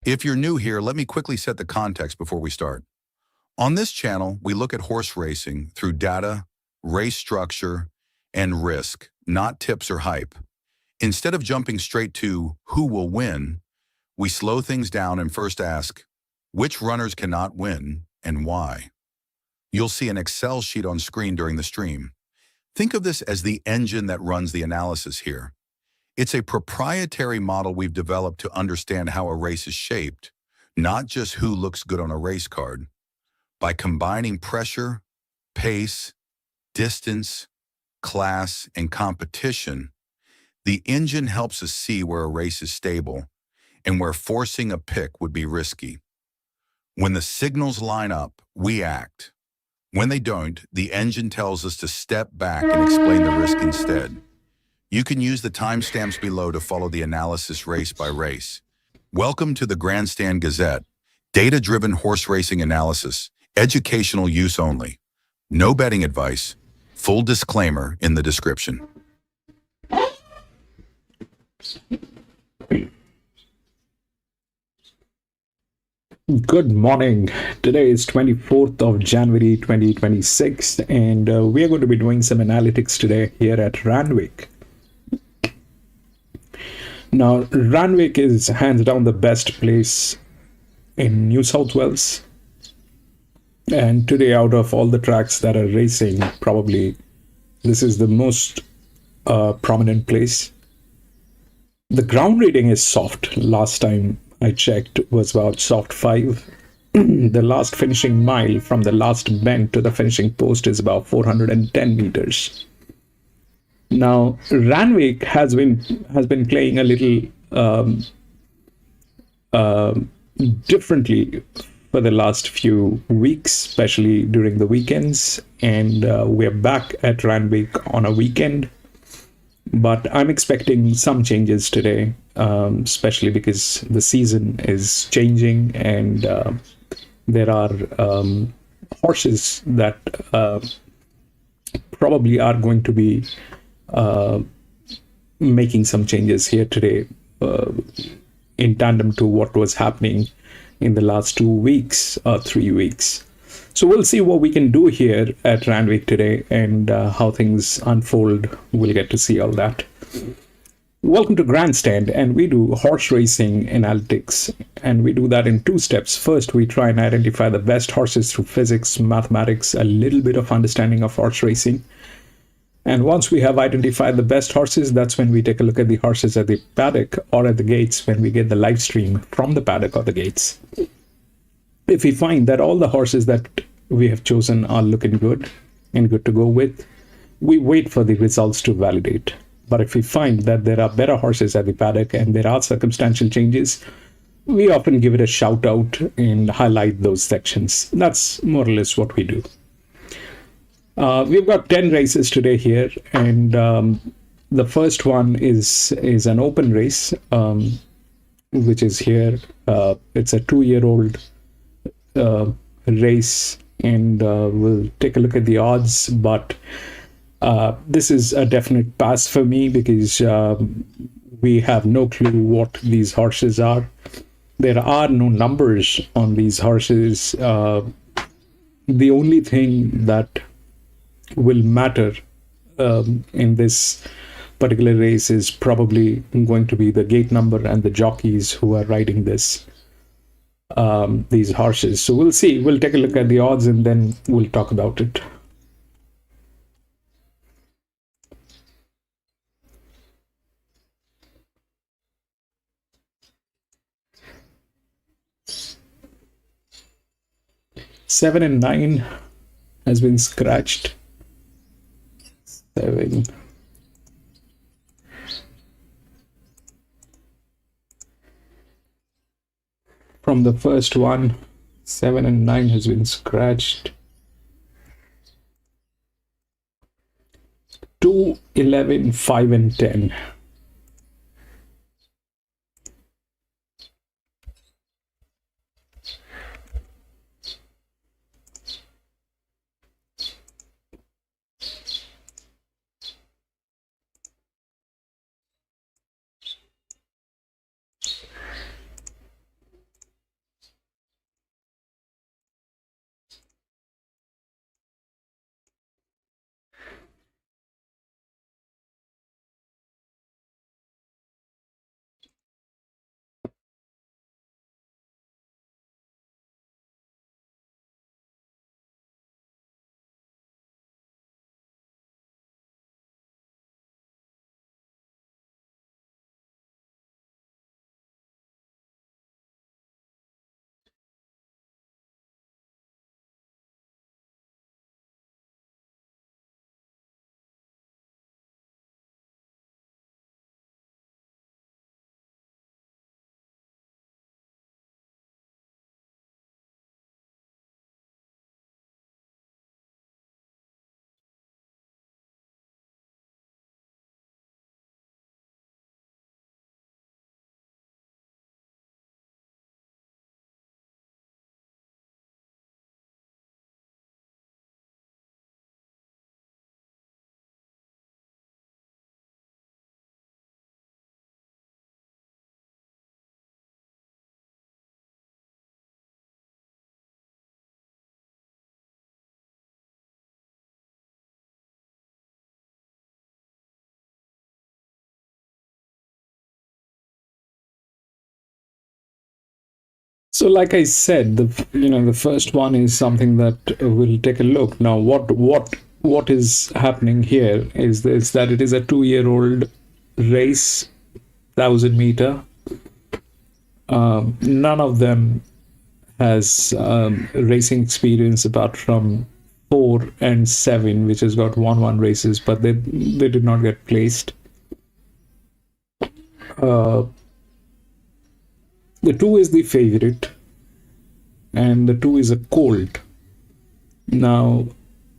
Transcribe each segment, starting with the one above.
If you're new here, let me quickly set the context before we start. On this channel, we look at horse racing through data, race structure, and risk, not tips or hype. Instead of jumping straight to who will win, we slow things down and first ask, which runners cannot win and why? You'll see an Excel sheet on screen during the stream. Think of this as the engine that runs the analysis here. It's a proprietary model we've developed to understand how a race is shaped, not just who looks good on a race card. By combining pressure, pace, distance, class, and competition, the engine helps us see where a race is stable and where forcing a pick would be risky. When the signals line up, we act. When they don't, the engine tells us to step back and explain the risk instead. You can use the timestamps below to follow the analysis race by race. Welcome to the Grandstand Gazette, data-driven horse racing analysis, educational use only. No betting advice. Full disclaimer in the description. Good morning. Today is 24th of January 2026 and we are going to be doing some analytics today here at Randwick. Now, Randwick is hands down the best place in New South Wales. And today, out of all the tracks that are racing, probably this is the most prominent place. The ground rating is soft. Last time I checked was about soft 5. The last finishing mile from the last bend to the finishing post is about 410 meters. Now, Randwick has been playing a little differently for the last few weeks, especially during the weekends, and we're back at Randwick on a weekend. But I'm expecting some changes today, especially because the season is changing and there are horses that probably are going to be making some changes here today in tandem to what was happening in the last 2 weeks or 3 weeks. So we'll see what we can do here at Randwick today and how things unfold. We'll get to see all that. Welcome to Grandstand, and we do horse racing analytics, and we do that in 2 steps. First, we try and identify the best horses through physics, mathematics, a little bit of understanding of horse racing. And once we have identified the best horses, that's when we take a look at the horses at the paddock or at the gates when we get the live stream from the paddock or the gates. If we find that all the horses that we have chosen are looking good and good to go with, we wait for the results to validate. But if we find that there are better horses at the paddock and there are circumstantial changes, we often give it a shout out and highlight those sections. That's more or less what we do. We've got 10 races today here, and the first one is an open race, which is here. It's a 2-year-old race, and we'll take a look at the odds, but this is a definite pass for me because we have no clue what these horses are. There are no numbers on these horses. The only thing that will matter in this particular race is probably going to be the gate number and the jockeys who are riding these horses. So we'll see. We'll take a look at the odds and then we'll talk about it. Seven and 9 has been scratched. 7. From the first one, 7 and 9 has been scratched. 2, 11, 5 and 10. So, like I said, the first one is something that we'll take a look now. What is happening here is this, that it is a 2-year-old race, 1,000 meter. None of them has racing experience apart from 4 and 7, which has got 1-1 races, but they did not get placed. The 2 is the favorite, and the 2 is a colt. Now,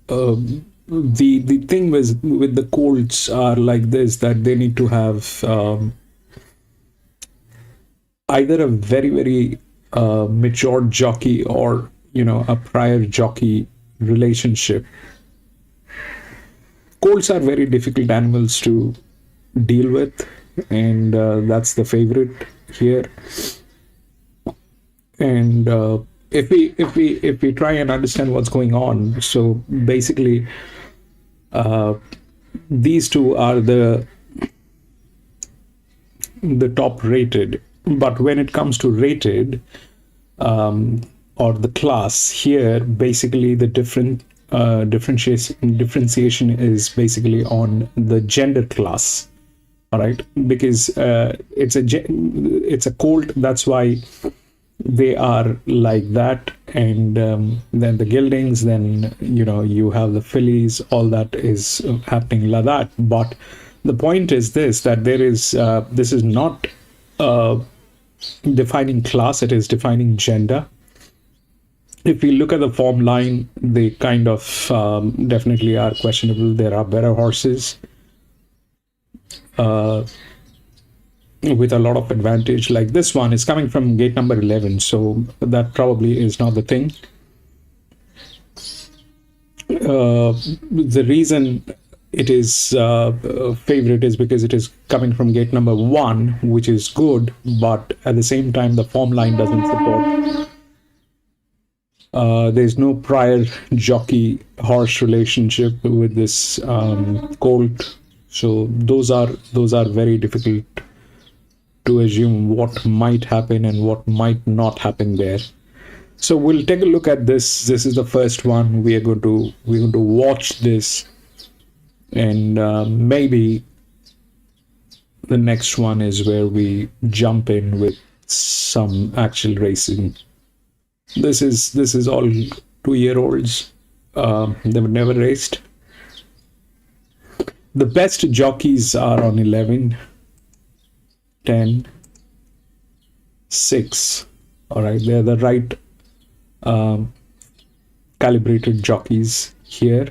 the thing with the colts are like this, that they need to have either a very mature jockey, or a prior jockey relationship. Colts are very difficult animals to deal with, and that's the favorite here. And if we try and understand what's going on, so basically these two are the top rated, but when it comes to rated or the class here, basically the differentiation is basically on the gender class. All right, because it's a colt, that's why they are like that. And then the geldings, then you have the fillies, all that is happening like that. But the point is this, that there is this is not defining class, it is defining gender. If we look at the form line, they kind of definitely are questionable. There are better horses with a lot of advantage. Like this one is coming from gate number 11, so that probably is not the thing. The reason it is favorite is because it is coming from gate number 1, which is good, but at the same time the form line doesn't support. There's no prior jockey horse relationship with this colt, so those are very difficult to assume what might happen and what might not happen there. So we'll take a look at this. This is the first one. We're going to watch this, and maybe the next one is where we jump in with some actual racing. This is all 2-year-olds. They were never raced. The best jockeys are on 11, 10, 6. All right, they're the right calibrated jockeys here.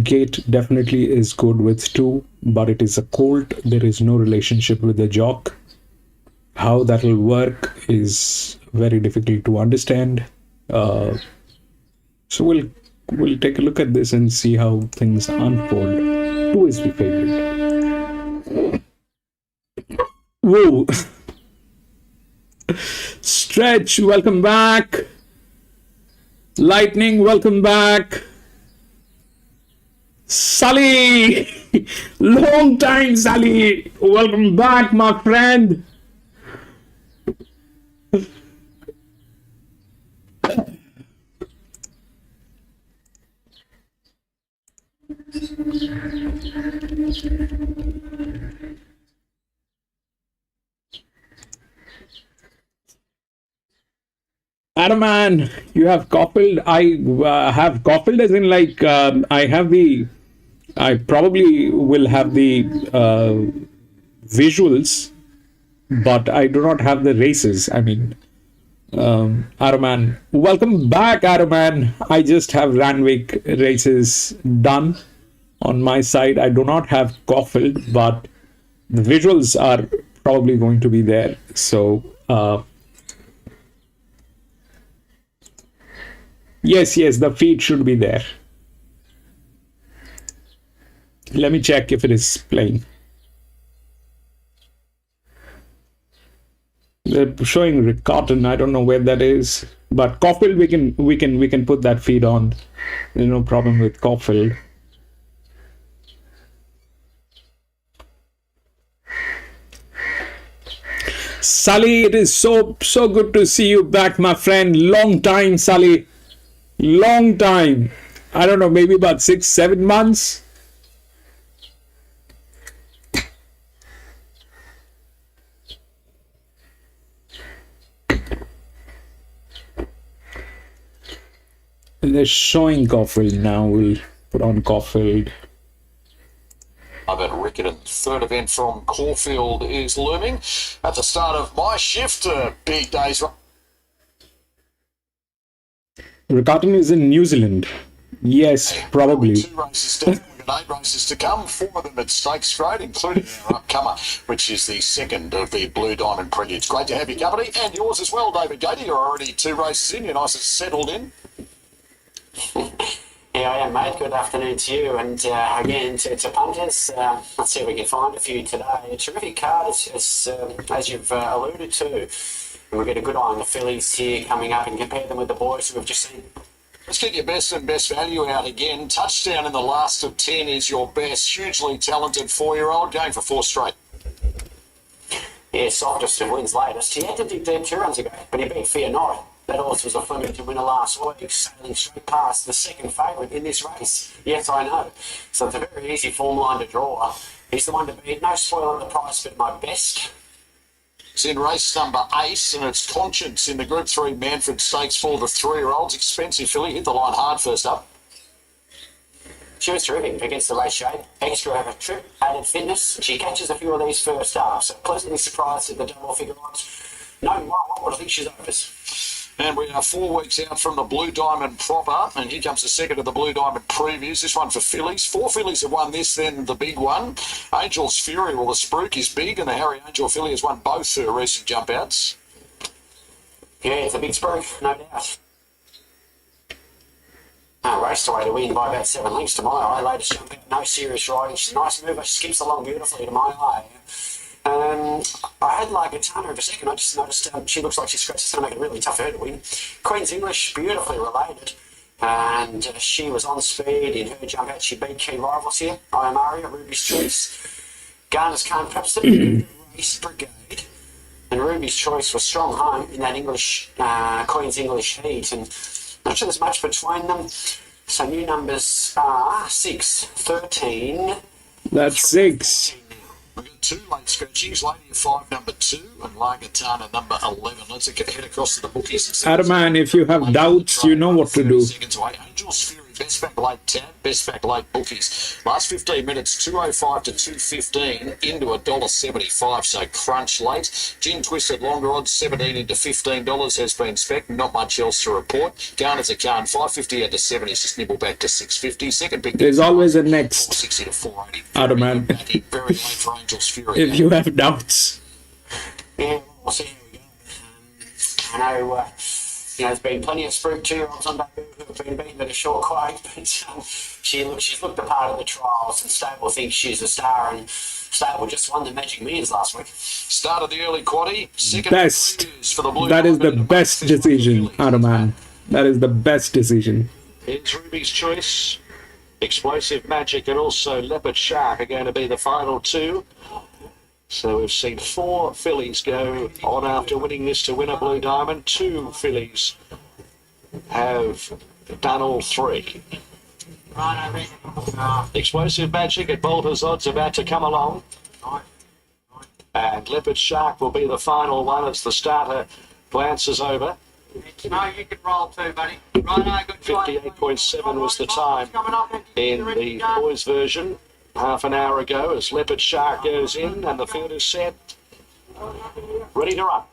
Gate definitely is good with 2, but it is a colt. There is no relationship with the jock. How that will work is very difficult to understand. So we'll take a look at this and see how things unfold. 2 is the favorite. Whoa. Stretch, welcome back. Lightning, welcome back. Sully, long time, Sully. Welcome back, my friend. Adam, man, you have coupled. I have coupled as in like I probably will have the visuals, but I do not have the races. I mean, Araman, welcome back, Araman. I just have Randwick races done on my side. I do not have coupled, but the visuals are probably going to be there. So, yes, the feed should be there. Let me check if it is playing. They're showing Rick Cotton. I don't know where that is, but Caulfield we can put that feed on. There's no problem with Caulfield. Sally, it is so good to see you back, my friend. Long time, Sally. Long time. I don't know, maybe about 6-7 months. They're showing Caulfield now. We'll put on Caulfield. At Riccarton, third event from Caulfield is looming. At the start of my shift, big days. Riccarton is in New Zealand. Yes, probably. 2 races down. We've got 8 races to come, 4 of them at Stakes Grade, including our upcomer, which is the second of the Blue Diamond Preludes. Great to have your company, and yours as well, David Gady. You're already 2 races in. You're nice and settled in. Yeah, I am, mate. Good afternoon to you. And again, to punters, let's see if we can find a few today. A terrific card, as you've alluded to. And we'll get a good eye on the fillies here coming up and compare them with the boys who we've just seen. Let's get your best and best value out again. Touchdown in the last of 10 is your best. Hugely talented 4-year-old, going for 4 straight. Yeah, softest of wins latest. He had to dig deep 2 runs ago, but he beat Fear Not. That horse was a Flemington winner last week, sailing straight past the second favourite in this race. Yes, I know. So it's a very easy form line to draw. He's the one to beat. No spoil on the price, but my best. It's in race number 8, and it's Conscience in the Group 3 Manfred Stakes for the 3-year-olds. Expensive filly, hit the line hard first up. She was terrific against the race shape. Extra over trip, added fitness. She catches a few of these first up, so pleasantly surprised at the double figure odds. No more, what I think she's overs. And we are 4 weeks out from the Blue Diamond proper, and here comes the second of the Blue Diamond previews. This one for fillies. 4 fillies have won this, then the big one. Angel's Fury, well, the Spruik is big, and the Harry Angel filly has won both her recent jump outs. Yeah, it's a big Spruik, no doubt. Raced away to win by about 7 lengths to my eye. Latest jump out, no serious riding. She's a nice mover. She skips along beautifully to my eye. I had like a Tana of a second. I just noticed she looks like she scratches to make it really tough for her to win. Queen's English, beautifully related. And she was on speed in her jump out. She beat key rivals here. I am Aria, Ruby's Choice. Garner's Khan, perhaps the race brigade. And Ruby's Choice was strong home in that English, Queen's English heat. And not sure there's much between them. So new numbers are 6, 13. That's 6. We've got 2 late scratchings, Lady of 5, number 2, and Lagatana, number 11. Let's head across to the bookies. Adaman, if you have doubts, you know what to do. Seconds away. Angel's Fury, best back late tab, best back late bookies. Last 15 minutes, 205 to 215 into $1.75, so crunch late. Gin Twisted longer odds, 17 into $15 has been spec. Not much else to report. Garner's a Khan, 550 out to 70, just nibble back to 650. Second big. There's always a next. 460 to 480. Adaman. Very late for Angel's Fury. If you have doubts. Yeah, we'll see how we go. I know, there's been plenty of Spruik 2-year-olds on debut who have been beaten at a short quake, but she's looked the part of the trials, and Stable thinks she's a star, and Stable just won the Magic Millions last week. Started the early quaddie. Second Best. for the Blue That is the Diamond. best decision, Adaman. That is the best decision. Here's Ruby's Choice. Explosive Magic and also Leopard Shark are going to be the final 2. So we've seen 4 fillies go on after winning this to win a Blue Diamond. 2 fillies have done all 3. Explosive Magic at Bolter's odds about to come along. And Leopard Shark will be the final one as the starter glances over. No, you can roll too, buddy. Right, good try. 58.7 was the time in the boys' version half an hour ago as Leopard Shark goes in and the field is set. Ready to run.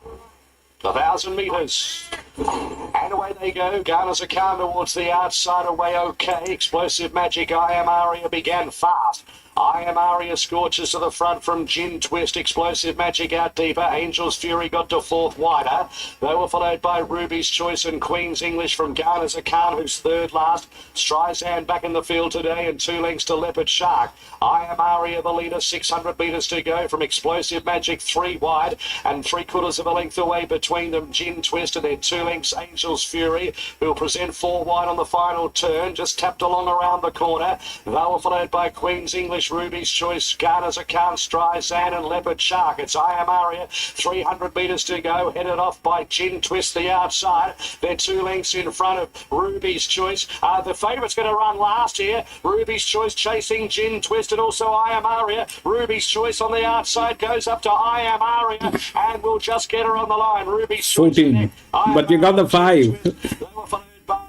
1,000 metres. And away they go. Garner's a Khan towards the outside, away okay. Explosive Magic, I Am Aria began fast. I Am Aria scorches to the front from Gin Twist. Explosive Magic out deeper. Angel's Fury got to 4th wider. They were followed by Ruby's Choice and Queen's English from Garner's a Khan, who's 3rd last. Streisand back in the field today and 2 lengths to Leopard Shark. I Am Aria the leader, 600 metres to go from Explosive Magic, 3 wide and 3/4 of a length away between them. Gin Twist and their 2 2 lengths Angel's Fury, who'll present 4 wide on the final turn, just tapped along around the corner. They were followed by Queen's English, Ruby's Choice, Garner's Account, Streisand and Leopard Shark. It's I Am Aria, 300 metres to go, headed off by Gin Twist the outside. They're 2 lengths in front of Ruby's Choice. The favourite's going to run last here. Ruby's Choice chasing Gin Twist and also I Am Aria. Ruby's Choice on the outside goes up to I Am Aria and we'll just get her on the line. Ruby's Choice. 14, but you got the 5. They were followed by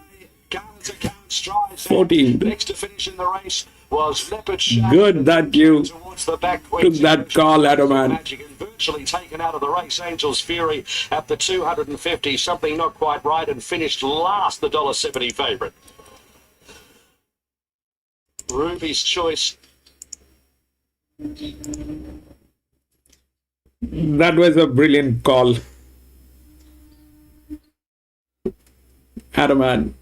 Garner's Account, Streisand. 14. Next to finish in the race was Leopard Shark. Good that you towards the back. took that call, Adam. Magic and virtually taken out of the race. Angel's Fury at the 250, something not quite right, and finished last, the $1.70 favourite. Ruby's Choice. That was a brilliant call, Adam.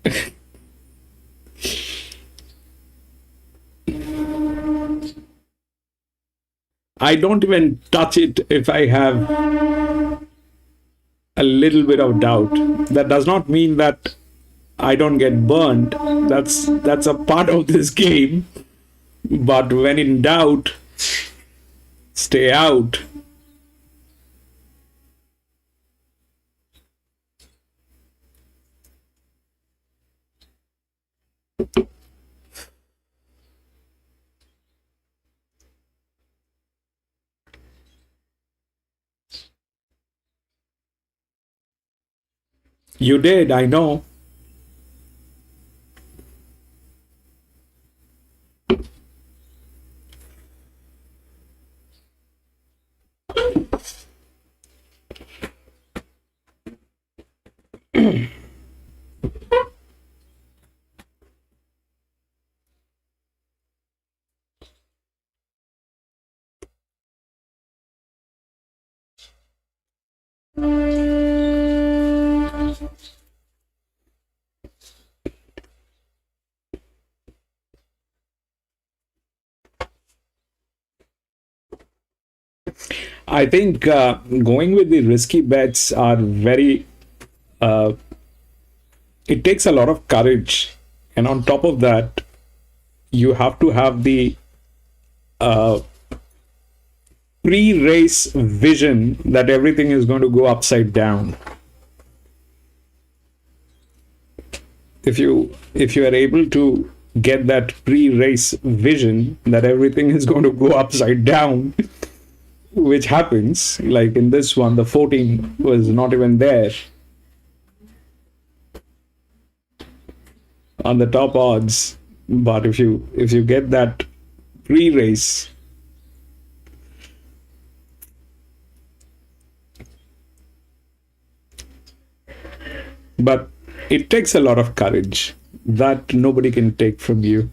I don't even touch it if I have a little bit of doubt. That does not mean that I don't get burned. That's a part of this game. But when in doubt, stay out. You did, I know. I think going with the risky bets are very, it takes a lot of courage. And on top of that, you have to have the pre-race vision that everything is going to go upside down. If you are able to get that pre-race vision that everything is going to go upside down, which happens, like in this one, the 14 was not even there on the top odds. But if you get that pre-race, but it takes a lot of courage that nobody can take from you.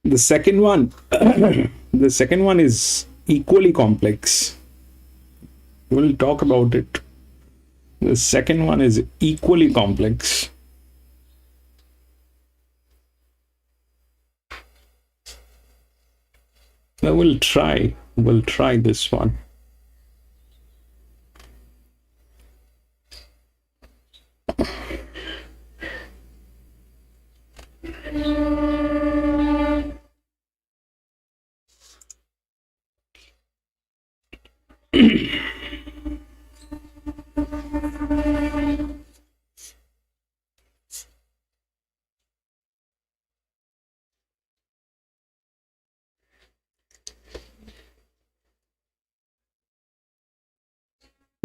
The second one, the second one is equally complex. We'll talk about it. The second one is equally complex. Now we'll try this one.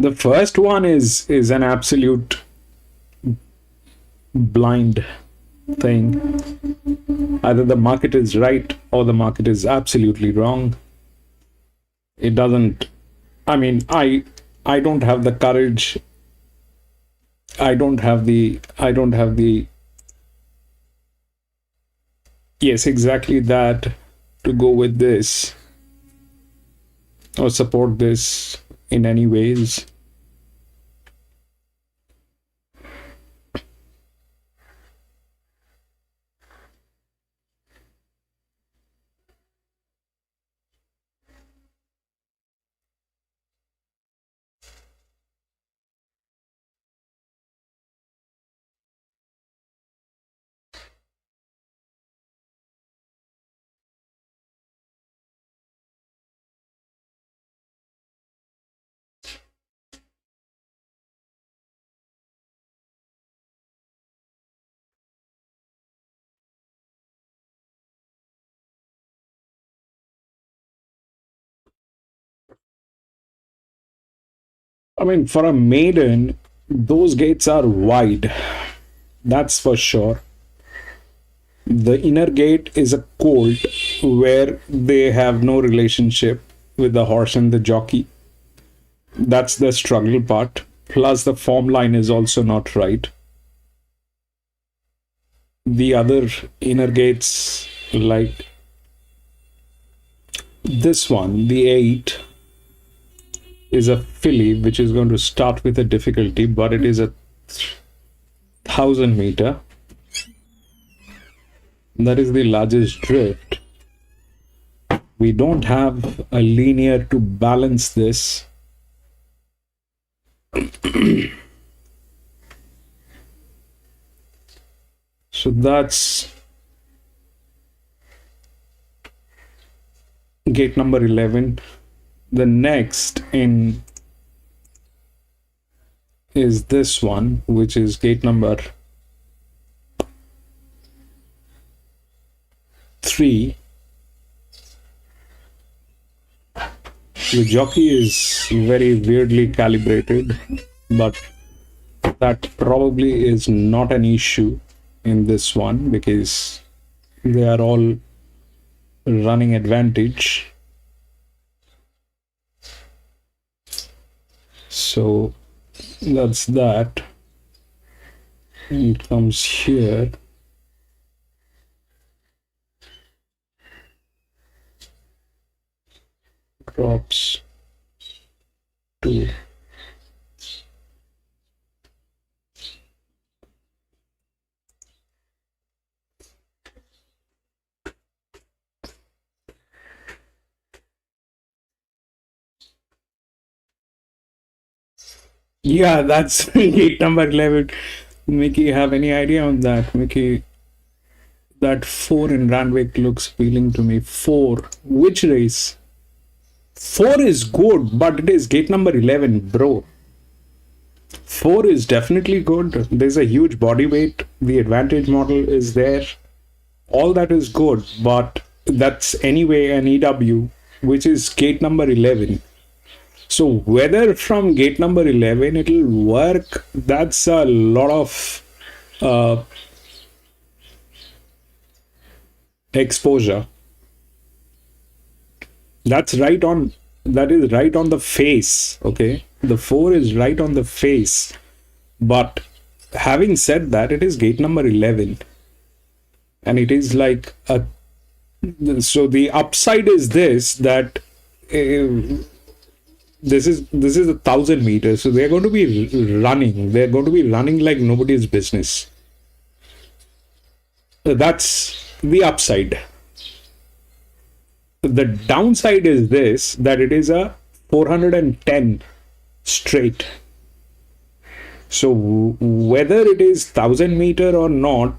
The first one is an absolute blind thing. Either the market is right or the market is absolutely wrong. It doesn't, I mean, I don't have the courage. I don't have the, yes, exactly that, to go with this or support this. in any ways. I mean, for a maiden, those gates are wide. That's for sure. The inner gate is a colt where they have no relationship with the horse and the jockey. That's the struggle part. Plus, the form line is also not right. The other inner gates, like this one, the 8, is a filly, which is going to start with a difficulty, but it is a 1000 meter. That is the largest drift. We don't have a linear to balance this. So that's gate number 11. The next in is this one, which is gate number 3. The jockey is very weirdly calibrated, but that probably is not an issue in this one because they are all running advantage. So that's that. It comes here. Drops 2. Yeah, that's gate number 11. Mickey, have any idea on that? Mickey, that 4 in Randwick looks appealing to me. 4. Which race? 4 is good, but it is gate number 11, bro. 4 is definitely good. There's a huge body weight. The advantage model is there. All that is good, but that's anyway an EW, which is gate number 11. So whether from gate number 11 it'll work, that's a lot of exposure. That is right on the face. Okay, the 4 is right on the face, but having said that, it is gate number 11 and it is like a, so the upside is this, that this is 1000 meters, so they're going to be running like nobody's business. That's the upside. The downside is this, that it is a 410 straight. So whether it is 1000 meter or not,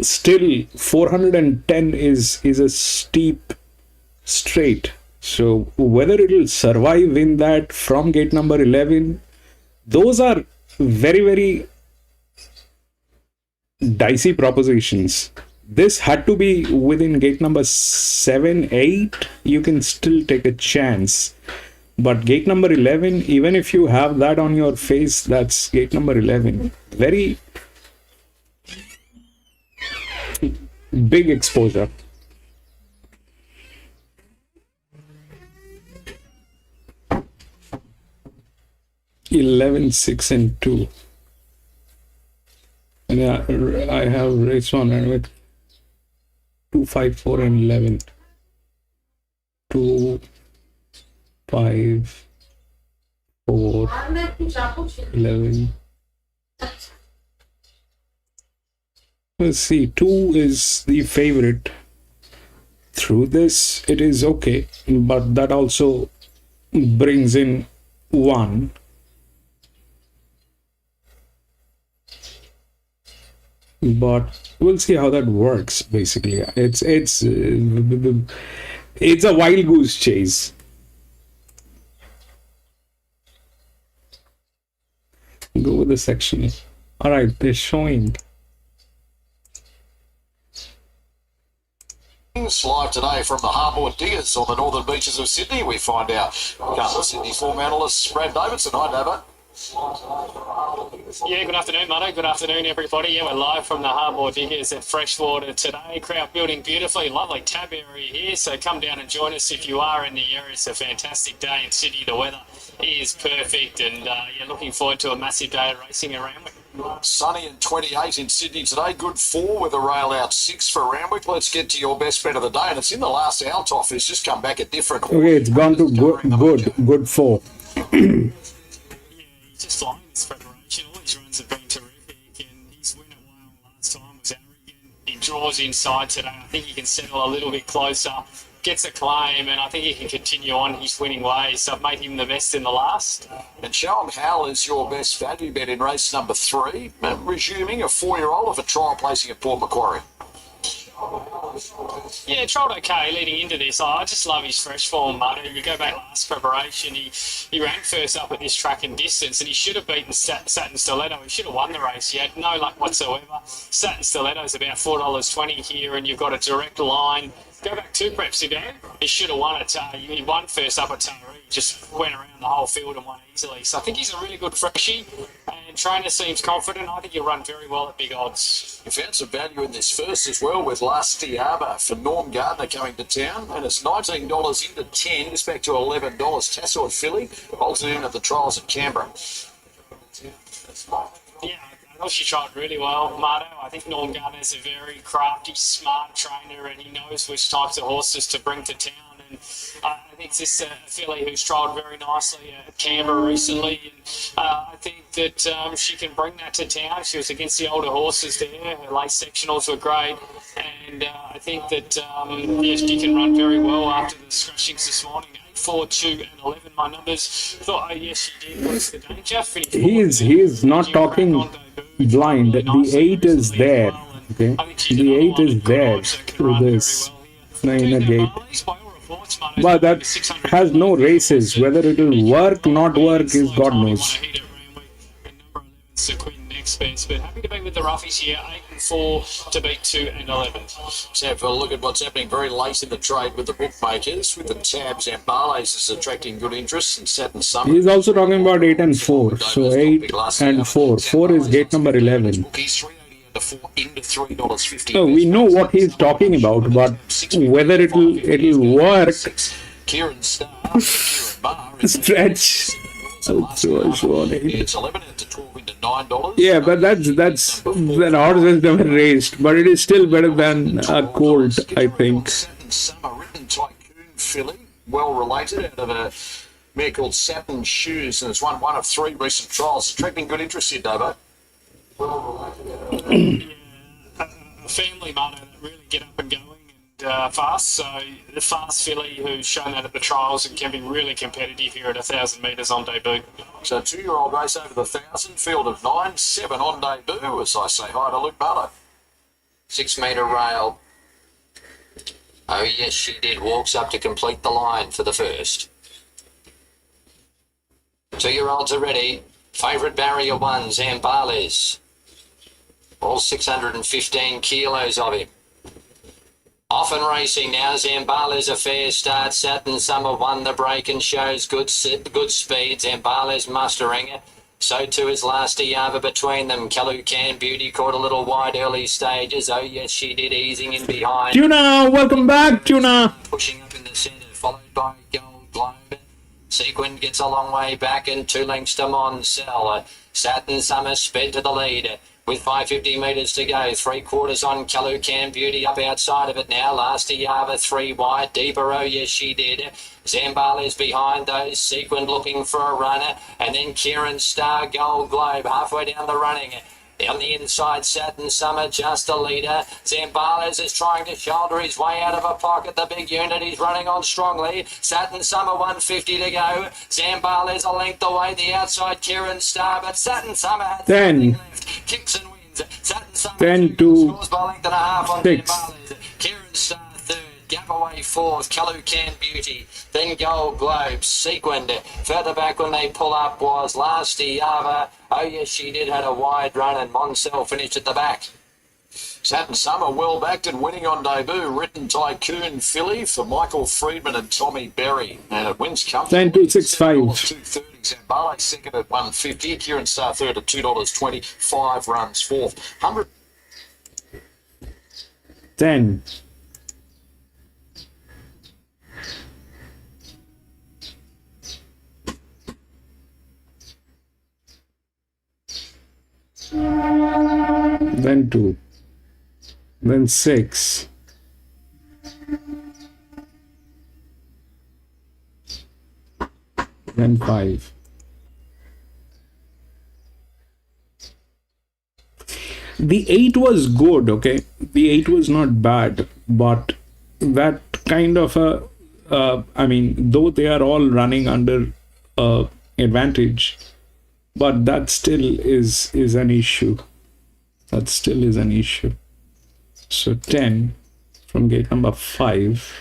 still 410 is a steep straight. So whether it will survive in that from gate number 11, those are very, very dicey propositions. This had to be within gate number 7, 8. You can still take a chance. But gate number 11, even if you have that on your face, that's gate number 11. Very big exposure. (11, 6, and 2). And yeah, I have race 1 and with 2, 5, 4, and 11. 2, 5, 4, 11. Let's see, 2 is the favorite. Through this, it is okay, but that also brings in 1. But we'll see how that works. Basically, it's a wild goose chase. Go with the section. All right, they're showing. Live today from the Harbour Diggers on the northern beaches of Sydney. We find out current Sydney form analyst Brad Davidson. Hi, Davo. Yeah, good afternoon, Mano. Good afternoon, everybody. Yeah, we're live from the Harbour Diggers at Freshwater today. Crowd building beautifully. Lovely tab area here, so come down and join us if you are in the area. It's a fantastic day in Sydney. The weather is perfect, and you're looking forward to a massive day of racing around. Sunny and 28 in Sydney today. Good 4 with a rail out 6 for Randwick. Let's get to your best bet of the day, and it's in the last out off. It's just come back a different. Okay, it's gone to good 4. Just flying this preparation. All his runs have been terrific, and his win at Wales last time was arrogant. He draws inside today. I think he can settle a little bit closer, gets a claim, and I think he can continue on his winning ways. So I've made him the best in the last. And show him how is your best value bet in race number 3. Resuming a 4-year-old of a trial placing at Port Macquarie. Yeah, trialled okay leading into this. I just love his fresh form, Muddy. You go back last preparation, he ran first up at this track and distance, and he should have beaten Satin Stiletto. He should have won the race. He had no luck whatsoever. Satin Stiletto is about $4.20 here, and you've got a direct line. Go back 2 preps ago, he should have won it. He won first up at Taree. Just went around the whole field and won easily. So I think he's a really good freshie, and trainer seems confident. I think he'll run very well at big odds. You found some value in this first as well with Last Diaba for Norm Gardner coming to town, and it's $19 into 10. It's back to $11. Tassoid filly bolted in at the trials at Canberra. Yeah, I thought she tried really well, Marto. I think Norm Gardner's a very crafty, smart trainer, and he knows which types of horses to bring to town. And I think this filly who's trialled very nicely at Canberra recently, and I think that she can bring that to town. She was against the older horses there. Her late sectionals were great, and I think that yes, she can run very well after the scratchings this morning. 4, 2, and 11. My numbers. Thought, oh yes, she did. What's the danger? He is not talking blind. The 8 is there. Okay, the 8 is there through this inner gate. But that has no races. Whether it will work, not work, is God knows. But happy to be with the roughies here. 8 and 4 to beat 2 and 11. So have a look at what's happening very late in the trade with the bookmakers, with the tabs and Barley's is attracting good interest, and Satin Summer. He's also talking about 8 and 4. So 8 and 4. 4 is gate number 11. So we know what he's talking about, but whether it'll work, stretch. It's 11 to 12 into $9. Yeah, but that's that horse has never raced, but it is still better than a Colt, I think. Summer written tycoon filly, well related, out of a mare called Satin Shoes, and it's won 1 of 3 recent trials, attracting good interest here, Davo. A family motor that really get up and going and fast. So the fast filly who's shown that at the trials and can be really competitive here at 1,000 metres on debut. So 2-year-old race over the 1,000, field of 9, 7 on debut, as I say hi to Luke Barlow. 6 metre rail. Oh yes, she did. Walks up to complete the line for the first. 2-year-olds are ready. Favourite barrier 1, Zambales. All 615 kilos of him. Off and racing now. Zambales a fair start. Satin Summer won the break and shows good speed. Zambales mustering it. So too is Last Diava between them. Calucan Beauty caught a little wide early stages. Oh yes, she did, easing in behind. Tuna, welcome back, Tuna. Pushing up in the centre, followed by Gold Globe. Sequin gets a long way back and 2 lengths to Monsell. Satin Summer sped to the lead. with 550 metres to go. 3/4 on Calucan Beauty up outside of it now. Last Yava 3 wide. Deeper, oh yes she did. Zambales behind those. Sequin looking for a runner. And then Kieran Star Gold Globe halfway down the running. On the inside, Satin Summer just a leader. Zambales is trying to shoulder his way out of a pocket. The big unit, he's running on strongly. Satin Summer 150 to go. Zambales a length away. The outside, Kieran Star, but Satin Summer has nothing left. Kicks and wins. Satin Summer 10 to scores by a length and a half on 6. Zambales. Kieran Star third. Gap away fourth. Calucan Beauty. Then Gold Globe. Sequined. Further back when they pull up was Last Yava. Oh yes, she did, had a wide run, and Monsell finished at the back. Satin Summer well backed and winning on debut. Written Tycoon Filly for Michael Friedman and Tommy Berry. And it wins comfortably. 10 to 6.5. $2.30. Zambale second at $1.50. Kieran Star third at $2.20. 5 runs fourth. 100. 10. Then 2. Then 6. Then 5. The 8 was good, okay? The 8 was not bad, but that kind of a, I mean, though they are all running under advantage, but that still is an issue. That still is an issue. So 10 from gate number 5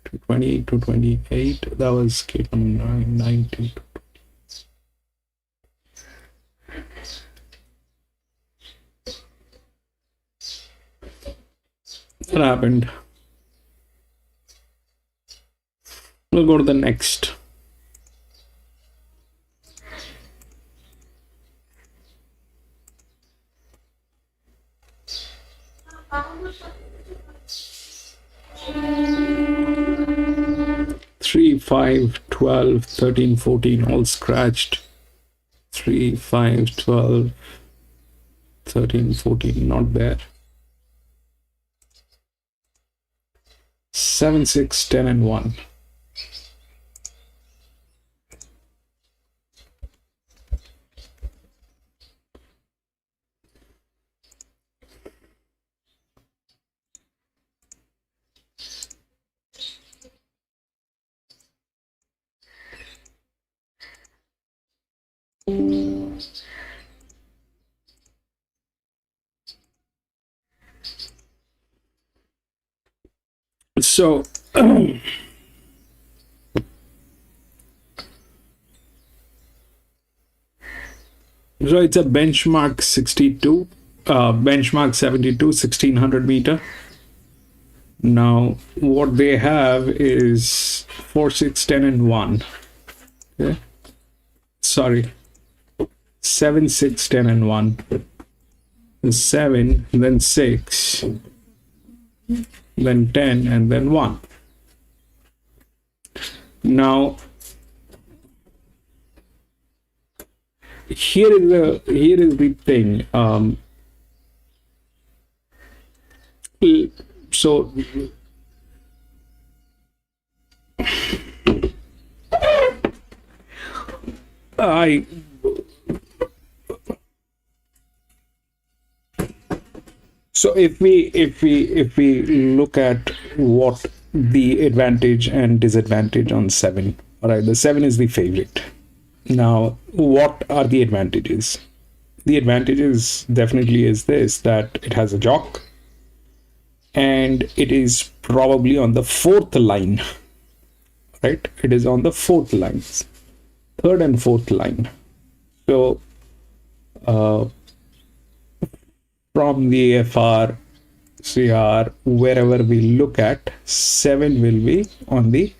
to 20 to 28. That was gate number 9, 19 to 20. That happened. We'll go to the next. Three, 5, 12, 13, 14, all scratched. 3, 5, 12, 13, 14, not there. 7, 6, 10, and 1. So so it's a benchmark 62, benchmark 72, 1600 meter. Now what they have is 4, 6, 10, and 1. Okay, sorry, 7, 6, 10, and 1. 7, then 6, then 10, and then 1. Now here is the thing. So if we look at what the advantage and disadvantage on 7, all right, the 7 is the favorite. Now what are the advantages? The advantages definitely is this, that it has a jock and it is probably on the 4th line, right? It is on the 4th lines, 3rd and 4th line. So from the AFR, CR, wherever we look at, 7 will be on the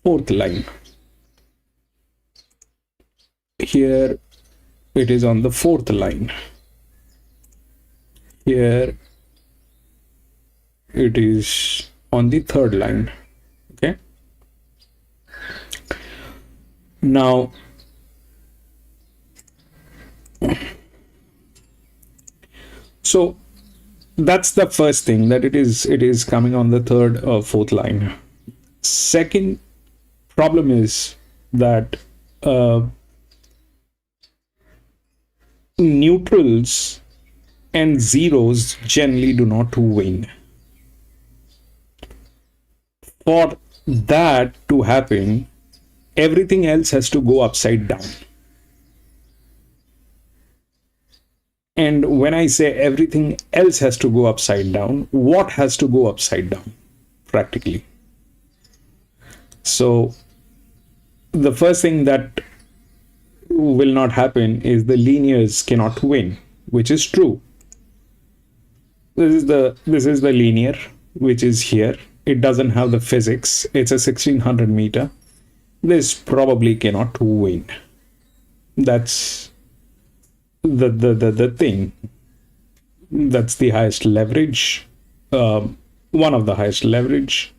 4th line. Here it is on the 4th line. Here it is on the 3rd line. Okay, now So that's the first thing, that it is coming on the third or fourth line. Second problem is that neutrals and zeros generally do not win. For that to happen, everything else has to go upside down. And when I say everything else has to go upside down, what has to go upside down practically? So the first thing that will not happen is the linears cannot win, which is true. This is the linear, which is here. It doesn't have the physics. It's a 1600 meter. This probably cannot win. That's the thing. That's the highest leverage, one of the highest leverage.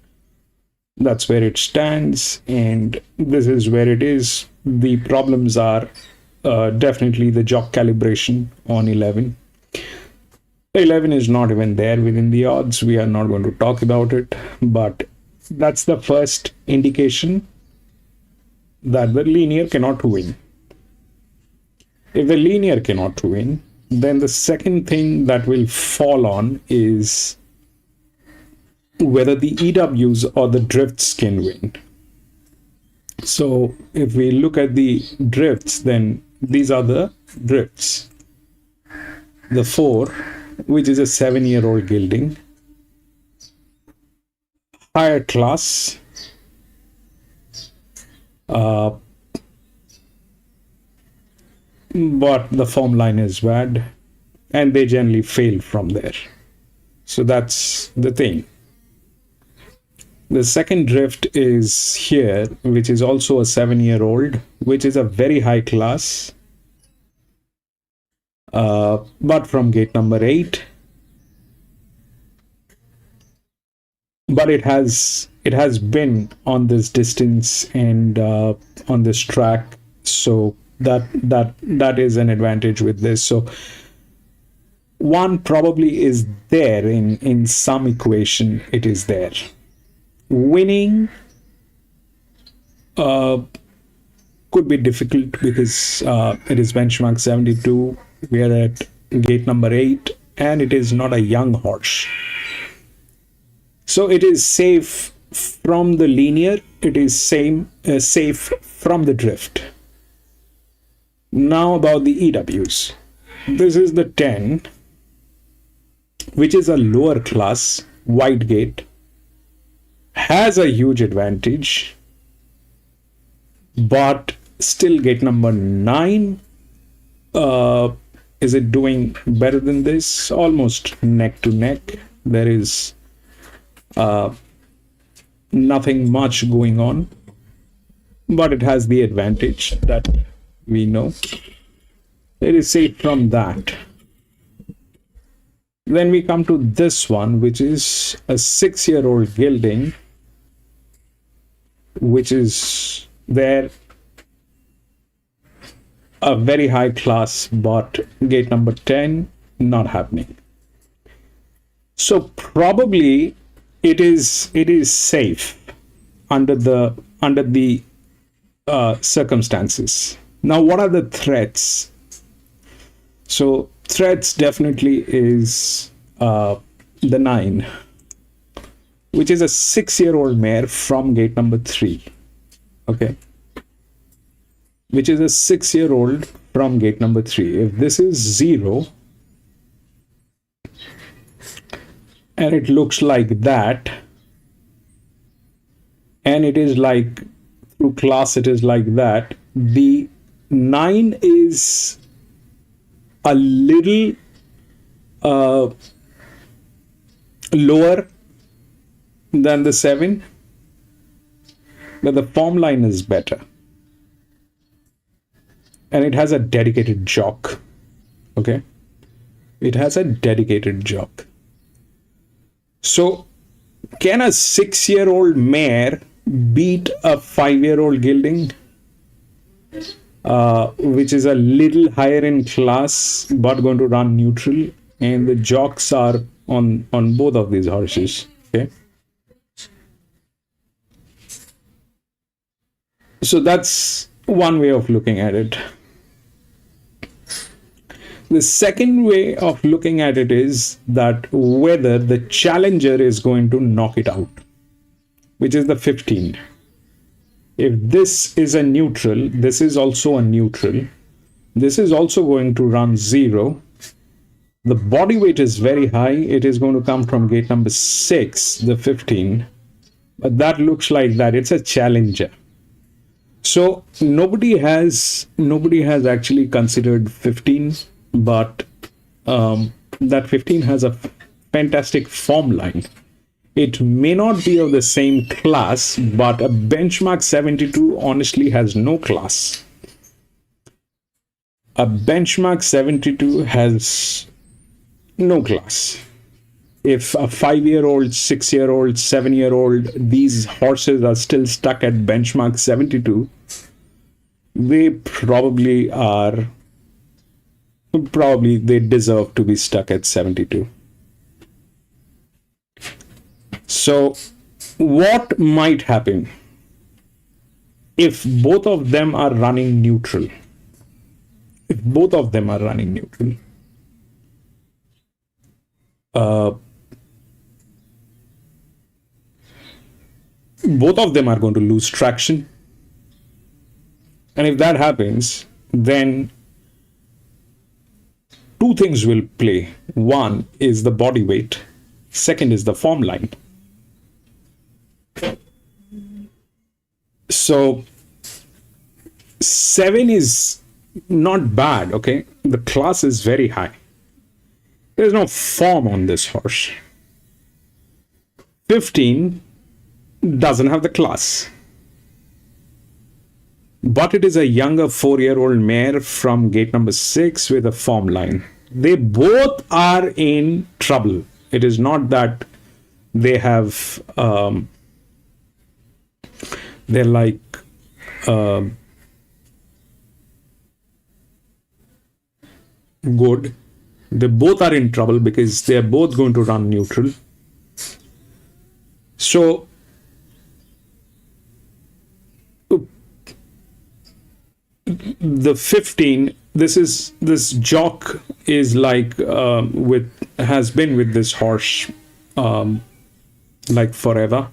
That's where it stands, and this is where it is. The problems are definitely the jock calibration on 11. 11 is not even there within the odds. We are not going to talk about it, but that's the first indication that the linear cannot win. If the linear cannot win, then the second thing that will fall on is whether the EWs or the drifts can win. So if we look at the drifts, then these are the drifts. The 4, which is a 7-year-old gilding, higher class, but the form line is bad, and they generally fail from there. So that's the thing. The second drift is here, which is also a 7-year-old, which is a very high class, but from gate number 8. But it has been on this distance and on this track, so that is an advantage with this. So one probably is there in some equation. It is there. Winning could be difficult because it is benchmark 72. We are at gate number 8, and it is not a young horse. So it is safe from the linear. It is safe from the drift. Now about the EWs. This is the 10, which is a lower class, wide gate. Has a huge advantage, but still gate number 9. Is it doing better than this? Almost neck to neck. There is nothing much going on, but it has the advantage that we know. It is safe from that. Then we come to this one, which is a 6-year-old gilding, which is there, a very high class, but gate number 10 not happening. So probably it is safe under the circumstances. Now, what are the threats? So threats definitely is the 9, which is a 6-year-old mare from gate number 3. Okay, which is a 6-year-old from gate number 3. If this is 0 and it looks like that, and it is like through class it is like that, the 9 is a little lower than the 7, but the form line is better, and it has a dedicated jock. Okay, it has a dedicated jock. So can a 6-year-old mare beat a 5-year-old gilding, which is a little higher in class but going to run neutral? and the jocks are on both of these horses. Okay, so that's one way of looking at it. The second way of looking at it is that whether the challenger is going to knock it out, which is the 15. If this is a neutral, this is also a neutral. This is also going to run 0. The body weight is very high. It is going to come from gate number 6, the 15. But that looks like that. It's a challenger. So nobody has actually considered 15, but that 15 has a fantastic form line. It may not be of the same class, but a benchmark 72 honestly has no class. A benchmark 72 has no class. If a 5-year-old, 6-year-old, 7-year-old, these horses are still stuck at benchmark 72, they probably they deserve to be stuck at 72. So what might happen if both of them are running neutral? If both of them are running neutral, both of them are going to lose traction. And if that happens, then two things will play. One is the body weight. Second is the form line. So 7 is not bad, okay? The class is very high. There's no form on this horse. 15 doesn't have the class. But it is a younger 4-year-old mare from gate number 6 with a form line. They both are in trouble. It is not that they have, they're like, good. They both are in trouble because they're both going to run neutral. So the 15, this jock is like has been with this horse like forever.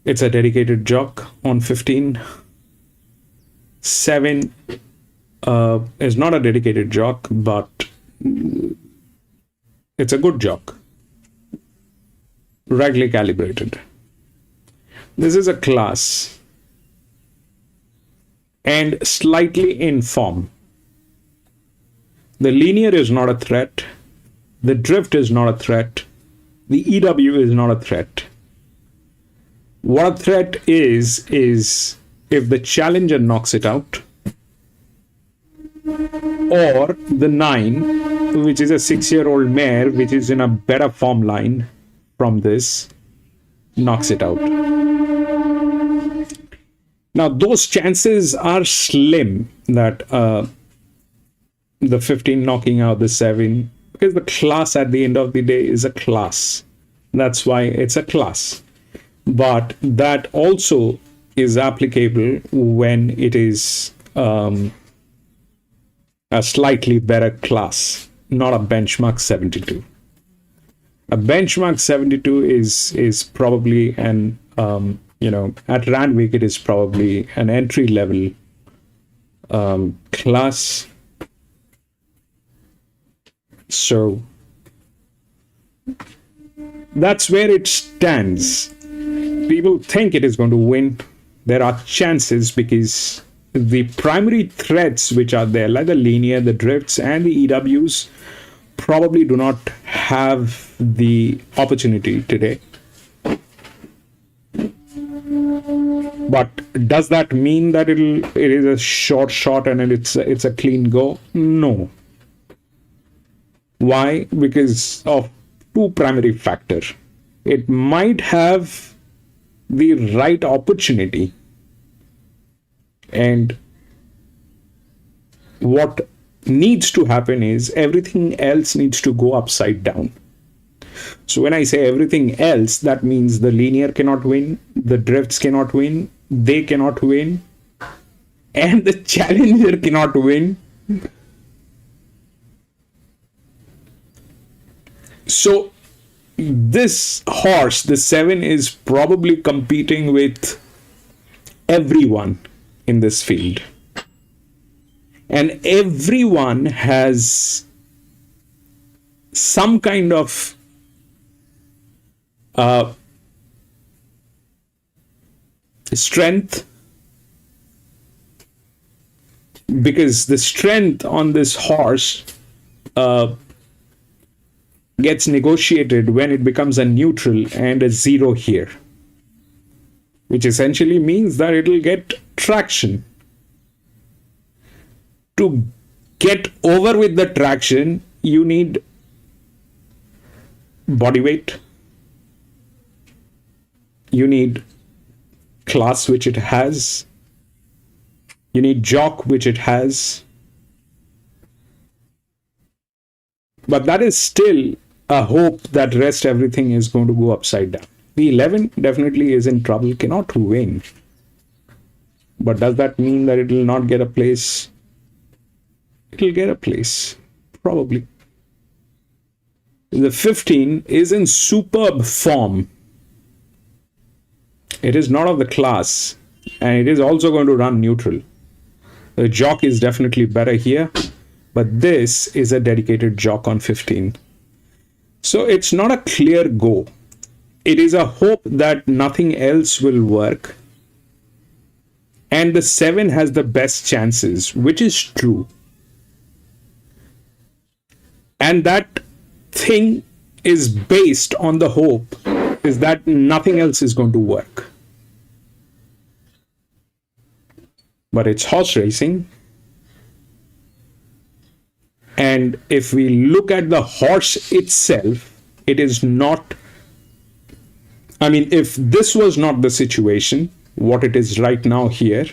It's a dedicated jock on 15. 7 is not a dedicated jock, but it's a good jock, regularly calibrated. This is a class and slightly in form. The linear is not a threat. The drift is not a threat. The EW is not a threat. What a threat is if the challenger knocks it out, or the 9, which is a 6-year-old mare, which is in a better form line from this, knocks it out. Now, those chances are slim that the 15 knocking out the 7, because the class at the end of the day is a class. That's why it's a class. But that also is applicable when it is a slightly better class, not a benchmark 72. A benchmark 72 is probably an at Randwick it is probably an entry level class. So that's where it stands. People think it is going to win. There are chances because the primary threats which are there, like the linear, the drifts, and the EWs, probably do not have the opportunity today. But does that mean that it is a short shot and it's a clean go? No. Why? Because of two primary factors. It might have the right opportunity, and what needs to happen is everything else needs to go upside down. So when I say everything else, that means the linear cannot win, the drifts cannot win, they cannot win, and the challenger cannot win. So this horse, the 7, is probably competing with everyone in this field. And everyone has some kind of strength, because the strength on this horse gets negotiated when it becomes a neutral and a 0 here, which essentially means that it will get traction. To get over with the traction, you need body weight, you need class, which it has, you need jock, which it has, but that is still a hope that rest everything is going to go upside down. The 11 definitely is in trouble, cannot win, but does that mean that it will not get a place? It will get a place, probably. The 15 is in superb form. It is not of the class, and it is also going to run neutral. The jock is definitely better here, but this is a dedicated jock on 15. So it's not a clear go. It is a hope that nothing else will work. And the 7 has the best chances, which is true. And that thing is based on the hope is that nothing else is going to work. But it's horse racing. And if we look at the horse itself, it is not, I mean, if this was not the situation, what it is right now here,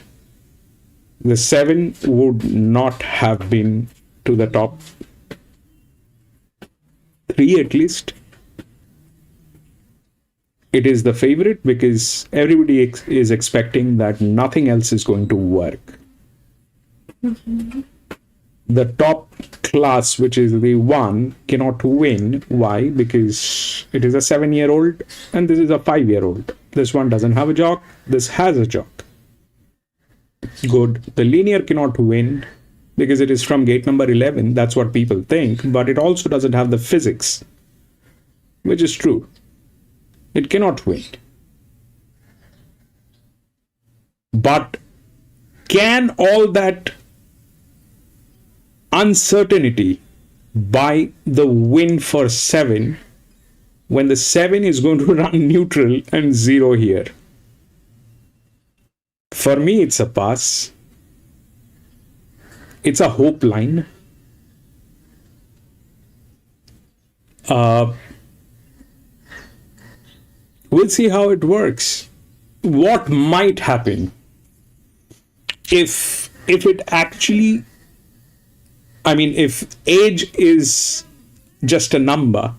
the 7 would not have been to the top 3 at least. It is the favorite because everybody is expecting that nothing else is going to work. The top class, which is the 1, cannot win. Why? Because it is a 7-year-old and this is a 5-year-old. This one doesn't have a jock. This has a jock. Good. The linear cannot win because it is from gate number 11. That's what people think. But it also doesn't have the physics, which is true. It cannot win. But can all that uncertainty buy the win for 7 when the 7 is going to run neutral and 0 here? For me, it's a pass. It's a hope line. We'll see how it works. What might happen if it actually, I mean, if age is just a number,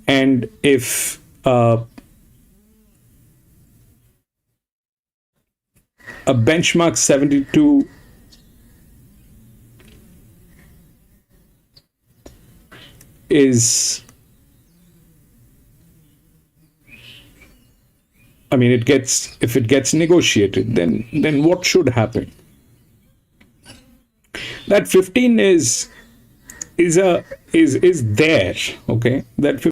and if a benchmark 72 is, I mean, if it gets negotiated, then what should happen? That 15 is there, okay? That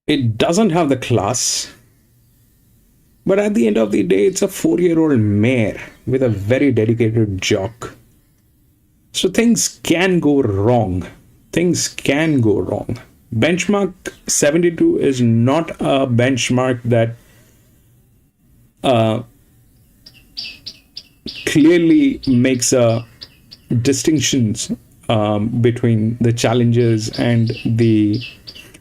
it doesn't have the class, but at the end of the day, it's a 4-year-old mare with a very dedicated jock. So things can go wrong. Things can go wrong. Benchmark 72 is not a benchmark that clearly makes a distinctions between the challengers and the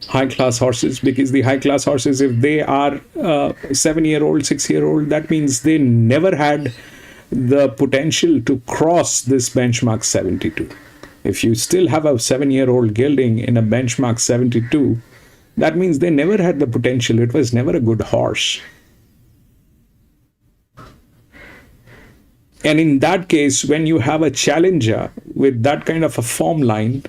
high class horses, because the high class horses, if they are 7-year-old, 6-year-old, that means they never had the potential to cross this benchmark 72. If you still have a 7-year-old gelding in a benchmark 72, that means they never had the potential. It was never a good horse. And in that case, when you have a challenger with that kind of a form line,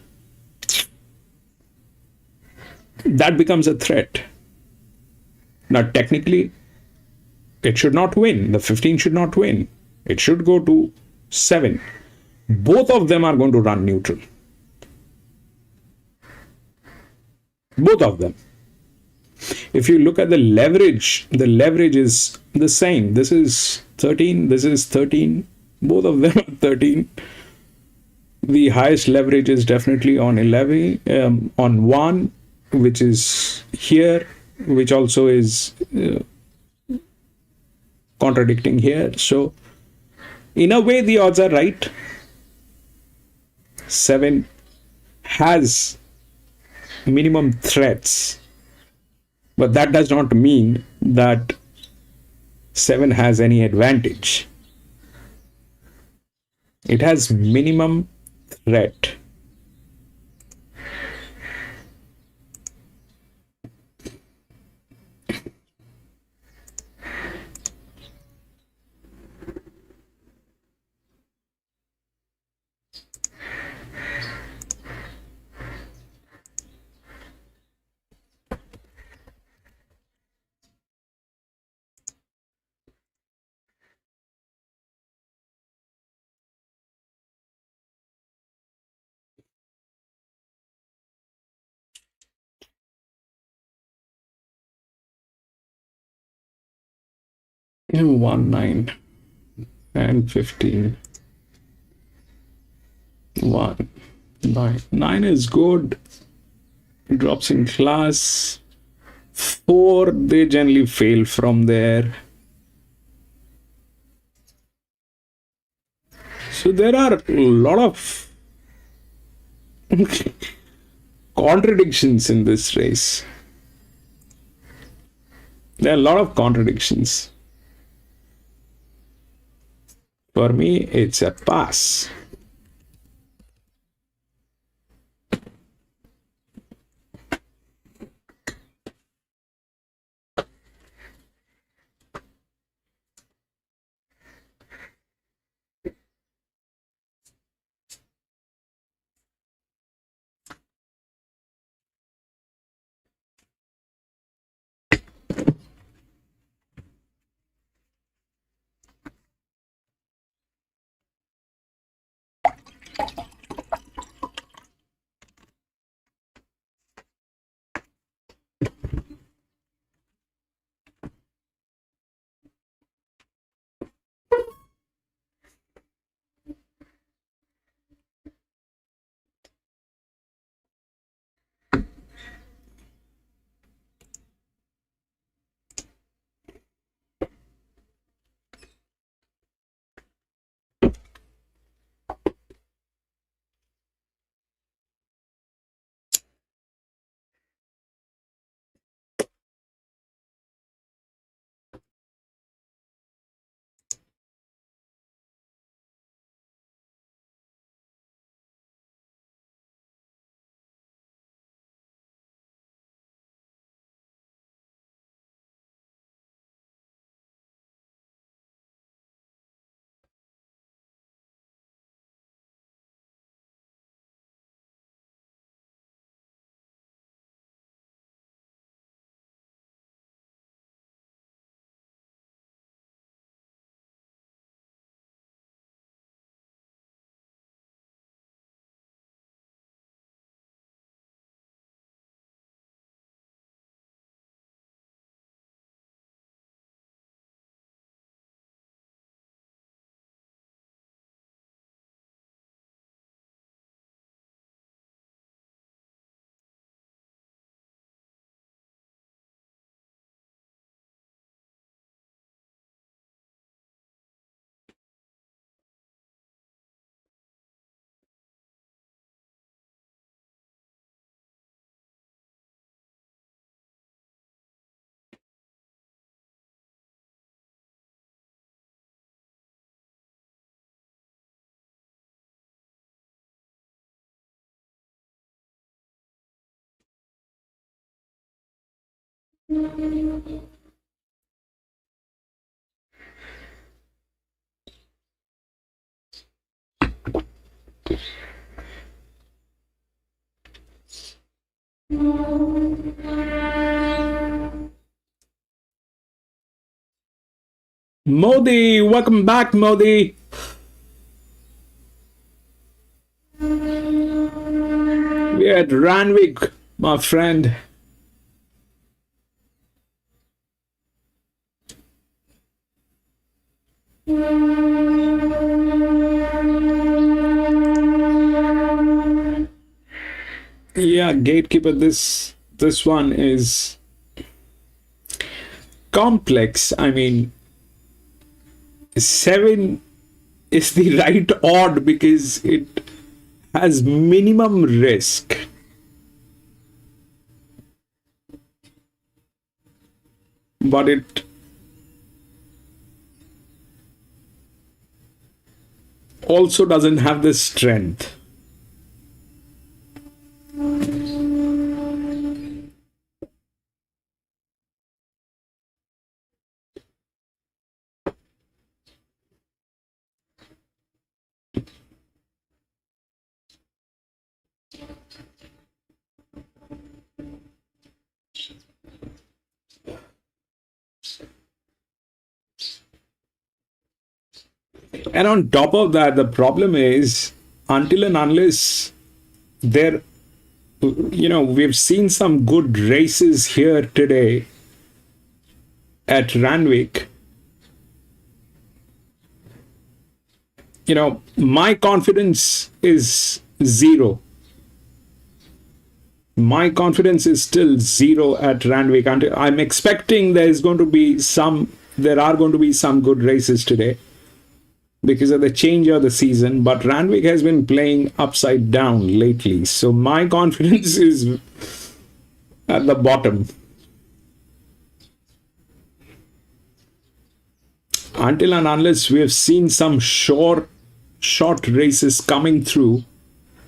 that becomes a threat. Now, technically, it should not win. The 15 should not win. It should go to 7. Both of them are going to run neutral. Both of them. If you look at the leverage is the same. This is 13, this is 13. Both of them are 13. The highest leverage is definitely on 11, on 1, which is here, which also is contradicting here. So, in a way, the odds are right. 7 has minimum threats, but that does not mean that 7 has any advantage. It has minimum threat. In 1, 9 and 15. 1, 9. 9 is good. Drops in class. 4, they generally fail from there. So there are a lot of contradictions in this race. There are a lot of contradictions. For me, it's a pass. Modi, welcome back, Modi. We're at Randwick, my friend. Yeah, gatekeeper, this one is complex. I mean, 7 is the right odd because it has minimum risk. But it also doesn't have the strength. And on top of that, the problem is until and unless there, we've seen some good races here today at Randwick. My confidence is zero. My confidence is still zero at Randwick. I'm expecting there are going to be some good races today because of the change of the season, but Randwick has been playing upside down lately, so my confidence is at the bottom. Until and unless we have seen some short races coming through,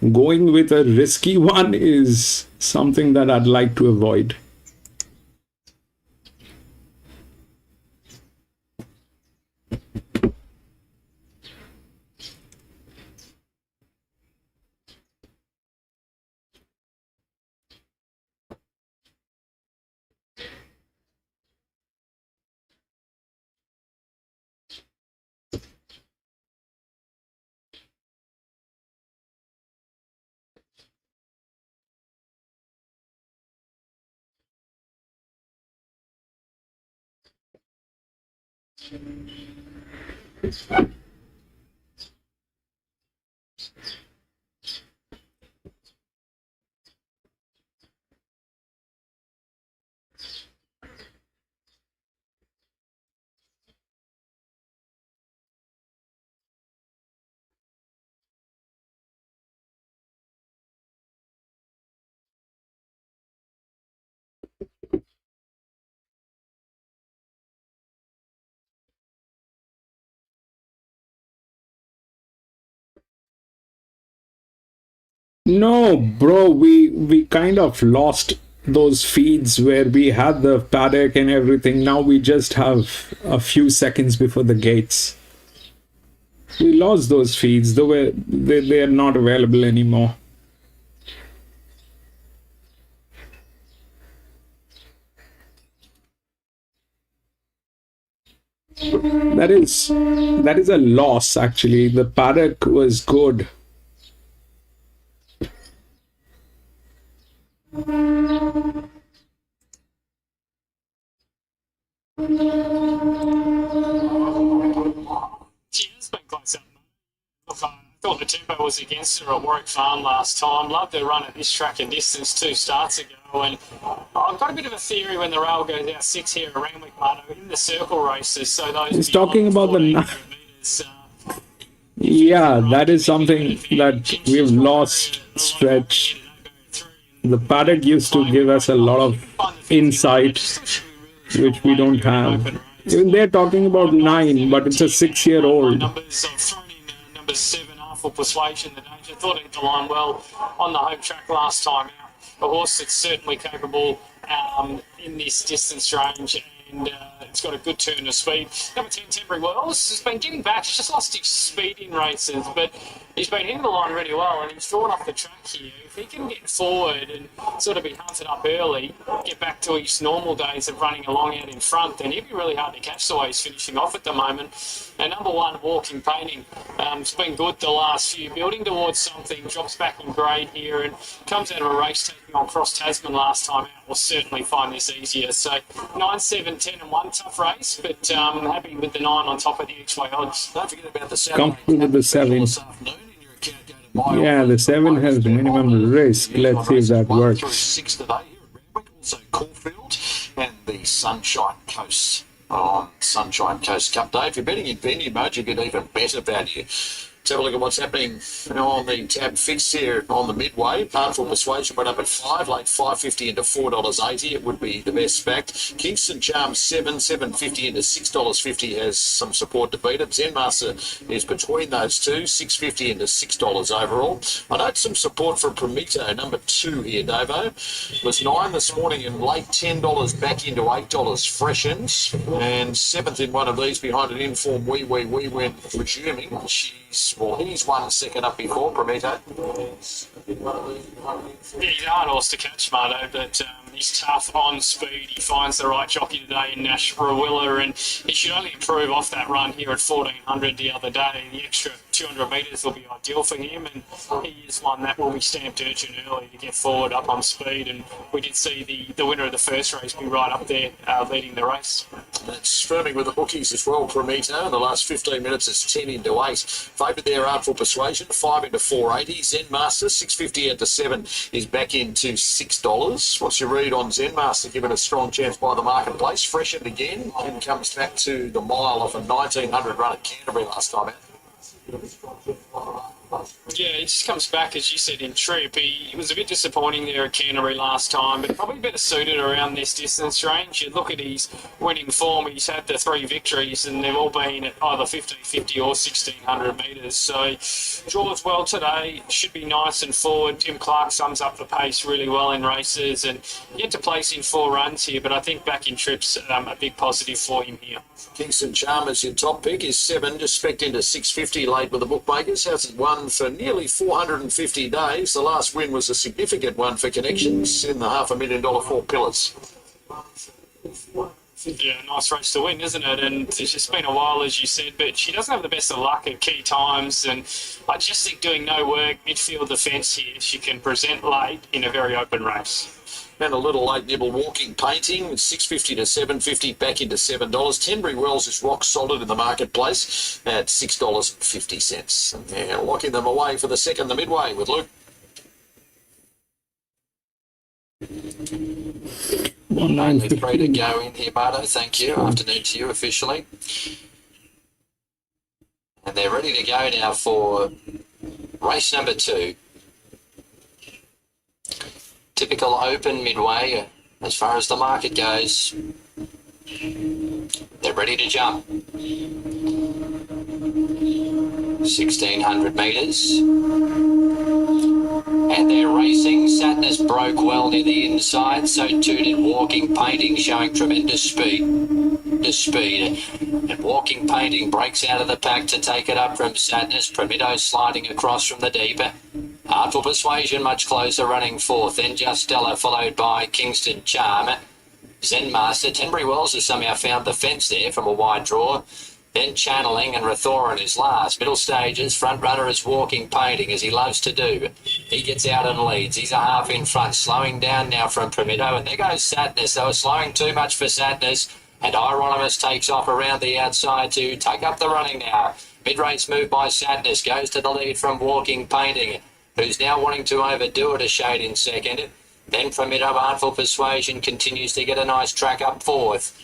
going with a risky one is something that I'd like to avoid. No, bro, we kind of lost those feeds where we had the paddock and everything. Now we just have a few seconds before the gates. We lost those feeds. They are not available anymore. That is a loss, actually. The paddock was good. She has been close up. Look, I thought the tempo was against her at Warwick Farm last time. Loved her run at this track and distance 2 starts ago. And I've got a bit of a theory when the rail goes out 6 here at Randwick, Marto, in the circle races. So those He's talking about the meters, yeah, that is something that we've lost stretch. The paddock used to give us a lot of insight, which we don't have. Even they're talking about 9, but it's a 6-year-old. Numbers, I've thrown in number 7 for Persuasion. The Danger thought it aligned well on the home track last time out. a horse that's certainly capable in this distance range, and it's got a good turn of speed. Number 10, Temporary Wells, has been getting back. He's just lost his speed in races, but he's been hitting the line really well, and he's drawn off the track here. If he can get forward and sort of be hunted up early, get back to his normal days of running along out in front, then he'd be really hard to catch the way he's finishing off at the moment. And number 1, Walking Painting, it's been good the last few, building towards something, drops back in grade here, and comes out of a race taking on Cross Tasman last time out. Will certainly find this easier. So 9, 7, 10 and 1, tough race, but happy with the 9 on top of the each-way odds. Don't forget about the 7. Comfortable with the 7. Yeah, the 7 has minimum risk. Let's see if that works. 6 today here at Randwick, also Caulfield and the Sunshine Coast on Sunshine Coast Cup Day. If you're betting in venue mode, you get even better value. Let's have a look at what's happening on the tab fix here on the midway. Artful Persuasion went up at 5, late $5.50 into $4.80. It would be the best backed. Kingston Charm 7, $7.50 into $6.50 has some support to beat it. Zenmaster is between those two, $6.50 into $6 overall. I note some support for Prometo, number 2 here, Davo. Was 9 this morning and late $10 back into $8 freshened. And 7th in one of these behind an informed wee went resuming. He's 1 second up before Prometo. Yeah, he's a hard horse to catch, Marto, but he's tough on speed. He finds the right jockey today in Nash Rawilla, and he should only improve off that run here at 1400 the other day. The extra 200 metres will be ideal for him, and he is one that will be stamped urgent early to get forward up on speed. And we did see the winner of the first race be right up there leading the race. That's firming with the bookies as well, Prometo. In the last 15 minutes, it's 10 into 8. Favoured there, Artful Persuasion, 5 into $4.80. Zenmaster, $6.50 into 7 is back into $6. What's your read on Zenmaster, given a strong chance by the marketplace? Freshened again and comes back to the mile off a 1900 run at Canterbury last time out. Yeah, he just comes back, as you said, in trip. He was a bit disappointing there at Canterbury last time, but probably better suited around this distance range. You look at his winning form, he's had the 3 victories, and they've all been at either 1550 or 1600 metres. So draws well today, should be nice and forward. Tim Clark sums up the pace really well in races, and yet to place in 4 runs here, but I think back in trips, a big positive for him here. Kingston Chalmers, your top pick, is 7, just spec'd into 650 late with the bookmakers. Hasn't won for nearly 450 days. The last win was a significant one for Connections in the $500,000 Four Pillars. Yeah, nice race to win, isn't it? And it's just been a while, as you said, but she doesn't have the best of luck at key times. And I just think doing no work, midfield defence here, she can present late in a very open race. And a little late nibble, Walking Painting, with $6.50 to $7.50, back into $7. Tenbury Wells is rock solid in the marketplace at $6.50. And they're locking them away for the second, the midway, with Luke. 3 to go in here, Bardo. Thank you. Afternoon to you officially. And they're ready to go now for race number 2. Typical open midway as far as the market goes. They're ready to jump. 1600 metres. And they're racing. Sadness broke well near the inside, so too did Walking Painting, showing tremendous speed. And Walking Painting breaks out of the pack to take it up from Sadness. Prometo sliding across from the deeper. Artful Persuasion much closer, running 4th. Then Just Stella, followed by Kingston Charm. Zenmaster. Tenbury Wells has somehow found the fence there from a wide draw. Then Channeling and Rathoran is last. Middle stages, front runner is Walking Painting, as he loves to do. He gets out and leads. He's a half in front, slowing down now from Prometo. And there goes Sadness. They were slowing too much for Sadness. And Hieronymus takes off around the outside to take up the running now. Mid-race move by Sadness goes to the lead from Walking Painting, who's now wanting to overdo it a shade in second. Then Prometo, Artful Persuasion continues to get a nice track up 4th.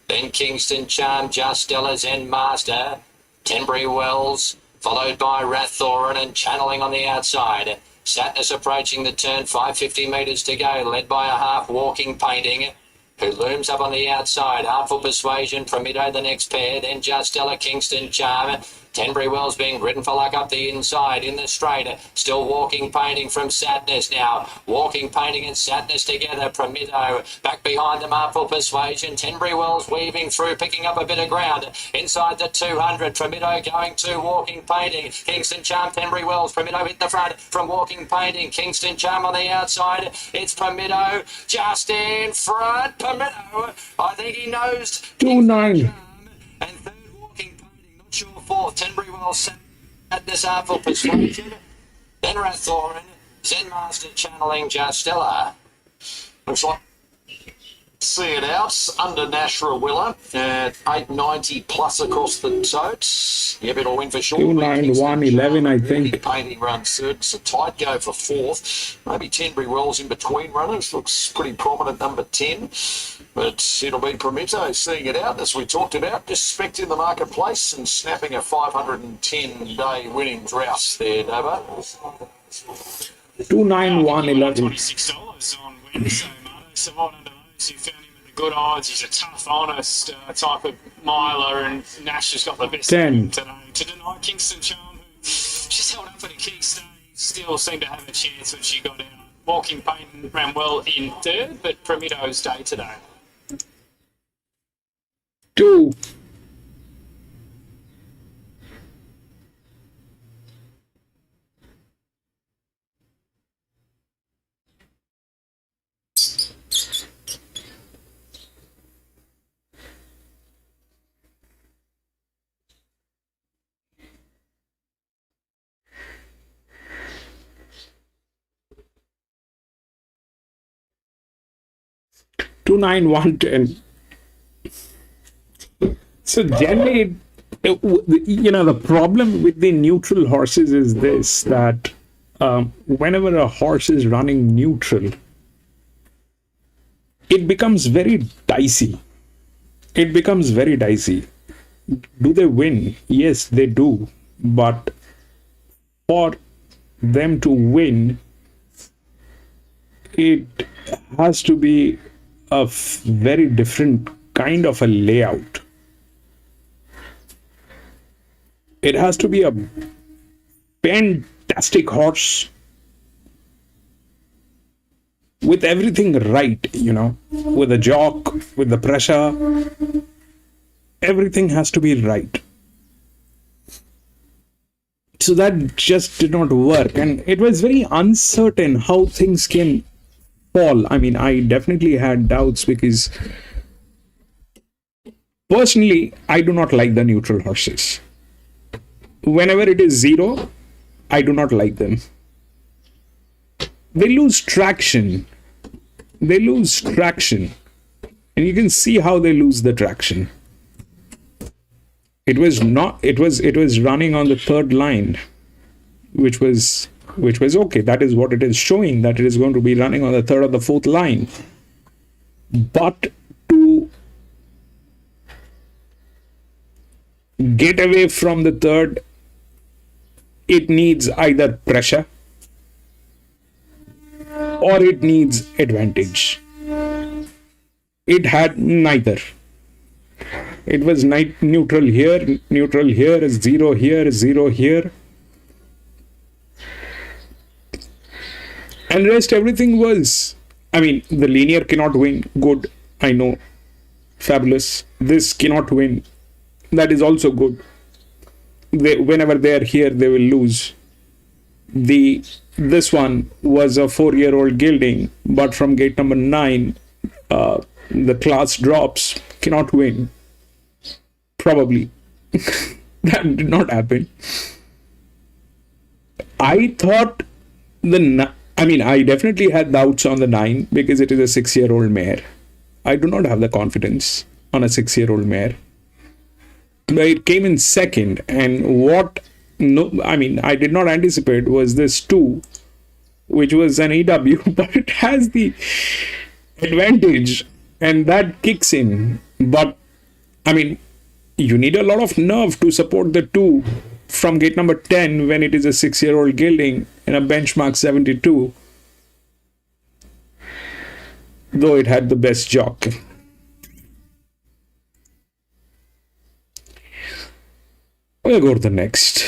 Then Kingston Charm, Just Stella, Zenmaster, Tenbury Wells, followed by Rathoran and Channeling on the outside. Sadness approaching the turn, 550 metres to go, led by a half Walking Painting, who looms up on the outside. Artful Persuasion, Prometo the next pair, then Just Stella, Kingston Charm. Tenbury Wells being ridden for luck up the inside in the straight. Still Walking Painting from Sadness now. Walking Painting and Sadness together. Primito back behind them, Artful Persuasion. Tenbury Wells weaving through, picking up a bit of ground. Inside the 200, Primito going to Walking Painting. Kingston Charm, Tenbury Wells. Primito hit the front from Walking Painting. Kingston Charm on the outside. It's Primito just in front. Primito, I think he knows. 2-9. And third, Walking Painting, not sure fourth. Tenbury Wells at this Artful Persuasion. Then Rathoran, Zen Master channeling Justella. Looks like see it out under Nashra Willa at 890 plus across the totes. Yep, it'll win for sure. 2-9-1-11, I think. Painting runs third. It's a tight go for fourth. Maybe Tenbury Wells in between runners. Looks pretty prominent, number 10. But it'll be Primito seeing it out, as we talked about, just spec'd in the marketplace and snapping a 510-day winning drought there, Davo. 2-9-1-11. $26 on Wednesday, Marto. So well done to those who found him at the good odds. He's a tough, honest type of miler, and Nash has got the best 10. today. To deny Kingston Charm, who just held up at a key stage, still seemed to have a chance when she got out. Walking Pain ran well in third, but Primito's day today. 2. Two, 9, 1, 10. So generally, the problem with the neutral horses is this, that whenever a horse is running neutral, it becomes very dicey. It becomes very dicey. Do they win? Yes, they do. But for them to win, it has to be a very different kind of a layout. It has to be a fantastic horse with everything right, with the jock, with the pressure. Everything has to be right. So that just did not work, and it was very uncertain how things can fall. I mean, I definitely had doubts because personally, I do not like the neutral horses. Whenever it is 0, I do not like them. They lose traction. And you can see how they lose the traction. It was running on the third line, which was okay. That is what it is showing, that it is going to be running on the third or the fourth line. But to get away from the third, it needs either pressure or it needs advantage. It had neither. It was neutral here, 0 here, 0 here. And rest everything was, the linear cannot win, good, I know, fabulous. This cannot win, that is also good. Whenever they are here, they will lose. This one was a 4-year-old gelding, but from gate number 9, the class drops, cannot win. Probably. That did not happen. I thought I definitely had doubts on the 9 because it is a 6-year-old mare. I do not have the confidence on a 6-year-old mare. But it came in second, and I did not anticipate was this 2, which was an EW, but it has the advantage, and that kicks in. But you need a lot of nerve to support the 2 from gate number 10 when it is a 6-year-old gelding in a benchmark 72, though it had the best jock. We'll go to the next.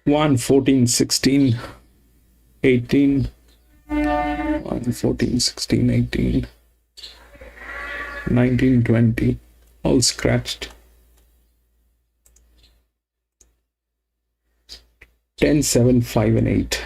One 14, 16, 18, 1, 14, 16, 18, 19, 20, all scratched. 10, 7, 5, and 8.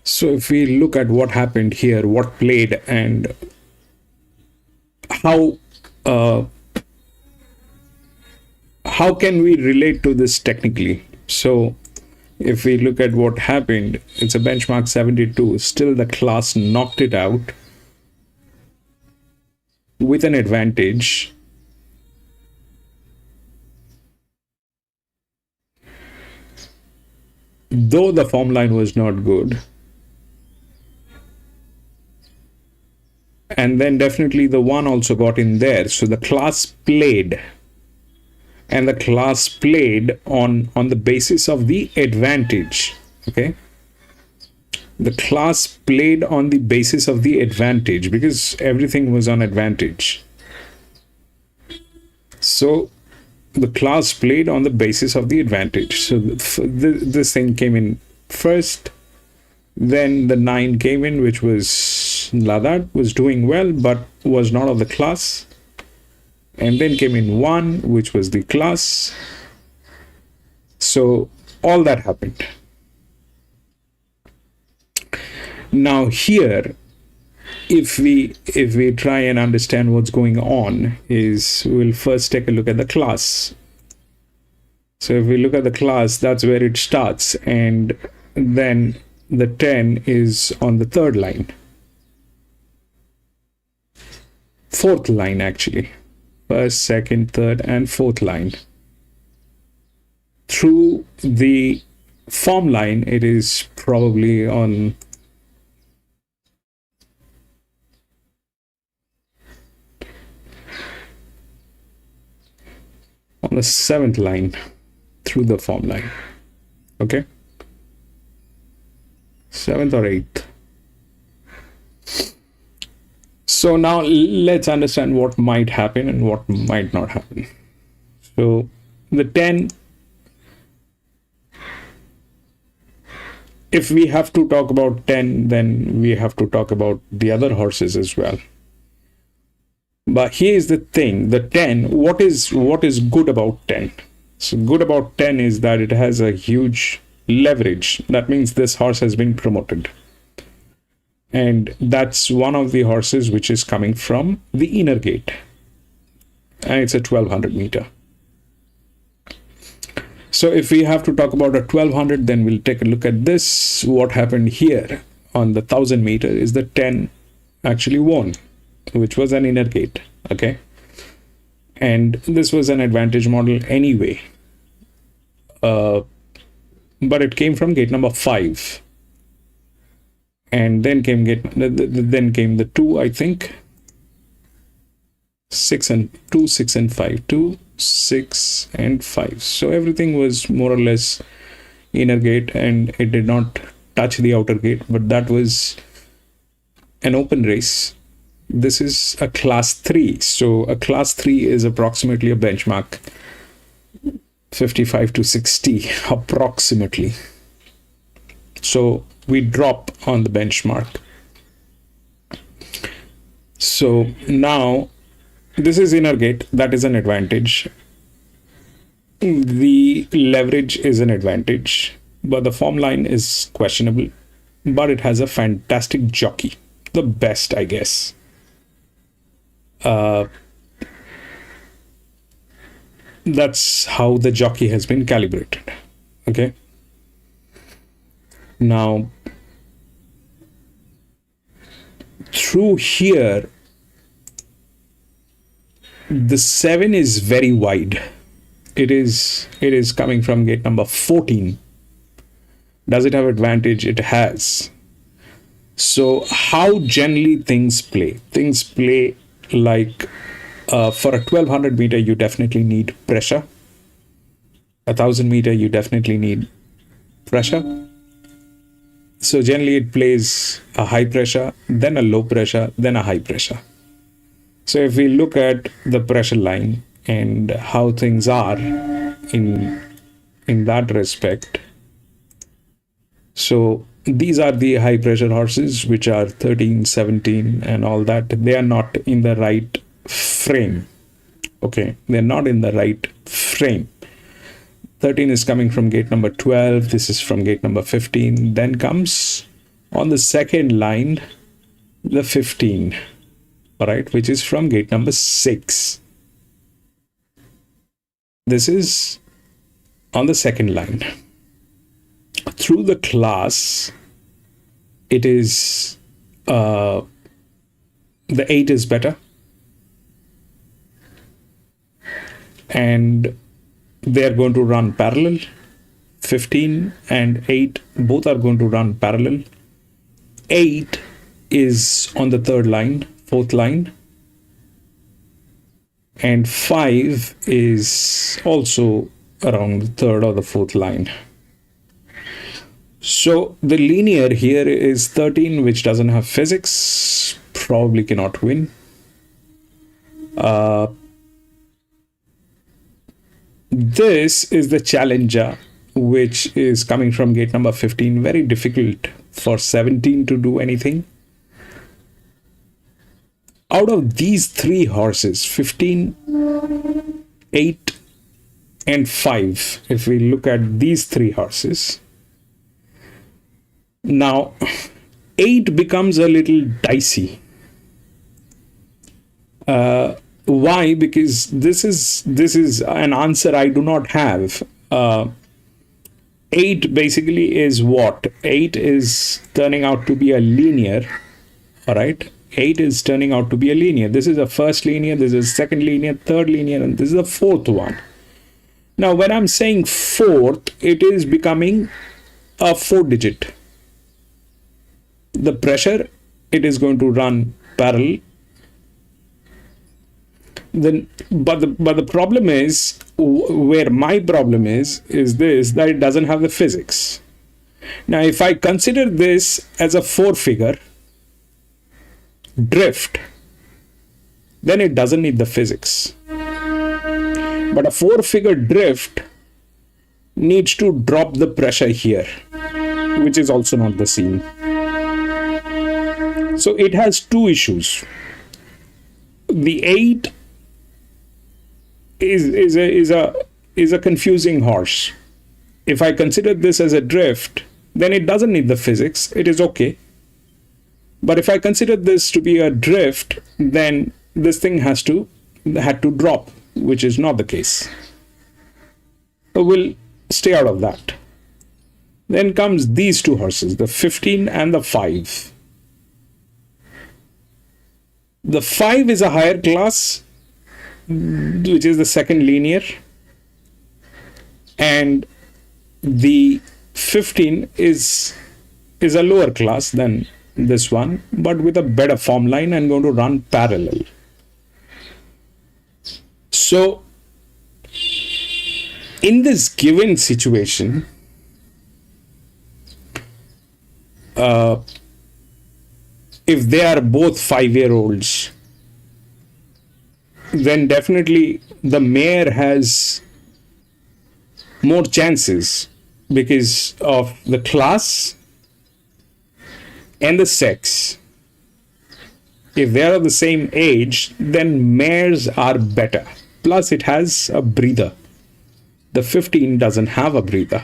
So if we look at what happened here, what played, and how can we relate to this technically? So if we look at what happened, it's a benchmark 72. Still the class knocked it out with an advantage. Though the form line was not good. And then definitely the 1 also got in there. So the class played. And the class played on the basis of the advantage. Okay. The class played on the basis of the advantage because everything was on advantage. So the class played on the basis of the advantage. So this thing came in first. Then the 9 came in, which was Ladat, was doing well, but was not of the class. And then came in 1, which was the class. So all that happened. Now here, if we try and understand what's going on, is we'll first take a look at the class. So if we look at the class, that's where it starts, and then the 10 is on the 3rd line. 4th line actually. 1st, 2nd, 3rd, and 4th line. Through the form line, it is probably on the 7th line through the form line. Okay. 7th or 8th. So now let's understand what might happen and what might not happen. So the 10, if we have to talk about 10, then we have to talk about the other horses as well. But here's the thing, the 10, what is good about 10? So good about 10 is that it has a huge leverage. That means this horse has been promoted. And that's one of the horses which is coming from the inner gate. And it's a 1200 meter. So if we have to talk about a 1200, then we'll take a look at this. What happened here on the 1000 meter is the 10 actually won, which was an inner gate. Okay. And this was an advantage model anyway. But it came from gate number 5. And then came the 2, I think. 6 and 2, 6 and 5, 2, 6 and 5. So everything was more or less inner gate and it did not touch the outer gate, but that was an open race. This is a class 3. So a class 3 is approximately a benchmark 55 to 60 approximately. So we drop on the benchmark. So now this is inner gate. That is an advantage. The leverage is an advantage, but the form line is questionable, but it has a fantastic jockey, the best, I guess. That's how the jockey has been calibrated. Okay. Now, through here, the 7 is very wide. It is coming from gate number 14. Does it have advantage? It has. So how generally things play? Things play like for a 1200 meter, you definitely need pressure. 1000 meter, you definitely need pressure. So generally it plays a high pressure, then a low pressure, then a high pressure. So if we look at the pressure line and how things are in that respect, so these are the high pressure horses, which are 13, 17 and all that. They are not in the right frame. Okay, they're not in the right frame. 13 is coming from gate number 12. This is from gate number 15. Then comes on the second line, the 15, all right, which is from gate number 6. This is on the second line. Through the class, it is the 8 is better, and they are going to run parallel. 15 and 8 both are going to run parallel. 8 is on the third line, fourth line, and 5 is also around the third or the fourth line. So the linear here is 13, which doesn't have physics, probably cannot win. This is the challenger, which is coming from gate number 15. Very difficult for 17 to do anything. Out of these three horses, 15, 8, and 5, if we look at these three horses, now 8 becomes a little dicey. Why? Because this is an answer I do not have. 8 basically is what? 8 is turning out to be a linear. All right. 8 is turning out to be a linear. This is a first linear, this is a second linear, third linear, and this is the fourth one. Now, when I'm saying fourth, it is becoming a 4-digit. The pressure, it is going to run parallel. Then, but the problem is, where my problem is this, that it doesn't have the physics. Now, if I consider this as a 4-figure drift, then it doesn't need the physics. But a 4-figure drift needs to drop the pressure here, which is also not the scene. So it has two issues. The 8 is a confusing horse. If I consider this as a drift, then it doesn't need the physics. It is okay. But if I consider this to be a drift, then this thing had to drop, which is not the case. So we'll stay out of that. Then comes these two horses, the 15 and the 5. The 5 is a higher class, which is the second linear, and the 15 is a lower class than this one, but with a better form line and going to run parallel. So in this given situation, if they are both 5-year-olds, then definitely the mare has more chances because of the class and the sex. If they are of the same age, then mares are better. Plus, it has a breather. The 15 doesn't have a breather.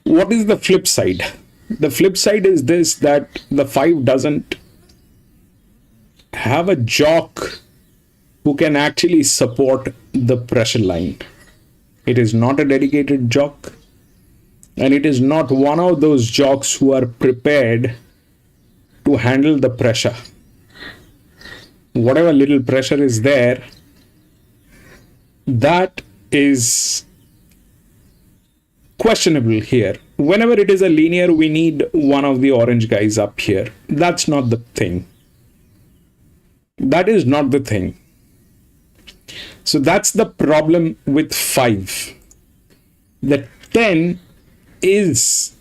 What is the flip side? The flip side is this, that the 5 doesn't have a jock who can actually support the pressure line. It is not a dedicated jock, and it is not one of those jocks who are prepared to handle the pressure. Whatever little pressure is there, that is questionable here. Whenever it is a linear, we need one of the orange guys up here. That's not the thing. That is not the thing. So that's the problem with 5. The 10 is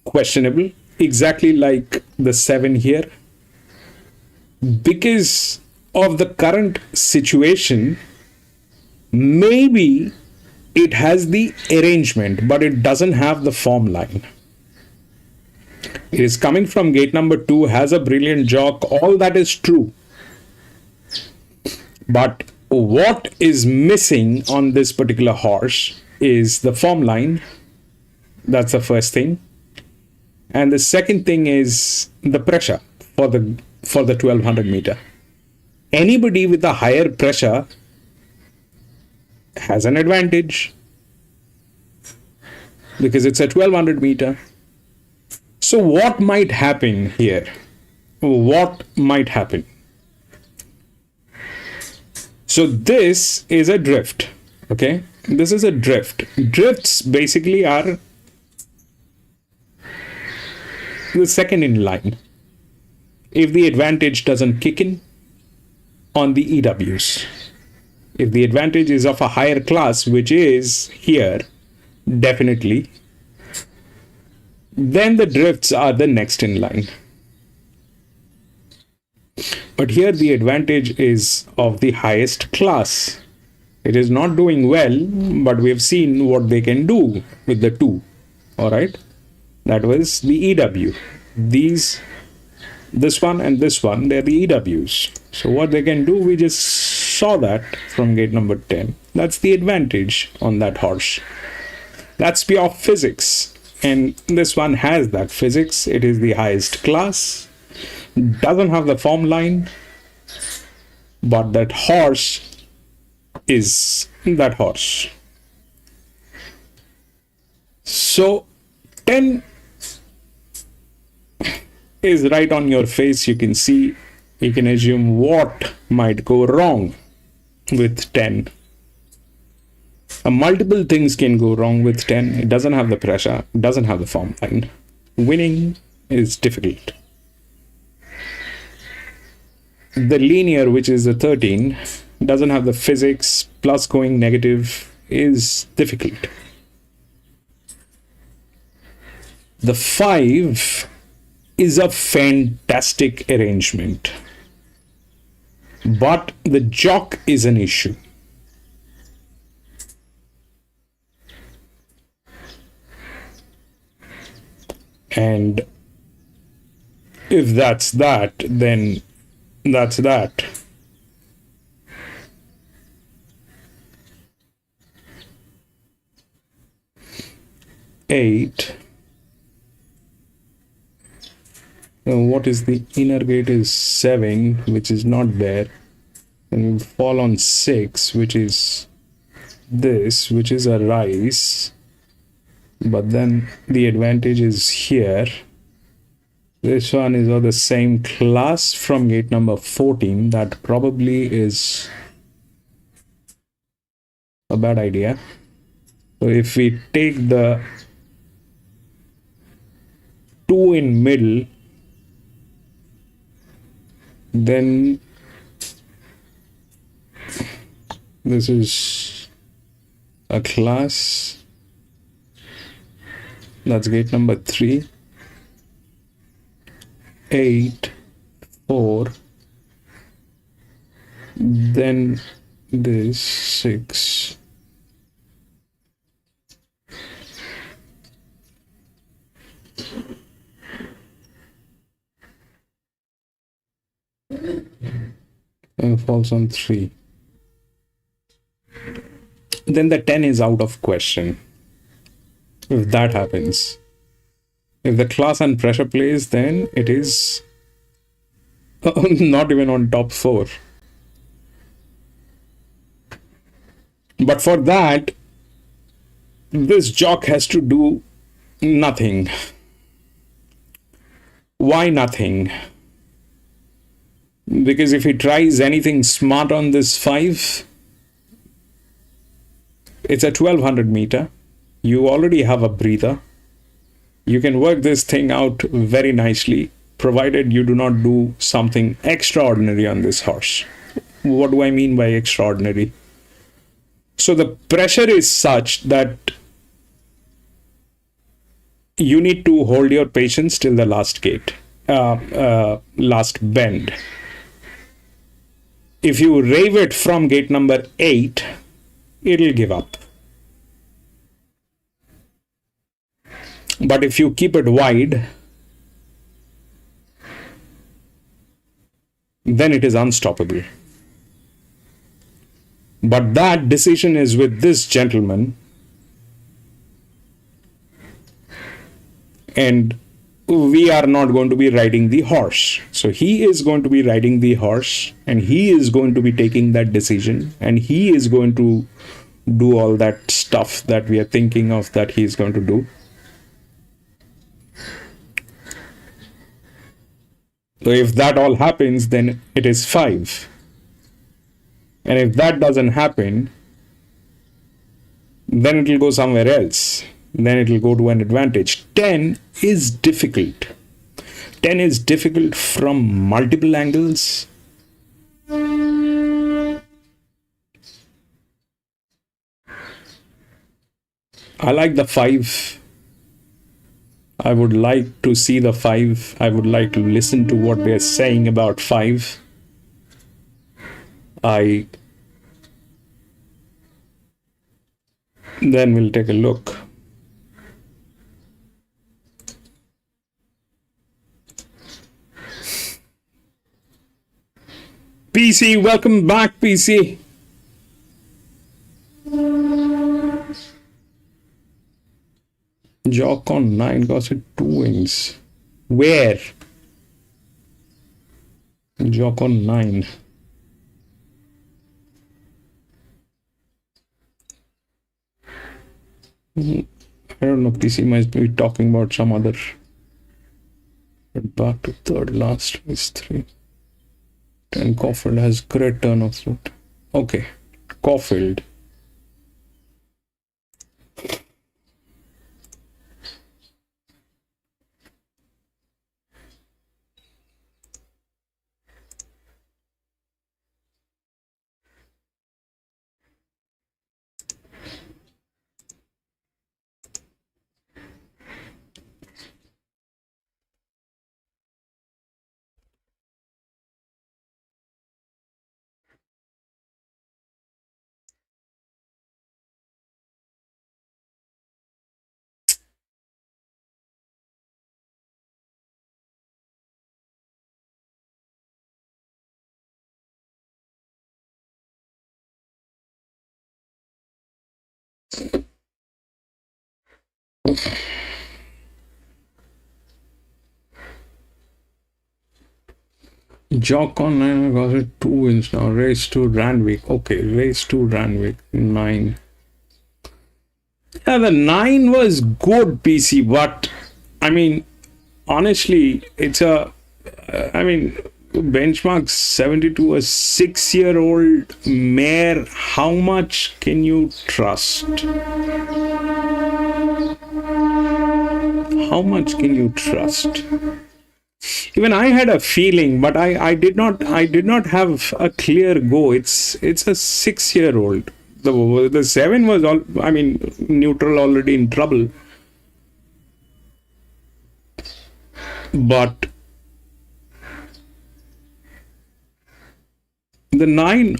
questionable, exactly like the 7 here. Because of the current situation, maybe it has the arrangement, but it doesn't have the form line. It is coming from gate number 2, has a brilliant jock, all that is true. But what is missing on this particular horse is the form line. That's the first thing. And the second thing is the pressure for the 1200 meter. Anybody with a higher pressure has an advantage because it's a 1200 meter. So what might happen here? What might happen? So this is a drift, okay? This is a drift. Drifts basically are the second in line if the advantage doesn't kick in on the EWs. If the advantage is of a higher class, which is here, definitely, then the drifts are the next in line. But here the advantage is of the highest class. It is not doing well, but we have seen what they can do with the 2. All right. That was the EW. This one and this one, they're the EWs. So what they can do, we just saw that from gate number 10. That's the advantage on that horse. That's pure physics. And this one has that physics. It is the highest class. Doesn't have the form line. But that horse is that horse. So 10 is right on your face. You can see, you can assume what might go wrong with 10. Multiple things can go wrong with 10. It doesn't have the pressure, it doesn't have the form line. Winning is difficult. The linear, which is the 13, doesn't have the physics, plus going negative is difficult. The 5 is a fantastic arrangement, but the jock is an issue. And if that's that, then that's that. Eight. What is the inner gate is 7, which is not there. And we fall on 6, which is this, which is a rise. But then the advantage is here. This one is of the same class from gate number 14. That probably is a bad idea. So if we take the 2 in middle, then This is a class. That's gate number 3. 8, 4. Then this 6. And falls on 3. Then the 10 is out of question. If that happens, if the class and pressure plays, then it is not even on top 4. But for that, this jock has to do nothing. Why nothing? Because if he tries anything smart on this 5, it's a 1200 meter. You already have a breather. You can work this thing out very nicely, provided you do not do something extraordinary on this horse. What do I mean by extraordinary? So the pressure is such that you need to hold your patience till the last gate, last bend. If you rave it from gate number 8, it'll give up. But if you keep it wide, then it is unstoppable. But that decision is with this gentleman, and we are not going to be riding the horse. So he is going to be riding the horse, and he is going to be taking that decision, and he is going to do all that stuff that we are thinking of that he is going to do. So if that all happens, then it is 5. And if that doesn't happen, then it will go somewhere else. Then it will go to an advantage. 10 is difficult. 10 is difficult from multiple angles. I like the 5. I would like to see the 5. I would like to listen to what they're saying about 5. Then we'll take a look. PC, welcome back, PC. Jock on 9 got it 2 wins. Where? Jock on 9. I don't know, PC might be talking about some other. But back to third, last is 3. 10 Caulfield has great turn of foot. Okay, Caulfield. Jock on 9 got it 2 wins now. Race to Randwick. Okay, race to Randwick 9. Yeah, the 9 was good, PC, but I mean, honestly, it's a benchmark 72, a 6-year-old mare. How much can you trust? How much can you trust? Even I had a feeling, but I did not have a clear go. It's a 6-year-old. The 7 was all, I mean, neutral, already in trouble. But the 9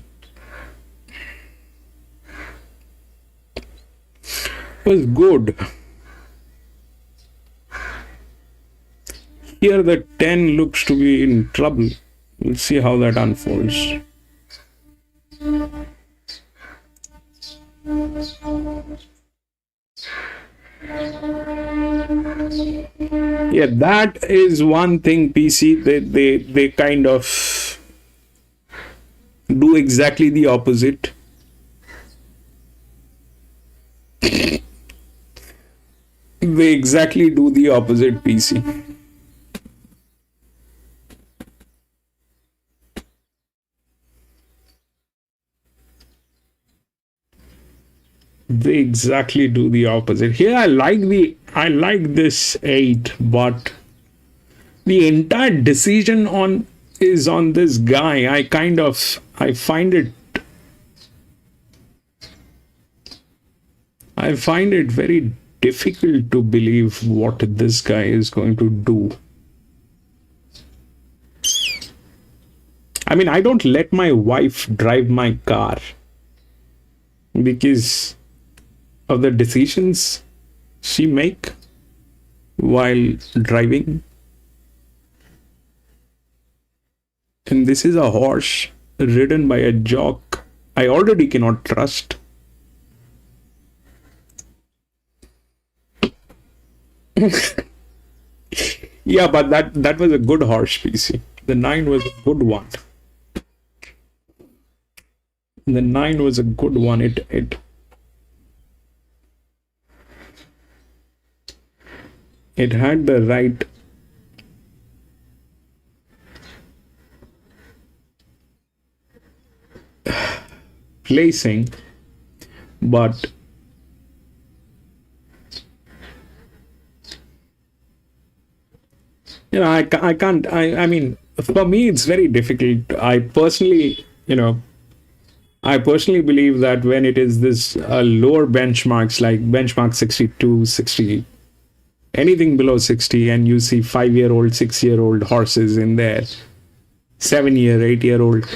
was good. Here the 10 looks to be in trouble. We'll see how that unfolds. Yeah, that is one thing, PC. They kind of do exactly the opposite. They exactly do the opposite, PC. They exactly do the opposite. Here I like this 8, but the entire decision is on this guy. I find it very difficult to believe what this guy is going to do. I mean, I don't let my wife drive my car because of the decisions she make while driving. And this is a horse ridden by a jock I already cannot trust. Yeah, but that was a good horse, PC. The 9 was a good one. The 9 was a good one. It had the right placing, but I can't. I mean, for me, it's very difficult. I personally believe that when it is this lower benchmarks, like benchmark 62, 60, anything below 60, and you see 5-year-old, 6-year-old horses in there, 7-year, 8-year-old,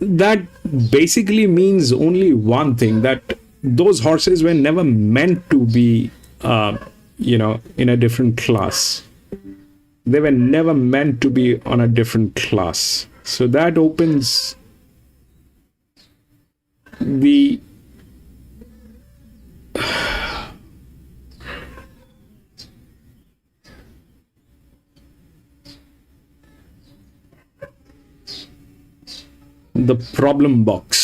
that basically means only one thing, that those horses were never meant to be, in a different class. They were never meant to be on a different class. So that opens the problem box.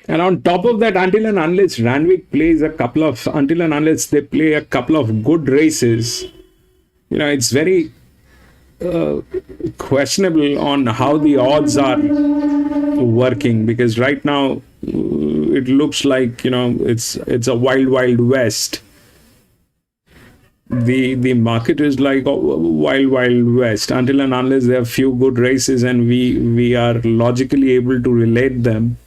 And on top of that, until and unless Randwick plays until and unless they play a couple of good races, it's very questionable on how the odds are working, because right now it looks like, it's a wild west. The market is like a wild west until and unless there are few good races and we are logically able to relate them.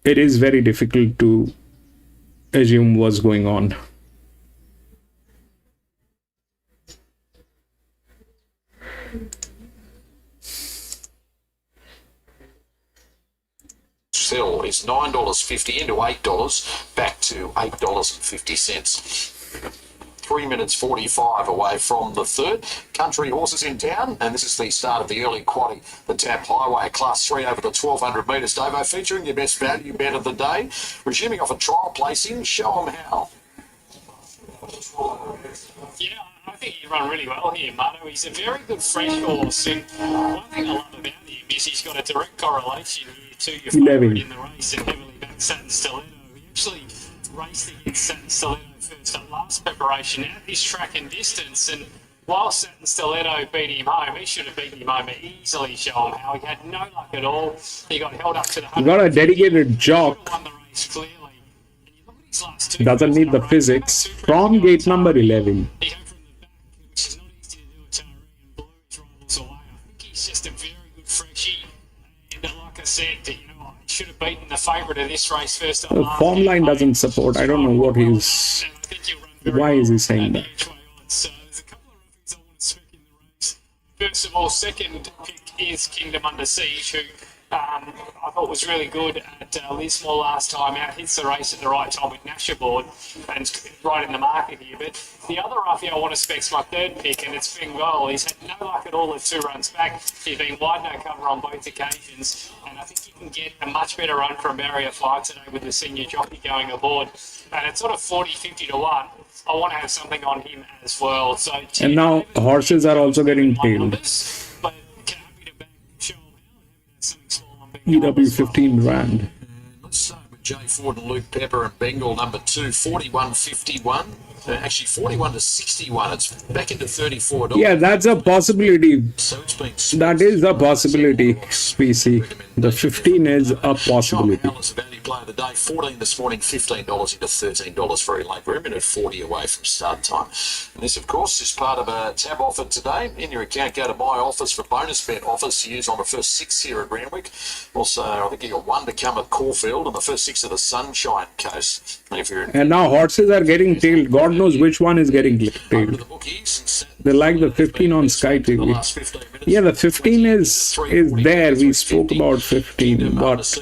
It is very difficult to assume what's going on. Still is $9.50 into $8, back to $8.50. 3 minutes 45 away from the third. Country horses in town, and this is the start of the early quaddie. The Tap Highway Class 3 over the 1,200 metres, Davo, featuring your best value bet of the day. Resuming off a trial placing, show 'em how. Yeah, I think he run really well here, Marto. He's a very good fresh horse, and one thing I love about him is he's got a direct correlation here to your favourite in the race and heavily backed Satin Stiletto. He actually raced against Satin Stiletto first up last preparation at this track and distance, and while Satin Stiletto beat him home, he should have beaten him home easily, show him how. He had no luck at all. He got held up to the 100. Got a dedicated jock. Won the race clearly. Doesn't need the physics. From gate number 11. He came from the back, which is not easy to do at Taree, and blew his rivals away. I think he's just a very good freshie. And like I said, he should have beaten the favourite of this race first up. The form line doesn't support. I don't know what he's... Why is he saying that? So there's a couple of things I want to speak in the race. First of all, second pick is Kingdom Under Siege, who I thought was really good at Lismore last time out. Hits the race at the right time with Nasher board and right in the market here. But the other roughie I want to spec's my third pick, and it's Bengal. He's had no luck at all at 2 runs back. He's been wide no cover on both occasions, and I think you can get a much better run from Barrier 5 today with the senior jockey going aboard. And it's sort of 40-50 to 1. I want to have something on him as well. So And now horses are also getting tailed. But happy to back show something small on EW 15 Rand. Let's start with Jay Ford and Luke Pepper and Bengal number 2, 41.51. Actually, 41 to 61. It's back into $34. Yeah, that's a possibility. So it's been That is a possibility, PC. The 15 is a possibility. Alice, value play of the day, 14 this morning, $15 into $13 very late. We're a minute 40 away from start time. And this, of course, is part of a tab offer today. In your account, go to my offers for bonus bet offers to use on the first 6 here at Randwick. Also, I think you got 1 to come at Caulfield and the first 6 of the Sunshine Coast. If you're And now horses are getting tailed. God knows which one is getting tailed. They like the 15 on Sky TV. Yeah, the 15 is there. We spoke about 15, but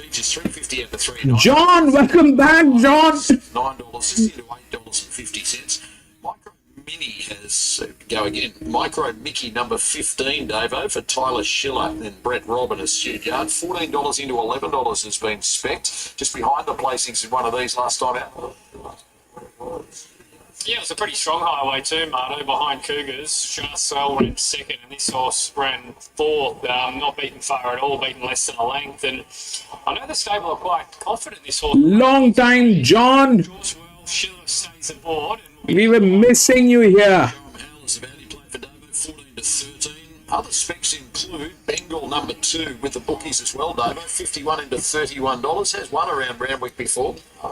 John, welcome back, John. $9.60 to $8.50. Micro Mini has go again. Micro Mickey number 15, Davo, for Tyler Schiller and Brett Robin as Stuart Yard. $14 into $11 has been spec'd. Just behind the placings in one of these last time out. Yeah, it was a pretty strong highway too, Marto, behind Cougars. Charswell ran second, and this horse ran fourth, not beaten far at all, beaten less than a length. And I know the stable are quite confident this horse. Long time, John. George Well, Schiller stays aboard. We were missing you here. Other specs include Bengal number 2 with the bookies as well, Davo, 51 into $31. Has won around Randwick before. Yeah,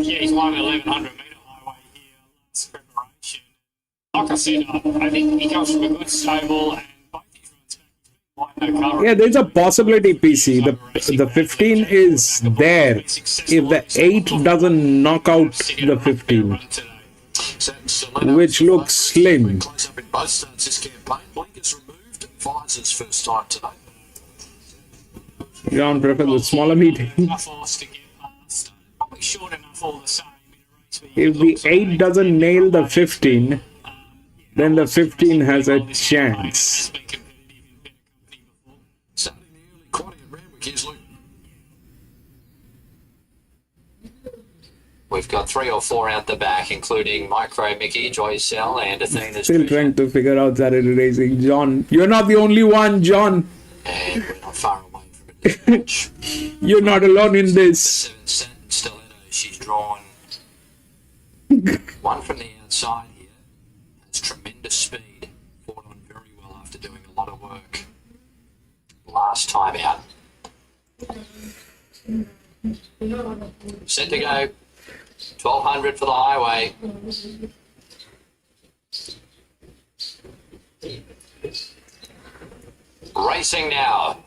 he's won the 1,100 metre highway here last preparation. Like I said, I think he comes from a good stable, and both his runs back, no cover. Yeah, there's a possibility, PC. The 15 is there. If the 8 doesn't knock out the 15, which looks slim. Close up in both starts this campaign. Blinkers removed. Visors first time today. John prefer the smaller meeting. Enough horse to get past. Probably short enough all the same. If the 8 doesn't nail the 15, then the 15 has a chance. Starting the early quaddie at Randwick, here's Luke. We've got 3 or 4 out the back, including Micro Mickey, Joy Cell, and Athena's Still trying to figure out Saturday racing. John, you're not the only one, John. And we're not far away from it. You're not alone in this. 7 Satin Stiletto, she's drawn 1 from the outside here. Has tremendous speed. Fought on very well after doing a lot of work last time out. Set to go. 1,200 for the highway. Racing now.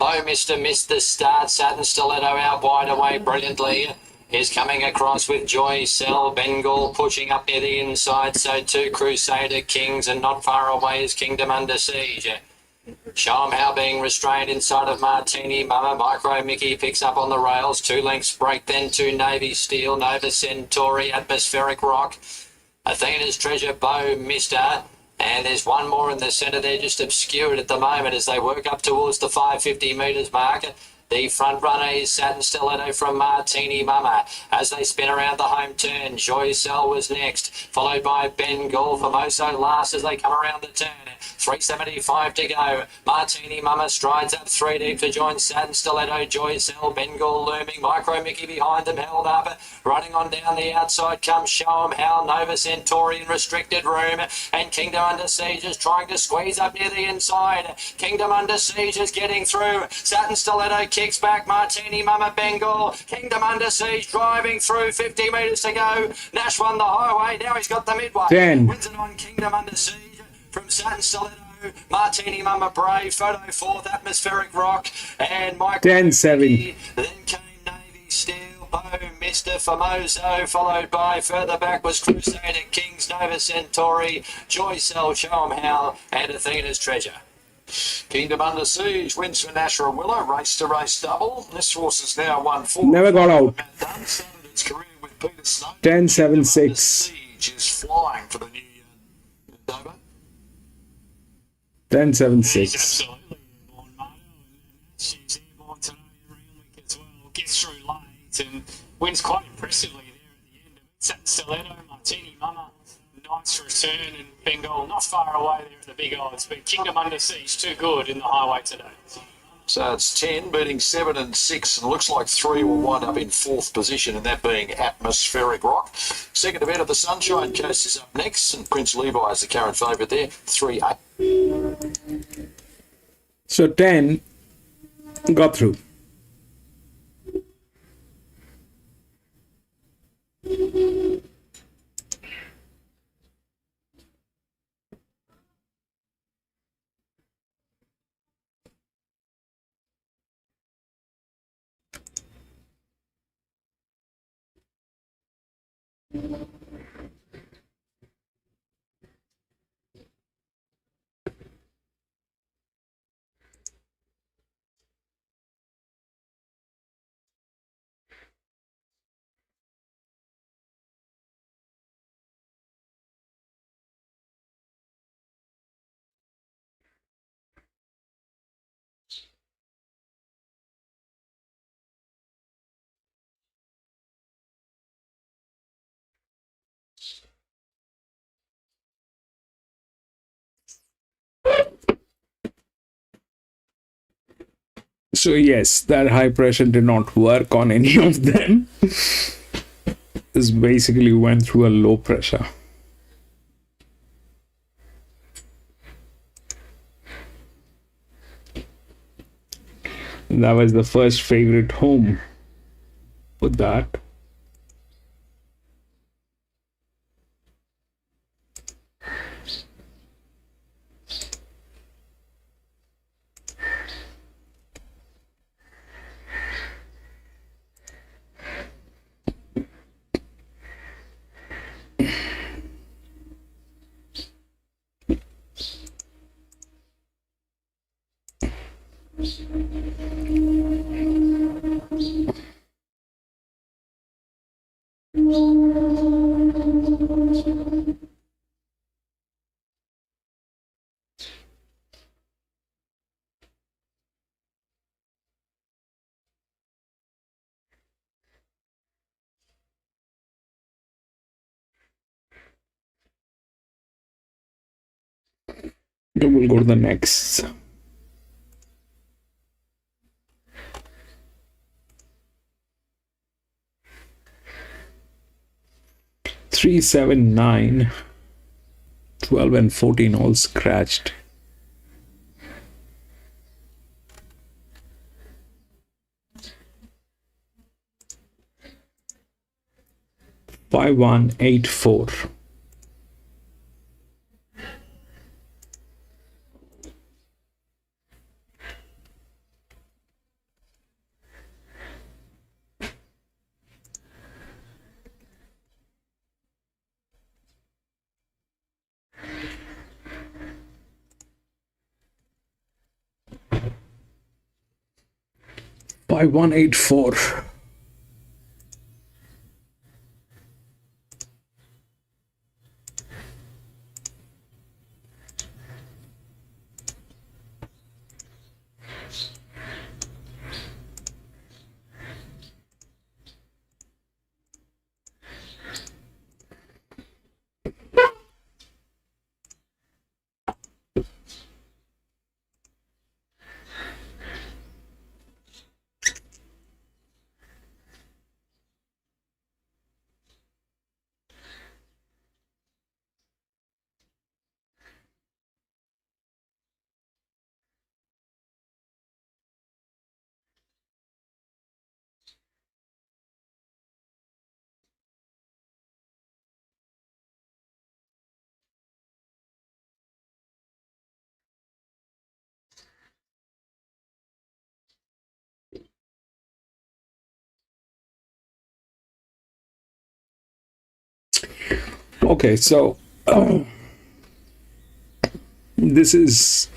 Oh, Mr. missed the start. Satin Stiletto out wide away brilliantly. Is coming across with Joy Cell. Bengal pushing up near the inside. So too Crusader Kings, and not far away is Kingdom Under Siege. Show 'em how being restrained inside of Martini Mama. Micro Mickey picks up on the rails. 2 lengths break, then 2 Navy Steel. Nova Centauri, Atmospheric Rock. Athena's Treasure, Bow, Mister. And there's one more in the centre there, just obscured at the moment as they work up towards the 550 metres mark. The front runner is Satin Stiletto from Martini Mama. As they spin around the home turn, Joy Cell was next, followed by Bengal. Formoso last as they come around the turn. 375 to go. Martini Mama strides up 3 deep to join Satin Stiletto, Joy Cell, Bengal looming. Micro Mickey behind them, held up. Running on down the outside comes Show 'em How, Nova Centauri in restricted room. And Kingdom Under Siege is trying to squeeze up near the inside. Kingdom Under Siege is getting through. Satin Stiletto kicks back. Martini Mama, Bengal. Kingdom Under Siege driving through. 50 metres to go. Nash won the highway. Now he's got the midway. 10. Wins it on Kingdom Under Siege from Satin Stiletto. Martini Mama, Brave. Photo 4th. Atmospheric Rock. And Mike 10-7. Then came Navy Steel, Bow, Mr. Formoso, followed by further back was Crusader Kings, Nova Centauri, Joy Cell, Show 'em How, and Athena's Treasure. Kingdom Under Siege wins for Nashra Willow, race to race double. This horse has now won 4. Never got out. Done, started its career with Peter Snow. 10-7-6. Kingdom Under Siege is flying for the new year. Dover. 10-7-6. Absolutely airborne, Marto. And she's airborne today in Randwick as well. Gets through late and wins quite impressively there at the end. Satin Stiletto, Martini Mama, nice return, and Bengal not far away there at the big odds. But Kingdom Under Siege too good in the highway today. So it's 10, beating 7 and 6, and it looks like 3 will wind up in 4th position, and that being Atmospheric Rock. Second event of the Sunshine Coast is up next, and Prince Levi is the current favourite there, 3-8. So 10 got through. So yes, that high pressure did not work on any of them. This basically went through a low pressure. That was the first favorite home. Put that. Then we'll go to the next. Three, 7, 9, 12 and 14 all scratched. Five, 1, 8, 4. 5184. Okay, so this is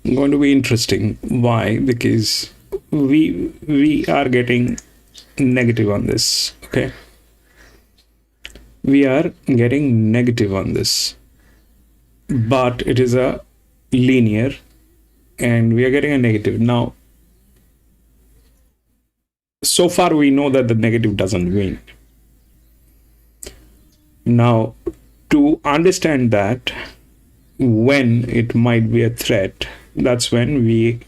going to be interesting. Why? Because we are getting negative on this. Okay, we are getting negative on this, but it is a linear, and we are getting a negative. Now, so far we know that the negative doesn't win. Now, to understand that when it might be a threat, that's when we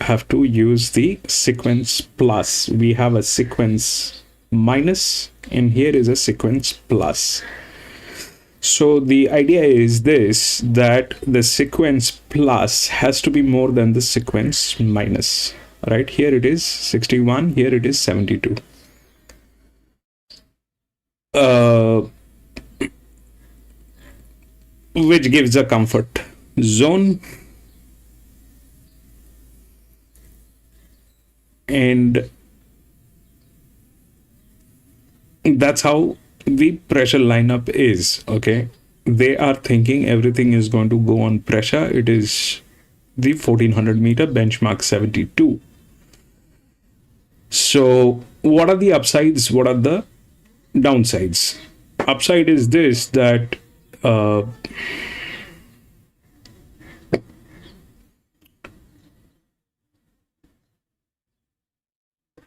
have to use the sequence plus. We have a sequence minus, and here is a sequence plus. So the idea is this, that the sequence plus has to be more than the sequence minus. Right, here it is 61, here it is 72. Which gives a comfort zone, and that's how the pressure lineup is. Okay, they are thinking everything is going to go on pressure. It is the 1400 meter benchmark 72. So what are the upsides? What are the downsides? Upside is this, that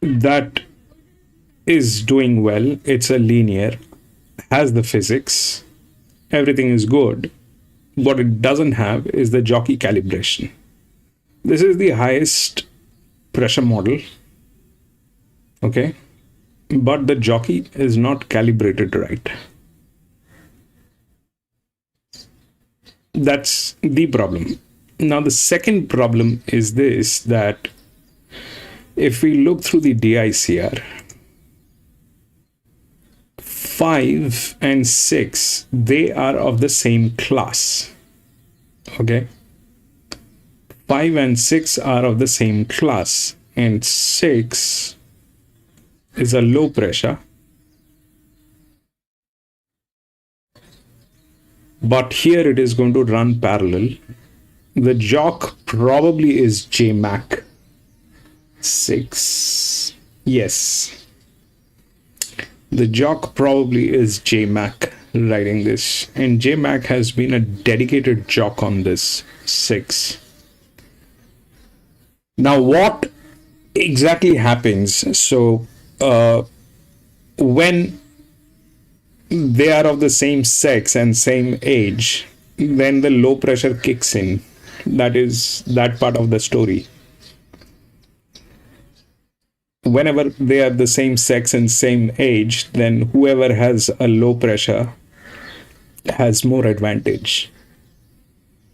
that is doing well. It's a linear, has the physics, everything is good. What it doesn't have is the jockey calibration. This is the highest pressure model, okay, but the jockey is not calibrated right. That's the problem. Now the second problem is this, that if we look through the DICR, 5 and 6, they are of the same class. Okay, 5 and 6 are of the same class, and 6 is a low pressure, but here it is going to run parallel. The jock probably is JMac 6. Yes, the jock probably is JMac riding this, and JMac has been a dedicated jock on this 6. Now what exactly happens? So when they are of the same sex and same age, then the low pressure kicks in. That is that part of the story. Whenever they are the same sex and same age, then whoever has a low pressure has more advantage.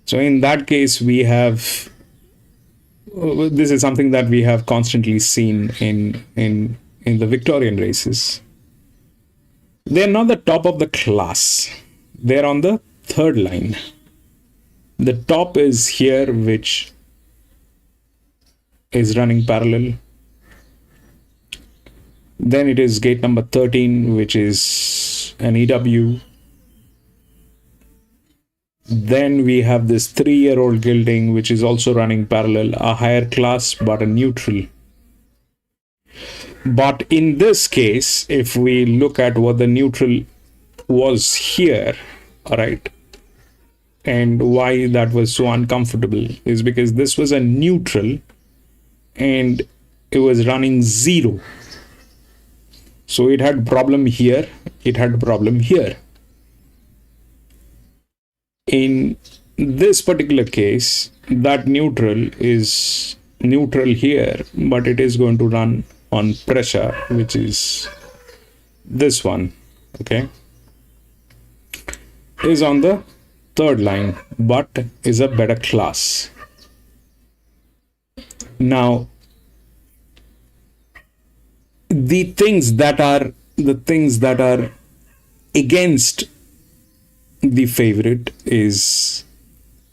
So in that case, we have, this is something that we have constantly seen in the Victorian races. They're not the top of the class. They're on the third line. The top is here, which is running parallel. Then it is gate number 13, which is an EW. Then we have this 3-year-old gelding, which is also running parallel, a higher class but a neutral. But in this case, if we look at what the neutral was here, all right, and why that was so uncomfortable is because this was a neutral and it was running 0. So it had problem here, it had problem here. In this particular case, that neutral is neutral here, but it is going to run on pressure, which is this one, okay, is on the third line, but is a better class. Now, the things that are against the favorite is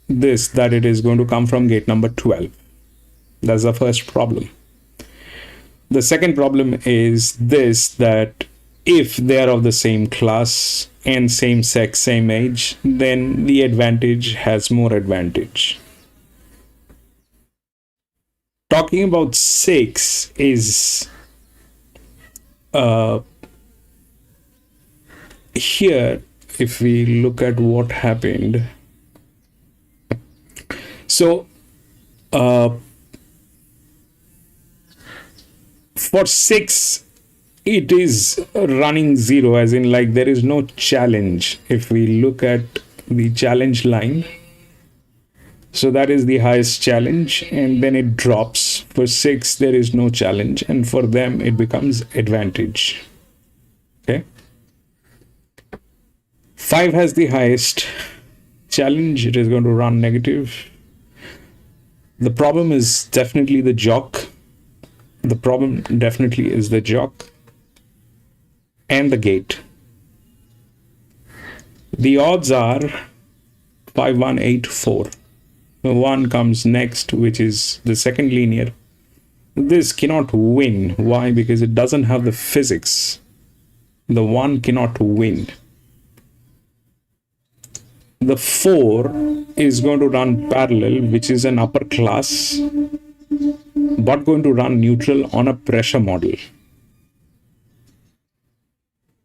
this, that it is going to come from gate number 12. That's the first problem. The second problem is this, that if they are of the same class and same sex, same age, then the advantage has more advantage. Talking about 6 is here, if we look at what happened. So for 6, it is running 0, as in like there is no challenge. If we look at the challenge line, so that is the highest challenge, and then it drops. For 6, there is no challenge, and for them it becomes advantage. Okay. 5 has the highest challenge, it is going to run negative. The problem is definitely the jock. The problem definitely is the jock and the gate. The odds are 5, 1, 8, 4. The 1 comes next, which is the second linear. This cannot win. Why? Because it doesn't have the physics. The 1 cannot win. The 4 is going to run parallel, which is an upper class, but going to run neutral on a pressure model.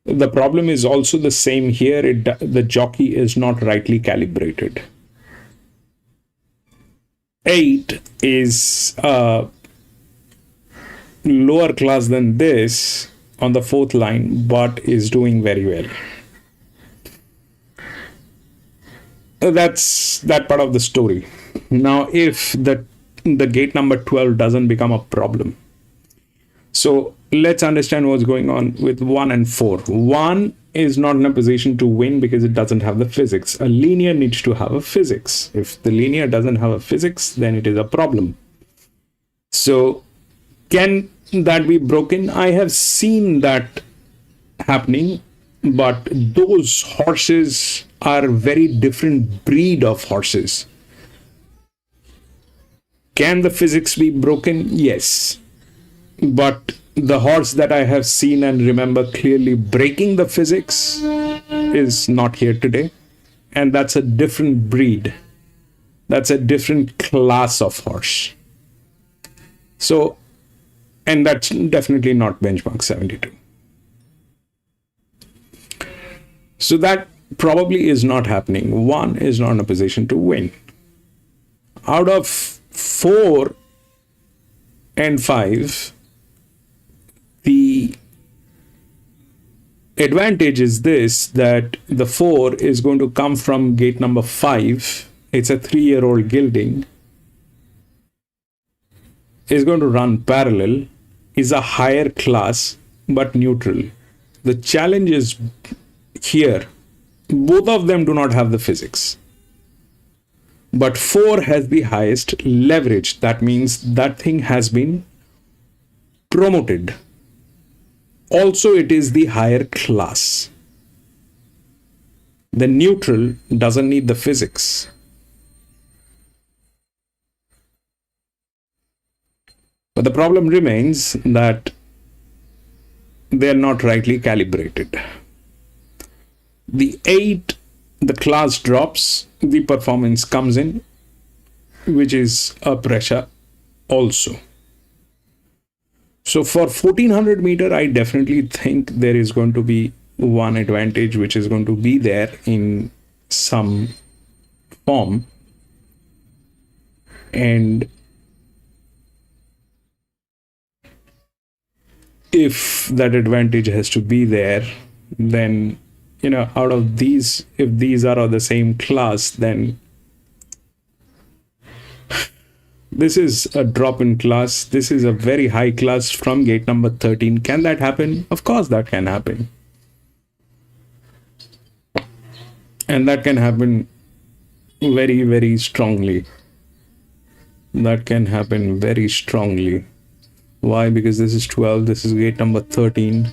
The problem is also the same here. The jockey is not rightly calibrated. 8 is lower class than this on the 4th line, but is doing very well. That's that part of the story. Now, if the gate number 12 doesn't become a problem, so let's understand what's going on with 1 and 4. 1 is not in a position to win because it doesn't have the physics. A linear needs to have a physics. If the linear doesn't have a physics, then it is a problem. So can that be broken? I have seen that happening, but those horses are very different breed of horses. Can the physics be broken? Yes. But the horse that I have seen and remember clearly breaking the physics is not here today. And that's a different breed. That's a different class of horse. So, and that's definitely not benchmark 72. So that probably is not happening. 1 is not in a position to win. Out of 4 and 5, the advantage is this, that the 4 is going to come from gate number 5. It's a 3-year-old gelding. Is going to run parallel, is a higher class, but neutral. The challenge is here. Both of them do not have the physics. But 4 has the highest leverage. That means that thing has been promoted. Also, it is the higher class. The neutral doesn't need the physics. But the problem remains that they are not rightly calibrated. The 8, the class drops, the performance comes in, which is a pressure also. So for 1400 meter, I definitely think there is going to be one advantage which is going to be there in some form. And if that advantage has to be there, then, you know, out of these, if these are of the same class, then this is a drop in class. This is a very high class from gate number 13. Can that happen? Of course that can happen. And that can happen very, very strongly. That can happen very strongly. Why? Because this is 12. This is gate number 13.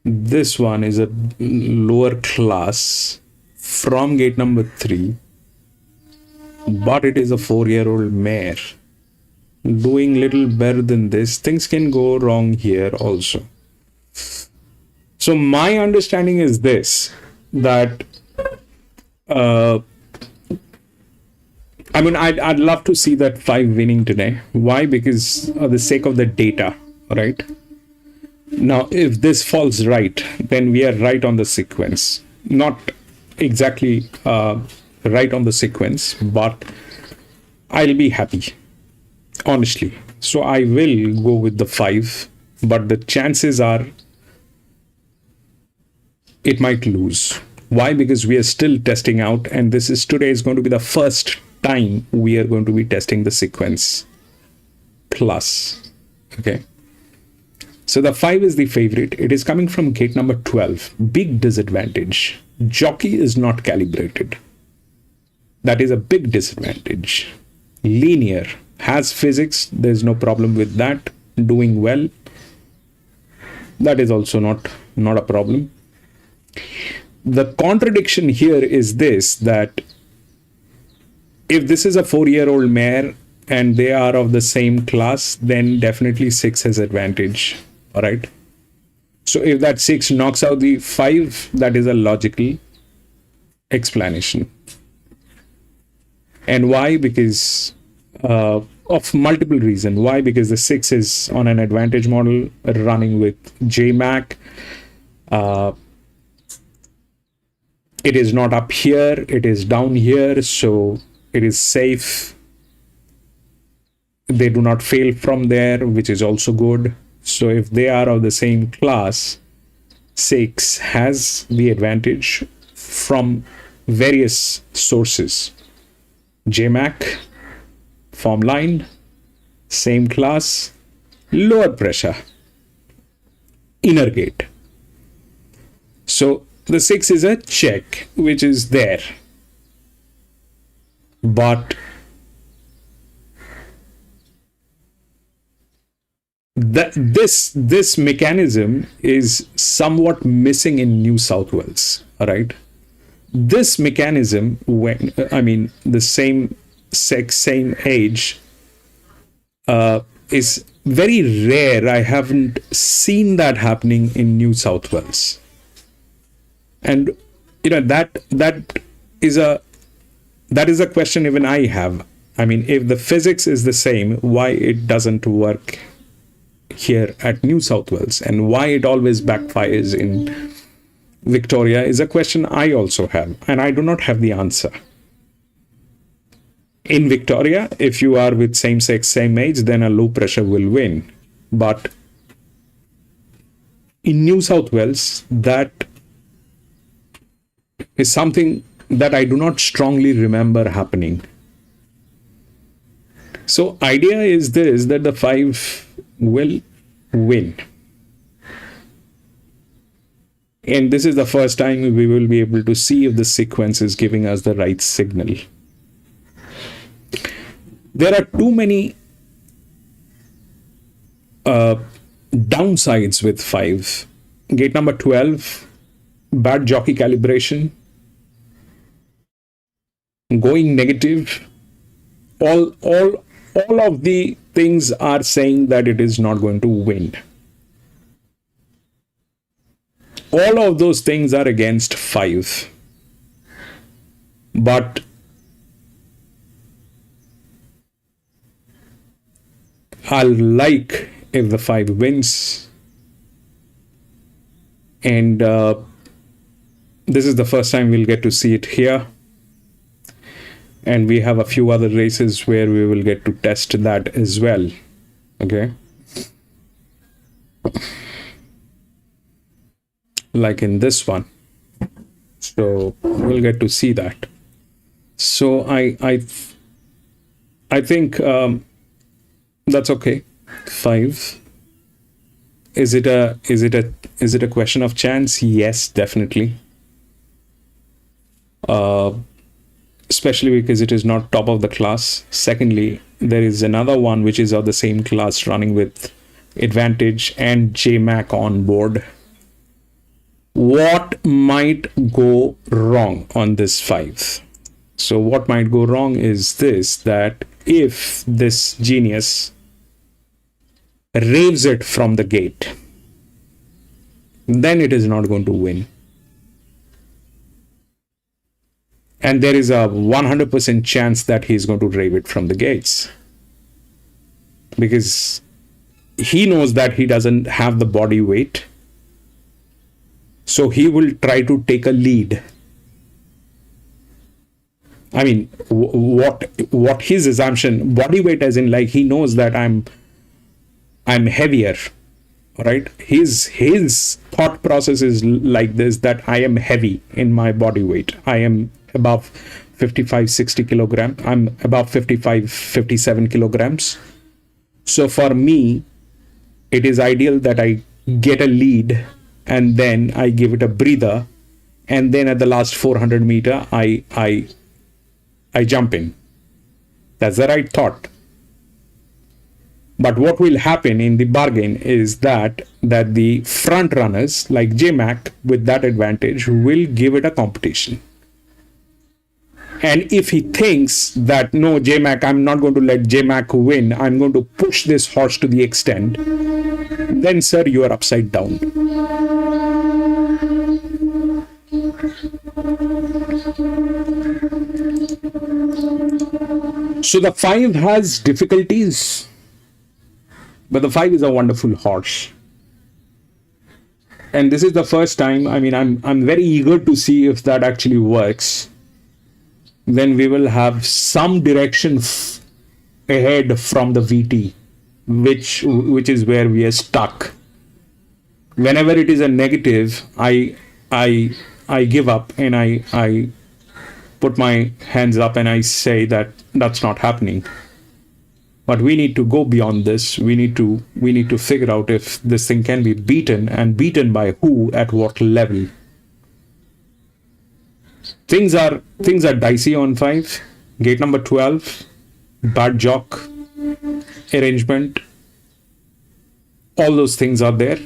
This one is a lower class from gate number 3. But it is a 4-year-old mare. Doing little better than this. Things can go wrong here also. So my understanding is this, that I mean, I'd love to see that 5 winning today. Why? Because of the sake of the data, right? Now, if this falls right, then we are right on the sequence. Not exactly right on the sequence, but I'll be happy, honestly. So I will go with the 5, but the chances are it might lose. Why? Because we are still testing out, and this is today is going to be the first time we are going to be testing the sequence plus. Okay. So the 5 is the favorite. It is coming from gate number 12. Big disadvantage. Jockey is not calibrated. That is a big disadvantage. Linear. Has physics. There's no problem with that. Doing well. That is also not a problem. The contradiction here is this, that if this is a 4-year-old mare and they are of the same class, then definitely 6 has advantage. All right. So if that 6 knocks out the 5, that is a logical explanation. And why? Because of multiple reasons. Why? Because the 6 is on an advantage model running with JMac. It is not up here, it is down here, so it is safe. They do not fail from there, which is also good. So if they are of the same class, 6 has the advantage from various sources. JMac, form line, same class, lower pressure, inner gate. So the 6 is a check, which is there. But this mechanism is somewhat missing in New South Wales. All right. This mechanism, when the same sex, same age, is very rare. I haven't seen that happening in New South Wales. And you know, that is a question even I have. I mean, if the physics is the same, why it doesn't work here at New South Wales, and why it always backfires in Victoria is a question I also have, and I do not have the answer. In Victoria, if you are with same sex, same age, then a low pressure will win. But in New South Wales, that is something that I do not strongly remember happening. So idea is this, that the 5 will win. And this is the first time we will be able to see if the sequence is giving us the right signal. There are too many downsides with 5. Gate number 12, bad jockey calibration, going negative. All of the things are saying that it is not going to win. All of those things are against 5. But I'll like if the 5 wins. And this is the first time we'll get to see it here. And we have a few other races where we will get to test that as well. Okay. Like in this one. So we'll get to see that. So I think that's okay. 5. Is it a question of chance? Yes, definitely. Especially because it is not top of the class. Secondly, there is another one which is of the same class running with advantage and JMac on board. What might go wrong on this 5? So what might go wrong is this, that if this genius raves it from the gate, then it is not going to win. And there is a 100% chance that he is going to rave it from the gates. Because he knows that he doesn't have the body weight. So he will try to take a lead. I mean, what his assumption, body weight as in like he knows that I'm heavier, right? His thought process is like this, that I am heavy in my body weight. I am above 55-60 kilograms. I'm above 55-57 kilograms. So for me, it is ideal that I get a lead and then I give it a breather, and then at the last 400 meter I jump in. That's the right thought. But what will happen in the bargain is that the front runners like JMac with that advantage will give it a competition. And if he thinks that no, JMac, I'm not going to let JMac win, I'm going to push this horse to the extent, then sir, you are upside down. So the 5 has difficulties, but the 5 is a wonderful horse. And this is the first time, I mean, I'm very eager to see if that actually works. Then we will have some direction ahead from the VT, which is where we are stuck. Whenever it is a negative, I give up and I put my hands up and I say that that's not happening. But we need to go beyond this. We need to figure out if this thing can be beaten, and beaten by who, at what level. Things are dicey on 5. Gate number 12, bad jock arrangement. All those things are there.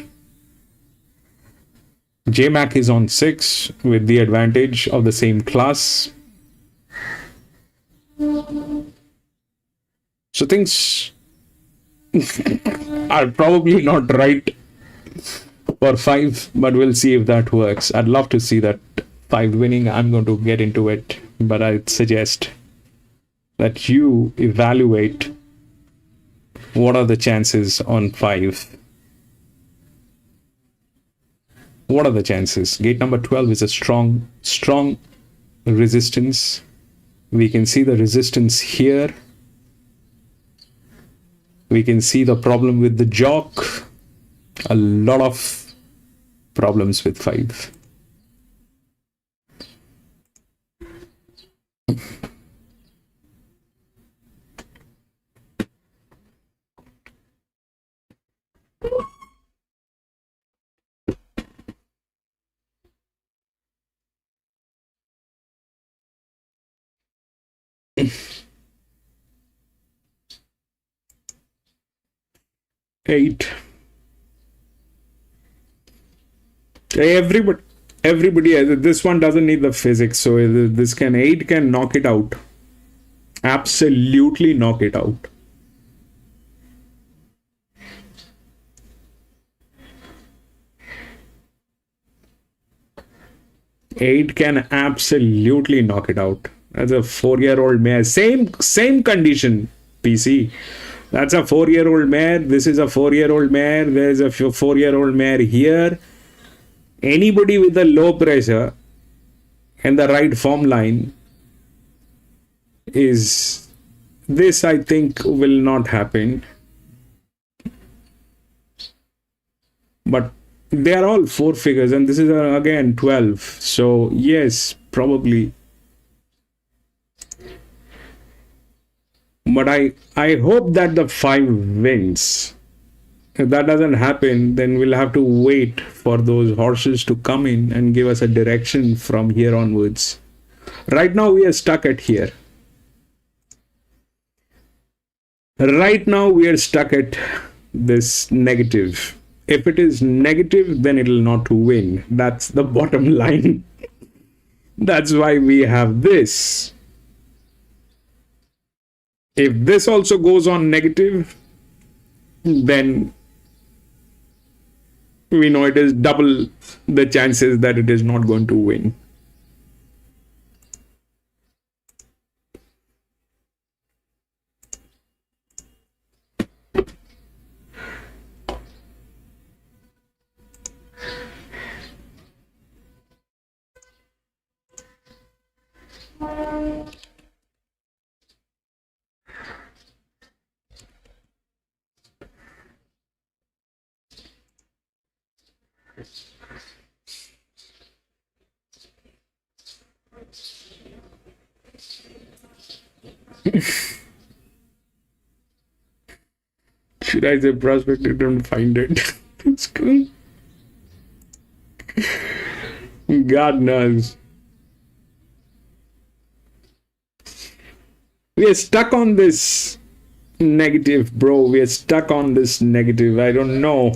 JMac is on 6 with the advantage of the same class. So things are probably not right for 5, but we'll see if that works. I'd love to see that 5 winning. I'm going to get into it, but I'd suggest that you evaluate what are the chances on 5. What are the chances? Gate number 12 is a strong resistance. We can see the resistance here. We can see the problem with the jock. A lot of problems with 5. Eight. Everybody this one doesn't need the physics, so this 8 can knock it out. Absolutely knock it out. Eight can absolutely knock it out. As a 4-year-old mare, same condition, PC. That's a 4-year-old mare. This is a 4-year-old mare. There's a 4-year-old mare here. Anybody with a low pressure and the right form line is, this I think will not happen. But they are all 4 figures, and this is again 12. So yes, probably. But I hope that the 5 wins. If that doesn't happen, then we'll have to wait for those horses to come in and give us a direction from here onwards. Right now we are stuck at here. Right now we are stuck at this negative. If it is negative, then it will not win. That's the bottom line. That's why we have this. If this also goes on negative, then we know it is double the chances that it is not going to win. Should I say prospect? I don't find it. It's cool. God knows. We are stuck on this negative, bro. We are stuck on this negative. I don't know.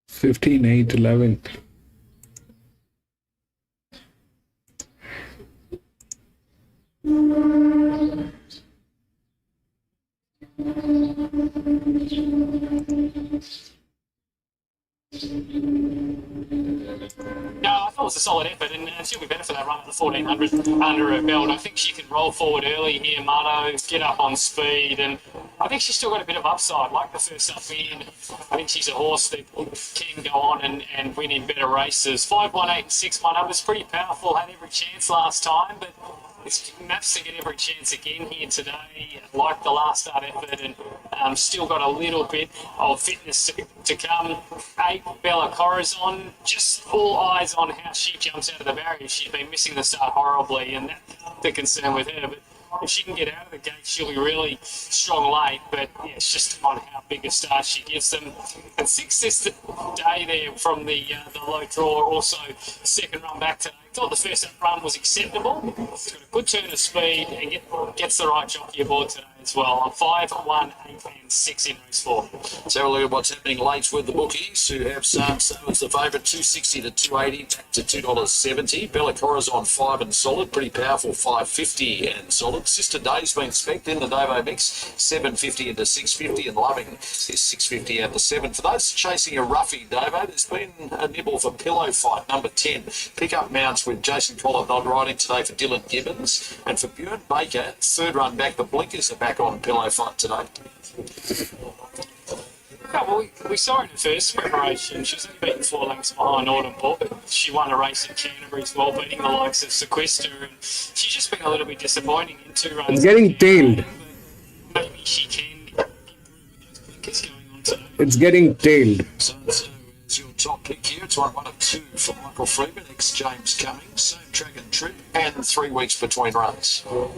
Fifteen, 8, 11. No, I thought it was a solid effort, and she'll be better for that run at the 1400 under her belt. I think she can roll forward early here, Marto, get up on speed, and I think she's still got a bit of upside. Like the first up in, I think she's a horse that can go on and win in better races. 5-1, 8, and 6-1 up was pretty powerful, had every chance last time, but it's maps to get every chance again here today, like the last start effort, and still got a little bit of fitness to come. 8, Bella Corazon, just all eyes on how she jumps out of the barrier. She's been missing the start horribly, and that's the concern with her. But if she can get out of the gate, she'll be really strong late. But yeah, it's just on how big a start she gives them. And 6 this day there from the low draw, also second run back today. thought the first up run was acceptable. It's got a good turn of speed and gets the right jockey aboard today as well. On 5, 1, 8 and 6 in race 4. Let's have a look at what's happening late with the bookies who have Sandown as the favourite, 260 to 280, back to $2.70. Bella Cora's on 5 and solid, pretty powerful, 5.50 and solid. Sister Day's been spec'd in the Davo mix, 7.50 into 6.50, and Loving is 6.50 out to 7. For those chasing a roughie, Davo, there's been a nibble for Pillow Fight, number 10. Pick-up mounts with Jason Collett not riding today for Dylan Gibbons. And for Bjorn Baker, third run back, the blinkers are back on Pillow Fight today. Yeah, well, we saw her in the first preparation. She was only beaten 4 lengths behind Autumn Book, but she won a race at Canterbury as well, beating the likes of Sequester, and she's just been a little bit disappointing in 2 runs. It's getting tailed. Maybe she can it's going on today. It's getting tailed. So it's your top pick here. It's one of 2 for Michael Freeman, ex-James Cummings, same track and trip, and 3 weeks between runs. I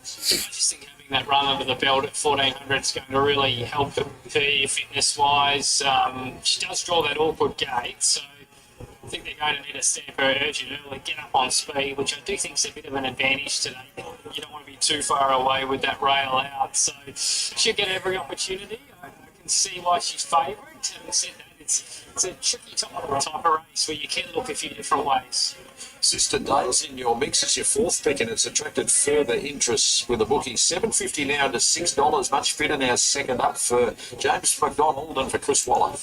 just think having that run under the belt at 1400 is going to really help her fitness-wise. She does draw that awkward gate, so I think they're going to need to stamp her urgent early, get up on speed, which I do think is a bit of an advantage today. You don't want to be too far away with that rail out, so she'll get every opportunity. I can see why she's favourite. Having said that, it's a tricky type of race where you can look a few different ways. Sister Days in your mix is your 4th pick, and it's attracted further interest with the bookies. $7.50 now to $6. Much fitter now, second up for James McDonald and for Chris Waller.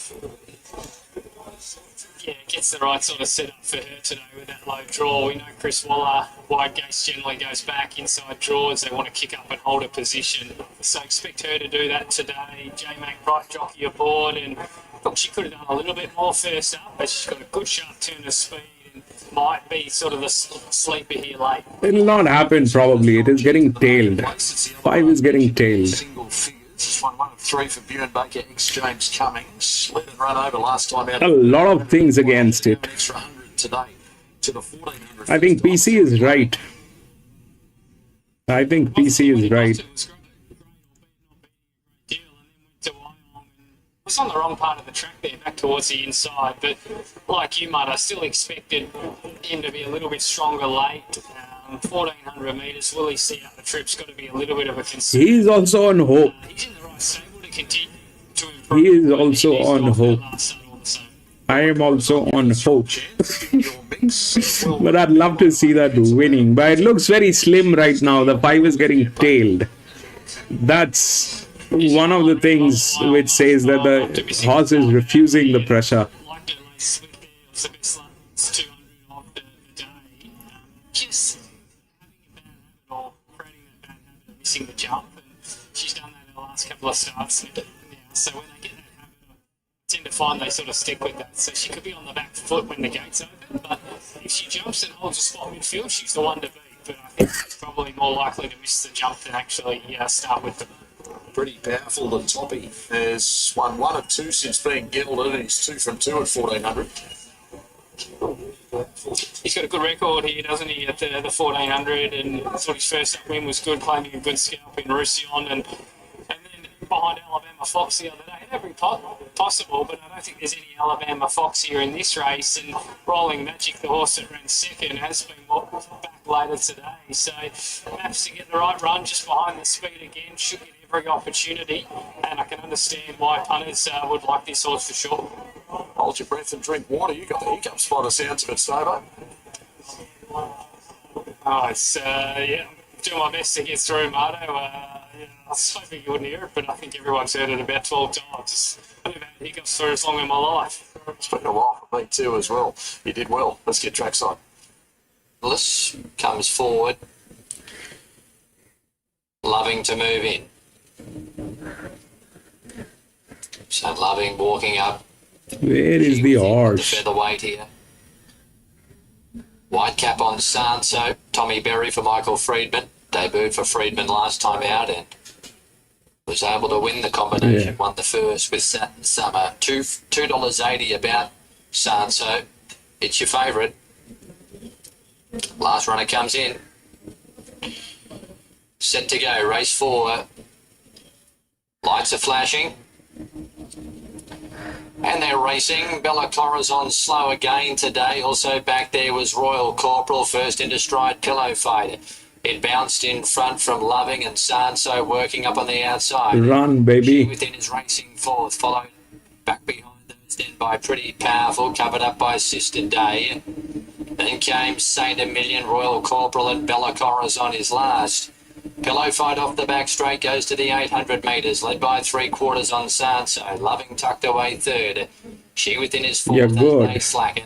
Yeah, gets the right sort of setup for her today with that low draw. We know Chris Waller, wide gates generally goes back, inside draws. They want to kick up and hold a position. So expect her to do that today. J-Mac right jockey aboard, and look, she could have done a little bit more first up, but she's got a good sharp turn of speed and might be sort of the sleeper here late. It'll not happen probably. It is getting tailed. 5 is getting tailed. Single figures. This one of 3 for Bjorn Baker, ex-James Cummings. Led and run over last time out. A lot of things against it. An extra 100 today to the 1400. I think PC is right. I think PC is right. It was on the wrong part of the track there, back towards the inside, but like you, Mutt, I still expected him to be a little bit stronger late. 1,400 metres, will he see out the trip's got to be a little bit of a concern. He's also on hope. He's in the right stable to continue to improve. He is also on hope. I am also on hope. But I'd love to see that winning. But it looks very slim right now. The 5 is getting tailed. That's one of the things which says that the horse is refusing the pressure. Just having a bad habit or creating that bad habit of missing the jump, and she's done that in the last couple of starts. Yeah, so when they get that habit, I tend to find they sort of stick with that. So she could be on the back foot when the gate's open, but if she jumps and holds a spot midfield, she's the one to beat. But I think she's probably more likely to miss the jump than actually start with them. Pretty powerful, the Toppy. Has won 1 of 2 since being gelded, and he's 2 from 2 at 1400. He's got a good record here, doesn't he, at the 1400, and I thought his first up win was good, claiming a good scalp in Roussillon, and then behind Alabama Fox the other day. Every possible, but I don't think there's any Alabama Fox here in this race, and Rolling Magic, the horse that ran second, has been back later today, so Maps to get the right run just behind the speed again, should get every opportunity, and I can understand why punters would like this horse for sure. Hold your breath and drink water. You got the hiccups by the sounds of it, Stavo. Oh, it's, I'm doing my best to get through, Marto. I was hoping you wouldn't hear it, but I think everyone's heard it about 12 times. I've had hiccups for as long in my life. It's been a while for me too as well. You did well. Let's get trackside. Willis comes forward, Loving to move in. So Loving walking up. Where is the The horse? featherweight here. White cap on Sanso. Tommy Berry for Michael Friedman. Debuted for Friedman last time out and was able to win the combination. Yeah. Won the first with Satin Summer. $2.80 about Sanso. It's your favourite. Last runner comes in. Set to go. Race 4. Lights are flashing. And they're racing. Bella Corazon slow again today. Also back there was Royal Corporal, first into stride, Pillow Fight. It bounced in front from Loving and Sanso working up on the outside. Run, She baby. Within is racing fourth, followed back behind those then by Pretty Powerful, covered up by Sister Day. Then came Saint Emilion, Royal Corporal, and Bella Corazon is last. Pillow Fight off the back straight goes to the 800 metres, led by 3/4 on Sanso. Loving tucked away third. She Within is fourth. You're As good. they slacken.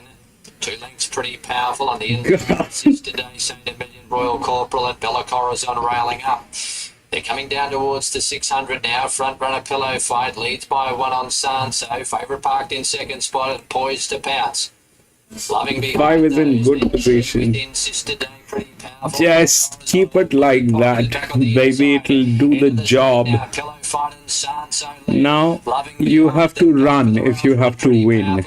2 lengths Pretty Powerful on the God. inside. Sister Day, Saint Emilion, Royal Corporal, and Bella Corazon railing up. They're coming down towards the 600 now. Front runner Pillow Fight leads by 1 on Sanso. Favourite parked in second spot and poised to pounce. Loving behind 5 is in those, good then position. Within, Sister Day, Pretty Powerful. Just keep it like that, baby. It'll do the job. Now you have to run if you have to win.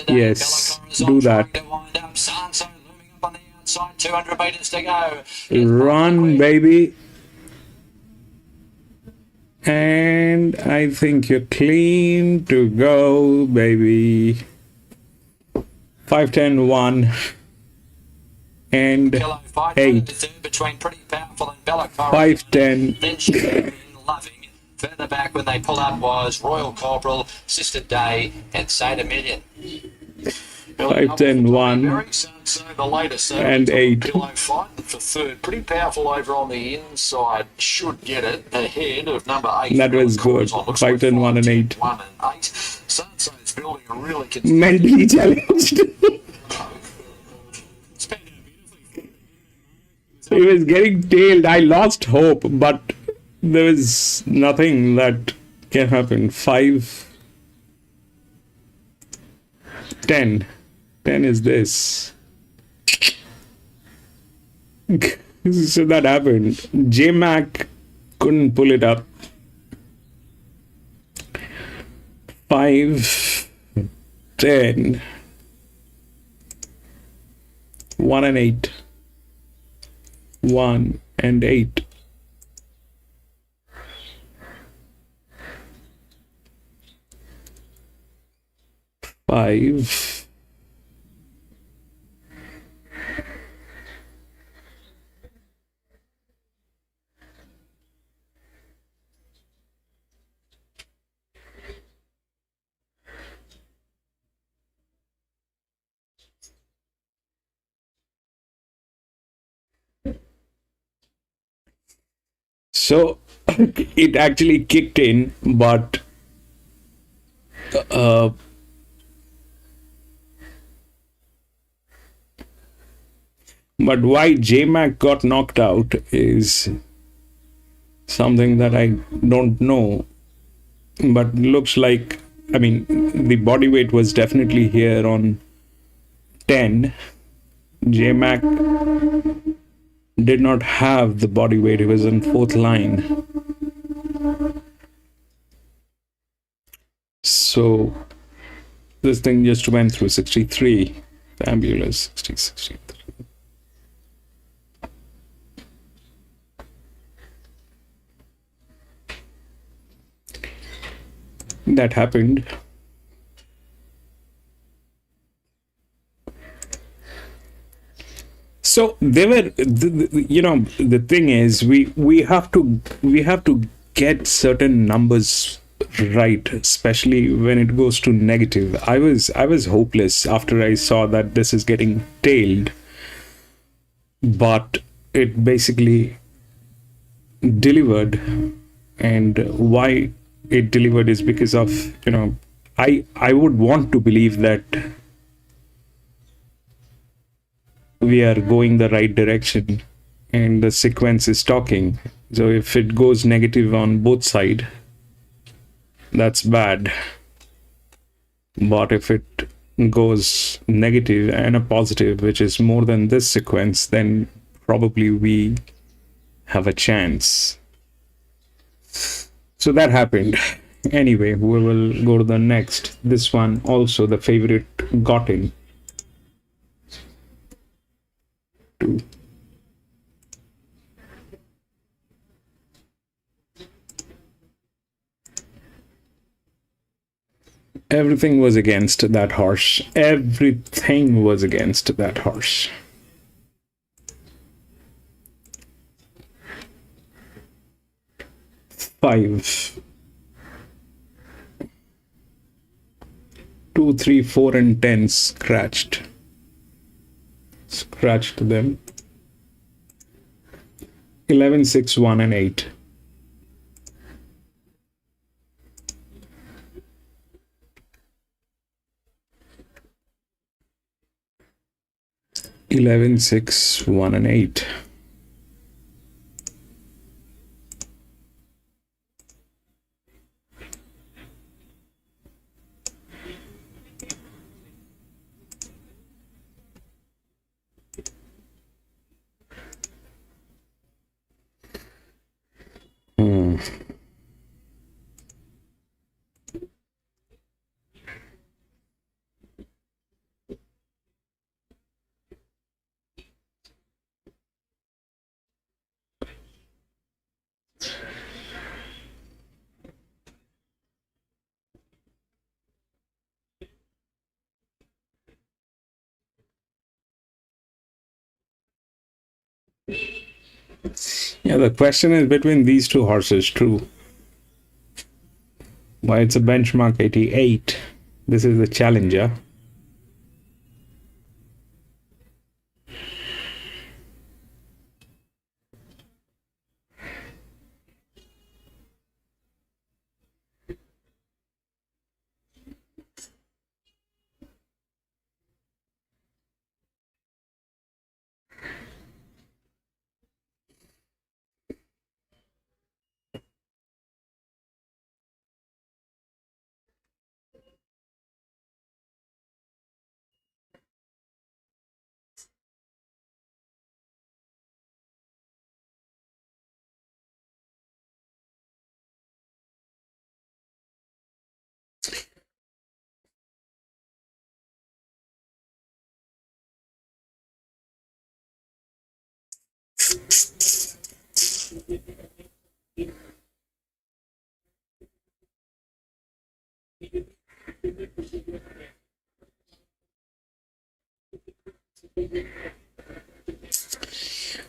Yes, do that. 200 metres to go. Run, baby. And I think you're clean to go, baby. 5, 10, 1 and 8. Between Pretty Powerful and Bella 5, 10. Then she came in Loving. Further back when they pull up was Royal Corporal, Sister Day, and Saint Emilion. 5, 10, 1 The latest and 8. Pillow Fight for third. Pretty Powerful over on the inside. Should get it ahead of number 8. That was good. 5, 10, 1 and 8. 1 and 8. Sanso's building a really Mentally challenged. He was getting tailed. I lost hope, but there was nothing that can happen. 5, 10. 10 is this. So that happened. J-Mac couldn't pull it up. 5, 10, 1 and 8. 1 and 8. Five. So it actually kicked in, but why J-Mac got knocked out is something that I don't know. But looks like, I mean, the body weight was definitely here on 10. J-Mac did not have the body weight. He was in 4th line. So this thing just went through 63. Fabulous. 63. That happened. So they were, the thing is, we have to get certain numbers right, especially when it goes to negative. I was hopeless after I saw that this is getting tailed, but it basically delivered, and why it delivered is because of, I would want to believe that we are going the right direction and the sequence is talking. So if it goes negative on both sides, that's bad. But if it goes negative and a positive, which is more than this sequence, then probably we have a chance. So that happened. Anyway, we will go to the next. This one also, the favorite got in. 2. Everything was against that horse. Everything was against that horse. Five. 2, 3, 4, and 10 scratched them. 11, 6, 1, and 8. Eleven, 6, 1, and 8. Yeah, the question is between these two horses, true. Why it's a benchmark 88. This is the challenger.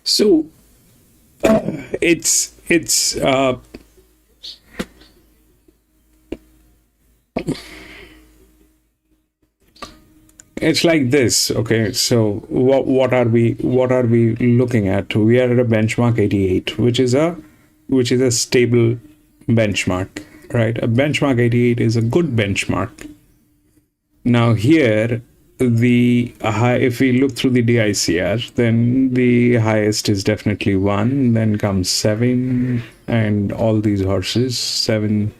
So it's like this. Okay, so what are we looking at? We are at a benchmark 88, which is a stable benchmark, right? A benchmark 88 is a good benchmark. Now here, the high, if we look through the DICR, then the highest is definitely 1, then comes 7, and all these horses, 7,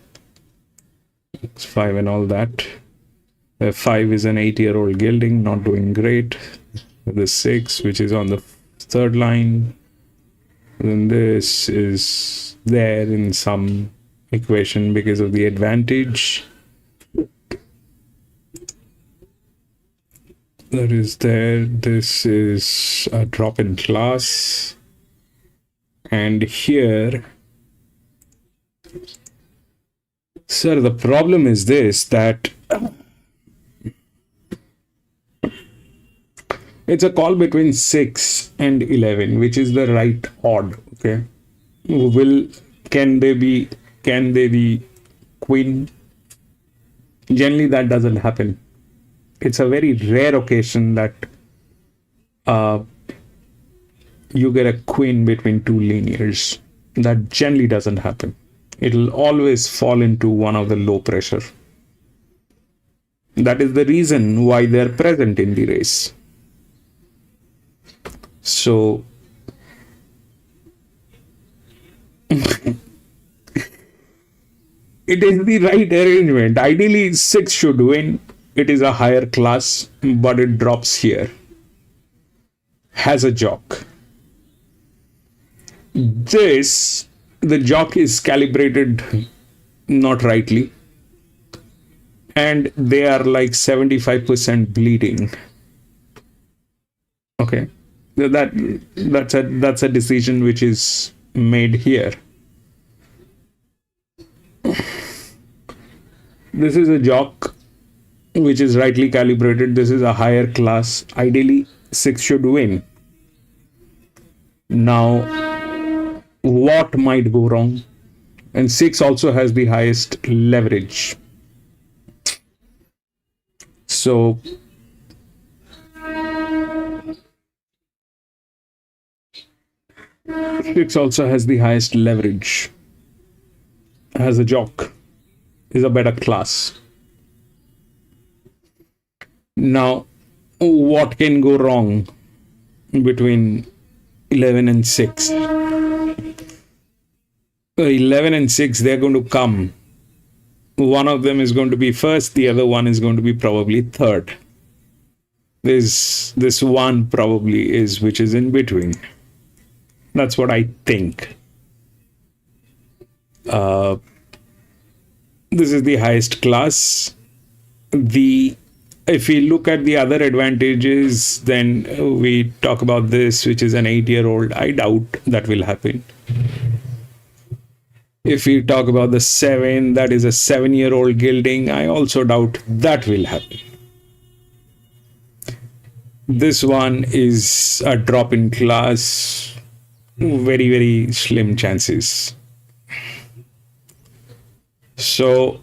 5, and all that. 5 is an 8-year-old gelding, not doing great. The 6, which is on the third line. Then this is there in some equation because of the advantage that is there. This is a drop in class, and here, sir, the problem is this, that it's a call between 6 and 11, which is the right odd. Okay, can they be queen? Generally that doesn't happen. It's a very rare occasion that you get a queen between two linears. That generally doesn't happen. It'll always fall into one of the low pressure. That is the reason why they're present in the race. So it is the right arrangement. Ideally 6 should win. It is a higher class, but it drops here. Has a jock. The jock is calibrated not rightly, and they are like 75% bleeding. Okay, that's a decision which is made here. This is a jock which is rightly calibrated. This is a higher class. Ideally, 6 should win. Now, what might go wrong? And 6 also has the highest leverage. So, six also has the highest leverage. Has a jock. Is a better class. Now, what can go wrong between 11 and 6? 11 and 6, they're going to come. One of them is going to be first, the other one is going to be probably third. This one probably is, which is in between. That's what I think. This is the highest class. If we look at the other advantages, then we talk about this, which is an 8-year-old. I doubt that will happen. If we talk about the 7, that is a 7-year-old gilding, I also doubt that will happen. This one is a drop in class, very, very slim chances. So,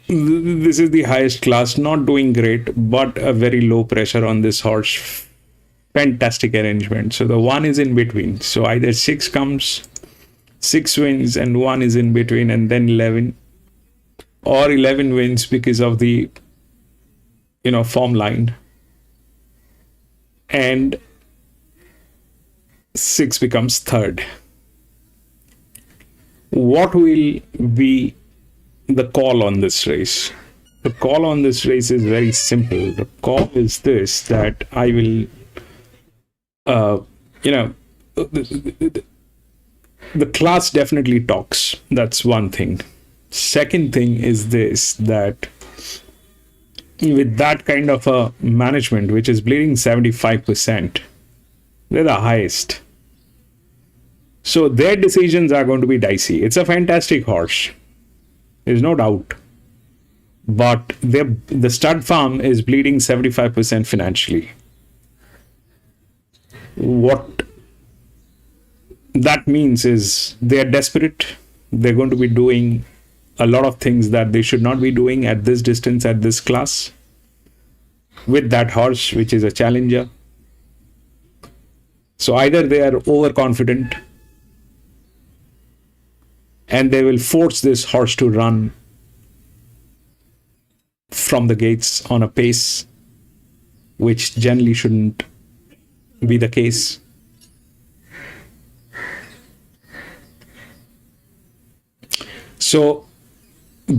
this is the highest class, not doing great, but a very low pressure on this horse. Fantastic arrangement. So, the 1 is in between. So, either 6 comes, 6 wins, and 1 is in between, and then 11. Or 11 wins because of the, form line. And 6 becomes third. What will be the call on this race? The call on this race is very simple. The call is this, that I will, the class definitely talks. That's one thing. Second thing is this, that with that kind of a management, which is bleeding 75%, they're the highest. So their decisions are going to be dicey. It's a fantastic horse. There's no doubt. But the stud farm is bleeding 75% financially. What that means is they're desperate. They're going to be doing a lot of things that they should not be doing at this distance, at this class, with that horse, which is a challenger. So either they are overconfident and they will force this horse to run from the gates on a pace which generally shouldn't be the case. So,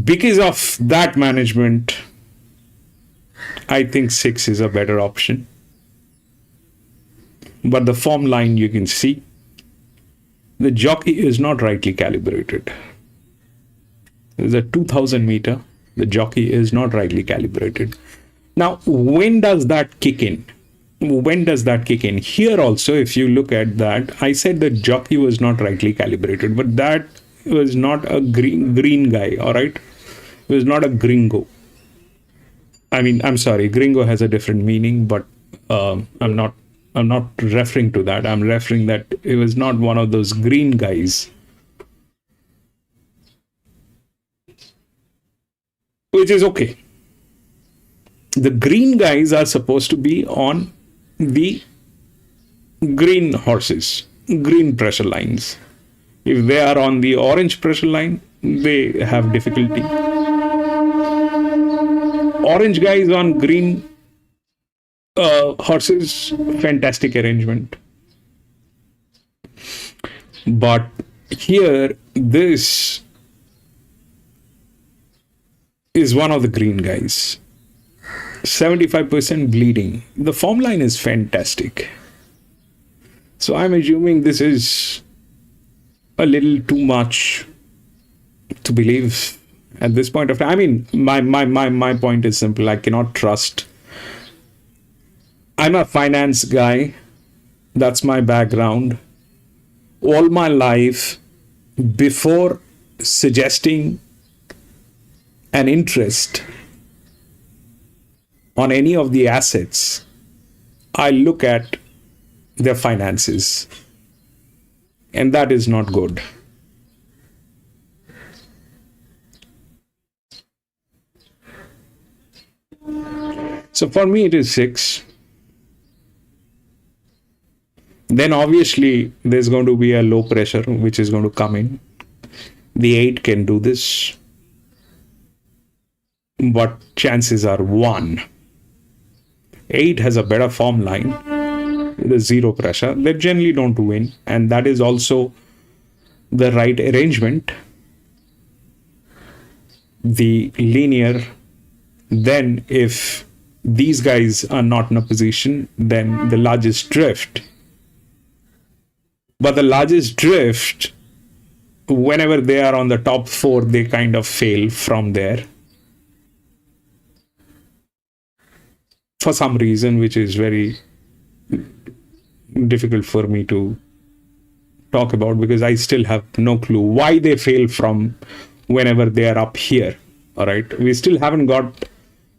because of that management, I think 6 is a better option. But the form line you can see, the jockey is not rightly calibrated. There's a 2000 meter, the jockey is not rightly calibrated. Now, when does that kick in? When does that kick in? Here also, if you look at that, I said the jockey was not rightly calibrated, but that was not a green guy, all right? It was not a gringo. I mean, I'm sorry, gringo has a different meaning, but I'm not referring to that. I'm referring that it was not one of those green guys. Which is okay. The green guys are supposed to be on the green horses, green pressure lines. If they are on the orange pressure line, they have difficulty. Orange guys on green horses, fantastic arrangement. But here, this is one of the green guys. 75% bleeding. The form line is fantastic. So I'm assuming this is a little too much to believe at this point of time. I mean, my point is simple. I cannot trust. I'm a finance guy. That's my background. All my life, before suggesting an interest on any of the assets, I look at their finances, and that is not good. So for me, it is 6. Then obviously there's going to be a low pressure which is going to come in. The 8 can do this, but chances are 1. 8 has a better form line with a 0 pressure. They generally don't win, and that is also the right arrangement. The linear, then if these guys are not in a position, then the largest drift. But the largest drift, whenever they are on the top 4, they kind of fail from there for some reason, which is very difficult for me to talk about, because I still have no clue why they fail from whenever they are up here. All right, we still haven't got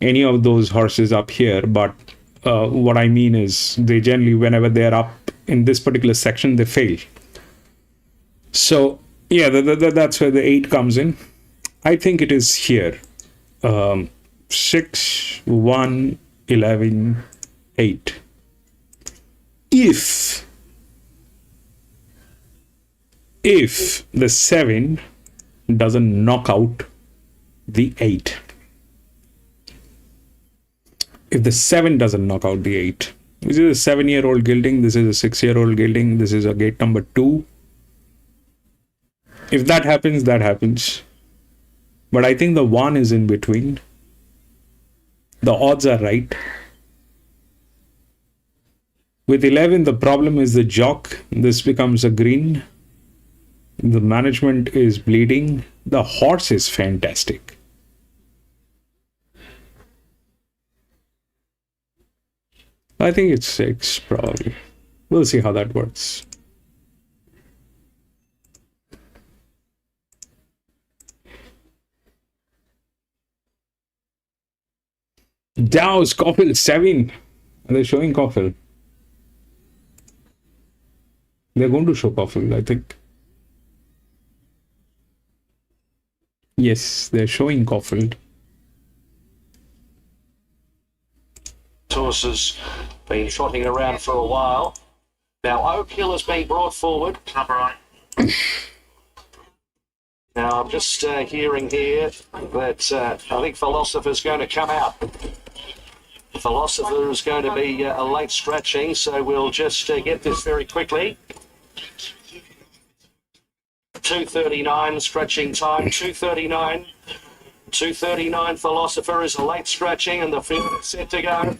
any of those horses up here, but what I mean is they generally, whenever they are up in this particular section, they fail. So yeah, that's where the 8 comes in. I think it is here. 6, 1, 11, 8. If the 7 doesn't knock out the 8. If the 7 doesn't knock out the 8. This is a 7-year-old gelding. This is a 6-year-old gelding. This is a gate number 2. If that happens, that happens. But I think the 1 is in between. The odds are right. With 11, the problem is the jock. This becomes a green. The management is bleeding. The horse is fantastic. I think it's 6, probably. We'll see how that works. Dow's Coffin 7. Are they showing Coffin? They're going to show Coffin, I think. Yes, they're showing Coffin. Horses been trotting around for a while. Now Oak Hill has been brought forward. Now I'm just hearing here that I think Philosopher's going to come out. Philosopher is going to be a late scratching, so we'll just get this very quickly. 2:39 scratching time, 2:39. 2:39 Philosopher is a late scratching, and the field is set to go.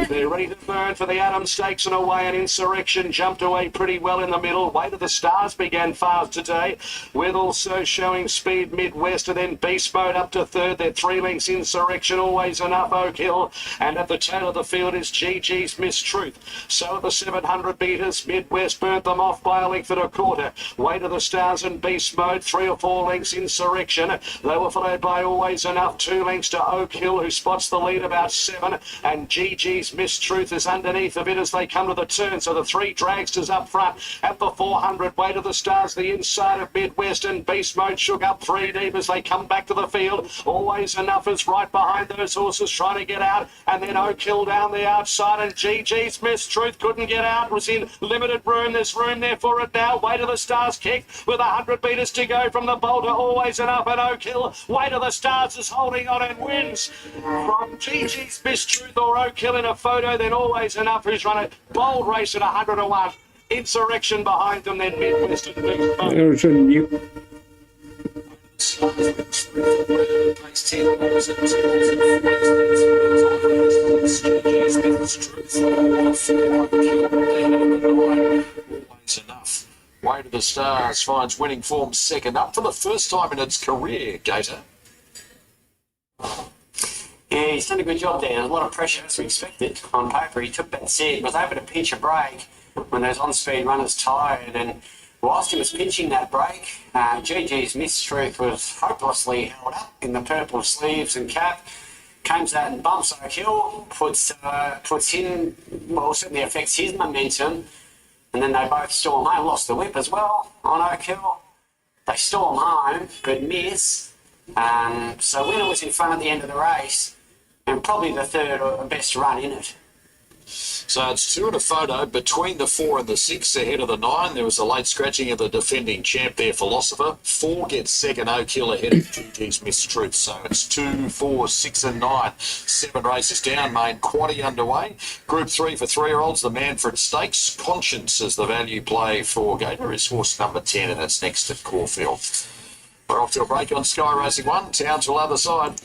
They're ready to burn for the Adams Stakes, and away an Insurrection jumped away pretty well in the middle. Way to the Stars began fast today, with also showing speed Midwest, and then Beast Mode up to third. They're 3 lengths Insurrection, always enough Oak Hill, and at the tail of the field is GG's Mistruth. So at the 700 metres, Midwest burnt them off by a length and a quarter. Way to the Stars and Beast Mode, 3 or 4 lengths Insurrection. They were followed by Always Enough, 2 lengths to Oak Hill, who spots the lead about 7, and GG's Mistruth is underneath a bit as they come to the turn. So the 3 dragsters up front at the 400. Way to the Stars, the inside of Midwest, and Beast Mode shook up 3 deep as they come back to the field. Always Enough is right behind those horses trying to get out, and then Oak Hill down the outside, and GG's Mistruth couldn't get out, was in limited room. There's room there for it now. Way to the Stars kick with 100 metres to go from the bolter. Always Enough and Oak Hill. Way to the Stars is holding on and wins from GG's Mistruth or Oak Hill in a photo. Then Always Enough, who's run a bold race at 101. Insurrection behind them, then Midwest and Beast Mode. Always Enough. Way to the Stars finds winning form second up for the first time in its career, Gator. Yeah, he's done a good job there. There's a lot of pressure as we expected on paper. He took that seat, was able to pinch a break when those on-speed runners tired, and whilst he was pinching that break, GG's Mistruth was hopelessly held up in the purple sleeves and cap. comes out and bumps Oak Hill, puts him, well, certainly affects his momentum, and then they both storm home, lost the whip as well on Oak Hill. They storm home, but miss. So Winner was in front at the end of the race, and probably the third or best run in it. So it's 2 and a photo between the 4 and the 6 ahead of the 9. There was a late scratching of the defending champ there, Philosopher. 4 gets second, Oak Hill ahead of GG's Mistruth. So it's 2, 4, 6 and 9. 7 races down, main quaddie underway. Group 3 for 3-year-olds, the Manfred Stakes. Conscience is the value play for Gator, is horse number 10, and that's next at Caulfield. We're off to a break on Sky Racing 1. Townsville other side.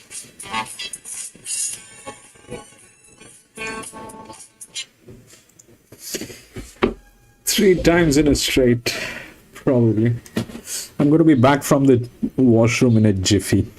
Three times in a straight, probably. I'm going to be back from the washroom in a jiffy.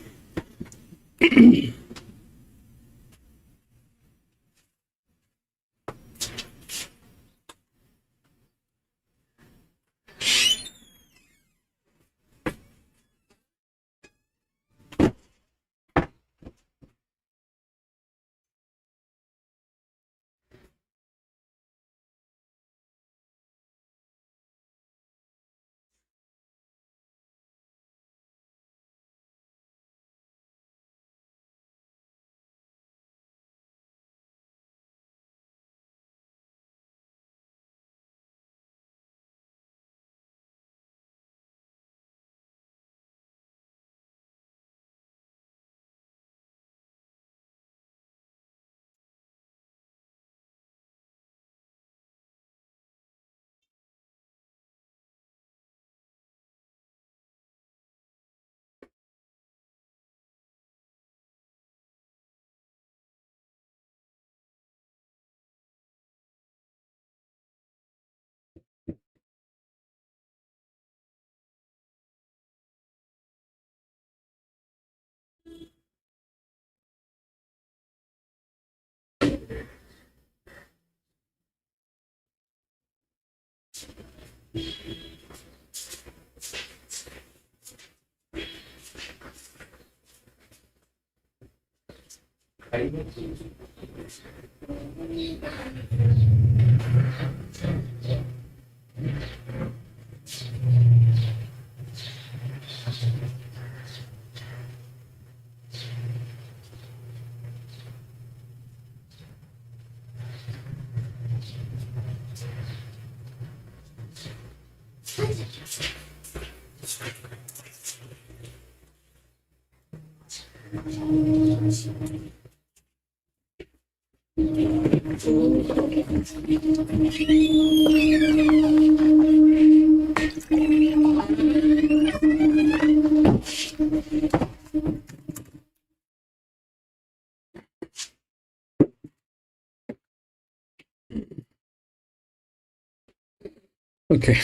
Okay,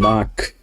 back.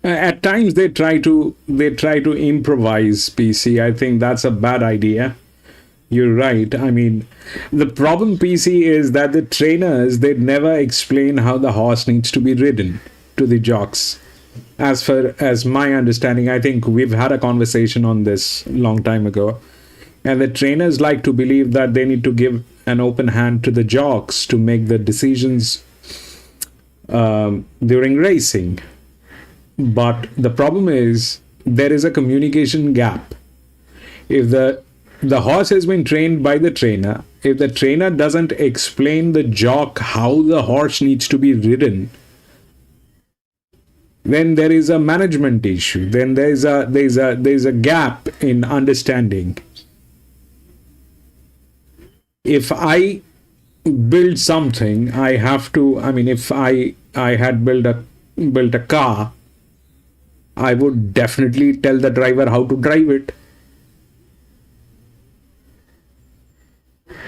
At times they try to improvise, PC. I think that's a bad idea. You're right. I mean, the problem, PC, is that the trainers, they never explain how the horse needs to be ridden to the jocks. As far as my understanding, I think we've had a conversation on this long time ago. And the trainers like to believe that they need to give an open hand to the jocks to make the decisions during racing. But the problem is there is a communication gap. If the horse has been trained by the trainer if the trainer doesn't explain the jock how the horse needs to be ridden, then there is a management issue. Then there's a gap in understanding. If I build something, I have to. I mean, if I had built a car, I would definitely tell the driver how to drive it.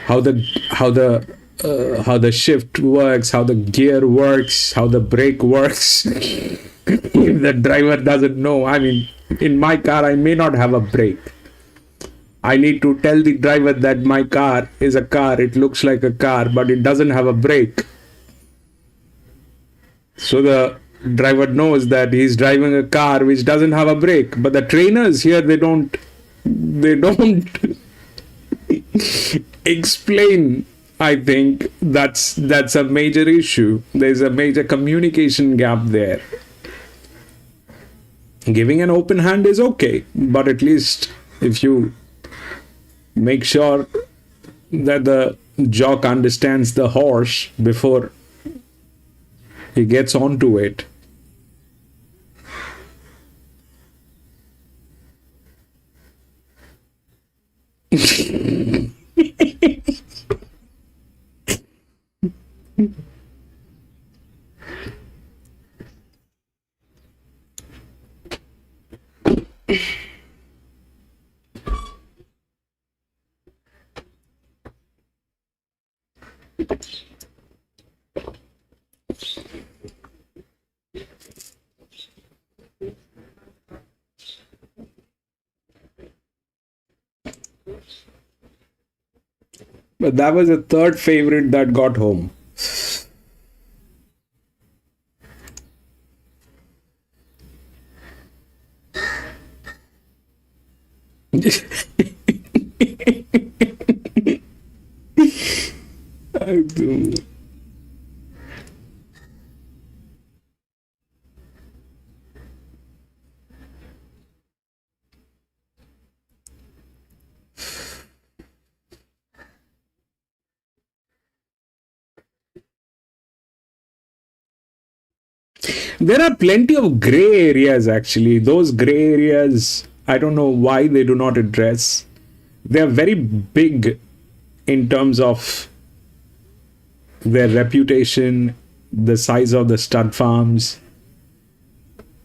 How the shift works, how the gear works, how the brake works. If the driver doesn't know, I mean, in my car, I may not have a brake. I need to tell the driver that my car is a car. It looks like a car, but it doesn't have a brake. So the driver knows that he's driving a car which doesn't have a brake. But the trainers here, they don't explain. I think that's a major issue. There's a major communication gap there. Giving an open hand is okay, but at least if you make sure that the jock understands the horse before he gets onto it. But that was a third favorite that got home. I do. There are plenty of gray areas actually. Those gray areas, I don't know why they do not address. They are very big in terms of their reputation, the size of the stud farms,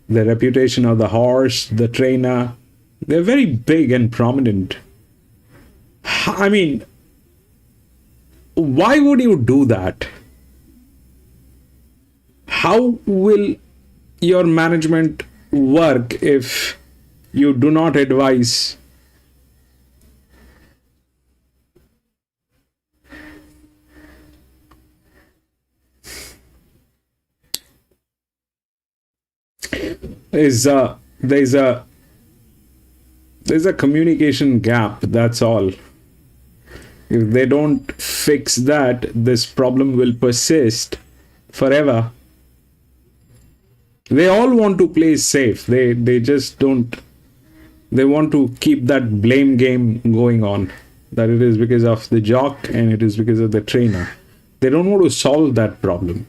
the reputation of the horse, the trainer. They're very big and prominent. I mean, why would you do that? How will your management work if you do not advise? There's a communication gap, that's all. If they don't fix that, this problem will persist forever. They all want to play safe. They just don't. They want to keep that blame game going on. That it is because of the jock and it is because of the trainer. They don't want to solve that problem.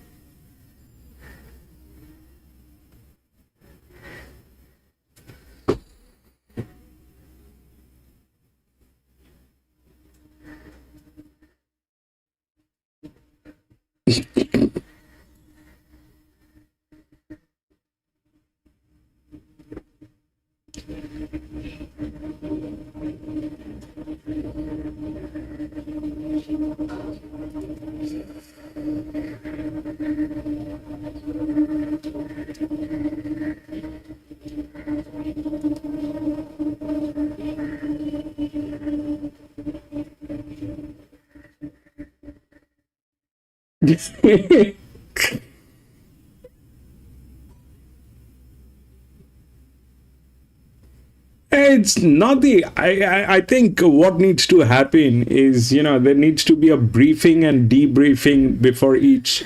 It's not the. I think what needs to happen is, there needs to be a briefing and debriefing before each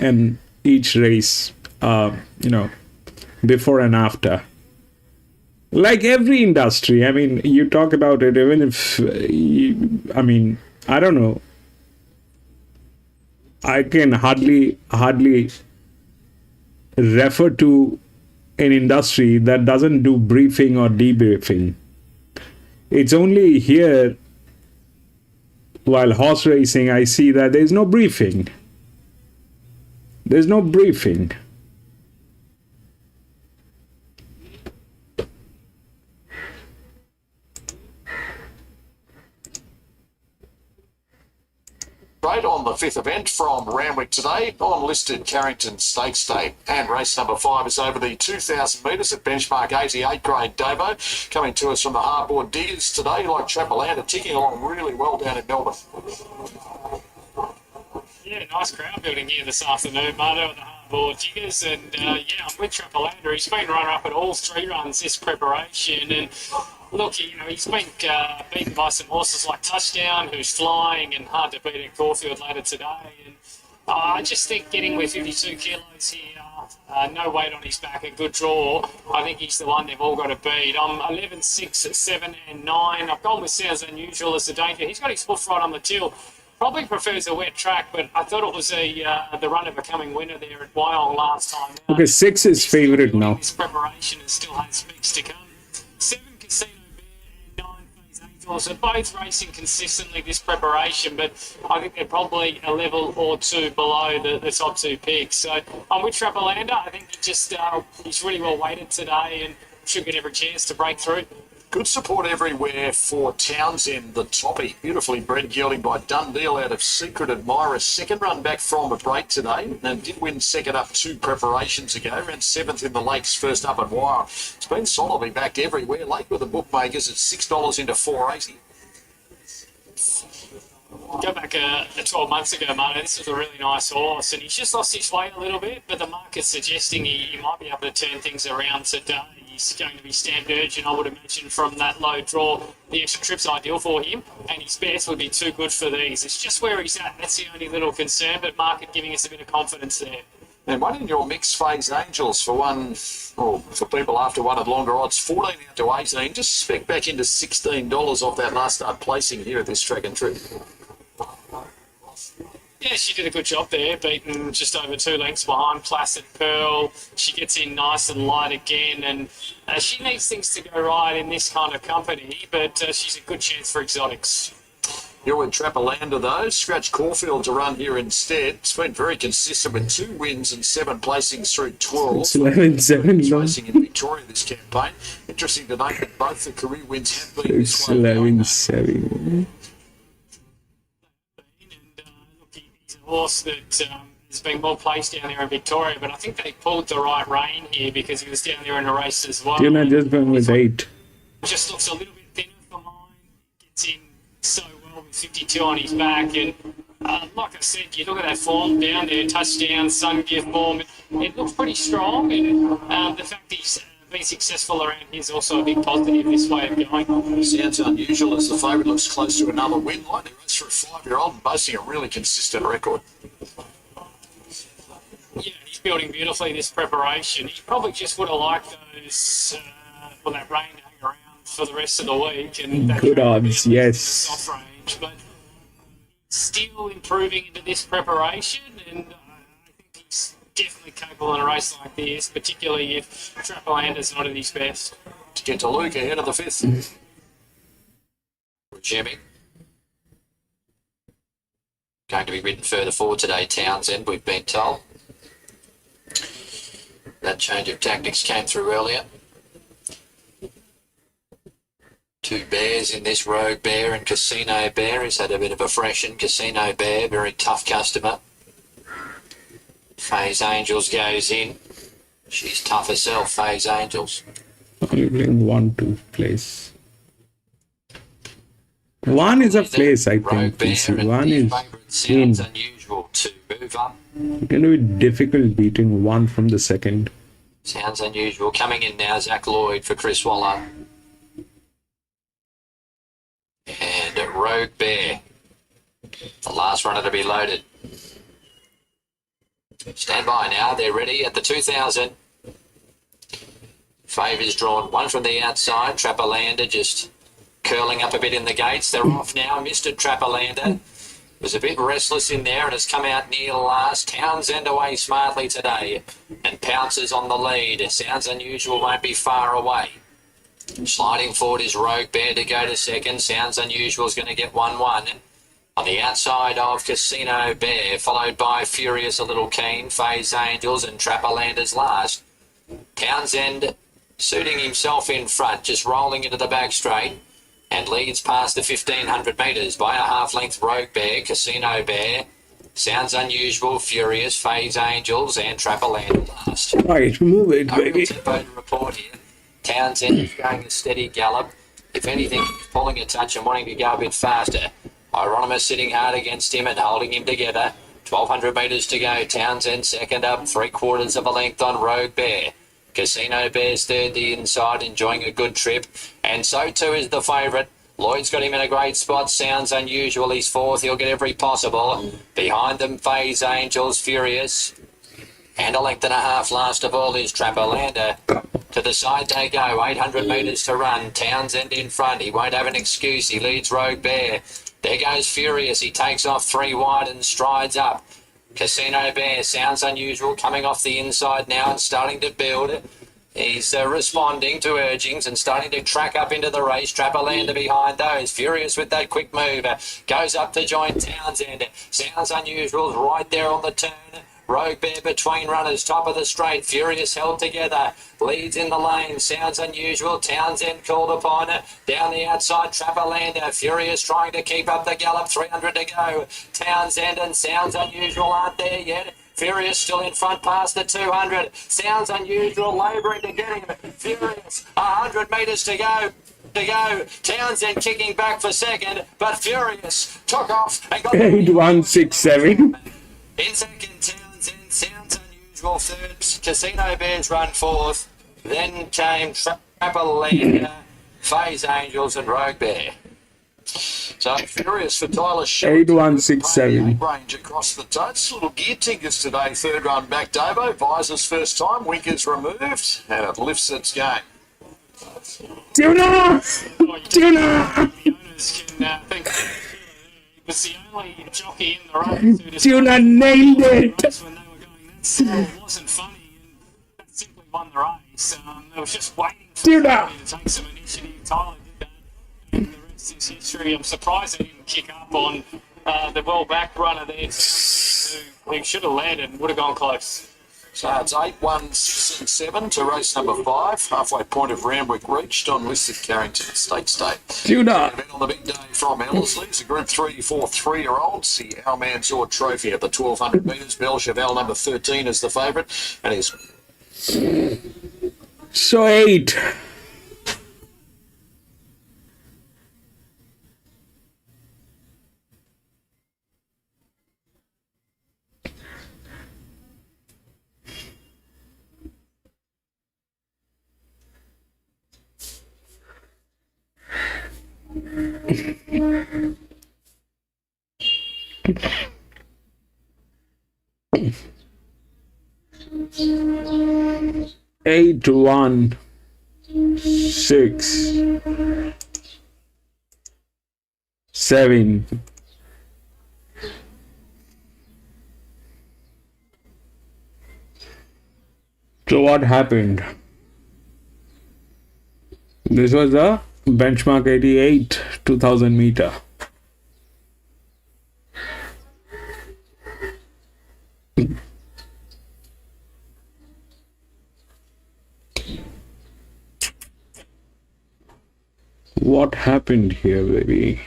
race. Before and after. Like every industry. I mean, you talk about it. Even if I don't know. I can hardly refer to an industry that doesn't do briefing or debriefing. It's only here while horse racing I see that there's no briefing. There's no briefing. Straight on the fifth event from Randwick today on listed Carrington Stakes Day. And race number 5 is over the 2,000 metres at benchmark 88 grade Davo. Coming to us from the hardboard diggers today, like Trapalanda, ticking along really well down in Melbourne. Yeah, nice crowd building here this afternoon, Marto, at the hardboard diggers. And yeah, I'm with Trapalanda. He's been runner-up at all 3 runs this preparation. And look, you know, he's been beaten by some horses like Touchdown, who's flying, and hard to beat at Caulfield later today. And I just think getting with 52 kilos here, no weight on his back, a good draw. I think he's the one they've all got to beat. I'm 11, 6, 7, and 9. I've gone with Sounds Unusual as a danger. He's got his foot right on the till. Probably prefers a wet track, but I thought it was the runner becoming winner there at Wyong last time. Okay, 6 is favourite now. This preparation and still has weeks to come. 7 Casino Bear and 9 Phase Angels are both racing consistently this preparation, but I think they're probably a level or two below the top 2 picks. So I'm with Trapalanda. I think he's really well weighted today and should get every chance to break through. Good support everywhere for Townsend, the toppy. Beautifully bred, gelding by Dundee out of Secret Admirer. Second run back from a break today and did win second up 2 preparations ago. Ran 7th in the Lakes, first up at Wire. It's been solidly backed everywhere. Late with the bookmakers at $6 into $4.80. Go back 12 months ago, Martin, this was a really nice horse, and he's just lost his weight a little bit, but the market's suggesting he might be able to turn things around today. He's going to be stamped urgent, I would imagine, from that low draw. The extra trip's ideal for him, and his best would be too good for these. It's just where he's at. That's the only little concern, but market giving us a bit of confidence there. And one in your mixed Phase Angels for one, or for people after one at longer odds, 14 out to 18. Just spec back into $16 off that last start placing here at this track and trip. Yeah, she did a good job there, beaten just over 2 lengths behind Placid Pearl. She gets in nice and light again, and she needs things to go right in this kind of company, but she's a good chance for exotics. You're with Trapalanda, though. Scratch Caulfield to run here instead. It's been very consistent with 2 wins and 7 placings through 12. It's 11-7 now. Racing in Victoria this campaign. Interesting to note that both the career wins have been It's this way. 11-7. He's a horse that has been well placed down there in Victoria, but I think they pulled the right rein here because he was down there in a race as well. You're not just went with 8. Just looks a little bit thinner for mine. Gets in so well with 52 on his back, and like I said, you look at that form down there, Touchdown, Sun Gift form, it looks pretty strong, and the fact that he's been successful around here is also a big positive this way of going. Sounds Unusual as the favourite, looks close to another win. Lightning race for a 5-year-old and boasting a really consistent record. Yeah, he's building beautifully this preparation. He probably just would have liked those, that rain to hang around for the rest of the week. And that Good odds, yes. Soft range, but still improving into this preparation, and I think he's definitely capable in a race like this, particularly if Trapalanda's not at his best. To get to Luke ahead of the 5th. Jimmy. Going to be ridden further forward today, Townsend, we've been told. That change of tactics came through earlier. 2 bears in this, Rogue Bear and Casino Bear. He's had a bit of a freshen. Casino Bear, very tough customer. Phase Angels goes in. She's tough herself, Phase Angels. Only playing 1 to place. 1 is a place, I Rogue think. Bear PC. and 1 the is favourite Sounds Unusual to move up. going to be difficult beating 1 from the second. Sounds Unusual. Coming in now, Zach Lloyd for Chris Waller. And Rogue Bear, the last runner to be loaded. Stand by now, they're ready at the 2000. Favours drawn, 1 from the outside. Trapalanda just curling up a bit in the gates. They're off now, Mr. Trapalanda. Was a bit restless in there and has come out near last. Townsend away smartly today and pounces on the lead. Sounds Unusual won't be far away. Sliding forward is Rogue Bear to go to second. Sounds Unusual is going to get 1-1. On the outside of Casino Bear, followed by Furious A Little Keen, Phase Angels and Trapperlanders last. Townsend suiting himself in front, just rolling into the back straight and leads past the 1,500 metres by a half-length. Rogue Bear, Casino Bear, Sounds Unusual, Furious, Phase Angels and Trapperlanders last. Right, move it, No real baby. tempo to report here. Townsend is going a steady gallop. If anything, he's pulling a touch and wanting to go a bit faster. Hieronymus sitting hard against him and holding him together. 1,200 metres to go. Townsend second up, 3/4 of a length on Rogue Bear. Casino Bear's third the inside, enjoying a good trip. And so too is the favourite. Lloyd's got him in a great spot. Sounds Unusual, he's fourth. He'll get every possible. Behind them, Phase Angels, Furious. And a length and a half last of all is Trapperlander. To the side they go, 800 metres to run. Townsend in front, he won't have an excuse. He leads Rogue Bear. There goes Furious, he takes off 3 wide and strides up. Casino Bear, Sounds Unusual, coming off the inside now and starting to build. He's responding to urgings and starting to track up into the race. Trapperlander behind those. Furious with that quick move. Goes up to join Townsend. Sounds Unusual's right there on the turn. Rogue Bear between runners, top of the straight. Furious held together. Leads in the lane. Sounds Unusual. Townsend called upon. Down the outside, Trapperlander. Furious trying to keep up the gallop. 300 to go. Townsend and Sounds Unusual aren't there yet. Furious still in front past the 200. Sounds Unusual labouring to get him. Furious, 100 metres to go. Townsend kicking back for second, but Furious took off and got 8167. in second. Townsend, Sounds Unusual third. Casino Bears run fourth. Then came Trapperlander, Phase Angels and Rogue Bear. So Furious for Tyler Short. 8167. Range across the totes. Little gear tinkers today. Third run back, Davo. Visors first time. Winkers removed. And it lifts its game. Tuna! Tuna! The owners can think he was the only jockey in the race who just Tuna nailed it! race when they were going that slow. It wasn't funny and that simply won the race. They were just waiting for Tuna! somebody to take some initiative. Tyler did that and the rest is history. I'm surprised they didn't kick up on the well-backed runner there who should have led and would have gone close. So it's 8, 1, 6 and 7 to race number 5. Halfway point of Randwick reached on listed Carrington State. Tuna! Event on the big day from Ellerslie. It's a Group 3 for 3-year-olds. The Our Mansour Trophy at the 1,200 metres. Belle Cheval number 13 is the favourite. And he's So 8. Eight, 1, 6, 7. So what happened? This was a benchmark 88 2000 meter. What happened here, baby?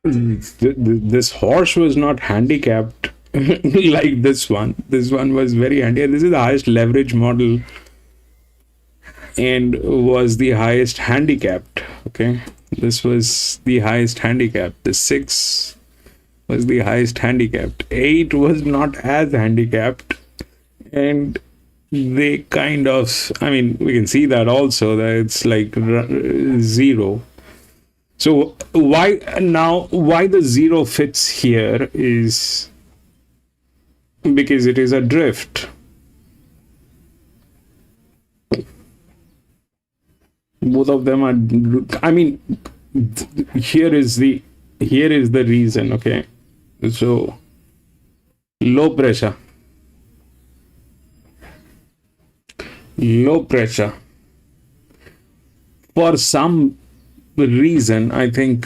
this horse was not handicapped like this one. This one was very handy. This is the highest leverage model and was the highest handicapped. Okay, this was the highest handicapped. The 6 was the highest handicapped. 8 was not as handicapped, and they kind of, I mean, we can see that also, that it's like 0. So why the 0 fits here is because it is a drift. Both of them are, I mean, here is the reason. Okay, so low pressure for some reason, I think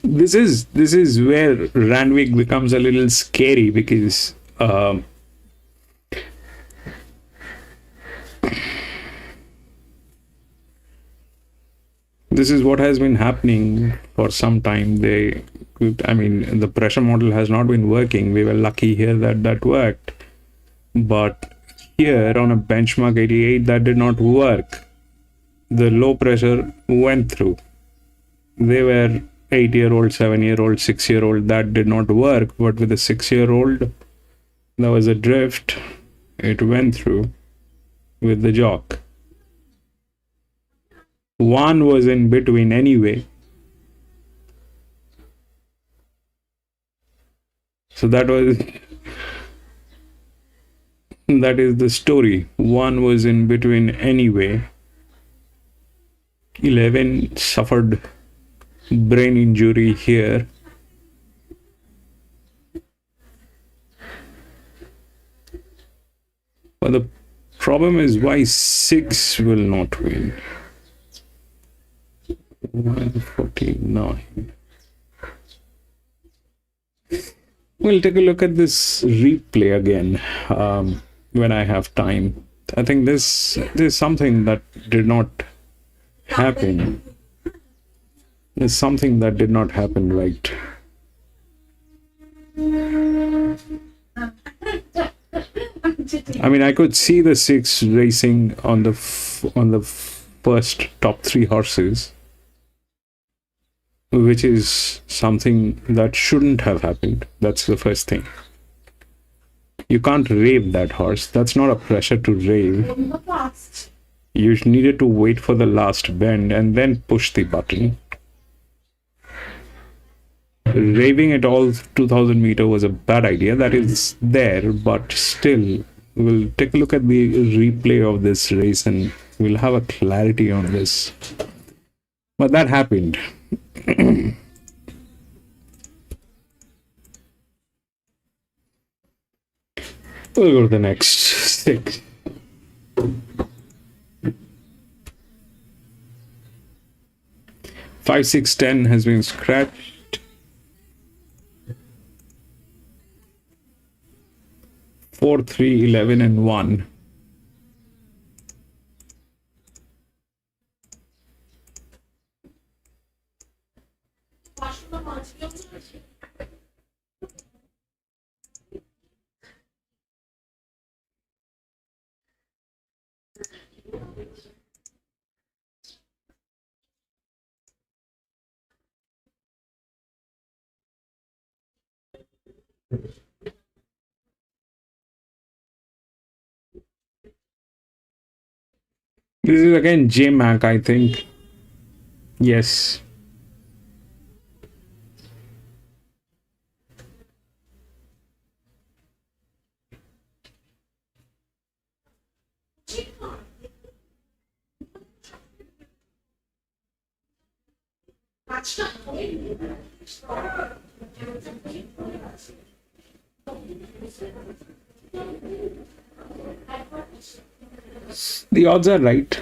this is where Randwick becomes a little scary, because this is what has been happening for some time. The pressure model has not been working. We were lucky here that worked, but here on a benchmark 88 that did not work. The low pressure went through. They were 8-year-old, 7-year-old, 6-year-old, that did not work, but with a 6-year-old there was a drift. It went through with the jock. 1 was in between anyway, so that is the story. 1 was in between anyway. 11 suffered brain injury here. But the problem is why 6 will not win. 149. We'll take a look at this replay again when I have time. I think this is something that did not happen. There's something that did not happen right. I mean, I could see the 6 racing on the first top 3 horses, which is something that shouldn't have happened. That's the first thing. You can't rave that horse. That's not a pressure to rave. You needed to wait for the last bend and then push the button. Raving at all 2000 meter was a bad idea. That is there, but still, we'll take a look at the replay of this race and we'll have a clarity on this. But that happened. We'll go to the next 6. 5, 6, 10 has been scratched. 4, 3, 11, and 1. This is again J-Mac, I think. Yes. The odds are right.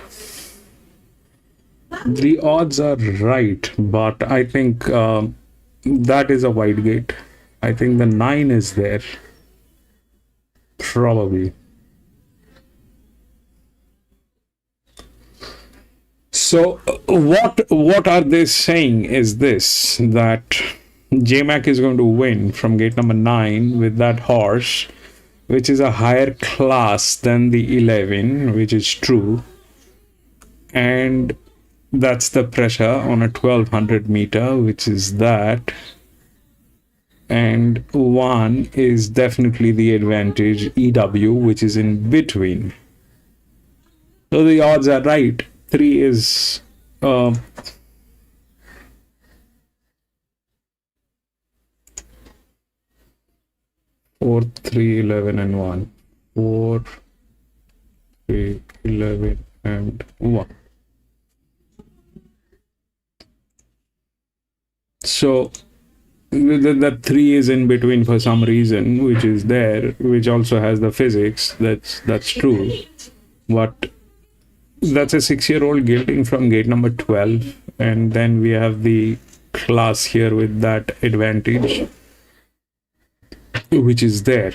The odds are right, but I think that is a wide gate. I think the 9 is there. Probably. So what are they saying is this, that JMac is going to win from gate number 9 with that horse, which is a higher class than the 11, which is true. And that's the pressure on a 1200 meter, which is that. And 1 is definitely the advantage, EW, which is in between. So the odds are right. 3 is 4, 3, 11, and 1. 4, 3, 11, and 1. So that 3 is in between for some reason, which is there, which also has the physics. That's true, but that's a 6-year-old gilding from gate number 12, and then we have the class here with that advantage, which is there.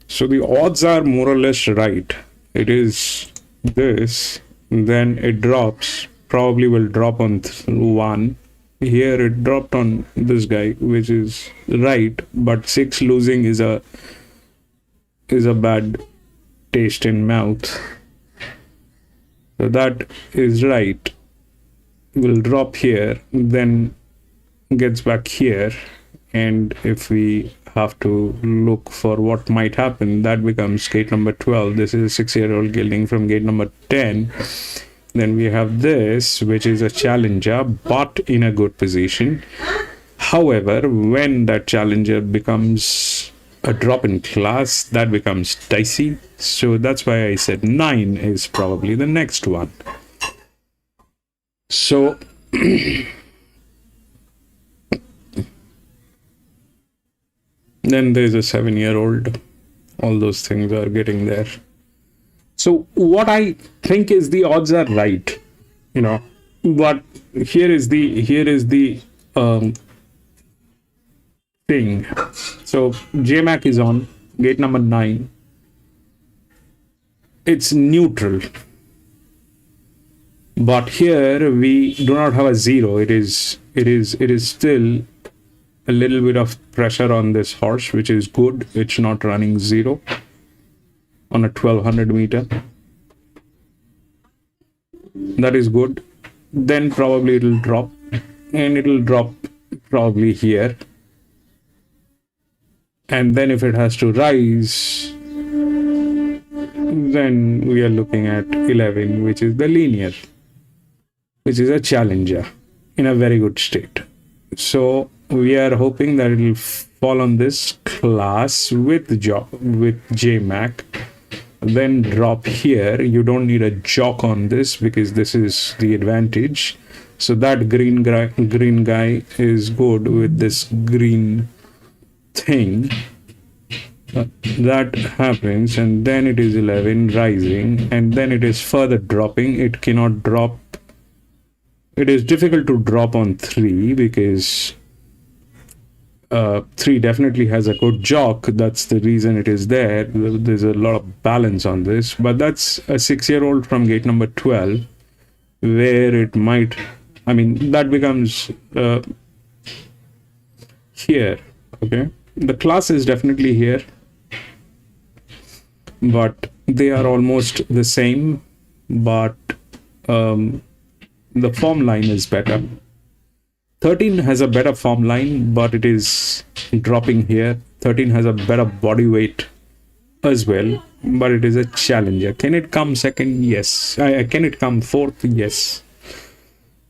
So the odds are more or less right. It is this, then it drops, probably will drop on 1. Here it dropped on this guy, which is right, but 6 losing is a bad taste in mouth. So that is right. Will drop here, then gets back here, and if we have to look for what might happen, that becomes gate number 12. This is a 6-year-old gilding from gate number 10. Then we have this, which is a challenger, but in a good position. However, when that challenger becomes a drop in class, that becomes dicey. So that's why I said 9 is probably the next one. So then there's a 7-year-old. All those things are getting there. So what I think is the odds are right, but here is the thing. So JMac is on gate number 9. It's neutral, but here we do not have a 0. It is still a little bit of pressure on this horse, which is good. It's not running 0 on a 1200 meter. That is good. Then probably it'll drop, and it'll drop probably here. And then if it has to rise, then we are looking at 11, which is the linear, which is a challenger in a very good state. So we are hoping that it will fall on this class with JMac, then drop here. You don't need a jock on this because this is the advantage. So that green guy is good with this green thing. That happens, and then it is 11 rising, and then it is further dropping. It cannot drop. It is difficult to drop on 3 because 3 definitely has a good jock. That's the reason it is there. There's a lot of balance on this, but that's a 6-year-old from gate number 12, where it might, that becomes here. Okay, the class is definitely here, but they are almost the same, but the form line is better. 13 has a better form line, but it is dropping here. 13 has a better body weight as well, but it is a challenger. Can it come second? Yes. Can it come fourth? Yes.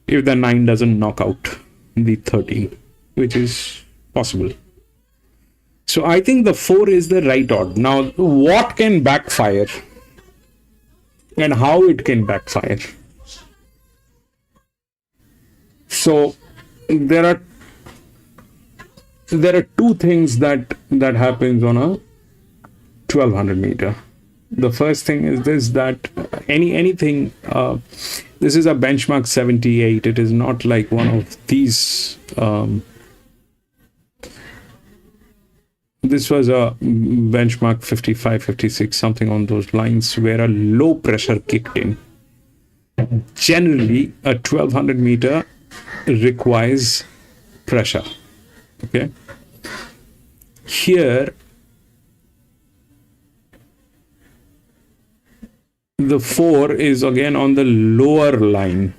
If the 9 doesn't knock out the 13, which is possible. So I think the 4 is the right odd. Now, what can backfire and how it can backfire? So there are two things that happens on a 1200 meter. The first thing is this, that anything this is a benchmark 78. It is not like one of these this was a benchmark 55, 56, something on those lines, where a low pressure kicked in. Generally, a 1200 meter requires pressure. Okay. Here, the 4 is again on the lower line.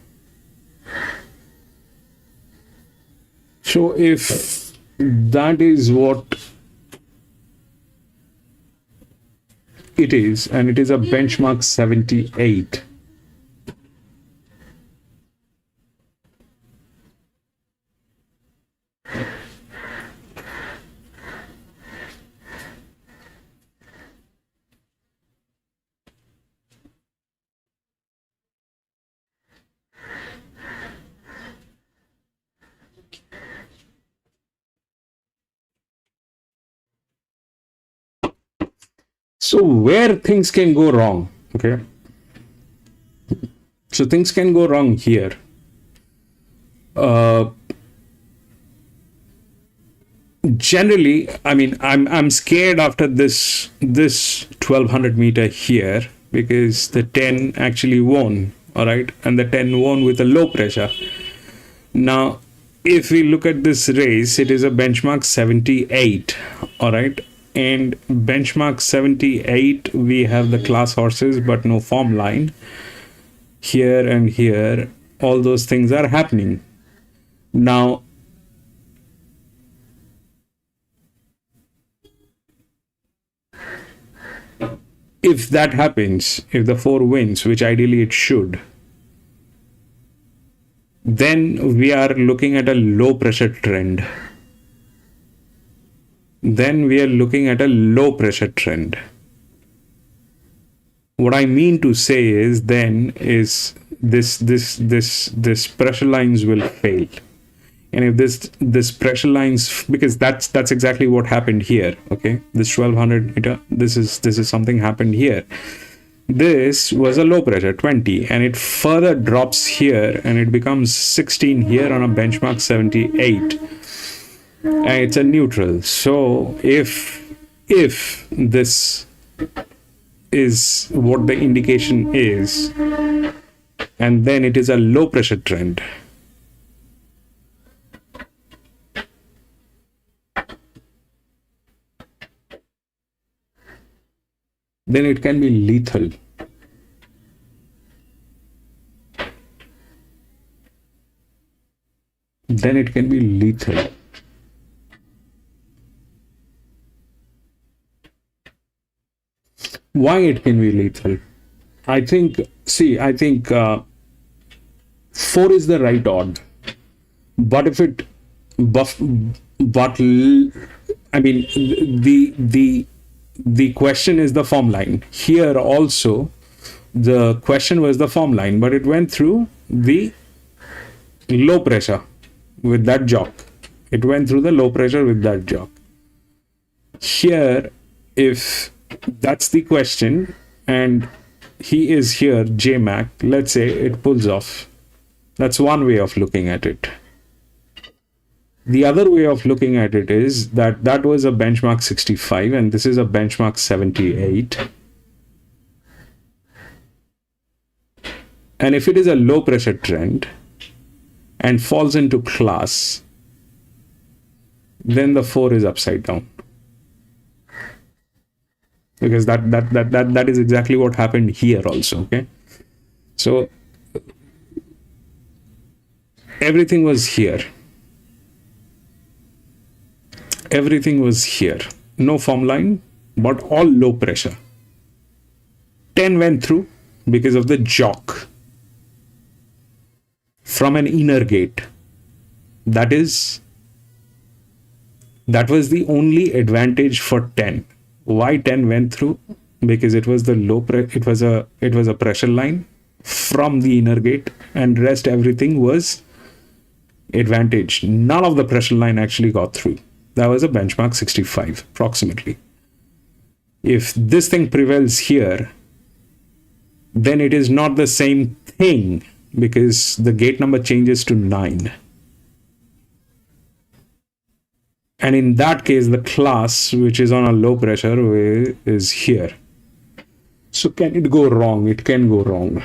So if that is what it is, and it is a benchmark 78, so where things can go wrong, okay? So things can go wrong here. Generally, I mean, I'm scared after this 1200 meter here, because the 10 actually won, all right, and the 10 won with a low pressure. Now, if we look at this race, it is a benchmark 78, all right. And benchmark 78, we have the class horses, but no form line. Here and here, all those things are happening. Now, if that happens, if the 4 wins, which ideally it should, then we are looking at a low pressure trend. Then we are looking at a low pressure trend. What I mean to say is then is this pressure lines will fail. And if this pressure lines, because that's exactly what happened here, okay? This 1200 meter, this is something happened here. This was a low pressure 20, and it further drops here and it becomes 16 here on a benchmark 78. And it's a neutral. So if this is what the indication is, and then it is a low pressure trend, then it can be lethal. Then it can be lethal. Why it can be lethal? I think 4 is the right odd. But if it I mean, the question is the form line. Here also, the question was the form line, but it went through the low pressure with that jock. It went through the low pressure with that jock. Here, if that's the question, and he is here, JMac, let's say it pulls off. That's one way of looking at it. The other way of looking at it is that that was a benchmark 65 and this is a benchmark 78. And if it is a low pressure trend and falls into class, then the 4 is upside down. Because that is exactly what happened here also, okay? So everything was here. Everything was here. No form line, but all low pressure. 10 went through because of the jock from an inner gate. That was the only advantage for 10. Why 10 went through? Because it was the low it was a pressure line from the inner gate, and rest everything was advantage, none of the pressure line actually got through. That was a benchmark 65 approximately. If this thing prevails here, then it is not the same thing because the gate number changes to 9. And in that case, the class, which is on a low pressure, is here. So can it go wrong? It can go wrong.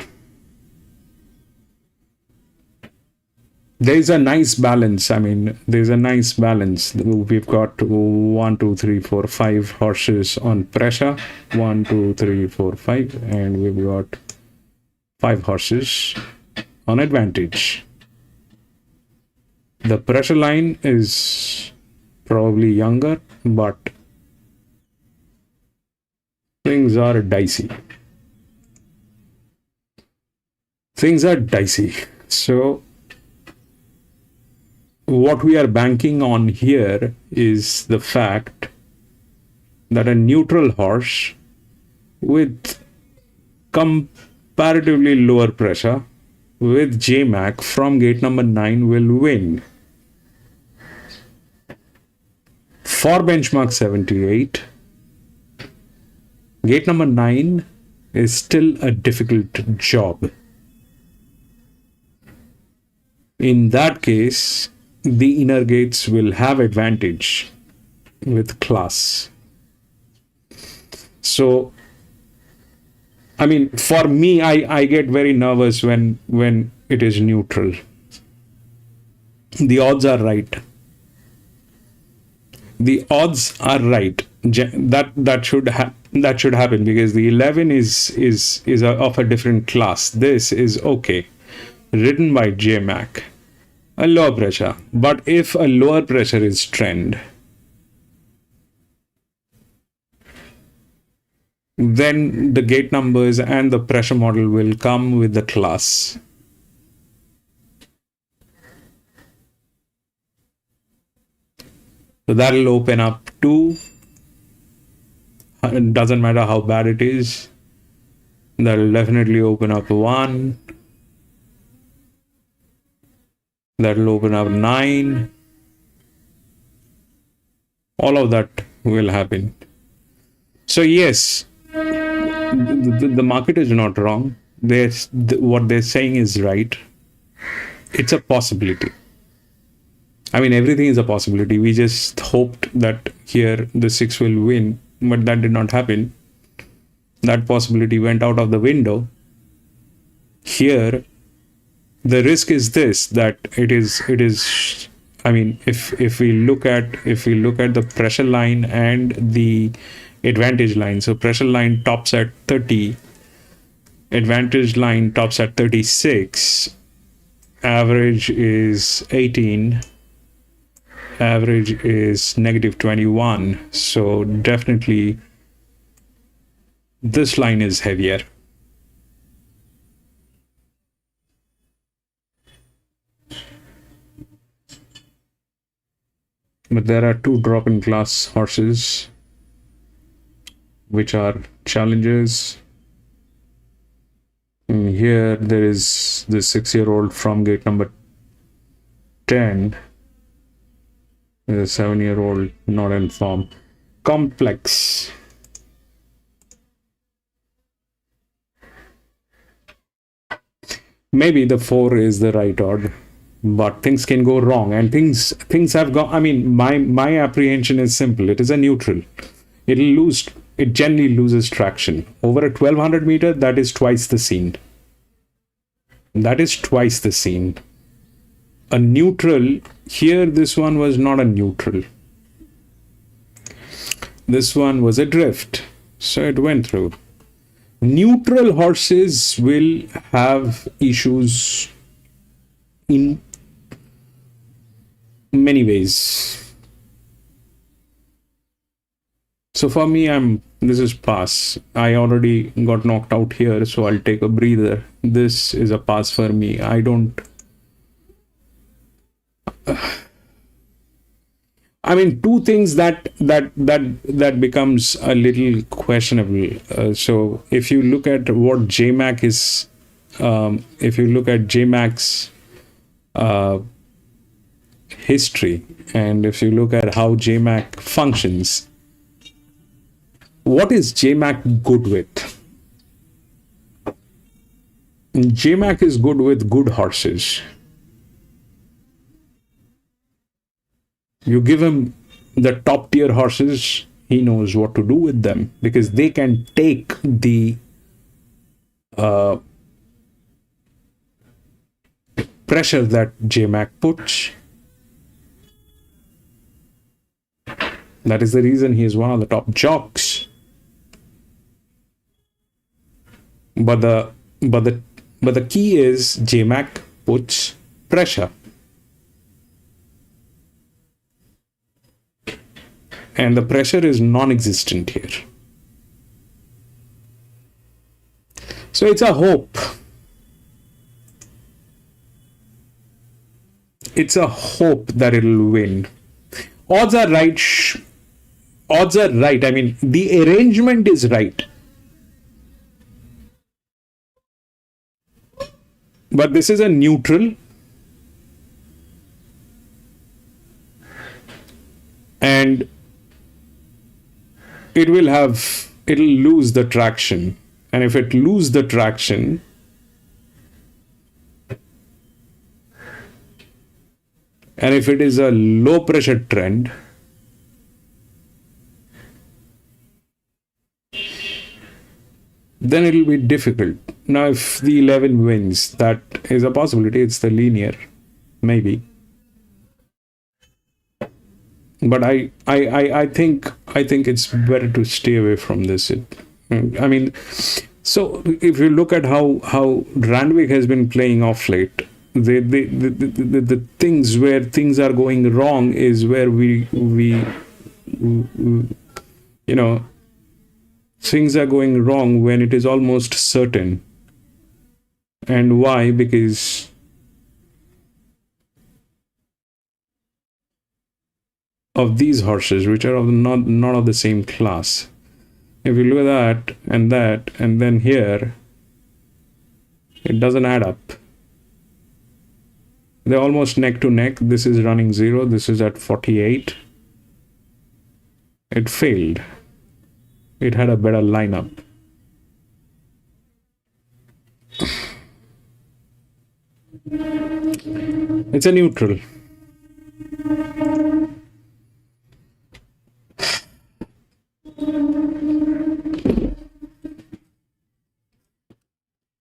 There is a nice balance. I mean, there's a nice balance. We've got 1, 2, 3, 4, 5 horses on pressure. 1, 2, 3, 4, 5. And we've got 5 horses on advantage. The pressure line is probably younger, but things are dicey. Things are dicey. So what we are banking on here is the fact that a neutral horse with comparatively lower pressure with JMac from gate number 9 will win. For benchmark 78, gate number 9 is still a difficult job. In that case, the inner gates will have advantage with class. So, I mean, for me, I get very nervous when it is neutral. The odds are right. The odds are right. That should happen because the 11 is of a different class. This is okay, written by JMac, a lower pressure. But if a lower pressure is trend, then the gate numbers and the pressure model will come with the class. So that'll open up 2. It doesn't matter how bad it is. That'll definitely open up 1. That'll open up 9. All of that will happen. So yes, the market is not wrong. What they're saying is right. It's a possibility. I mean, everything is a possibility. We just hoped that here the 6 will win, but that did not happen. That possibility went out of the window. Here, the risk is this, that it is. I mean, if we look at the pressure line and the advantage line. So pressure line tops at 30, advantage line tops at 36, average is 18. Average is negative 21. So definitely this line is heavier. But there are 2 drop-in class horses which are challengers. And here there is the 6-year-old from gate number 10. The 7-year-old not in form. Complex. Maybe the 4 is the right odd, but things can go wrong, and things have gone. I mean, my apprehension is simple. It is a neutral. It generally loses traction over a 1200 meter. That is twice the scene. That is twice the scene. A neutral here, this one was not a neutral. This one was a drift, so it went through. Neutral horses will have issues in many ways. So for me, this is pass. I already got knocked out here, so I'll take a breather. This is a pass for me. I don't. I mean, 2 things that becomes a little questionable. So if you look at what JMac is, if you look at JMac's history, and if you look at how JMAC functions, what is JMAC good with? JMAC is good with good horses. You give him the top tier horses, he knows what to do with them because they can take the pressure that JMAC puts. That is the reason he is one of the top jocks. But the key is JMAC puts pressure. And the pressure is non-existent here. So it's a hope. It's a hope that it'll win. Odds are right. Odds are right. I mean, the arrangement is right. But this is a neutral. And it'll lose the traction. And if it loses the traction, and if it is a low pressure trend, then it'll be difficult. Now, if the 11 wins, that is a possibility. It's the linear, maybe. But I think it's better to stay away from this. I mean, so if you look at how Randwick has been playing off late, the things where things are going wrong is where we things are going wrong when it is almost certain. And why? Because of these horses, which are not of the same class. If you look at that, and then here, it doesn't add up. They're almost neck to neck. This is running 0. This is at 48. It failed. It had a better lineup. It's a neutral.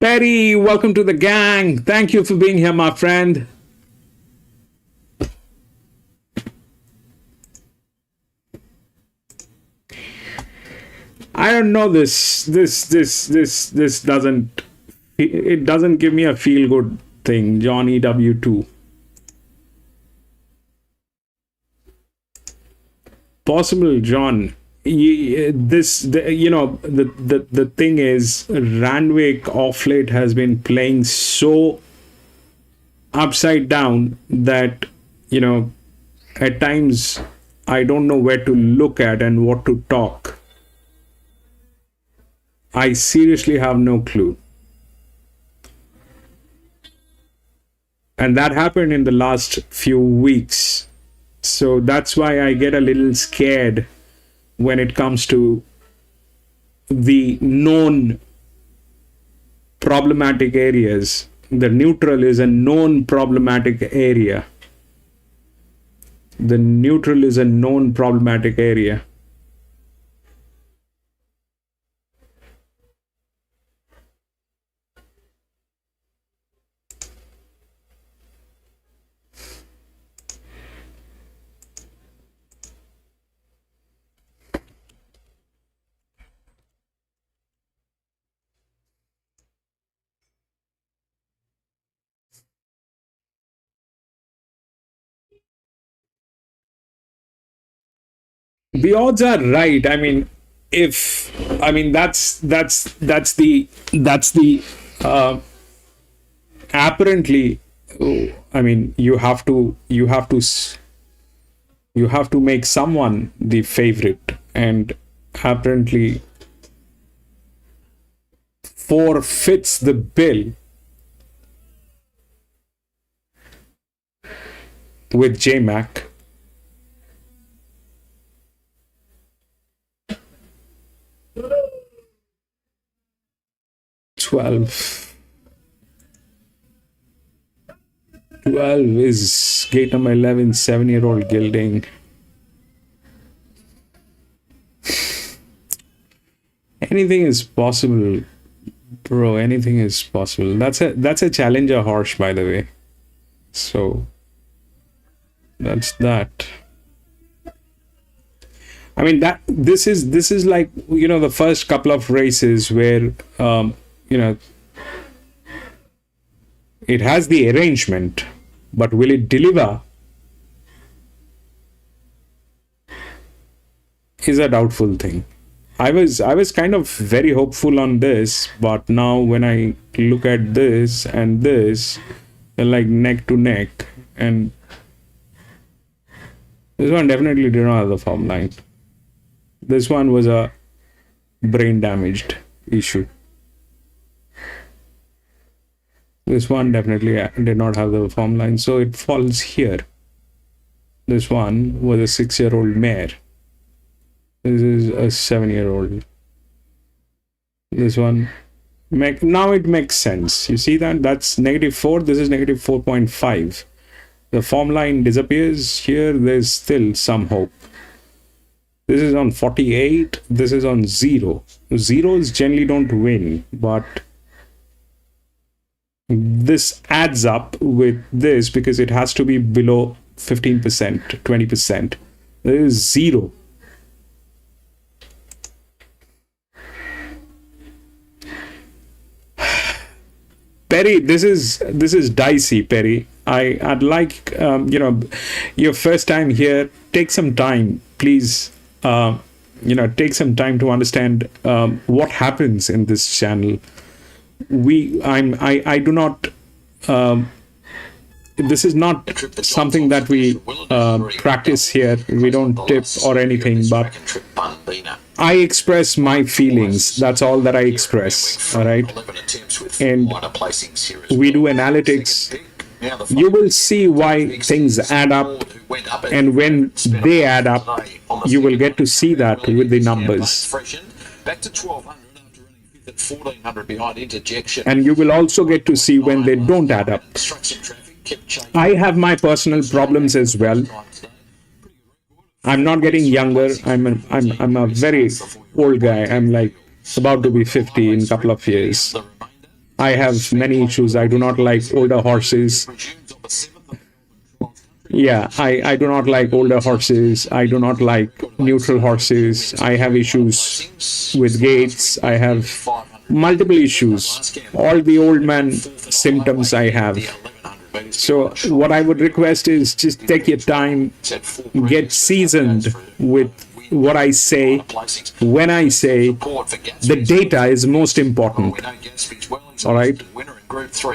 Perry, welcome to the gang. Thank you for being here, my friend. I don't know this doesn't give me a feel good thing. John EW2. Possible, John. The thing is, Randwick off late has been playing so upside down that at times I don't know where to look at and what to talk. I seriously have no clue. And that happened in the last few weeks. So that's why I get a little scared when it comes to the known problematic areas. The neutral is a known problematic area. The neutral is a known problematic area. The odds are right. I mean, that's the apparently. I mean, you have to make someone the favorite, and apparently 4 fits the bill. with JMac. Twelve is gate number 11, 7-year-old gilding. Anything is possible, bro. Anything is possible. That's a Challenger horse, by the way. So that's that. I mean, that this is like, you know, the first couple of races where you know, it has the arrangement, but will it deliver is a doubtful thing. I was kind of very hopeful on this, but now when I look at this and this, they're like neck to neck, and this one definitely did not have the form line. This one was a brain damaged issue. This one definitely did not have the form line, so it falls here. This one was a 6-year-old mare. This is a 7-year-old. This one, now it makes sense. You see that? That's -4. This is -4.5. The form line disappears. Here, there's still some hope. This is on 48. This is on 0. Zeros generally don't win, but this adds up with this because it has to be below 15%, 20%. There is 0. Perry, this is dicey, Perry. I'd like, you know, your first time here, take some time, please. You know, take some time to understand what happens in this channel. I do not. This is not something that we practice here. We don't tip or anything, but I express my feelings. That's all that I express. All right. And we do analytics. You will see why things add up. And when they add up, you will get to see that with the numbers. And you will also get to see when they don't add up. I have my personal problems as well. I'm not getting younger. I'm a very old guy. I'm like about to be 50 in a couple of years. I have many issues. I do not like older horses. Yeah, I do not like older horses. I do not like neutral horses. I have issues with gaits. I have multiple issues. All the old man symptoms I have. So what I would request is just take your time, get seasoned with what I say, when I say. The data is most important. All right?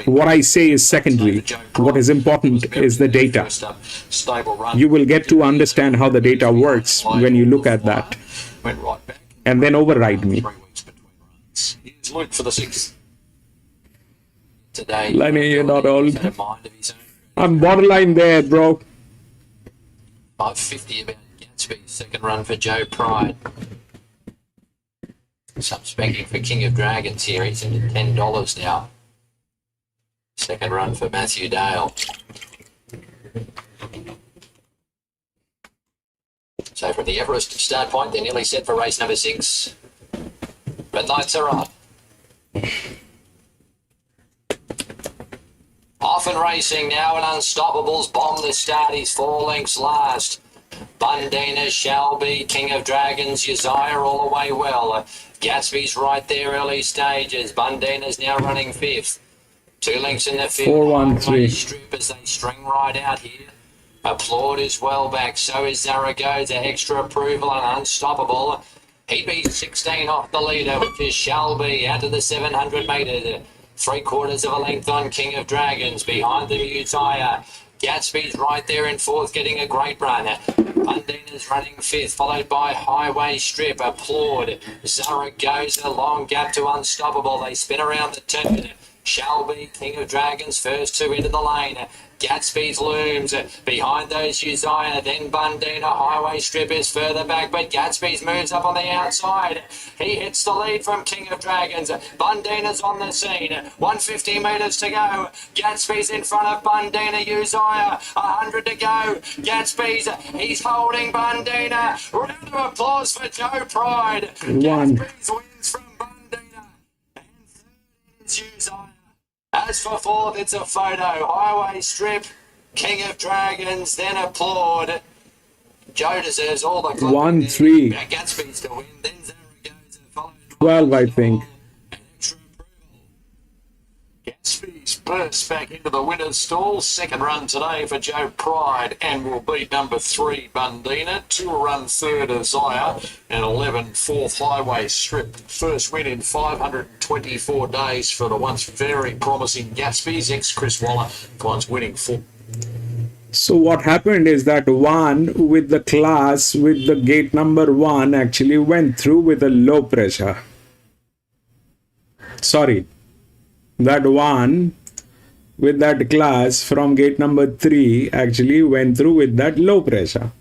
What I say is secondary. What is important is the data. You will get to understand how the data works when you look at that. And then override me. Lenny, you're not old. I'm borderline there, bro. 550 about Gatsby. Second run for Joe Pride. Some spanking for King of Dragons here. He's into $10 now. Second run for Matthew Dale. So from the Everest start point, they're nearly set for race number 6. Red lights are on. Off and racing now, and Unstoppables bomb the start. He's 4 lengths last. Bundina, Shelby, King of Dragons, Uzziah all the way well. Gatsby's right there, early stages. Bundina's now running 5th. 2 lengths in the field. 4-1-3. Strip as they string right out here. Applaud is well back. So is Zaragoza. Extra approval and Unstoppable. He'd be 16 off the leader, which is Shelby, out to the 700 metres. 3/4 of a length on King of Dragons. Behind them, Uzziah. Gatsby's right there in 4th, getting a great run. Bundina's running 5th, followed by Highway Strip. Applaud. Zaragoza, long gap to Unstoppable. They spin around the turn. Shelby, King of Dragons, first 2 into the lane. Gatsby's looms behind those Uzziah, then Bundina. Highway Strip is further back, but Gatsby's moves up on the outside. He hits the lead from King of Dragons. Bundina's on the scene. 150 metres to go. Gatsby's in front of Bundina. Uzziah, 100 to go. Gatsby's, he's holding Bundina. Round of applause for Joe Pride. One. Gatsby's wins from Bundina. And third is Uzziah. As for fourth, it's a photo. Highway Strip, King of Dragons, then Applaud. Joe deserves all the credit. 1-3. Gatsby's to win, then Zaragoza followed by 12, I think. extra approval. Gatsby's burst back into the winner's stall. Second run today for Joe Pride and will beat number 3 Bundina. 2-run third Uzziah and 11 fourth Highway Strip. First win in 524 days for the once very promising Gatsby's. Ex-Chris Waller finds winning full. So what happened is that one with the class with the gate number 1 actually went through with a low pressure. Sorry, that one with that class from gate number 3 actually went through with that low pressure.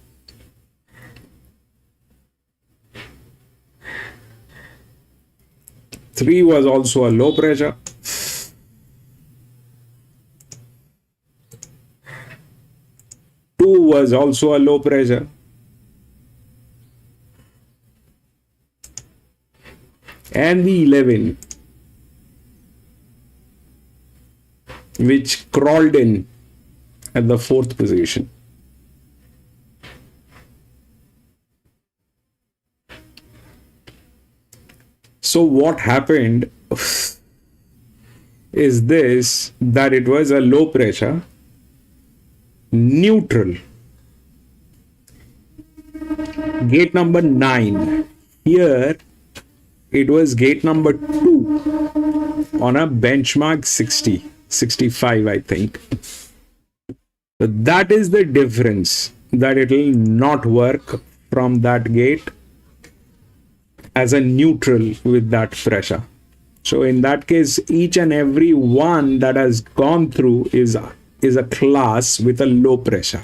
Three was also a low pressure. Two was also a low pressure. And the 11, which crawled in at the 4th position. So what happened is this, that it was a low pressure, neutral. Gate number 9. Here it was gate number 2 on a benchmark 60, 65, I think. So that is the difference, that it will not work from that gate as a neutral with that pressure. So in that case, each and every one that has gone through is a class with a low pressure.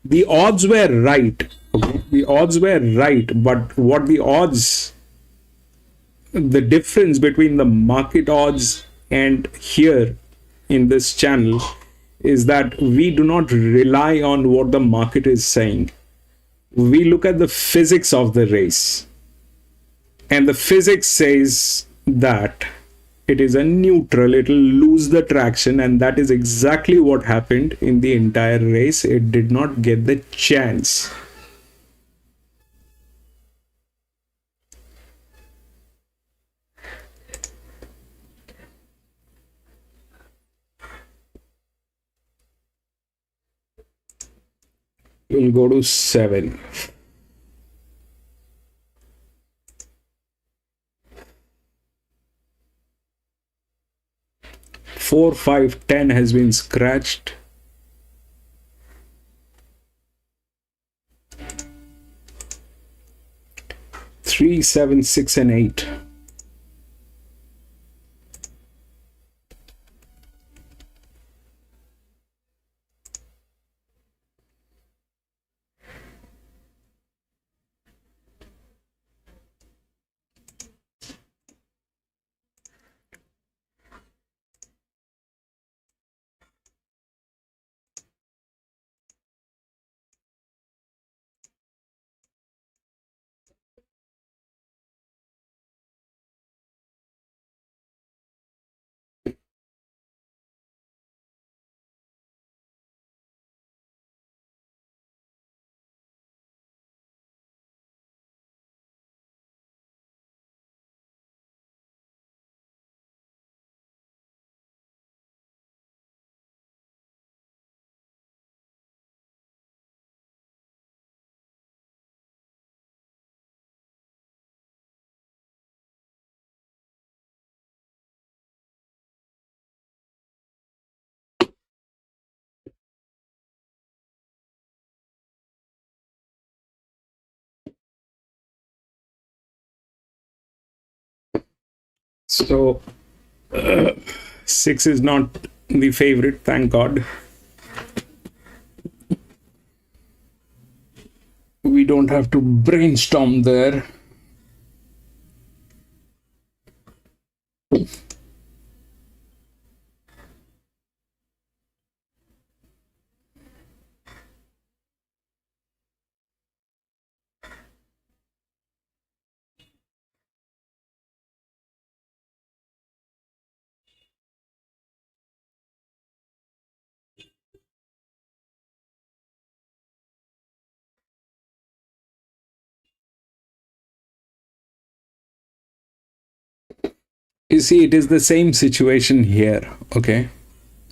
The odds were right. Okay? The odds were right, but what the odds, the difference between the market odds and here in this channel is that we do not rely on what the market is saying. We look at the physics of the race, and the physics says that it is a neutral, it will lose the traction, and that is exactly what happened in the entire race. It did not get the chance. We'll go to 7. Four, 5, 10 has been scratched. 3, 7, 6, and 8. So 6 is not the favorite, thank God. We don't have to brainstorm there. You see, it is the same situation here, okay?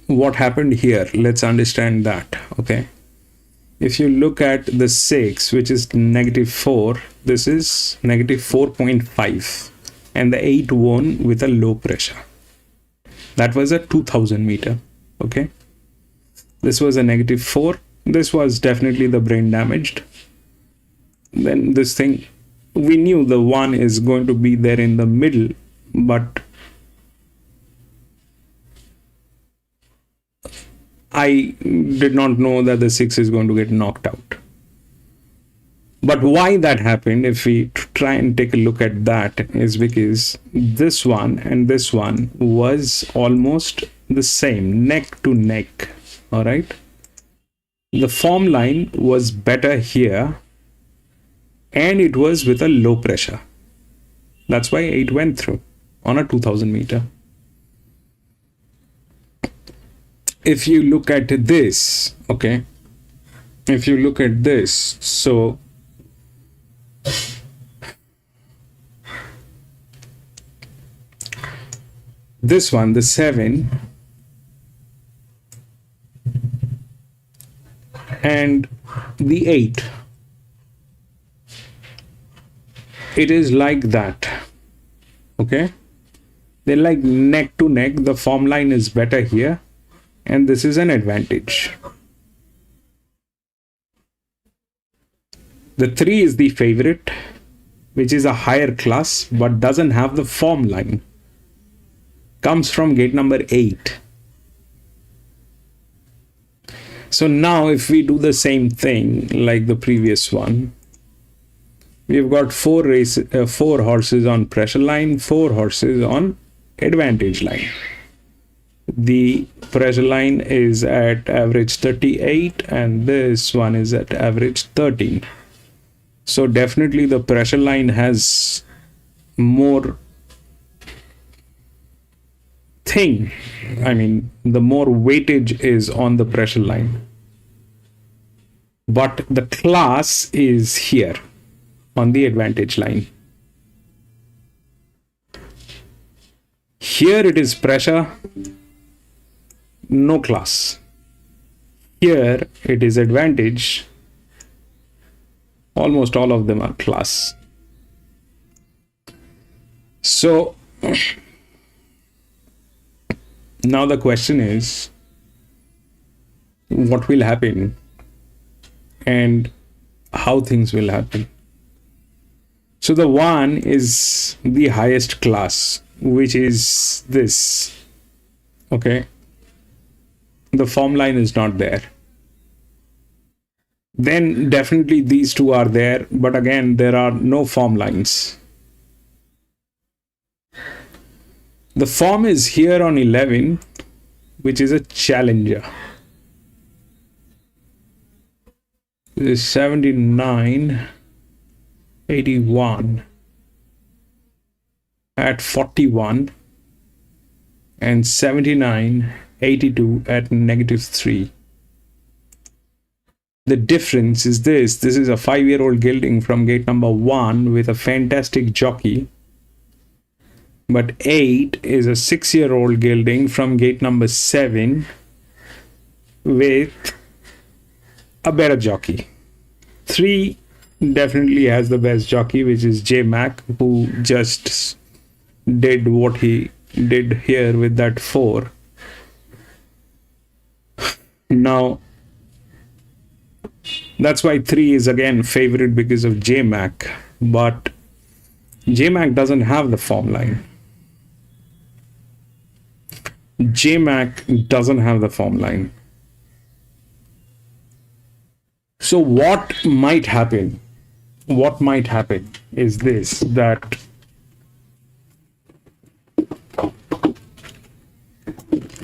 What happened here? Let's understand that, okay? If you look at the 6, which is -4, this is -4.5, and the 8 won with a low pressure. That was a 2000 meter, okay? This was a -4. This was definitely the brain damaged. Then this thing, we knew the 1 is going to be there in the middle, but I did not know that the 6 is going to get knocked out. But why that happened, if we try and take a look at that, is because this one and this one was almost the same, neck to neck. All right. The form line was better here, and it was with a low pressure. That's why it went through on a 2000 meter. If you look at this, okay, if you look at this, so this one, the 7, and the 8, it is like that, okay? They're like neck to neck. The form line is better here, and this is an advantage. The 3 is the favorite, which is a higher class but doesn't have the form line. Comes from gate number 8. So now if we do the same thing like the previous one, we've got 4 horses on pressure line, 4 horses on advantage line. The pressure line is at average 38 and this one is at average 13. So definitely the pressure line has more thing. I mean, the more weightage is on the pressure line. But the class is here on the advantage line. Here it is pressure, no class. Here it is advantage. Almost all of them are class. So now the question is, what will happen and how things will happen. So the 1 is the highest class, which is this, okay? The form line is not there. Then definitely these 2 are there, but again there are no form lines. The form is here on 11, which is a challenger. This is 79, 81 at 41 and 79, 82 at -3. The difference is this is a 5-year-old gelding from gate number 1 with a fantastic jockey, but 8 is a 6-year-old gelding from gate number 7 with a better jockey. 3 definitely has the best jockey, which is J Mac, who just did what he did here with that 4. Now that's why 3 is again favorite because of J Mac, but J Mac doesn't have the form line. JMac doesn't have the form line. So what might happen? What might happen is this, that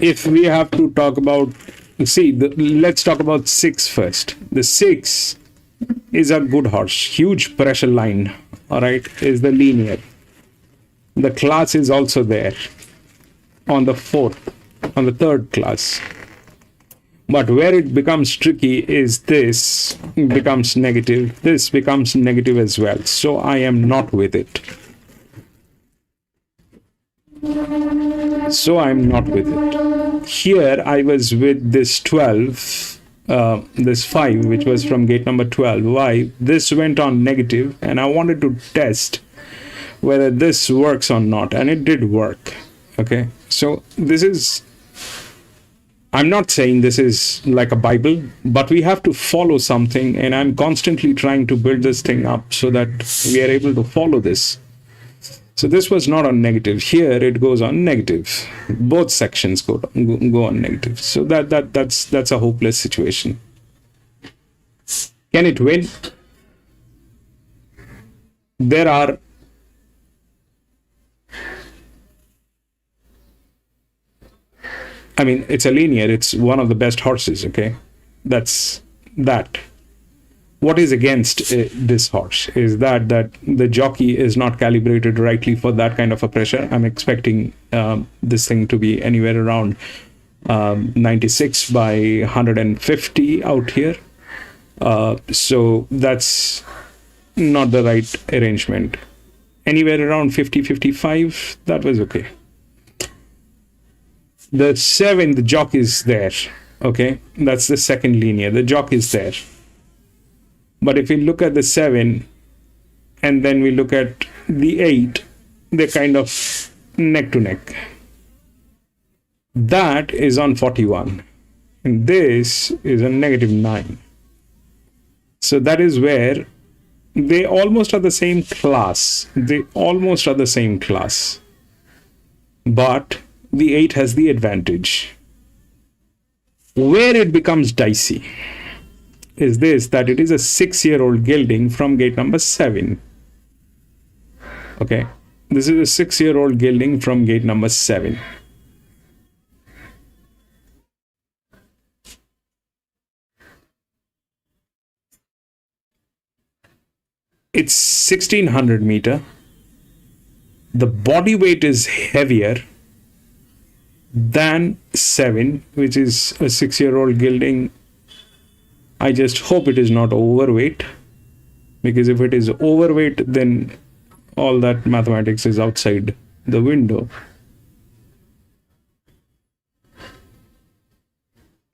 if we have to talk about, let's talk about 6 first. The 6 is a good horse, huge pressure line, all right, is the linear. The class is also there on the 4th, on the 3rd class. But where it becomes tricky is this becomes negative, this becomes negative as well. So I am not with it. So I'm not with it. Here I was with this 12, this 5, which was from gate number 12. Why? This went on negative and I wanted to test whether this works or not, and it did work. Okay, so this is, I'm not saying this is like a Bible, but we have to follow something, and I'm constantly trying to build this thing up so that we are able to follow this. So this was not on negative. Here it goes on negative. Both sections go on negative. So that's a hopeless situation. Can it win? There are it's a linear. It's one of the best horses. Okay, that's that. What is against this horse is that the jockey is not calibrated rightly for that kind of a pressure. I'm expecting this thing to be anywhere around 96 by 150 out here. So that's not the right arrangement. Anywhere around 50, 55, that was okay. The 7, the jockey is there. Okay, that's the second linear. The jockey is there. But if we look at the 7 and then we look at the 8, they're kind of neck to neck. That is on 41. And this is on -9. So that is where they almost are the same class. They almost are the same class. But the 8 has the advantage. Where it becomes dicey is this, that it is a 6-year-old gelding from gate number 7. Okay, this is a 6-year-old gelding from gate number 7. It's 1600 meter. The body weight is heavier than 7, which is a 6-year-old gelding. I just hope it is not overweight, because if it is overweight, then all that mathematics is outside the window.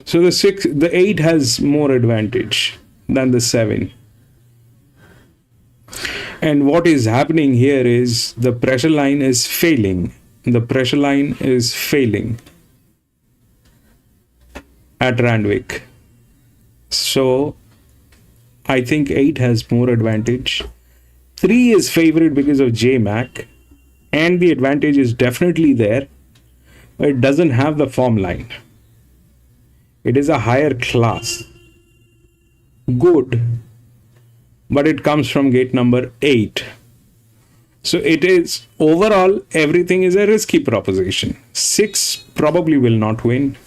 So the 8 has more advantage than the 7. And what is happening here is the pressure line is failing. The pressure line is failing at Randwick. So I think 8 has more advantage. 3 is favored because of JMac, and the advantage is definitely there. It doesn't have the form line. It is a higher class. Good. But it comes from gate number 8. So it is, overall, everything is a risky proposition. 6 probably will not win.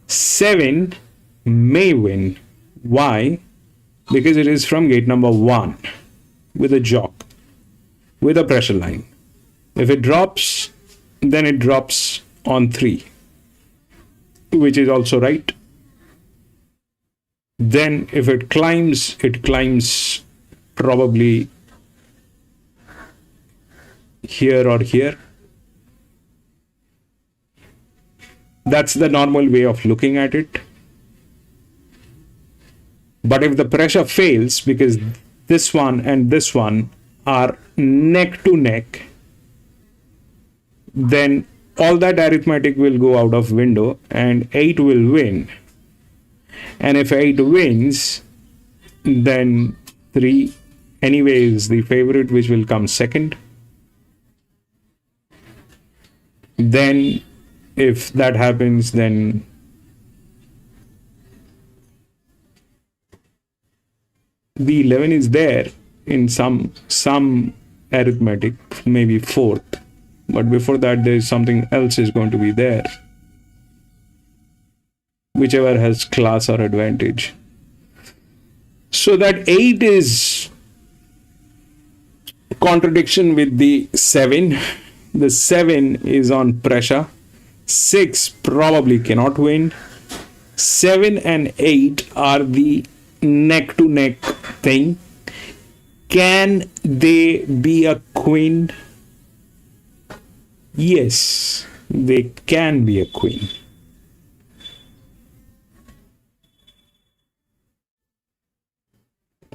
7 may win. Why? Because it is from gate number 1 with a jock, with a pressure line. If it drops, then it drops on 3, which is also right. Then if it climbs probably here or here. That's the normal way of looking at it. But if the pressure fails, because this one and this one are neck to neck, then all that arithmetic will go out of window and 8 will win. And if 8 wins, then 3 anyway is the favorite, which will come second. Then if that happens, then the 11 is there in some arithmetic, maybe fourth, but before that there is something else is going to be there, whichever has class or advantage. So that 8 is contradiction with the 7. The 7 is on pressure. 6 probably cannot win. 7 and 8 are the neck to neck thing. Can they be a queen? Yes, they can be a queen.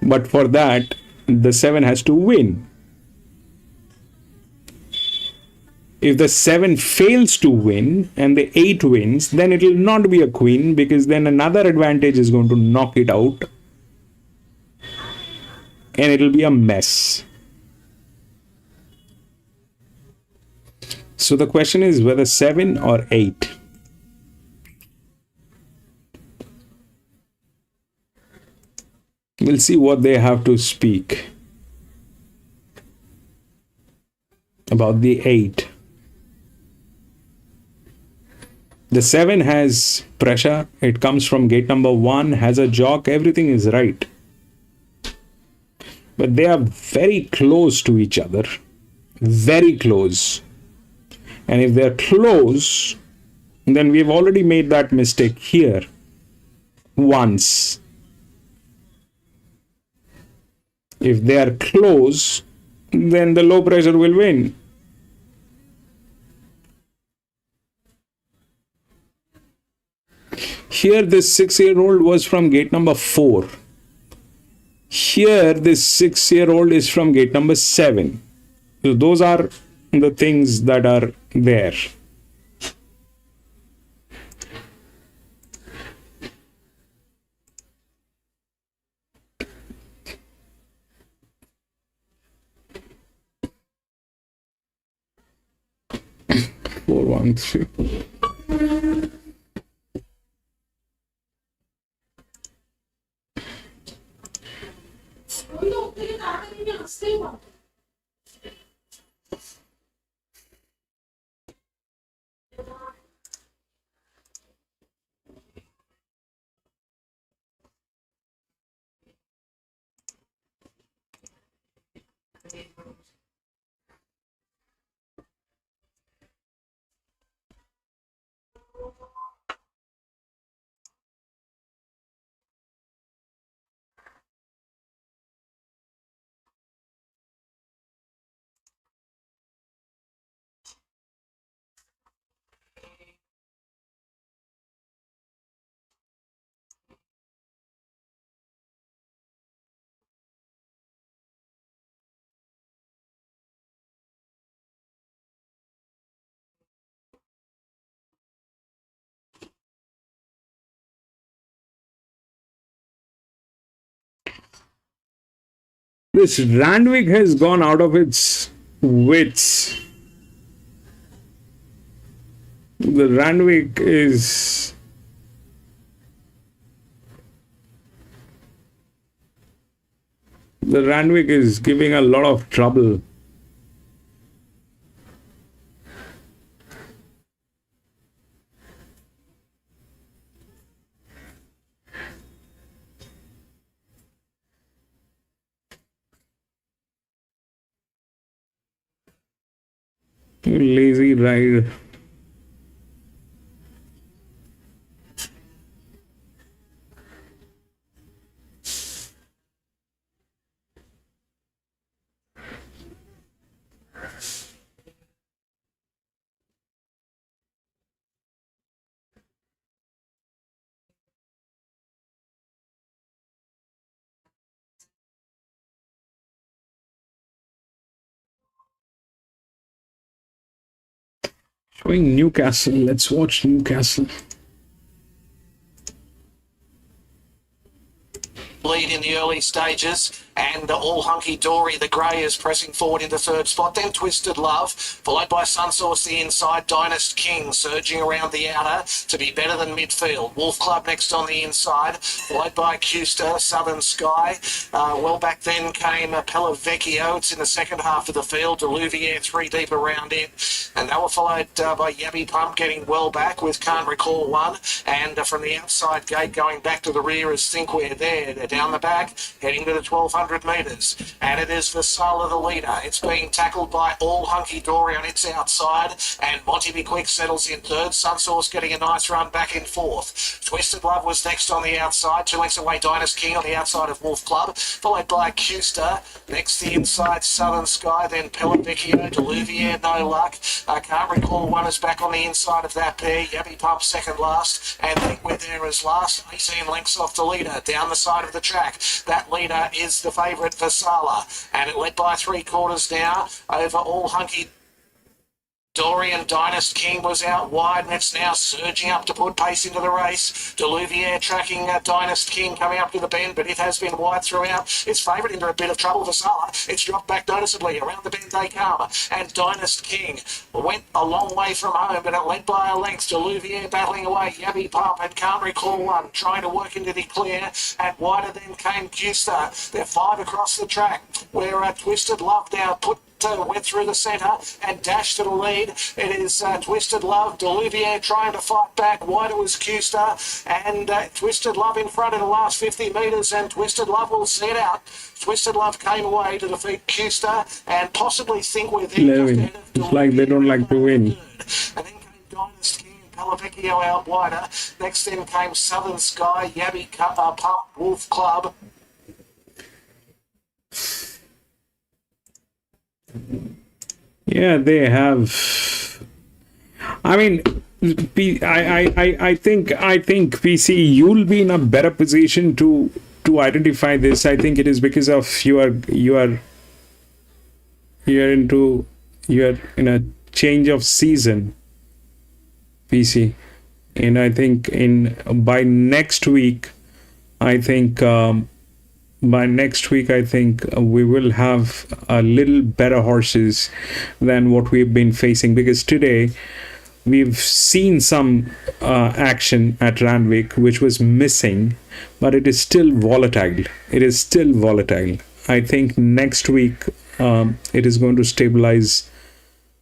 But for that, the 7 has to win. If the 7 fails to win and the 8 wins, then it will not be a queen, because then another advantage is going to knock it out and it will be a mess. So the question is whether 7 or 8. We'll see what they have to speak about the 8. The 7 has pressure. It comes from gate number 1, has a jock, everything is right. But they are very close to each other. Very close. And if they're close, then we've already made that mistake here once. If they are close, then the low pressure will win. Here, this 6-year-old was from gate number 4. Here, this 6-year-old is from gate number 7. So those are the things that are there. Four, 1, 3. This Randwick has gone out of its wits. The Randwick is giving a lot of trouble. Lazy ride. Showing Newcastle. Let's watch Newcastle. Lead in the early stages. and All Hunky Dory, the grey, is pressing forward into third spot. Then Twisted Love, followed by Sunsource the inside, Dynast King surging around the outer to be better than midfield. Wolf Club next on the inside, followed by Custer, Southern Sky. Well back then came Pellavecchio. It's in the second half of the field. Deluvier 3 deep around it, and they were followed by Yabby Pump getting well back with Can't Recall One, and from the outside gate going back to the rear is Think We're There. They're down the back, heading to the 1200 metres, and it is Vasala the leader. It's being tackled by All Hunky Dory on its outside, and Monty Be Quick settles in third. Sunsource getting a nice run back in fourth. Twisted Love was next on the outside, 2 lengths away Dynast King on the outside of Wolf Club, followed by Custer. Next the inside Southern Sky, then Pellavecchio, Deluvier, no luck. I can't recall one is back on the inside of that pair. Yabby Pump second last, and Think We're There as last. 18 lengths off the leader down the side of the track. That leader is the favourite Vasala, and it led by 3/4 now over All Hunky Dory, and Dynast King was out wide, and it's now surging up to put pace into the race. Deluvier tracking Dynast King coming up to the bend, but it has been wide throughout. Its favourite into a bit of trouble for Sala. It's dropped back noticeably. Around the bend they come, and Dynast King went a long way from home, but it led by a length. Deluvier battling away. Yabby Pump and Can't Recall One trying to work into the clear, and wider then came Custer. They're 5 across the track, where Twisted Love now went through the centre and dashed to the lead. It is Twisted Love, Deluvier trying to fight back. Wider was Custer, and Twisted Love in front in the last 50 metres, and Twisted Love will see it out. Twisted Love came away to defeat Custer and possibly Think We're There. It's like they don't like to win. And then came Dynast King and Pellavecchio out wider. Next then came Southern Sky, Yabby Pump, Wolf Club. Yeah, they have. I mean, I think PC, you'll be in a better position to identify this. I think it is because of you are in a change of season, PC, and I think by next week, I think. By next week, I think we will have a little better horses than what we've been facing, because today we've seen some action at Randwick which was missing, but it is still volatile. It is still volatile. I think next week it is going to stabilize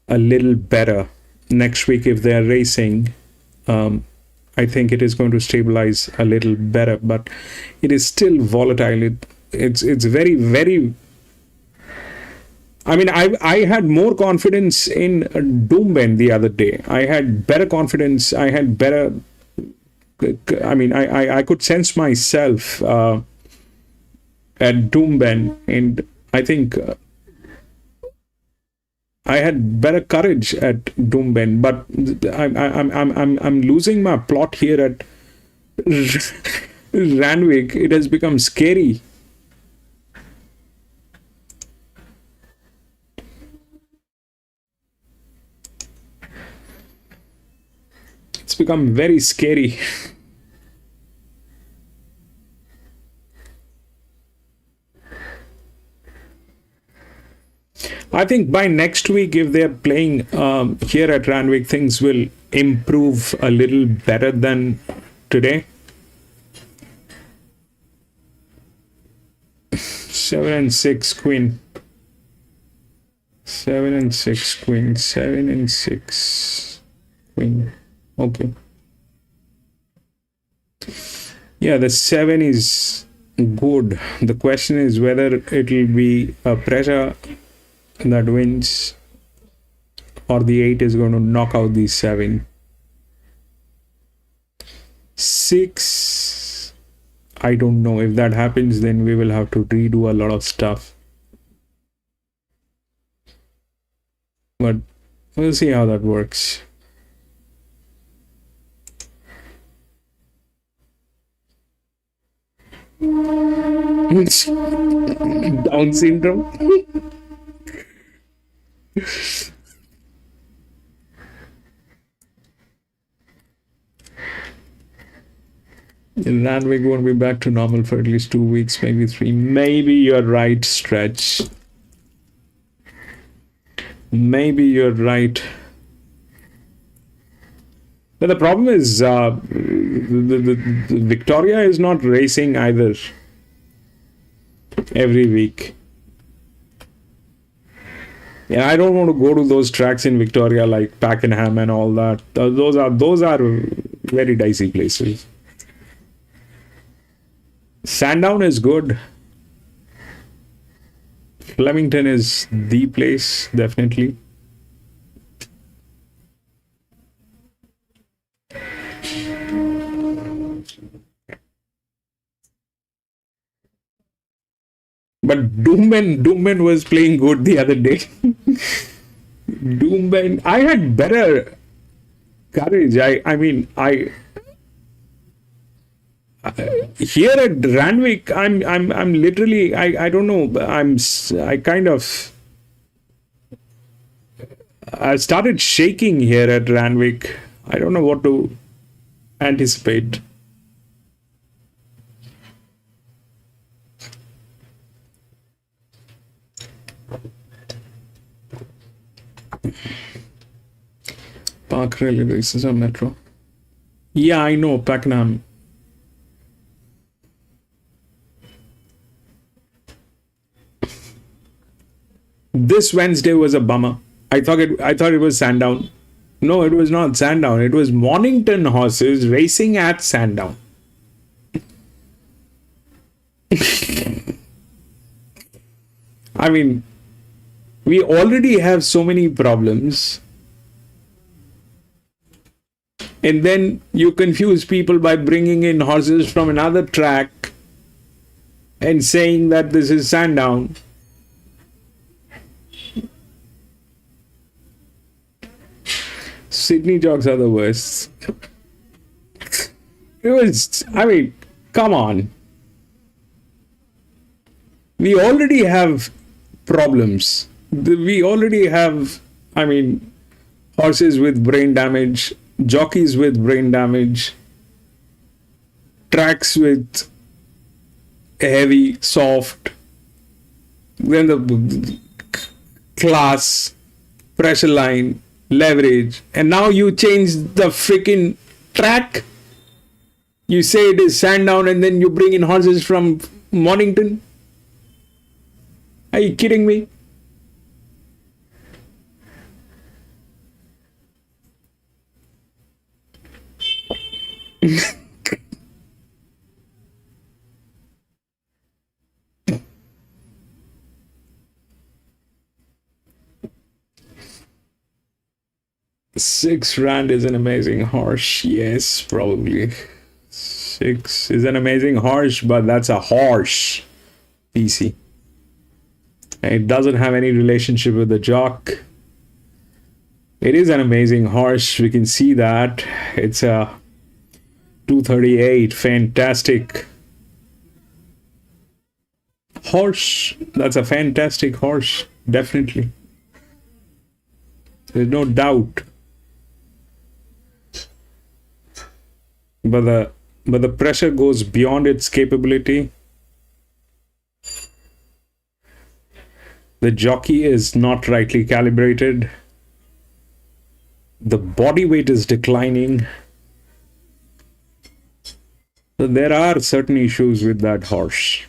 a little better. Next week, if they're racing, I think it is going to stabilize a little better, but it is still volatile. It's very, very. I mean, I had more confidence in Doombend the other day. I had better confidence. I had better. I mean, I could sense myself at Doombend, and I think I had better courage at Doombend, but I'm losing my plot here at Randwick. It has become scary. It's become very scary. I think by next week, if they're playing here at Randwick, things will improve a little better than today. 7 and 6 queen. 7 and 6 queen. 7 and 6 queen. Okay. Yeah, the 7 is good. The question is whether it will be a pressure that wins, or the 8 is going to knock out the 7. 6, I don't know. If that happens, then we will have to redo a lot of stuff, but we'll see how that works. Down syndrome. Randwick won't be back to normal for at least 2 weeks, maybe 3. Maybe you're right, Stretch. Maybe you're right. But the problem is, the Victoria is not racing either every week. Yeah, I don't want to go to those tracks in Victoria like Pakenham and all that. Those are very dicey places. Sandown is good. Flemington is the place, definitely. But Doomben was playing good the other day. Doomben, I had better courage. I mean, here at Randwick, I'm literally, I don't know, I started shaking here at Randwick. I don't know what to anticipate. Park Railway races on Metro. Yeah, I know, Pakenham. This Wednesday was a bummer. I thought it was Sandown. No, it was not Sandown. It was Mornington horses racing at Sandown. I mean, we already have so many problems. And then you confuse people by bringing in horses from another track and saying that this is Sandown. Sydney jocks are the worst. It was, I mean, come on. We already have problems. We already have, I mean, horses with brain damage, jockeys with brain damage, tracks with heavy, soft, then the class, pressure line, leverage, and now you change the freaking track. You say it is Sandown and then you bring in horses from Mornington. Are you kidding me? £6 is an amazing horse. Yes, probably. 6 is an amazing horse, but that's a horse. PC. It doesn't have any relationship with the jock. It is an amazing horse. We can see that. It's a 238. Fantastic horse. That's a fantastic horse. Definitely. There's no doubt. But the pressure goes beyond its capability. The jockey is not rightly calibrated. The body weight is declining. So there are certain issues with that horse.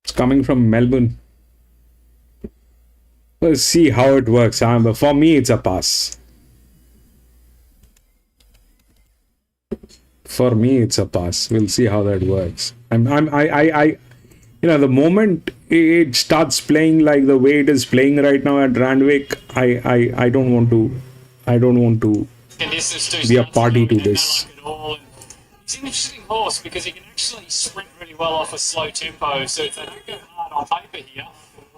It's coming from Melbourne. Let's see how it works. But for me, it's a pass. For me, it's a pass. We'll see how that works. The moment it starts playing like the way it is playing right now at Randwick, I don't want to be a party to this. It's an interesting horse because he can actually sprint really well off a slow tempo. So if they don't go hard on paper here,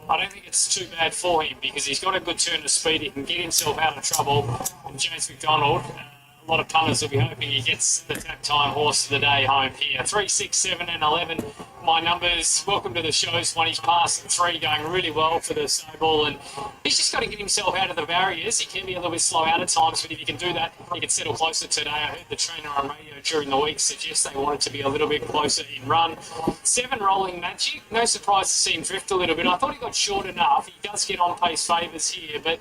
I don't think it's too bad for him because he's got a good turn of speed. He can get himself out of trouble. And James McDonald, a lot of punters will be hoping he gets the tap time horse of the day home here. 3, 6, 7 and 11. my numbers. Welcome to the shows. One he's passing 3, going really well for the snowball, and he's just got to get himself out of the barriers. He can be a little bit slow out at times, but if he can do that, he can settle closer today. I heard the trainer on radio during the week suggest they wanted to be a little bit closer in run. 7, Rolling Magic. No surprise to see him drift a little bit. I thought he got short enough. He does get on pace favours here, but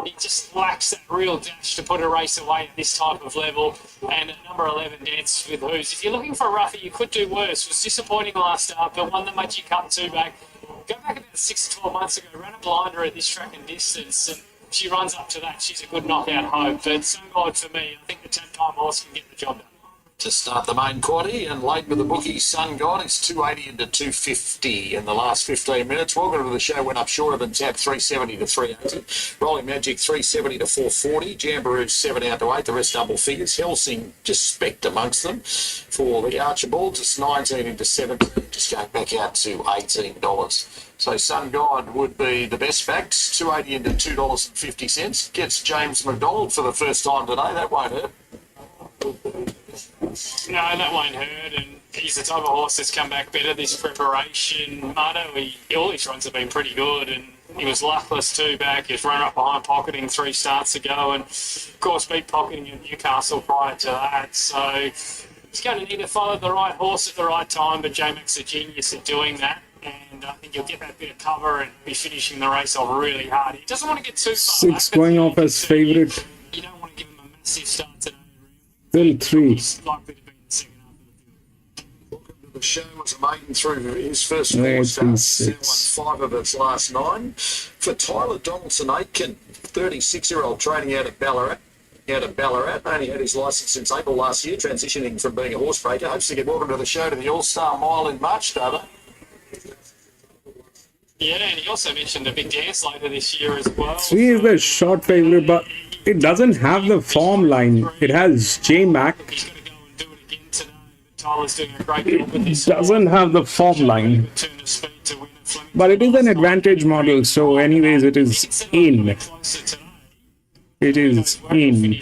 he just lacks that real dash to put a race away at this type of level. And at number 11, Dances with Who's. If you're looking for a roughie, you could do worse. It was disappointing last start, but won the Magic Cup 2 back. Go back about 6 to 12 months ago, ran a blinder at this track and distance, and she runs up to that. She's a good knockout hope. But so God for me, I think the 10-time horse can get the job done. To start the main quaddie, and late with the bookie, Sun God is 280 into 250 in the last 15 minutes. Welcome to the show, went up shorter than Tap, 370 to 380. Rolling Magic, 370 to 440. Jamboree, 7 out to 8, the rest double figures. Helsing, just specked amongst them. For the Archibalds, it's 19 into 17, just going back out to $18. So Sun God would be the best facts, 280 into $2.50. Gets James McDonald for the first time today, that won't hurt. No, that won't hurt, and he's the type of horse that's come back better this preparation. Mardo, all his runs have been pretty good, and he was luckless too back. He's run up behind Pocketing 3 starts ago, and of course beat Pocketing in Newcastle prior to that. So he's going to need to follow the right horse at the right time, but J-Mac's a genius at doing that. And I think he'll get that bit of cover and be finishing the race off really hard. He doesn't want to get too far back. 6 going off as favourite. You don't want to give him a massive start today. Still 3. He's likely to be in the second half of the field. The show was a maiden through his first 4 Yeah, starts, won 5 of its last 9. For Tyler Donaldson-Aitken, 36-year-old, training out of Ballarat. Only had his licence since April last year, transitioning from being a horse breaker. Hopes to get welcome to the show to the All-Star Mile in March, Dava. Yeah, and he also mentioned a big dance later this year as well. 3 is the short favourite, but it doesn't have the form line. It has J-Mac. He's got to go and do it again today. But Tyler's doing a great job with this. Doesn't have the form line. But it is an advantage model, so anyways it is in. It is in.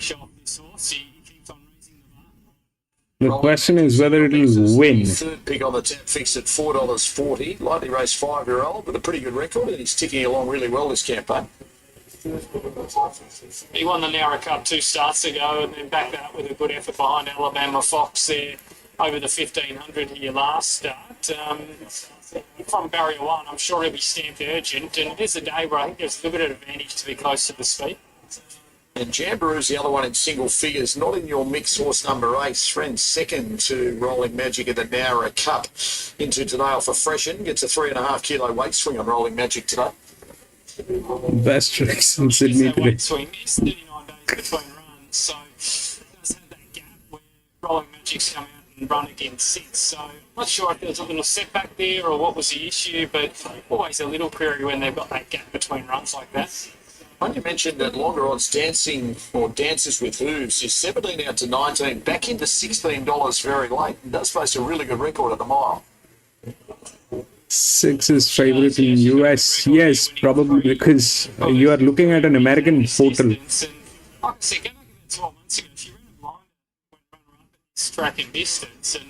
The question is whether it will win. Third pick on the Tap fixed at $4.40. Lightly raced 5-year-old with a pretty good record, and he's ticking along really well this campaign. He won the Nara Cup 2 starts ago, and then backed that up with a good effort behind Alabama Fox there over the 1500 here last start. From barrier 1, I'm sure he'll be stamped urgent, and it is a day where I think there's a little bit of advantage to be close to the speed. And Jamboroo's the other one in single figures, not in your mixed horse number 8. Friend second to Rolling Magic at the Nara Cup. Into today off a freshen, gets a 3.5 kilo weight swing on Rolling Magic today. Best tricks in Sydney today. Weight swing is 39 days between runs, so it does have that gap where Rolling Magic's come out and run again since. So I'm not sure if there's a little setback there or what was the issue, but always a little query when they've got that gap between runs like that. When you mentioned that longer odds dancing or dances with hooves is 17 out to 19, back into $16 very late, and does face a really good record at the mile. 6 is favourite in US. Yes, probably because you are looking at an American portal. Like I said, go back about 12 months ago, she ran a blind when runner-up at this track in distance, and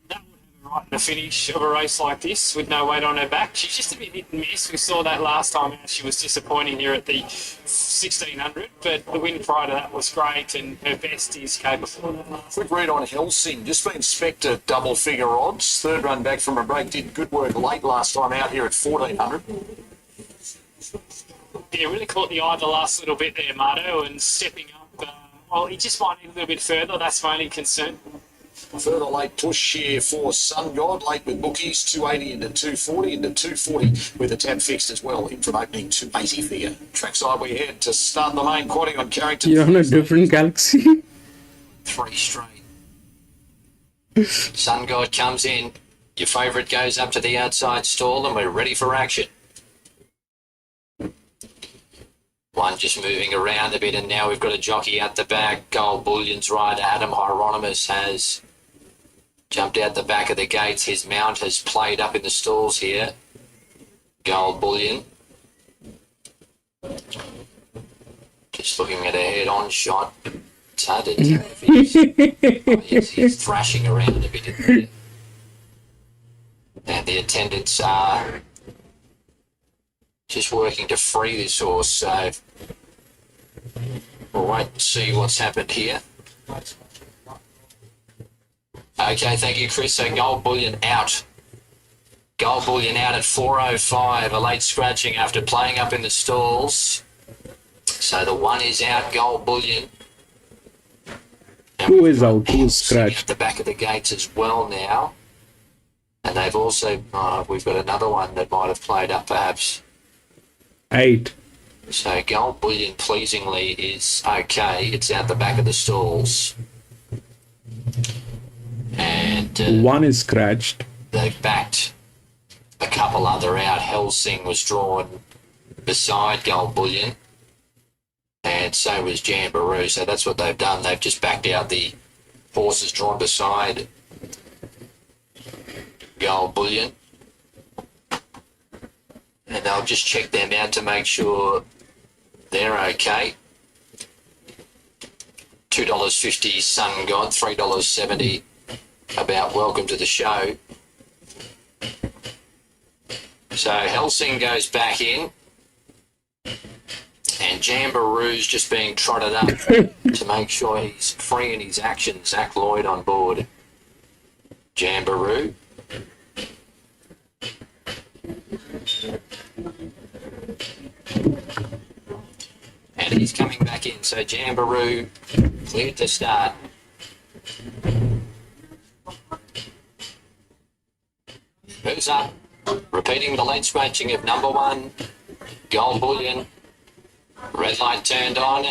that would have her right in the finish of a race like this with no weight on her back. She's just a bit hit and miss. We saw that last time out. She was disappointing here at the 1600, but the win prior to that was great, and her best is capable. Quick read on Helsing, just been spec'd at double figure odds. Third run back from a break, did good work late last time out here at 1400. Yeah, really caught the eye the last little bit there, Marto, and stepping up. Well, he just might need a little bit further. That's my only concern. Further late push here for Sun God, late with bookies, 280 into 240, into 240 with a Tap fixed as well, in from opening 280 figure. Trackside we head to start the main quadding on Carrington. You're on a different galaxy. 3 straight. Sun God comes in. Your favourite goes up to the outside stall, and we're ready for action. One just moving around a bit, and now we've got a jockey at the back. Gold Bullion's rider, Adam Hieronymus, has jumped out the back of the gates. His mount has played up in the stalls here. Gold Bullion. Just looking at a head-on shot. It's hard to tell if he's thrashing around a bit. And the attendants are just working to free this horse, so we'll wait and see what's happened here. Okay, thank you, Chris. So Gold Bullion out. Gold Bullion out at 4:05. A late scratching after playing up in the stalls. So the one is out, Gold Bullion. And Who is out? Who's at scratched? the back of the gates as well now. And they've also, we've got another one that might have played up perhaps. 8. So Gold Bullion pleasingly is okay. It's out the back of the stalls. And 1 is scratched. they've backed a couple other out. Helsing was drawn beside Gold Bullion. And so was Jamboree. So that's what they've done. They've just backed out the horses drawn beside Gold Bullion. And they'll just check them out to make sure they're okay. $2.50 Sun God, $3.70 about Welcome to the Show. So Helsing goes back in. And Jamboroo's just being trotted up to make sure he's free in his action. Zach Lloyd on board. Jamboree. And he's coming back in. So Jamboree cleared to start. Who's up? Repeating the late scratching of number 1, Gold Bullion. Red light turned on,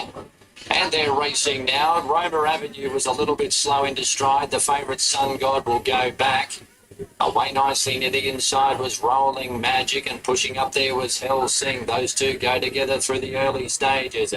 and they're racing now. Roma Avenue was a little bit slow into stride. The favourite Sun God will go back. Away nicely near the inside was Rolling Magic, and pushing up there was Helsing. Those two go together through the early stages.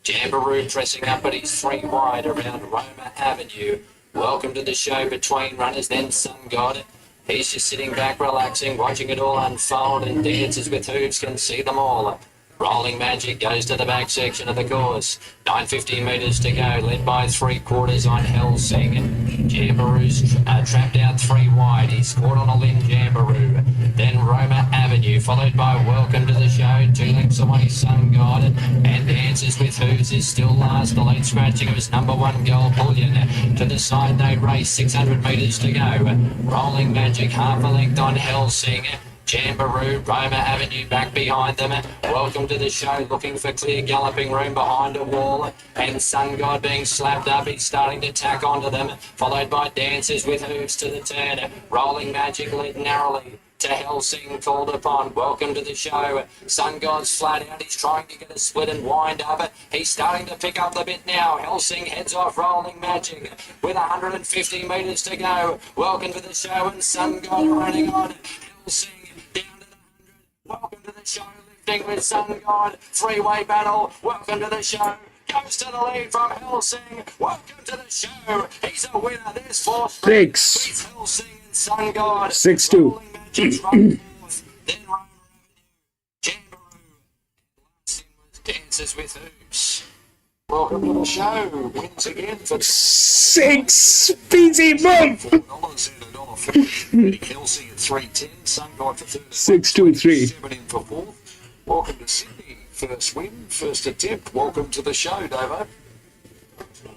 Jamboree pressing up, but he's 3 wide around Roma Avenue. Welcome to the Show between runners, then Sun God. He's just sitting back, relaxing, watching it all unfold, and Dances with Hooves can see them all. Rolling Magic goes to the back section of the course. 950 metres to go, led by 3/4 on Helsing. Jamboroo's trapped out 3 wide. He's caught on a limb, Jamboree. Then Roma Avenue, followed by Welcome to the Show. 2 lengths away, Sun God. And Dances with Hooves is still last. The late scratching of his number 1, Gold Bullion. To the side they race, 600 metres to go. Rolling Magic, half a length on Helsing. Jamboree, Roma Avenue back behind them. Welcome to the Show, looking for clear galloping room behind a wall. And Sun God being slapped up, he's starting to tack onto them. Followed by Dancers with Hooves to the turn. Rolling Magic led narrowly to Helsing, called upon. Welcome to the Show. Sun God's flat out. He's trying to get a split and wind up. He's starting to pick up the bit now. Helsing heads off Rolling Magic with 150 metres to go. Welcome to the Show, and Sun God running on. Helsing down to the 100. Welcome to the Show, lifting with Sun God. 3-way battle. Welcome to the Show. Goes to the lead from Helsing. Welcome to the Show. He's a winner. There's 4 6. It's Helsing and Sun God. 6-2. Rolling Magic's run forth. Then Roma Avenue. Jamboree. Last in was Dances with Hooves. Welcome to the Show. Wins again for 6. Busy move. $4 and $1.50. Helsing at 3.10. Sun God for third. 6-2-3. 7 in for fourth. Welcome to Sydney. First win, first attempt. Welcome to the Show, Davo.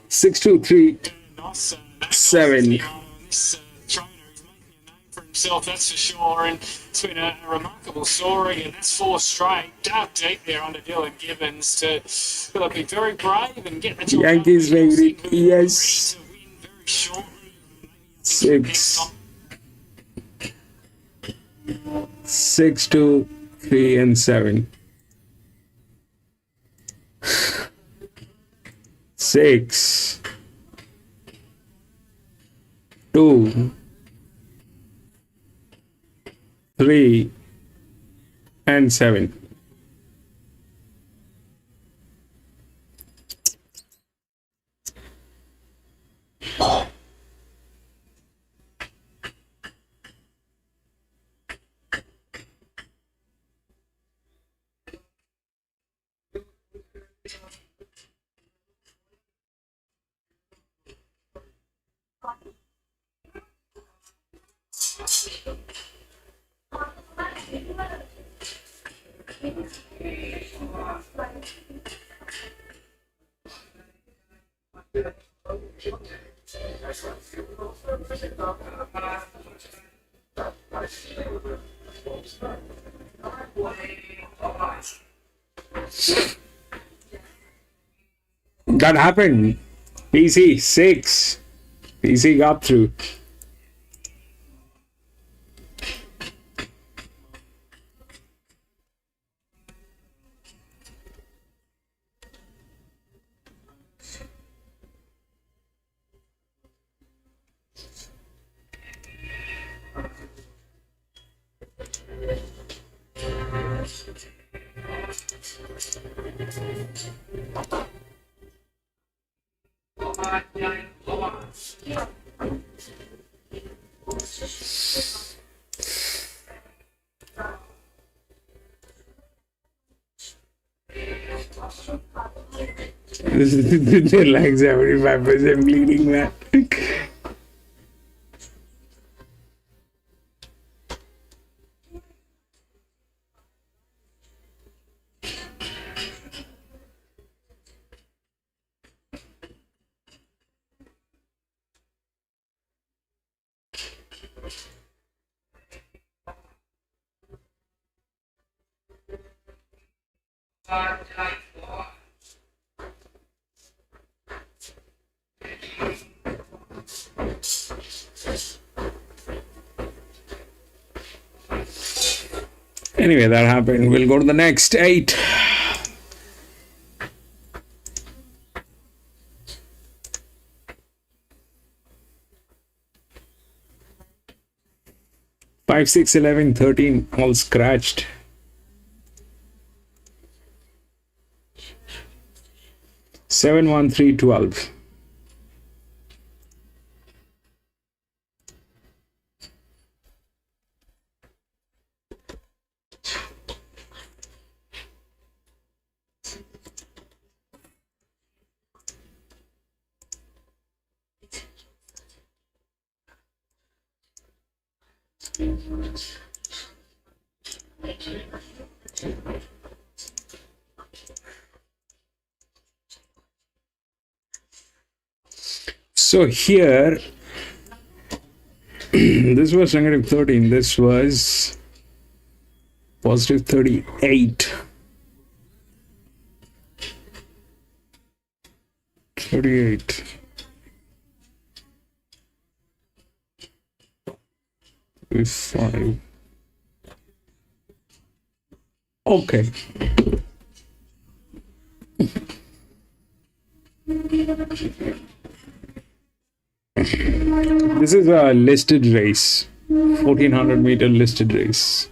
6-2-3. Nice. 7. This trainer is making a name for himself, that's for sure. And it's been a remarkable story. And that's 4 straight. Dark deep there under Dylan Gibbons to be very brave and get the job done. Yankees favorite. Yes. To win very shortly. 6. 6, 2, 3, and 7. 6, 2, 3, and 7. That happened. PC 6. PC got through. They're like 75% bleeding, man. Anyway, that happened. We'll go to the next 8. Five, 6, 11, 13, all scratched. 7, 1, 3, 12. So here, this was negative 13, this was positive 38. 38. 5. Okay. This is a listed race, 1400-meter listed race.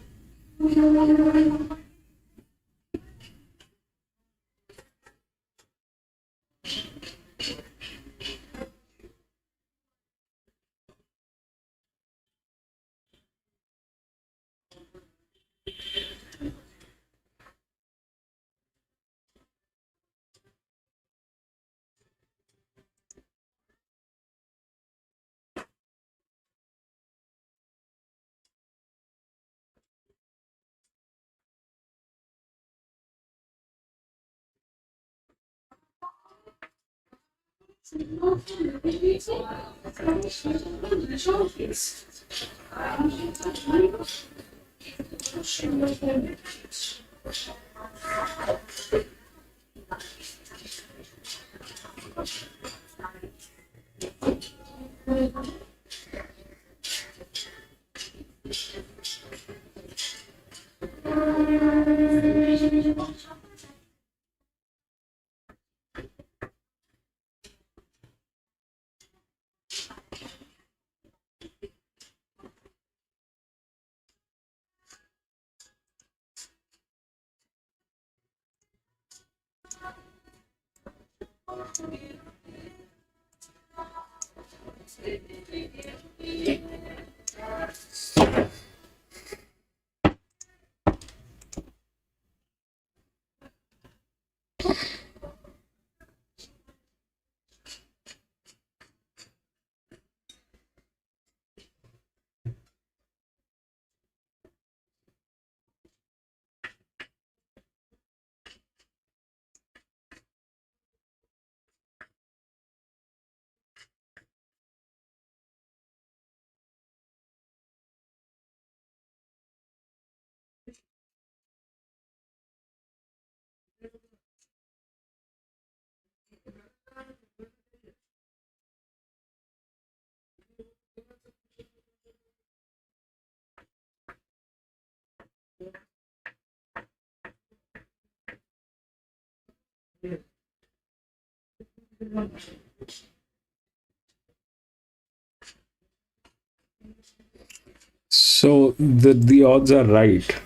So the odds are right.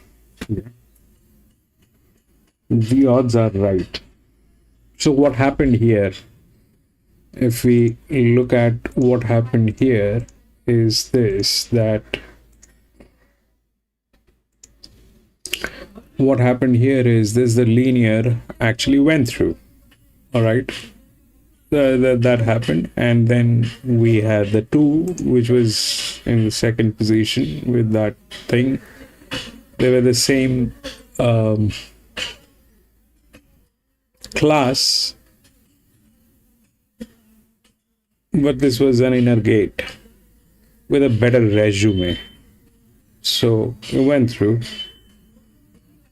The odds are right. So what happened here, if we look at what happened here, is this, that what happened here is this: the linear actually went through. All right, that happened, and then we had the 2, which was in the second position with that thing. They were the same class, but this was an inner gate with a better resume. So it went through,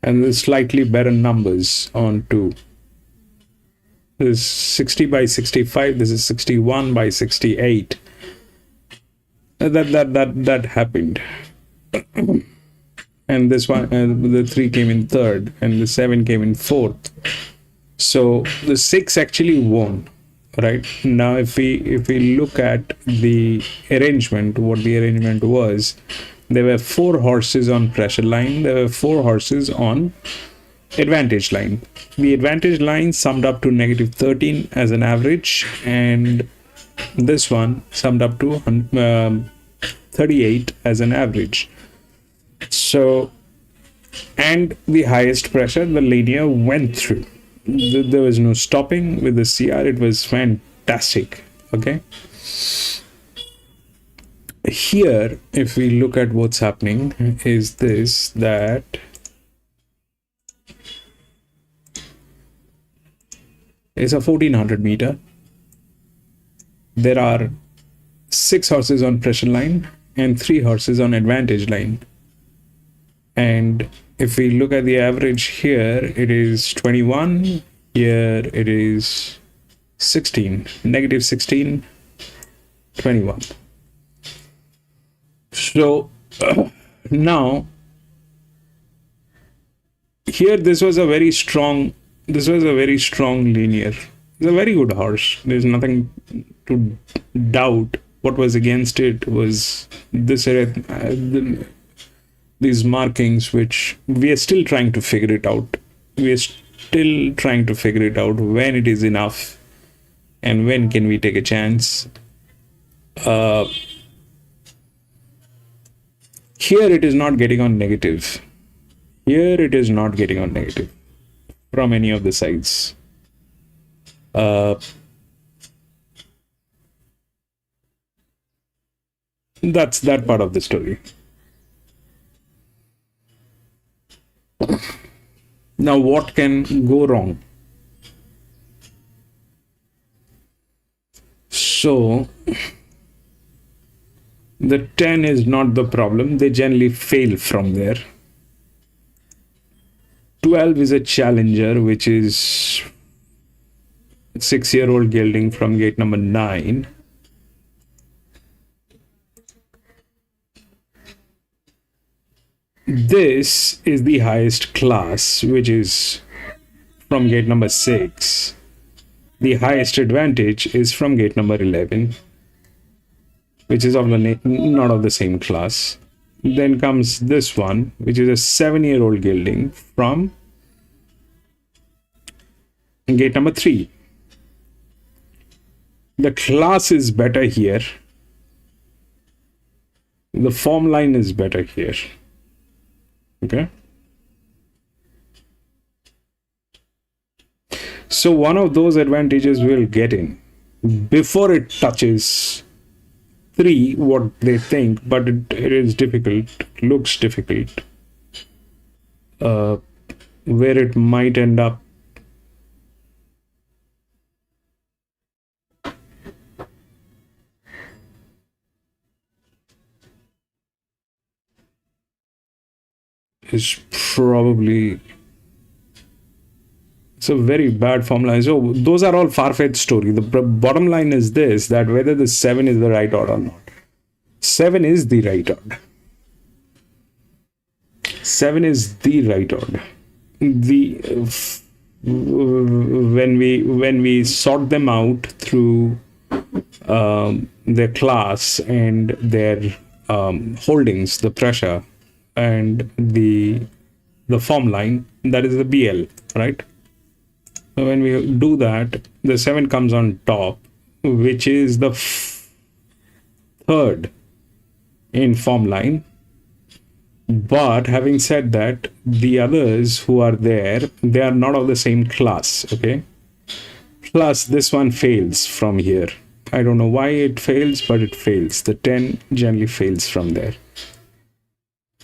and the slightly better numbers on 2. This is 60 by 65. This is 61 by 68. That happened. And this one, the 3 came in third, and the 7 came in fourth. So the 6 actually won. Right now, if we look at the arrangement, what the arrangement was, there were 4 horses on pressure line. There were 4 horses on advantage line. The advantage line summed up to -13 as an average, and this one summed up to 38 as an average. So, and the highest pressure, the linear went through. There was no stopping with the CR. It was fantastic. Okay. Here, if we look at what's happening, is this, that it's a 1400 meter. There are 6 horses on pressure line and 3 horses on advantage line. And if we look at the average here, it is 21. Here it is 16, -16, 21. So now here this was a very strong linear. It's a very good horse. There's nothing to doubt. What was against it was this these markings, which we are still trying to figure it out. We are still trying to figure it out, when it is enough and when can we take a chance. Here it is not getting on negative. Here it is not getting on negative from any of the sides. That's that part of the story. Now, what can go wrong? So, the 10 is not the problem. They generally fail from there. 12 is a challenger, which is 6-year-old gelding from gate number 9. This is the highest class, which is from gate number 6. The highest advantage is from gate number 11, which is of the not of the same class. Then comes this one, which is a 7-year-old gelding from gate number 3. The class is better here. The form line is better here. Okay. So one of those advantages will get in before it touches 3, what they think, but it is difficult, looks difficult. Where it might end up. Is probably, it's a very bad formula. So those are all far-fetched story. The bottom line is this, that whether the 7 is the right odd or not. 7 is the right odd. 7 is the right odd. The when we sort them out through their class and their holdings, the pressure and the form line, that is the BL, right? So when we do that, the 7 comes on top, which is the third in form line. But having said that, the others who are there, they are not of the same class, okay? Plus this one fails from here. I don't know why it fails, but it fails. The 10 generally fails from there.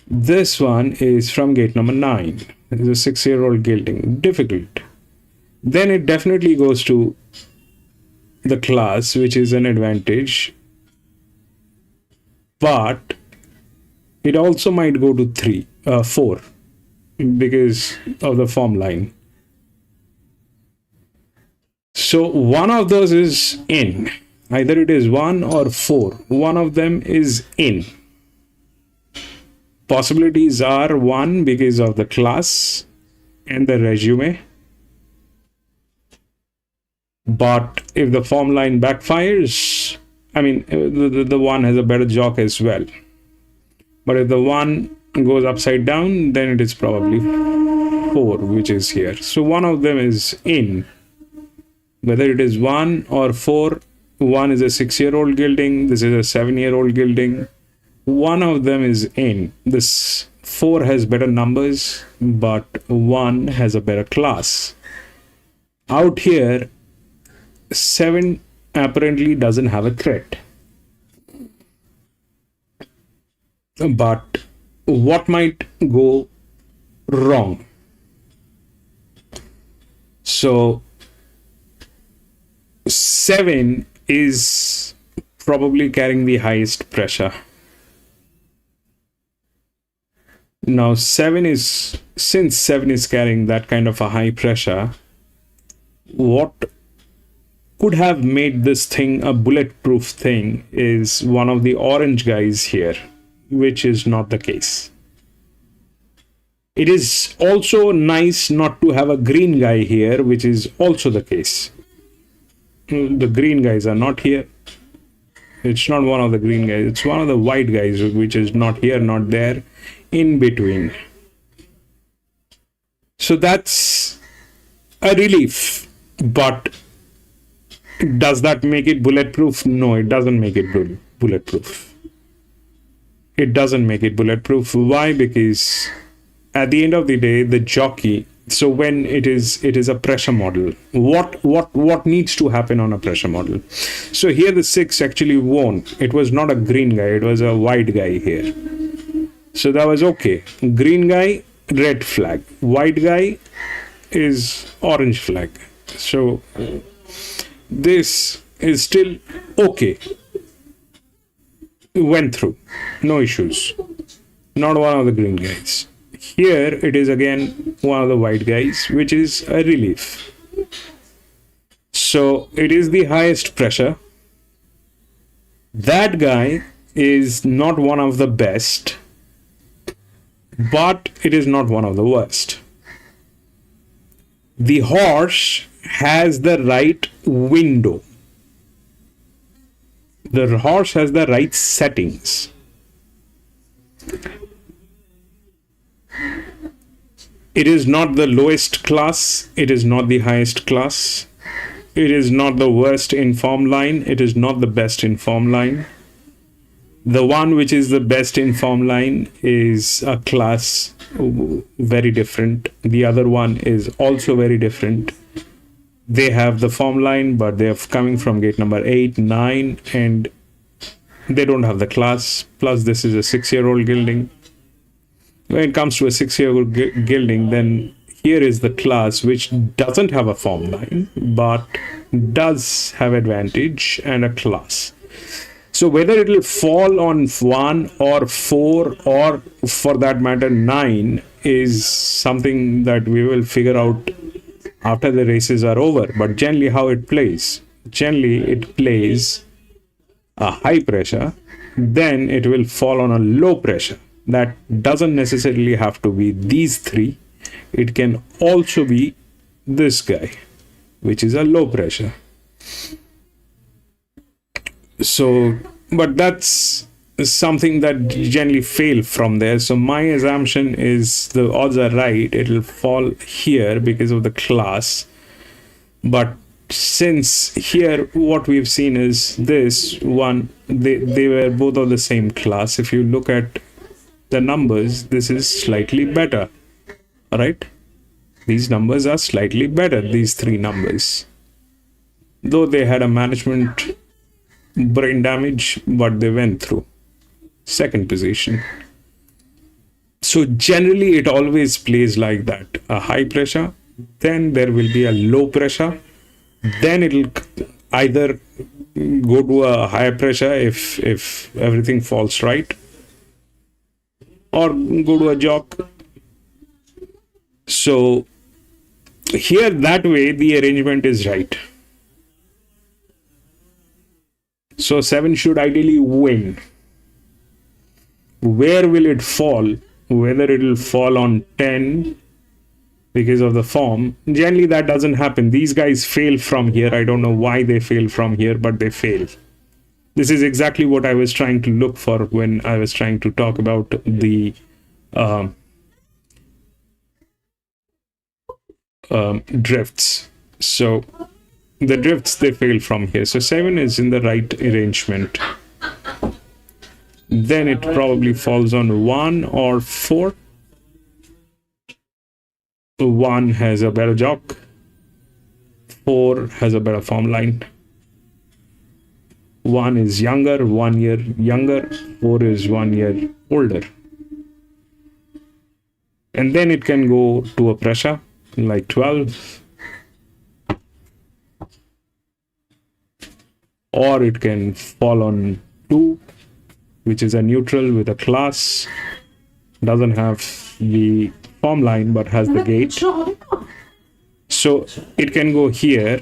This one is from gate number 9. It's a 6-year-old gilding. Difficult. Then it definitely goes to the class, which is an advantage. But it also might go to 4 because of the form line. So one of those is in. Either it is 1 or 4. One of them is in. Possibilities are 1 because of the class and the resume. But if the form line backfires, I mean, the 1 has a better jock as well. But if the 1 goes upside down, then it is probably 4, which is here. So one of them is in. Whether it is 1 or 4, 1 is a 6-year-old gilding, this is a 7-year-old gilding. One of them is in. This 4 has better numbers, but 1 has a better class. Out here, 7 apparently doesn't have a threat. But what might go wrong? So 7 is probably carrying the highest pressure. Now since 7 is carrying that kind of a high pressure, what could have made this thing a bulletproof thing is one of the orange guys here, which is not the case. It is also nice not to have a green guy here, which is also the case. The green guys are not here. It's not one of the green guys. It's one of the white guys, which is not here, not there, in between. So that's a relief. But does that make it bulletproof? No, it doesn't make it bulletproof. It doesn't make it bulletproof. Why? Because at the end of the day, the jockey, so when it is a pressure model, what needs to happen on a pressure model? So here the 6 actually won. It was not a green guy, it was a white guy here. So that was okay. Green guy, red flag. White guy is orange flag. So this is still okay. Went through. No issues. Not one of the green guys. Here it is again one of the white guys, which is a relief. So it is the highest pressure. That guy is not one of the best, but it is not one of the worst. The horse has the right window. The horse has the right settings. It is not the lowest class. It is not the highest class. It is not the worst in form line. It is not the best in form line. The one which is the best in form line is a class very different. The other one is also very different. They have the form line, but they are coming from gate number 8, 9, and they don't have the class. Plus, this is a 6-year-old gilding. When it comes to a 6-year-old gilding, then here is the class which doesn't have a form line, but does have advantage and a class. So whether it will fall on 1 or 4 or for that matter 9 is something that we will figure out after the races are over. But generally how it plays, generally it plays a high pressure, then it will fall on a low pressure. That doesn't necessarily have to be these 3. It can also be this guy, which is a low pressure. So, but that's something that generally fail from there. So my assumption is the odds are right, it'll fall here because of the class. But since here what we've seen is this one, they were both of the same class. If you look at the numbers, this is slightly better. All right, these numbers are slightly better, these three numbers, though they had a management brain damage, but they went through second position. So generally it always plays like that: a high pressure, then there will be a low pressure, then it'll either go to a higher pressure if everything falls right, or go to a jog. So here, that way the arrangement is right. So 7 should ideally win. Where will it fall? Whether it will fall on 10 because of the form. Generally that doesn't happen. These guys fail from here. I don't know why they fail from here, but they fail. This is exactly what I was trying to look for when I was trying to talk about the drifts. So the drifts, they fail from here. So 7 is in the right arrangement. Then it probably falls on 1 or 4. 1 has a better jog. 4 has a better form line. 1 is younger, 1 year younger. 4 is 1 year older. And then it can go to a pressure like 12, or it can fall on 2, which is a neutral with a class, doesn't have the form line but has the gate. So it can go here,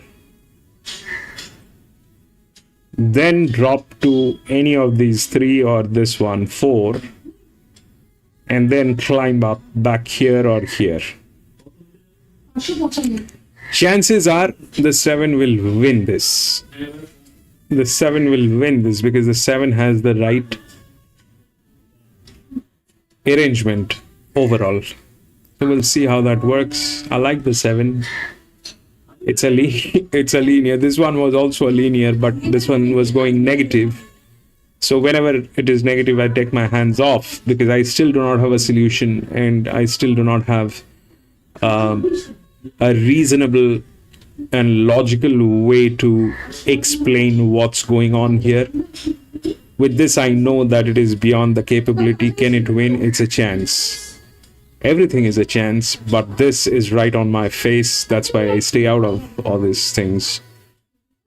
then drop to any of these 3 or this one 4, and then climb up back here or here. Chances are the 7 will win this. The 7 will win this because the 7 has the right arrangement overall. So we'll see how that works. I like the 7. It's a linear. This one was also a linear, but this one was going negative. So whenever it is negative, I take my hands off because I still do not have a solution, and I still do not have a reasonable and logical way to explain what's going on here. With this, I know that it is beyond the capability. Can it win? It's a chance. Everything is a chance, but this is right on my face. That's why I stay out of all these things.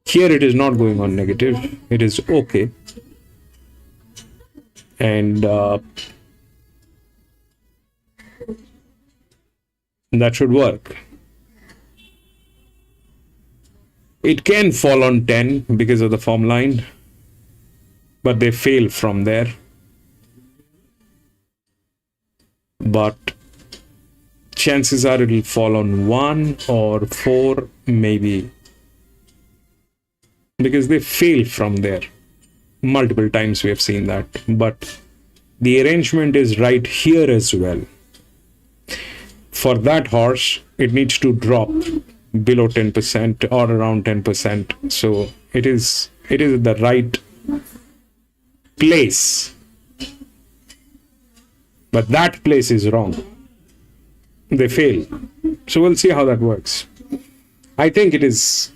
Here it is not going on negative. It is okay. And that should work. It can fall on 10 because of the form line, but they fail from there. But chances are it will fall on 1 or 4 maybe, because they fail from there. Multiple times we have seen that, but the arrangement is right here as well. For that horse, it needs to drop below 10% or around 10%. So it is the right place, but that place is wrong. They fail. So we'll see how that works. I think it is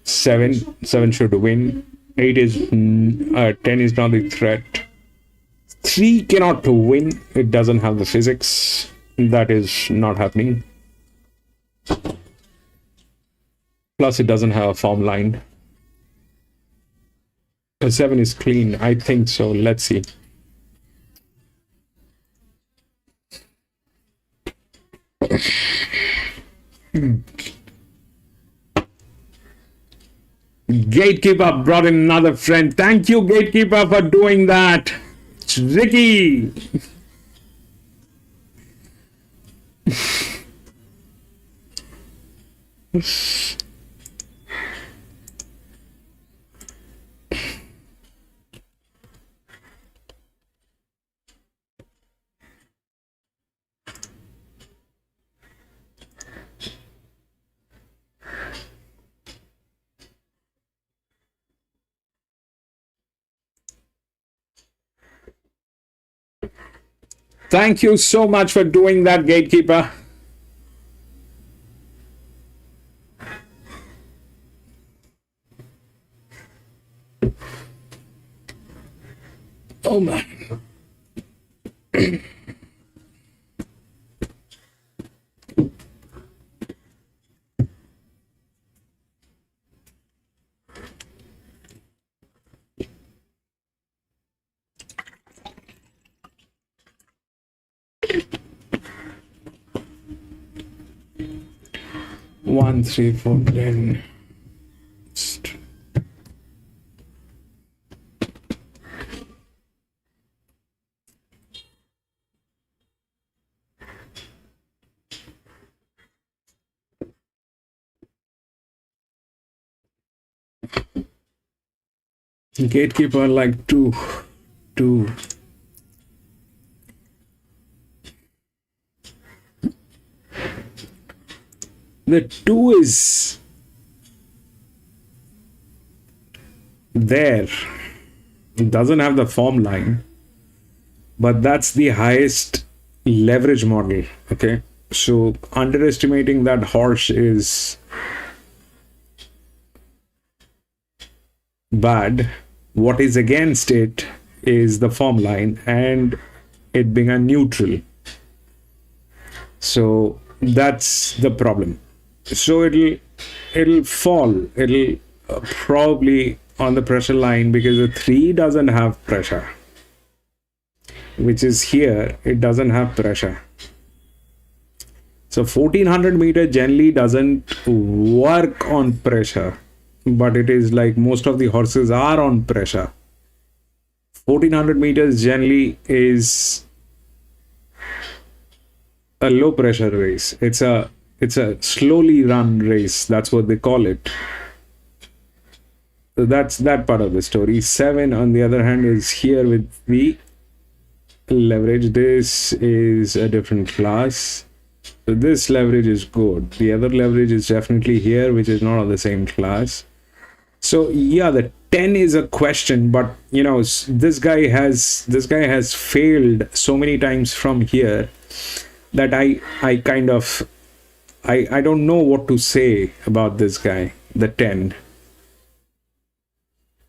7. 7 should win. 8 is 10 is not the threat. 3 cannot win. It doesn't have the physics. That is not happening. Plus, it doesn't have a form line. 7 is clean. I think so. Let's see. Gatekeeper brought in another friend. Thank you, Gatekeeper, for doing that. It's Ricky. Thank you so much for doing that, gatekeeper. Oh my. One, 3, 4, 10. Gatekeeper like two. The 2 is there. It doesn't have the form line, but that's the highest leverage model. Okay, so underestimating that horse is bad. What is against it is the form line and it being a neutral. So that's the problem. So it'll fall. It'll probably on the pressure line because the 3 doesn't have pressure, which is here. It doesn't have pressure. So 1400 meter generally doesn't work on pressure, but it is like most of the horses are on pressure. 1400 meters generally is a low pressure race. It's a slowly run race. That's what they call it. So that's that part of the story. 7 on the other hand is here with the leverage. This is a different class. So this leverage is good. The other leverage is definitely here, which is not of the same class. So yeah, the 10 is a question, but you know, this guy has failed so many times from here that I kind of I don't know what to say about this guy, the 10.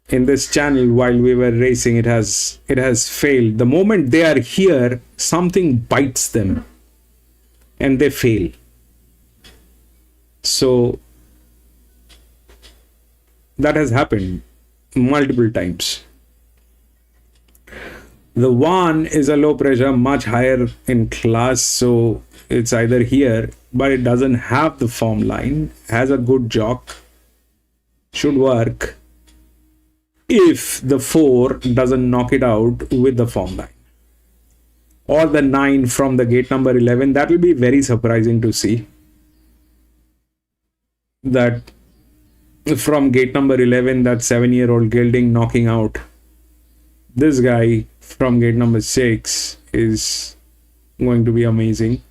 In this channel, while we were racing, it has failed. The moment they are here, something bites them and they fail. So that has happened multiple times. The 1 is a low pressure, much higher in class, so it's either here, but it doesn't have the form line, has a good jock, should work if the 4 doesn't knock it out with the form line. Or the 9 from the gate number 11, that will be very surprising to see. That from gate number 11, that 7-year-old gelding knocking out this guy from gate number 6 is going to be amazing.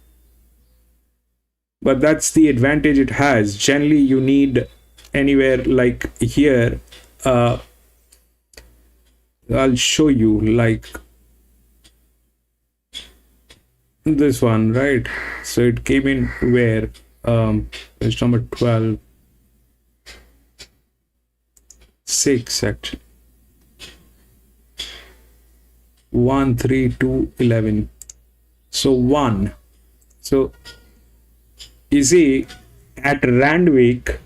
But that's the advantage it has. Generally, you need anywhere like here. I'll show you like this one, right? So it came in where it's number 12, 6 actually. 1, 3, 2, 11. So 1. So you see, at Randwick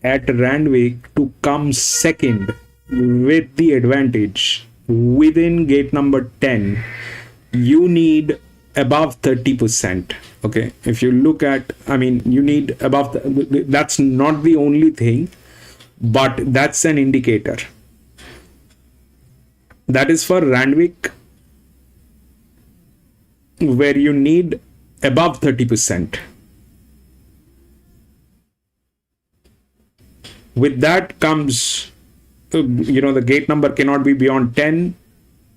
to come second with the advantage within gate number 10, you need above 30%. Okay, if you look at, I mean, you need above that's not the only thing, but that's an indicator. That is for Randwick, where you need above 30%. With that comes, the gate number cannot be beyond 10.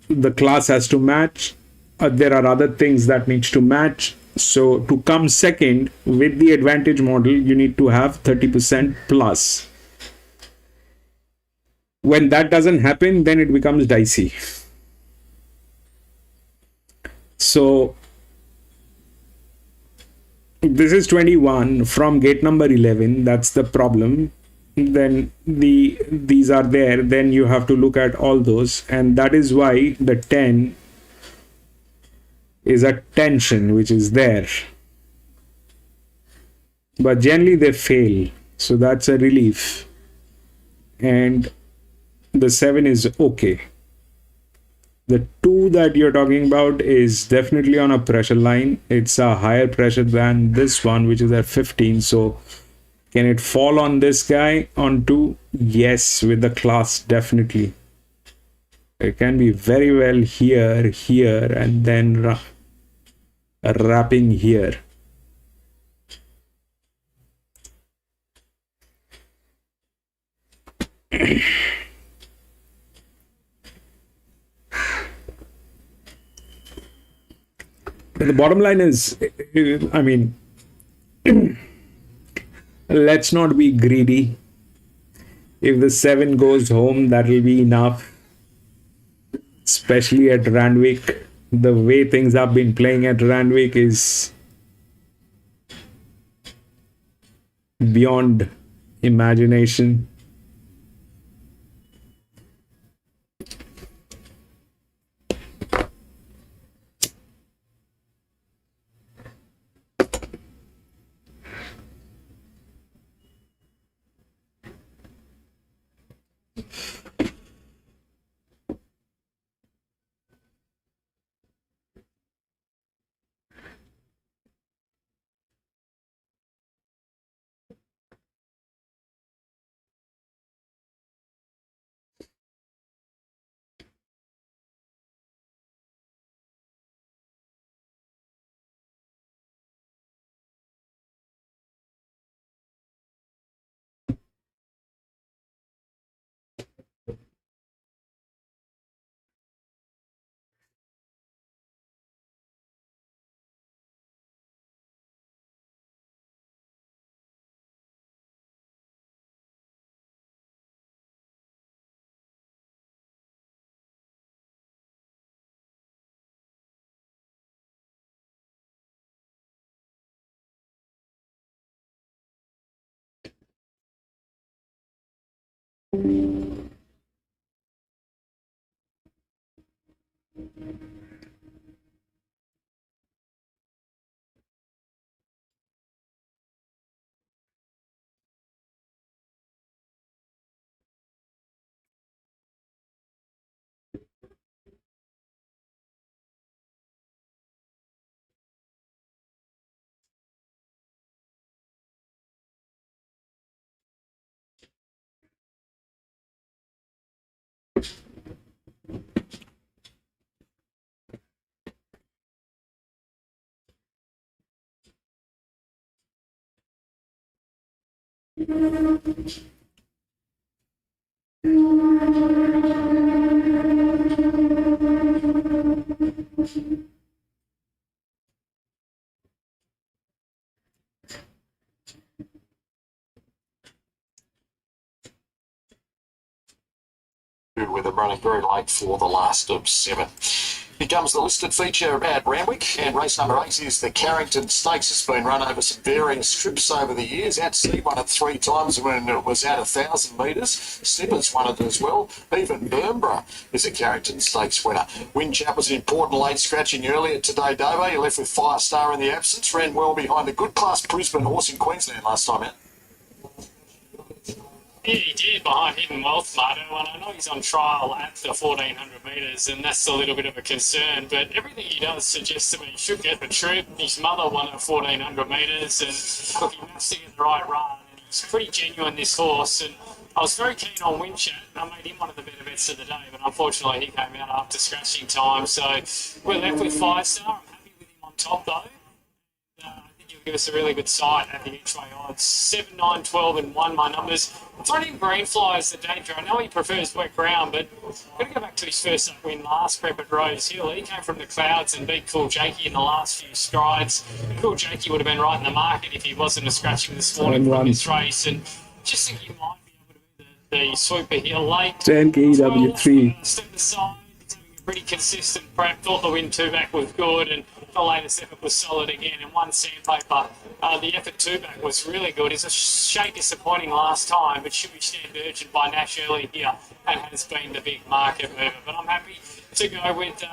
The class has to match. There are other things that needs to match. So to come second with the advantage model, you need to have 30% plus. When that doesn't happen, then it becomes dicey. So this is 21 from gate number 11. That's the problem. Then these are there. Then you have to look at all those, and that is why the 10 is a tension which is there. But generally they fail, so that's a relief. And the 7 is okay. The 2 that you're talking about is definitely on a pressure line. It's a higher pressure than this one, which is at 15. So can it fall on this guy on 2? Yes, with the class, definitely. It can be very well here, here, and then wrapping here. But the bottom line is, I mean, let's not be greedy. If the 7 goes home, that will be enough. Especially at Randwick. The way things have been playing at Randwick is beyond imagination. With them running very late for the last of 7. Becomes the listed feature at Randwick, and race number 8 is the Carrington Stakes. It's been run over some varying strips over the years. At sea won it 3 times when it was at 1,000 metres. Snippets won it as well. Even Burnborough is a Carrington Stakes winner. Windchap was an important late scratching earlier today, Davo. He left with Fire Star in the absence. Ran well behind the good class Brisbane horse in Queensland last time out. Yeah, he did behind Hidden Wealth, Marto, and I know he's on trial at the 1,400 metres, and that's a little bit of a concern, but everything he does suggests to me he should get the trip. His mother won at 1,400 metres, and look, he must get the right run, and he's pretty genuine, this horse, and I was very keen on Windchat, and I made him one of the better bets of the day, but unfortunately he came out after scratching time, so we're left with 5 star. I'm happy with him on top, though. I think he'll give us a really good sight at the each way odds. 7, 9, 12 and 1, my numbers. Threatening Greenfly is the danger. I know he prefers wet ground, but I'm going to go back to his first up win last prep at Rose Hill. He came from the clouds and beat Cool Jakey in the last few strides. Cool Jakey would have been right in the market if he wasn't a scratching this morning from this race, and just think he might be able to be the sweeper here late. 10 KW3. Step aside. Pretty consistent prep. Thought the win two back was good, and the latest effort was solid again. And one Sandpaper, the effort two back was really good. It's a shade disappointing last time, but should be stand urgent by Nash early here and has been the big market mover. But I'm happy to go with the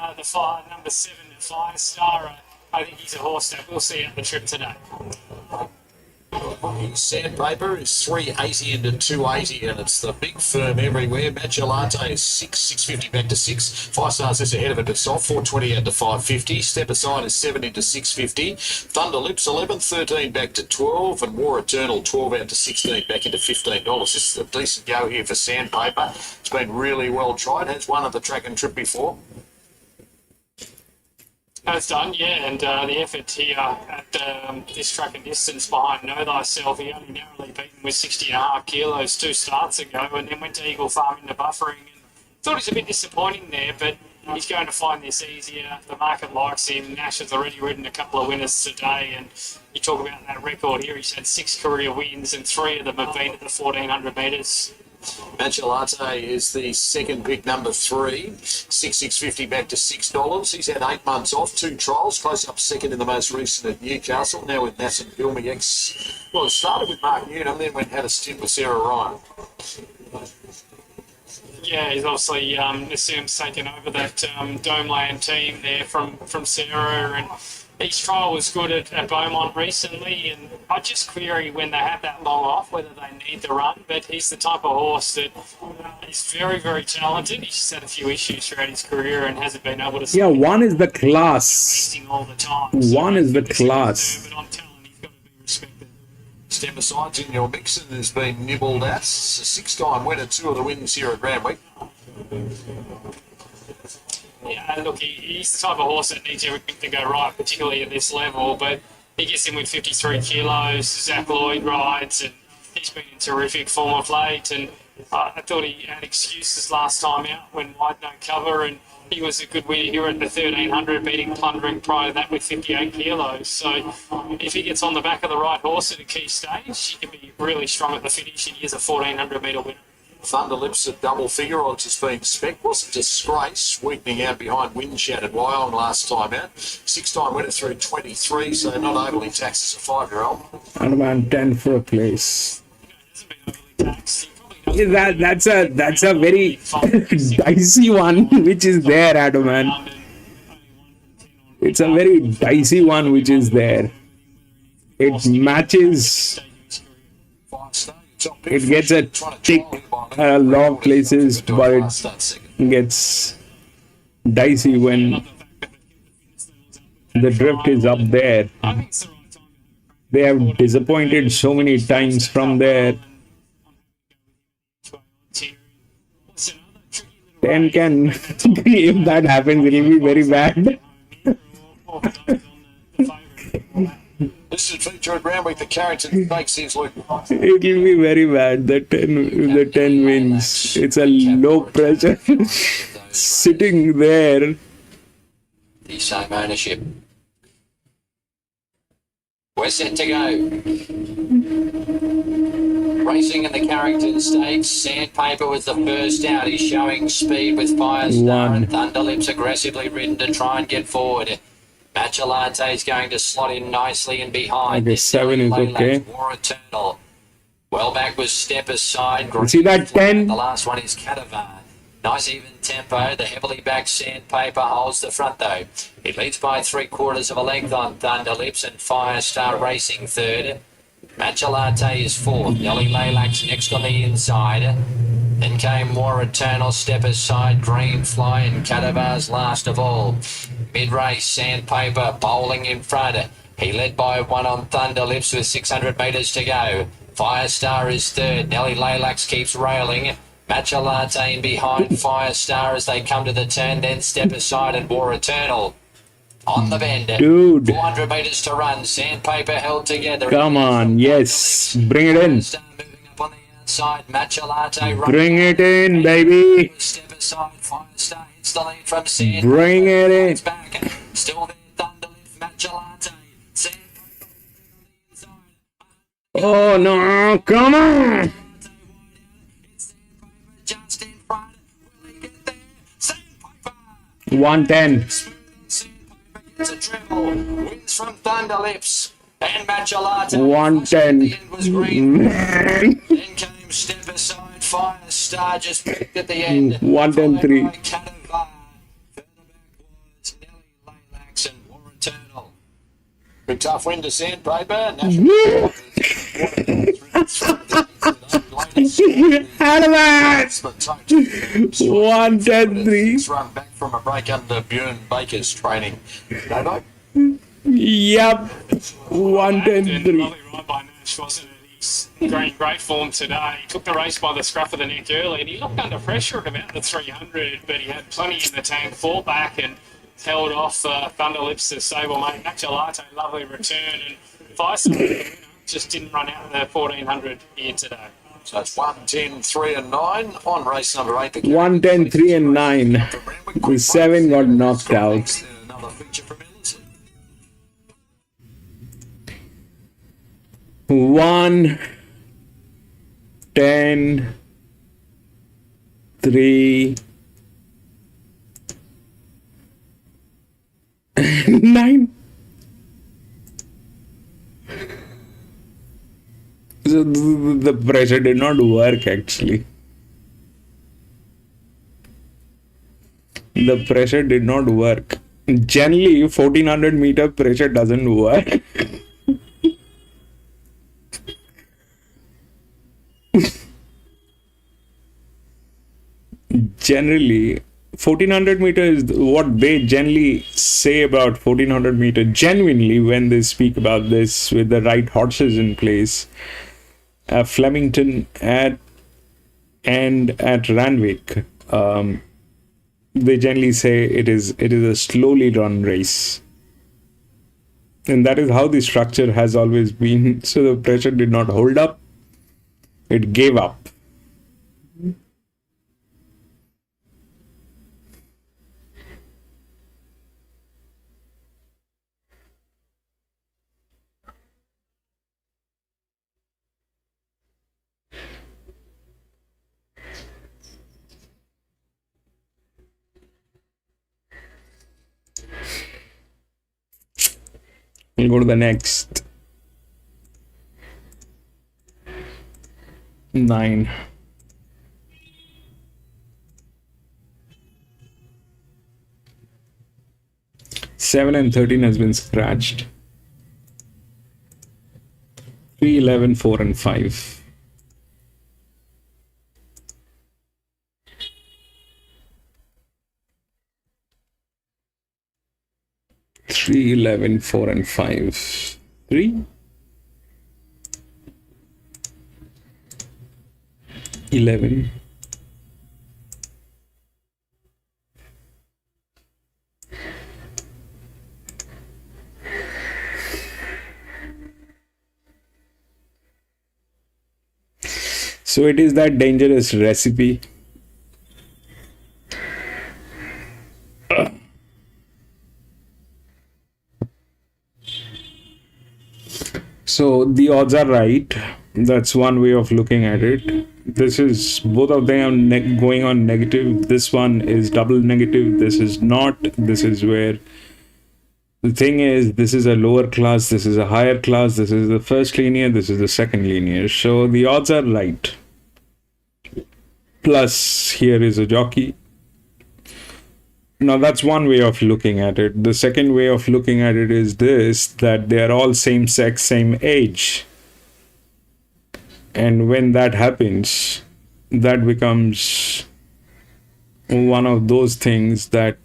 number 7, Firestar. I think he's a horse that we'll see at the trip today. Sandpaper is 380 into 280, and it's the big firm everywhere. Matchalante is 650 back to 6. 5 stars is ahead of it itself, 420 out to 550. Step aside is 7 into 650. Thunder Lips 11, 13 back to 12, and War Eternal 12 out to 16 back into $15. This is a decent go here for Sandpaper. It's been really well tried. Has won at the track and trip before. That's done, yeah, and the effort here at this track and distance behind Know Thyself, he only narrowly beaten with 60.5 kilos 2 starts ago, and then went to Eagle Farm into buffering. And thought he was a bit disappointing there, but he's going to find this easier. The market likes him. Nash has already ridden a couple of winners today, and you talk about that record here. He's had 6 career wins, and 3 of them have been at the 1,400 metres. Matchalante is the second pick, number 3, 650 back to $6. He's had 8 months off, 2 trials, close up second in the most recent at Newcastle. Now with Nassim Gilmy ex. Well, it started with Mark Newnham, then had a stint with Sarah Ryan. Yeah, he's obviously Nassim's taken over that Domeland team there from Sarah, and his trial was good at Beaumont recently, and I just query when they have that long off whether they need the run, but he's the type of horse that is very, very talented. He's just had a few issues throughout his career and hasn't been able to... Yeah, one is the class. All the time. So one is the class. but I'm telling you, he's got to be respected. Step aside's in your mix and has been nibbled at. 6-time winner, 2 of the wins here at Randwick. Yeah, look, he's the type of horse that needs everything to go right, particularly at this level, but he gets in with 53 kilos, Zach Lloyd rides, and he's been in terrific form of late, and I thought he had excuses last time out when wide no cover, and he was a good winner here at the 1,300, beating Plundering prior to that with 58 kilos. So if he gets on the back of the right horse at a key stage, he can be really strong at the finish, and he is a 1,400 metre winner. Thunder Lips at double figure odds has been spec. Was a disgrace, weakening out behind Windshat at Wyong last time out. 6-time winner through 23, so not overly taxed as a 5-year-old. And man, 10 for a place. Yeah, that's a very dicey one which is there, Adaman. It's a very dicey one which is there. It matches. It gets a tick a lot of places, but it gets dicey when the drift is up there. They have disappointed so many times from there. 10 can, if that happens, it will be very bad. This is feature at Randwick, the Carrington Stakes is Luke. It will be very bad. The 10 wins. It's a low pressure sitting there. The same ownership. We're set to go. Racing in the Carrington Stakes. Sandpaper was the first out. He's showing speed with Firestar and Thunderlips aggressively ridden to try and get forward. Matchalante is going to slot in nicely and behind. Okay, 7 is okay. War Eternal. Well back was Step Aside. See that 10? The last one is Catavan. Nice even tempo. The heavily backed Sandpaper holds the front though. It leads by 3/4 of a length on Thunderlips and Firestar racing third. Matchalante is fourth. Nelly Laylax next on the inside. Then came War Eternal, Step Aside, Green Fly and Catavar's last of all. Mid-race, Sandpaper bowling in front. He led by 1 on Thunderlips with 600 metres to go. Firestar is third. Nelly Laylax keeps railing. Matchalante in behind Firestar as they come to the turn. Then Step Aside and War Eternal. On the bend. Dude. 400 metres to run. Sandpaper held together. Come on, yes. Bring it in. Moving up on the outside. Matchalate. Bring it in, baby. Step aside. Firestar hits the lead from Sandpaper. Bring it in. Back. Still there. Thunderlift. Matchalate. Sandpaper. Oh no, come on. Just in front. Will he get there? Sandpaper. 110. It's a treble. Wins from Thunderlips and Matchalate. 110. The end was green. Then came Step Aside. Firestar just picked at the end. 110-3. Followed by Catavar. Further backwards, Nelly, Laylax and Warren Turtle. Big tough win to Sandpaper. Out of that. 110-3. Run back from a break under Bjorn Baker's training. Davo? Yep. Lovely 110-3. ride by Nash, wasn't it? He's in great form today. He took the race by the scruff of the neck early, and he looked under pressure at about the 300, but he had plenty in the tank, fought back and held off Thunderlips, the stablemate. Matchalate, lovely return, and Firestar just didn't run out of the 1400 here today. So it's 110, 3 and 9 on race number 8. 110, 3 and 9. The 7 got knocked out. Another feature from Ellis. 1, 10, 3, 9. So the pressure did not work actually. The pressure did not work. Generally, 1400 meter pressure doesn't work. Generally, 1400 meter is what they generally say about 1400 meter. Genuinely, when they speak about this with the right horses in place, Flemington and at Randwick, they generally say it is a slowly run race, and that is how the structure has always been. So the pressure did not hold up; it gave up. We'll go to the next. 9. Seven and 13 has been scratched. 3, 11, 4 and 5. 3, 11, 4 and 5. 3, 11. So it is that dangerous recipe. So the odds are right. That's one way of looking at it. This is, both of them are going on negative. This one is double negative. This is not. This is where the thing is, this is a lower class. This is a higher class. This is the first linear. This is the second linear. So the odds are right. Plus here is a jockey. Now that's one way of looking at it. The second way of looking at it is this, that they are all same sex, same age. And when that happens, that becomes one of those things that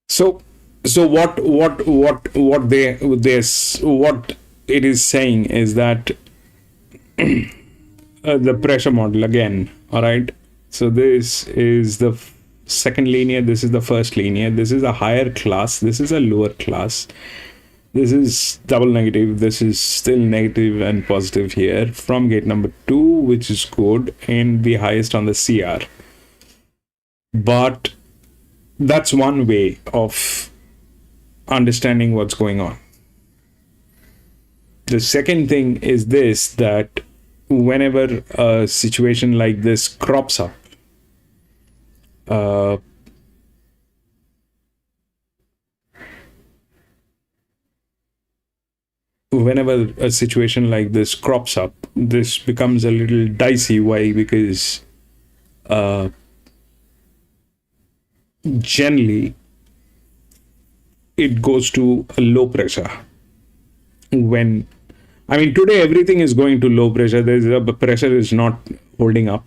so So what it is saying is that the pressure model again. All right. So this is the second linear. This is the first linear. This is a higher class. This is a lower class. This is double negative. This is still negative and positive here from gate number 2, which is good, and the highest on the CR. But that's one way of understanding what's going on. The second thing is this, that whenever a situation like this crops up, whenever a situation like this crops up, this becomes a little dicey. Why? Because generally it goes to a low pressure. When, I mean, today everything is going to low pressure. The pressure is not holding up.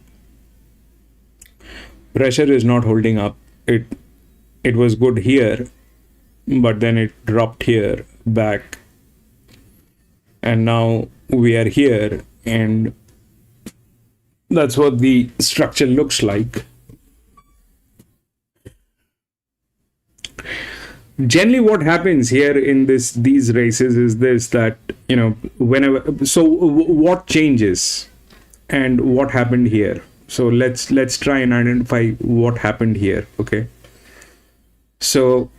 Pressure is not holding up. It was good here, but then it dropped here back, and now we are here, and that's what the structure looks like. Generally what happens here in these races is this, that whenever, so what changes and what happened here. So let's try and identify what happened here. Okay, so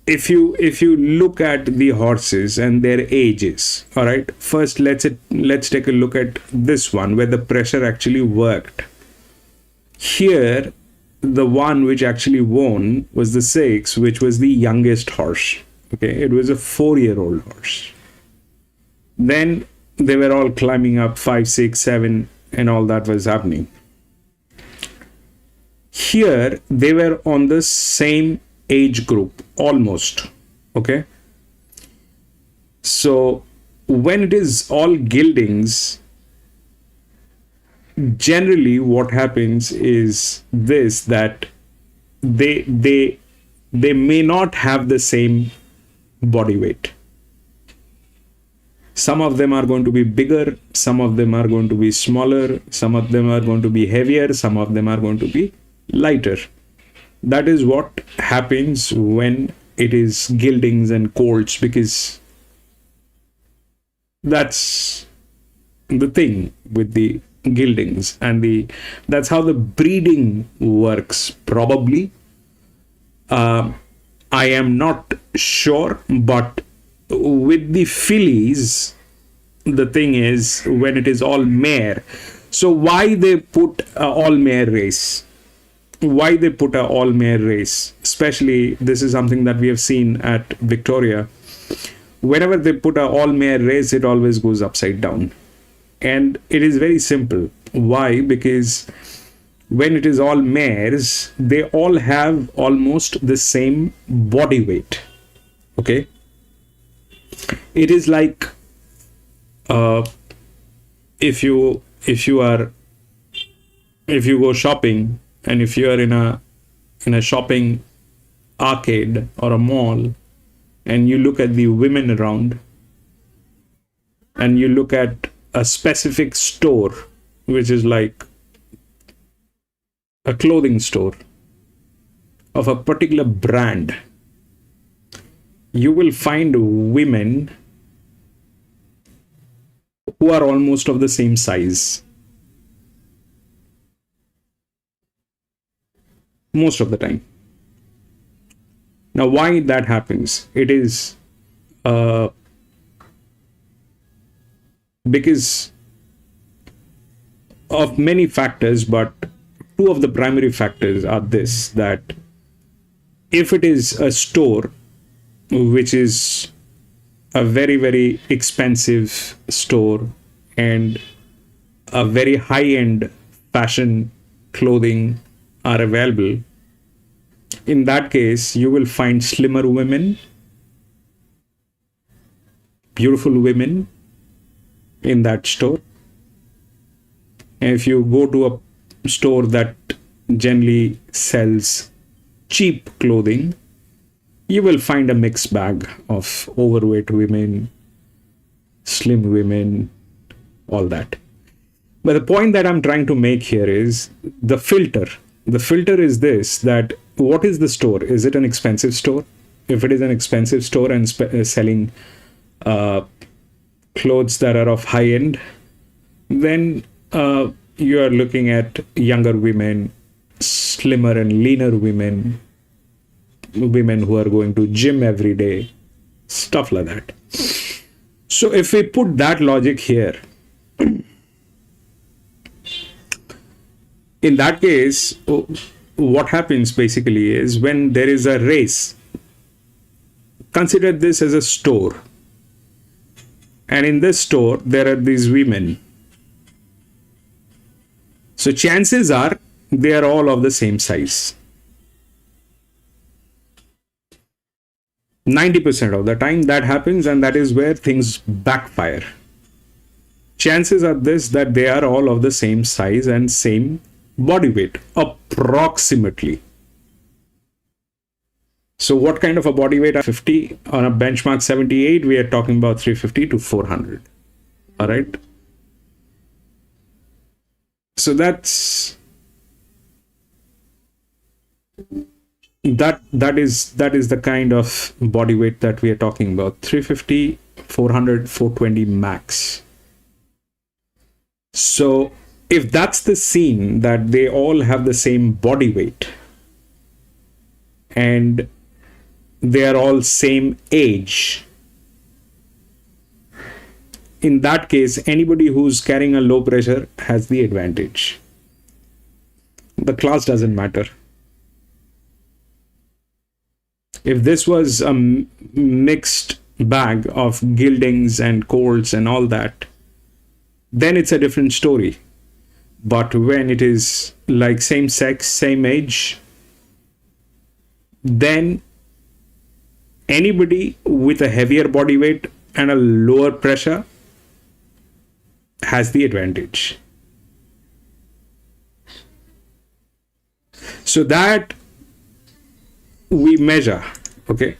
if you look at the horses and their ages, all right, first let's take a look at this one where the pressure actually worked. Here the one which actually won was the 6, which was the youngest horse. Okay, it was a 4-year-old horse. Then they were all climbing up 5, 6, 7, and all that was happening. Here they were on the same age group almost. Okay, so when it is all geldings, generally what happens is this, that they may not have the same body weight. Some of them are going to be bigger, some of them are going to be smaller, some of them are going to be heavier, some of them are going to be lighter. That is what happens when it is geldings and colts, because that's the thing with the geldings, and that's how the breeding works probably. I am not sure, but with the fillies, the thing is when it is all mare. So why they put a all mare race? Why they put a all mare race? Especially this is something that we have seen at Victoria. Whenever they put a all mare race, it always goes upside down. And it is very simple. Why? Because when it is all mares, they all have almost the same body weight. Okay, it is like if you go shopping, and if you are in a shopping arcade or a mall, and you look at the women around, and you look at a specific store, which is like a clothing store of a particular brand, you will find women who are almost of the same size. Most of the time. Now, why that happens? It is because of many factors, but two of the primary factors are this, that if it is a store which is a very, very expensive store and a very high-end fashion clothing are available, in that case you will find slimmer women, beautiful women in that store. And if you go to a store that generally sells cheap clothing, you will find a mixed bag of overweight women, slim women, all that. But the point that I'm trying to make here is the filter. The filter is this, that what is the store? Is it an expensive store? If it is an expensive store and selling clothes that are of high end, then you are looking at younger women, slimmer and leaner women, women who are going to gym every day, stuff like that. So if we put that logic here, in that case, what happens basically is when there is a race, consider this as a store. And in this store, there are these women. So chances are they are all of the same size. 90% of the time that happens, and that is where things backfire. Chances are this, that they are all of the same size and same body weight, approximately. So what kind of a body weight? 50 on a benchmark 78, we are talking about 350 to 400. All right. So that is the kind of body weight that we are talking about. 350, 400, 420 max. So if that's the scene, that they all have the same body weight and they are all same age, in that case, anybody who's carrying a low pressure has the advantage. The class doesn't matter. If this was a mixed bag of gildings and colds and all that, then it's a different story. But when it is like same sex, same age, then anybody with a heavier body weight and a lower pressure has the advantage. So that we measure, okay?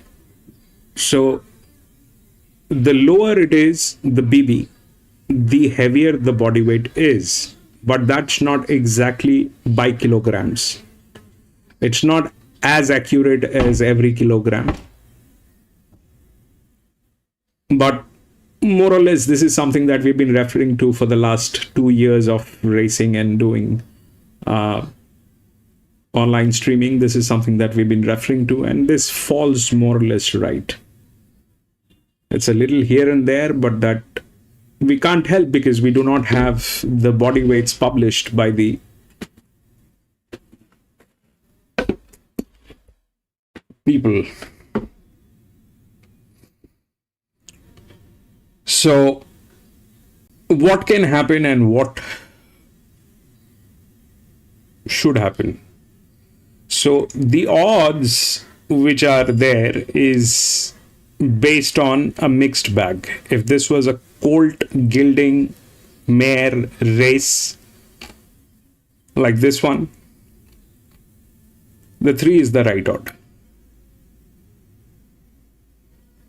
So the lower it is, the BB, the heavier the body weight is. But that's not exactly by kilograms. It's not as accurate as every kilogram. But more or less, this is something that we've been referring to for the last 2 years of racing and doing online streaming. This is something that we've been referring to, and this falls more or less right. It's a little here and there, but that we can't help because we do not have the body weights published by the people. So what can happen and what should happen? So the odds which are there is based on a mixed bag. If this was a colt gilding mare race like this one, the 3 is the right odd.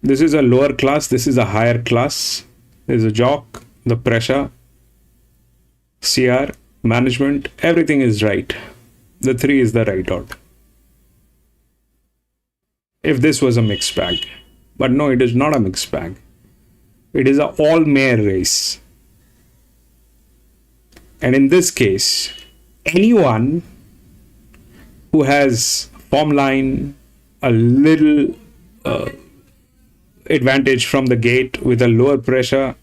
This is a lower class, this is a higher class. There's a jock, the pressure, CR, management, everything is right. The 3 is the right odd. If this was a mixed bag. But no, it is not a mixed bag. It is an all-mare race. And in this case, anyone who has form line, a little advantage from the gate with a lower pressure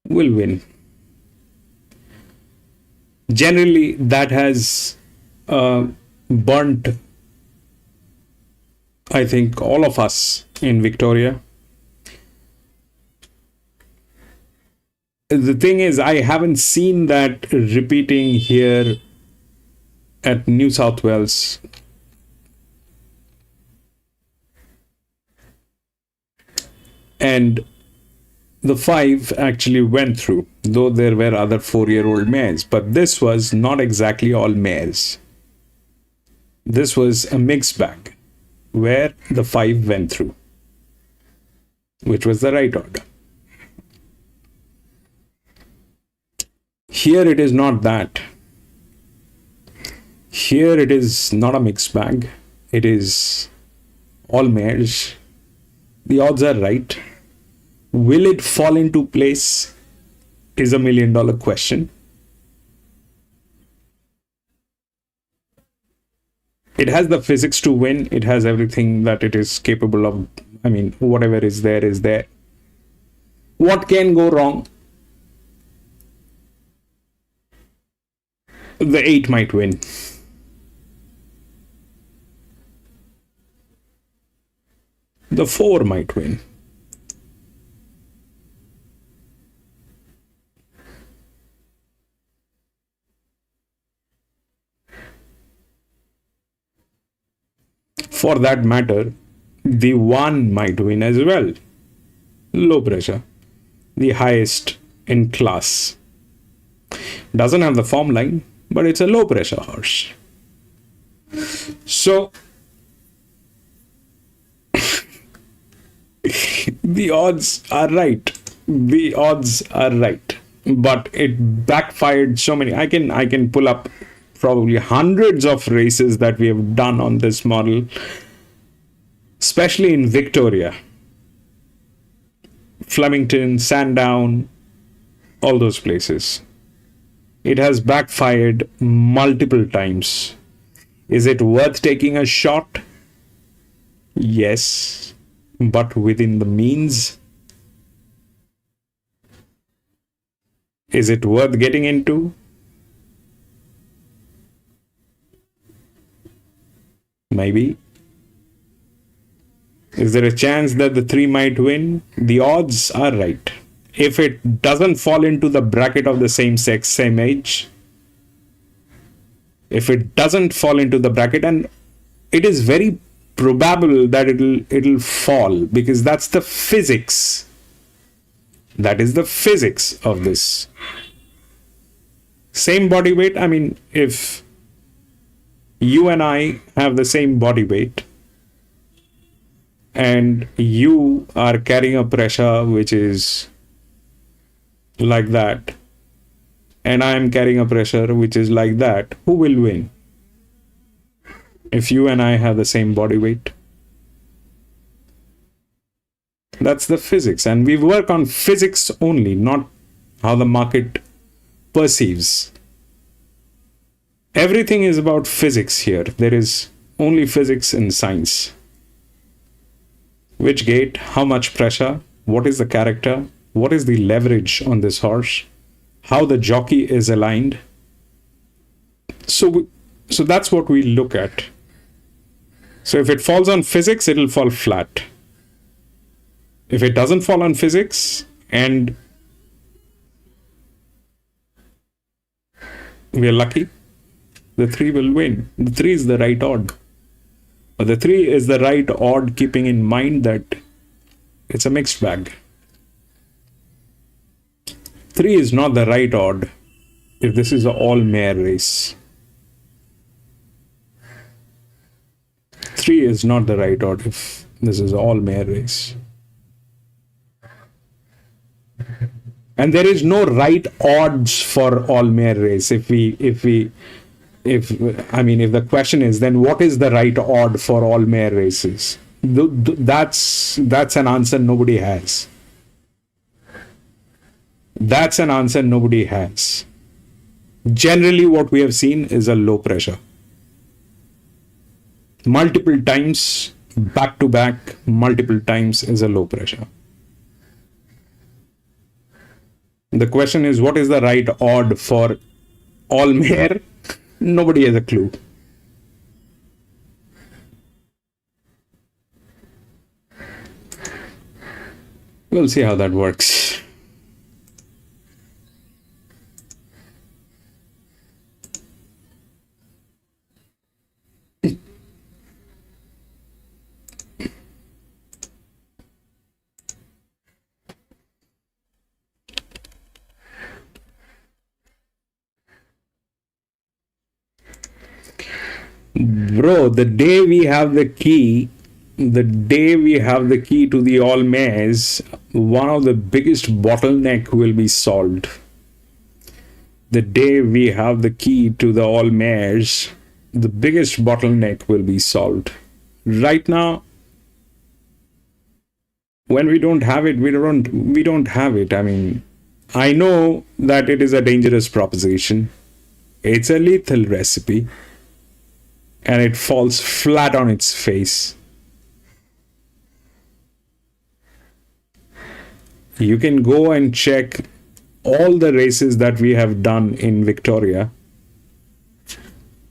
will win. Generally, that has burnt, I think, all of us in Victoria. The thing is, I haven't seen that repeating here at New South Wales. And the 5 actually went through, though there were other 4-year-old mares, but this was not exactly all mares. This was a mixed bag. where the 5 went through, which was the right order. Here it is not that. Here it is not a mixed bag. It is all mares. The odds are right. Will it fall into place is $1 million question. It has the physics to win. It has everything that it is capable of. I mean, whatever is there is there. What can go wrong? The 8 might win. The 4 might win. For that matter, the 1 might win as well. Low pressure, the highest in class. Doesn't have the form line, but it's a low pressure horse. So the odds are right. The odds are right. But it backfired so many. I can pull up probably hundreds of races that we have done on this model, especially in Victoria, Flemington, Sandown, all those places. It has backfired multiple times. Is it worth taking a shot? Yes, but within the means. Is it worth getting into? Maybe. Is there a chance that the 3 might win? The odds are right. If it doesn't fall into the bracket of the same sex, same age, if it doesn't fall into the bracket, and it is very probable that it'll fall, because that's the physics. That is the physics of this. Same body weight. I mean, if you and I have the same body weight, and you are carrying a pressure which is like that, and I am carrying a pressure which is like that, who will win? If you and I have the same body weight. That's the physics, and we work on physics only, not how the market perceives. Everything is about physics here. There is only physics in science. Which gate, how much pressure, what is the character, what is the leverage on this horse, how the jockey is aligned. So that's what we look at. So if it falls on physics, it'll fall flat. If it doesn't fall on physics and we are lucky, the 3 will win. The 3 is the right odd. But the 3 is the right odd, keeping in mind that it's a mixed bag. 3 is not the right odd if this is an all-mare race. 3 is not the right odd if this is an all-mare race. And there is no right odds for all-mare race. If the question is, then what is the right odd for all mare races? That's an answer nobody has. That's an answer nobody has. Generally, what we have seen is a low pressure. Multiple times, back to back, multiple times is a low pressure. The question is, what is the right odd for all mare? Nobody has a clue. We'll see how that works. Bro, the day we have the key the day we have the key to the all mares, one of the biggest bottleneck will be solved. The day we have the key to the all mares, the biggest bottleneck will be solved. Right now, when we don't have it, we don't have it. I mean, I know that it is a dangerous proposition. It's a lethal recipe, and it falls flat on its face. You can go and check all the races that we have done in Victoria.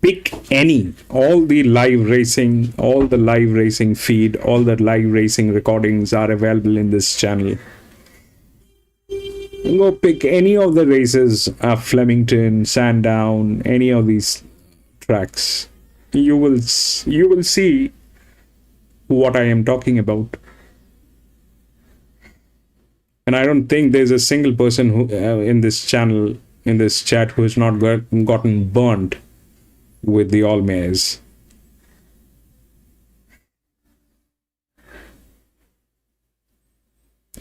Pick any, all the live racing feed, all the live racing recordings are available in this channel. Go pick any of the races, Flemington, Sandown, any of these tracks. You will see what I am talking about. And I don't think there's a single person who in this channel, in this chat, who has not gotten burned with the all mares.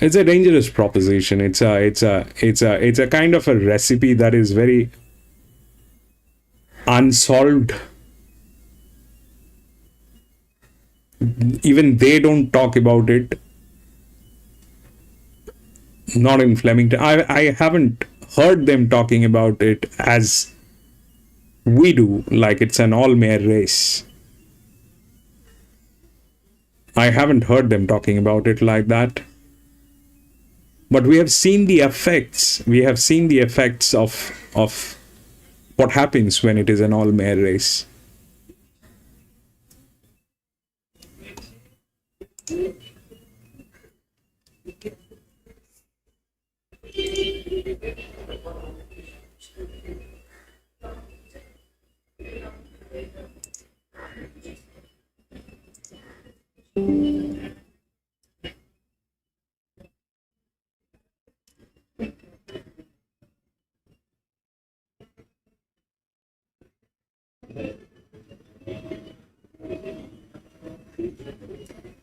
It's a dangerous proposition. It's a kind of a recipe that is very unsolved. Even they don't talk about it. Not in Flemington. I haven't heard them talking about it as we do, like it's an all-mare race. I haven't heard them talking about it like that. But we have seen the effects. We have seen the effects of what happens when it is an all-mare race.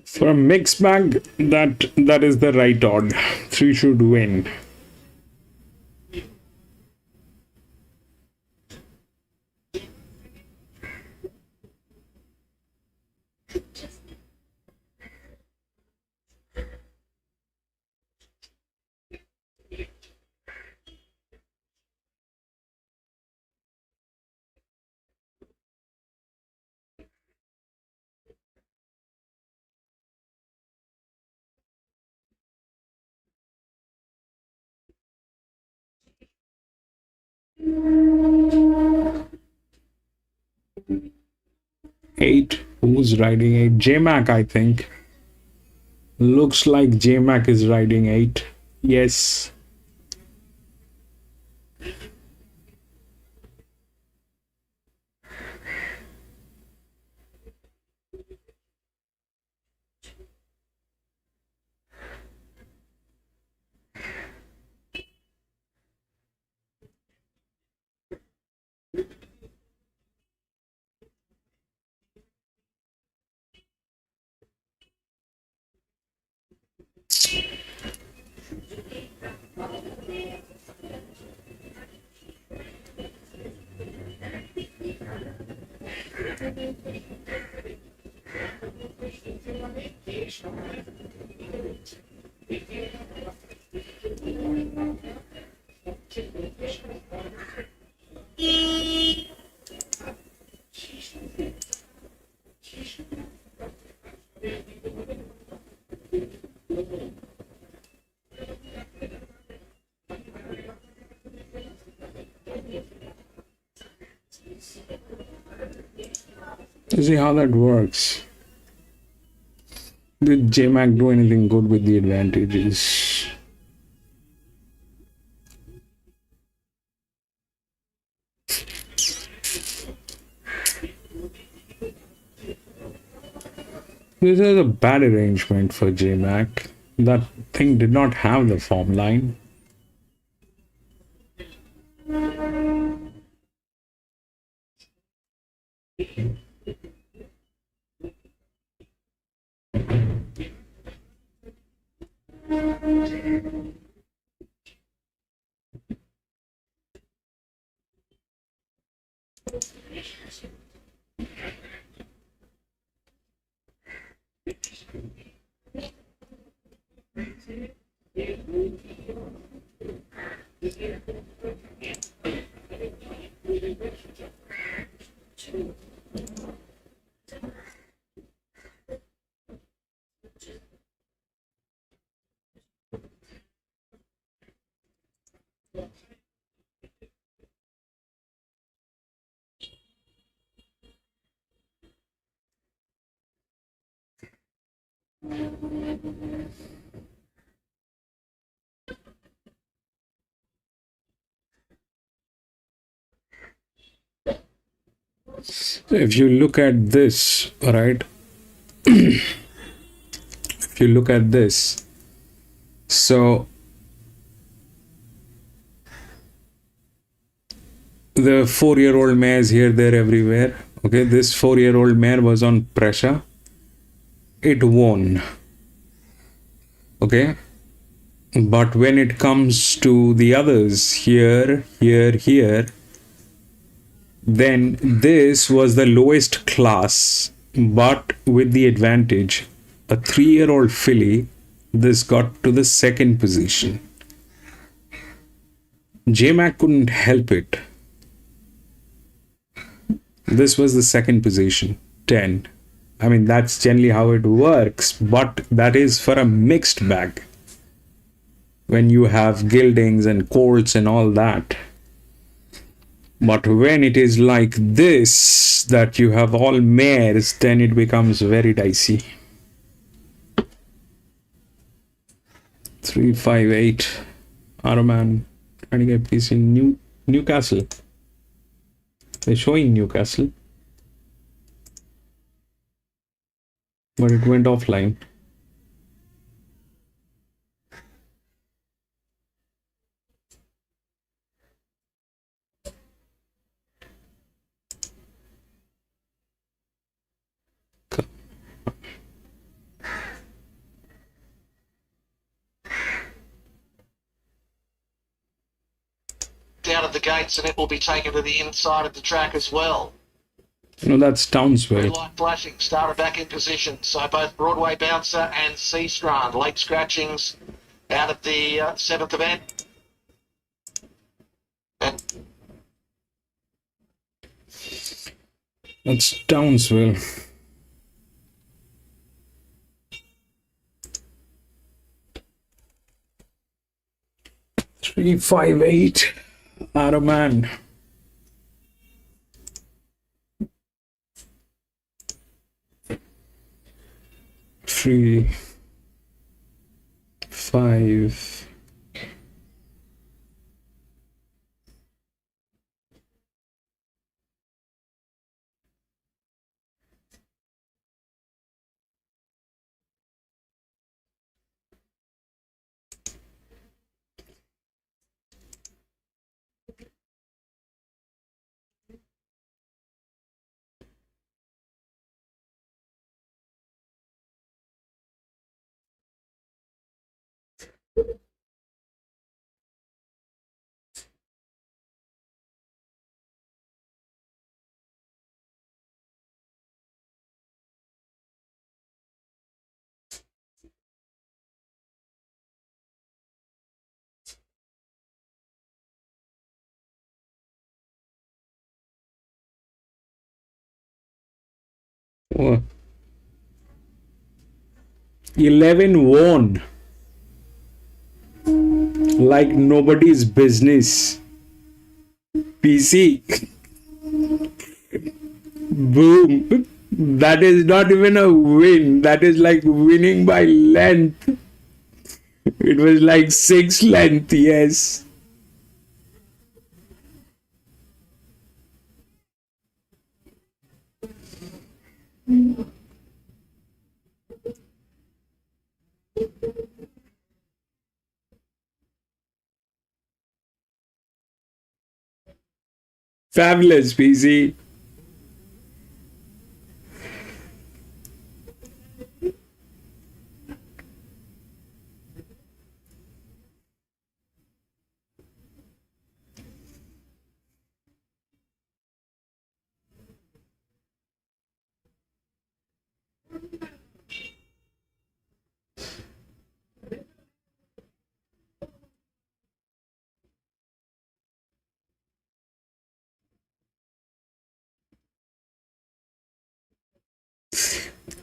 For a mixed bag, that is the right odd. 3 should win. Eight. Who's riding 8? J-Mac, I think. Looks like J-Mac is riding 8. Yes. See how that works. Did J-Mac do anything good with the advantages? This is a bad arrangement for J-Mac. That thing did not have the form line. So if you look at this, right? If you look at this, so the 4-year-old mares here, there, everywhere. Okay, this 4-year-old mare was on pressure. It won. Okay, but when it comes to the others, here, here, here, then this was the lowest class, but with the advantage. A 3-year-old filly, this got to the second position. J-Mac couldn't help it. This was the second position, 10. I mean, that's generally how it works, but that is for a mixed bag. When you have gildings and courts and all that. But when it is like this, that you have all mares, then it becomes very dicey. 358. Araman trying to get piece in Newcastle. They're showing Newcastle, but it went offline. Out of the gates, and it will be taken to the inside of the track as well. No, that's Townsville. Blue light flashing, started back in position. So both Broadway Bouncer and Sea Strand, late scratchings out of the 7th event. And That's Townsville. Three, 5, 8. Araman. Three, 5. Oh. 11 won. Like nobody's business. PC. Boom. That is not even a win. That is like winning by length. It was like 6 length, yes. Fabulous, PC.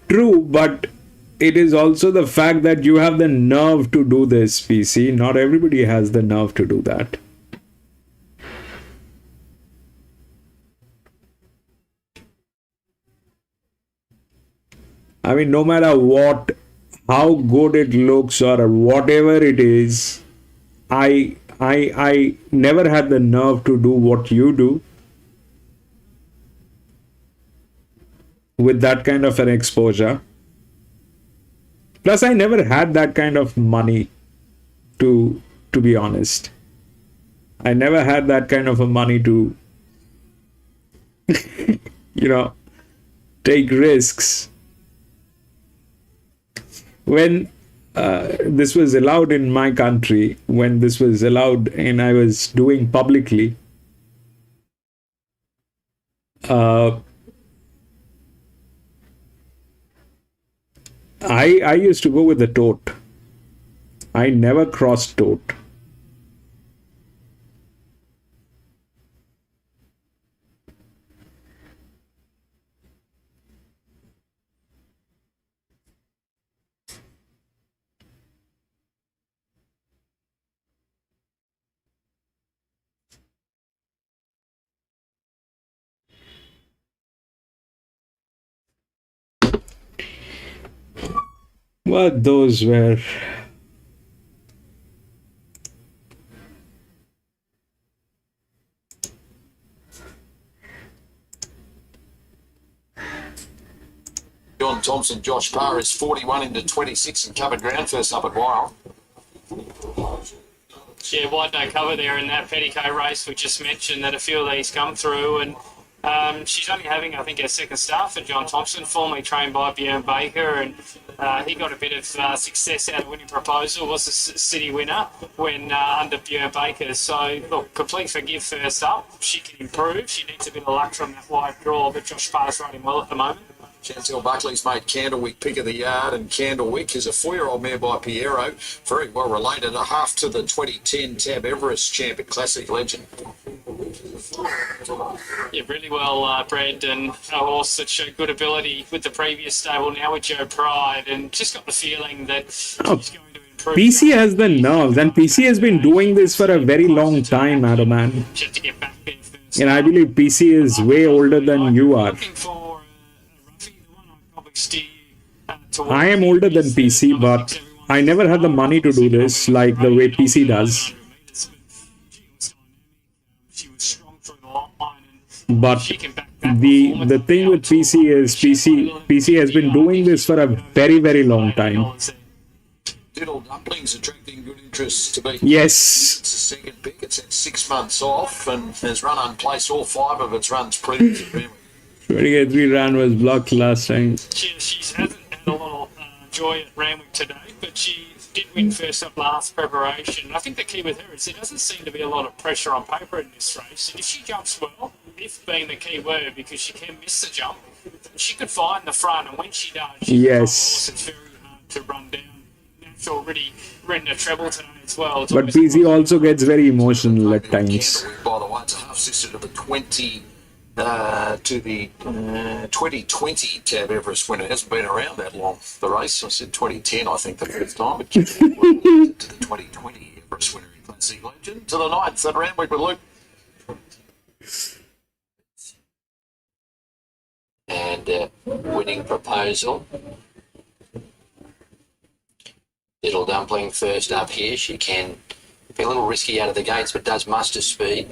True, but it is also the fact that you have the nerve to do this, PC. Not everybody has the nerve to do that. I mean, no matter what, how good it looks or whatever it is, I never had the nerve to do what you do with that kind of an exposure. Plus, I never had that kind of money to be honest. I never had that kind of a money to, take risks. When this was allowed in my country, when this was allowed and I was doing publicly, I used to go with the tote. I never crossed tote. What those were. John Thompson, Josh Parr is 41 into 26 and covered ground first up at Wild. Yeah, wide no cover there in that petticoat race. We just mentioned that a few of these come through, and she's only having, I think, her second start for John Thompson, formerly trained by Bjorn Baker, and he got a bit of success out of Winning Proposal, was a city winner when under Bjorn Baker. So, look, complete forgive first up. She can improve. She needs a bit of luck from that wide draw, but Josh Parr's running well at the moment. Chantel Buckley's made Candlewick pick of the yard, and Candlewick is a 4-year-old mare by Piero, very well related, a half to the 2010 Tab Everest champion, classic legend. Yeah, really well bred, and a horse that showed good ability with the previous stable, now with Joe Pride, and just got the feeling that she's going to improve. PC has the nerves, and PC has been doing this for a very long time, Adam, man. Just to get back there first. And I believe PC is way older than you are. Looking for I am older than PC, but I never had the money to do this like the way PC does. But the thing with PC is PC has been doing this for a very, very long time. Diddle Dumplings attracting good interest to be. Yes. It's the second pick. It's had 6 months off and has run unplaced all 5 of its runs previously. 23 run was blocked last time. She hasn't had a lot of joy at Randwick today, but she did win first up last preparation. I think the key with her is there doesn't seem to be a lot of pressure on paper in this race. And if she jumps well, if being the key word, because she can miss the jump, she could find the front, and when she does, yes, it's very hard to run down. That's already ridden a treble today as well. But PC also gets very emotional at times. By the way, it's a half sister to the 2020 Tab Everest winner. It hasn't been around that long, the race. I said 2010, I think, the first time. But to the 2020 Everest winner in Classic Legend. To the 9th at Randwick with Luke. And Winning Proposal. Diddle Dumpling first up here. She can be a little risky out of the gates, but does muster speed.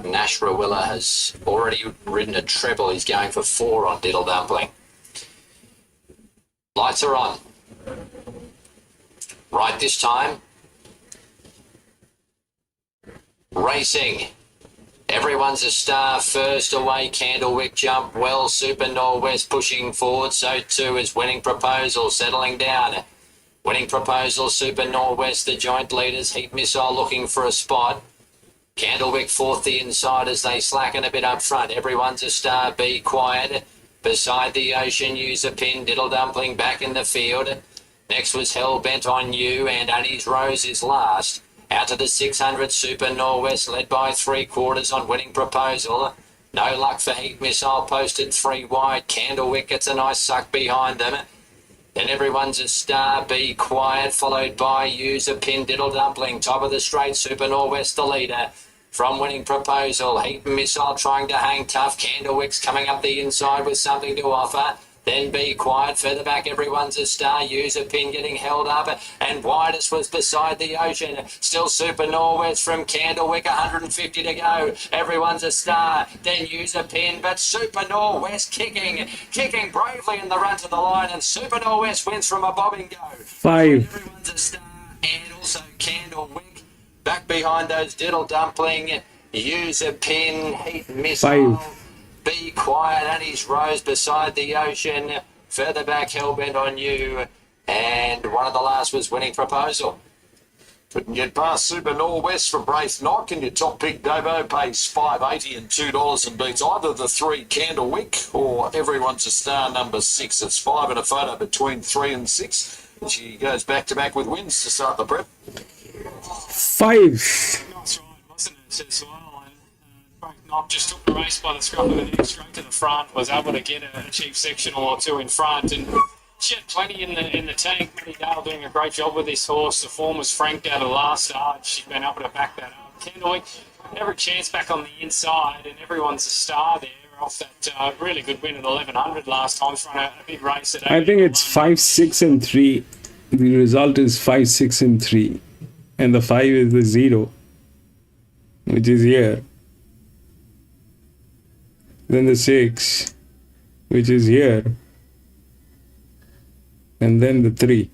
Nash Rawilla has already ridden a treble. He's going for 4 on Diddle Dumpling. Lights are on. Right this time. Racing. Everyone's a star. First away, Candlewick jump well. Super Norwest pushing forward. So too is Winning Proposal settling down. Winning Proposal, Super Norwest, the joint leaders. Heat Missile looking for a spot. Candlewick 4th, the inside as they slacken a bit up front. Everyone's a star. Be quiet. Beside the Ocean, use a pin. Diddle Dumpling back in the field. Next was Hell Bent on You, and Annie's Rose is last. Out to the 600, Super Norwest, led by 3/4 on Winning Proposal. No luck for Heat Missile, posted 3 wide. Candlewick gets a nice suck behind them. Then everyone's a star. Be Quiet, followed by Use a Pin, Diddle Dumpling. Top of the straight, Super Norwest the leader. From Winning Proposal, Heat Missile trying to hang tough. Candlewick's coming up the inside with something to offer. Then Be Quiet, further back, Everyone's a Star. Use a Pin getting held up, and widest was Beside the Ocean. Still Super Norwest from Candlewick, 150 to go. Everyone's a Star. Then Use a Pin, but Super Norwest kicking bravely in the run to the line, and Super Norwest wins from a bobbing go. 5. Everyone's a Star, and also Candlewick back behind those Diddle Dumpling. Use a Pin, Heat Missile. 5. Be Quiet, and he's Rose Beside the Ocean. Further back, Hellbent on You. And one of the last was Winning Proposal. Couldn't get past Super Norwest from Braith Knock, and your top pick, Dobo, pays $5.80 and $2 and beats either the 3 Candlewick or Everyone's a Star number 6. It's 5 and a photo between 3 and 6. She goes back to back with wins to start the prep. 5. Nice ride, wasn't it, as well? Knock just took the race by the scruff of the neck straight to the front, was able to get a cheap sectional or two in front, and she had plenty in the tank. Matty Dale doing a great job with this horse. The form was franked out of the last start. She's been able to back that up. Candlewick, every chance back on the inside, and Everyone's a Star there off that really good win at 1100 last time. She's run a big race at I think it's 5, 6, and 3. The result is 5, 6, and 3. And the 5 is the 0, which is here. Then the 6, which is here. And then the 3.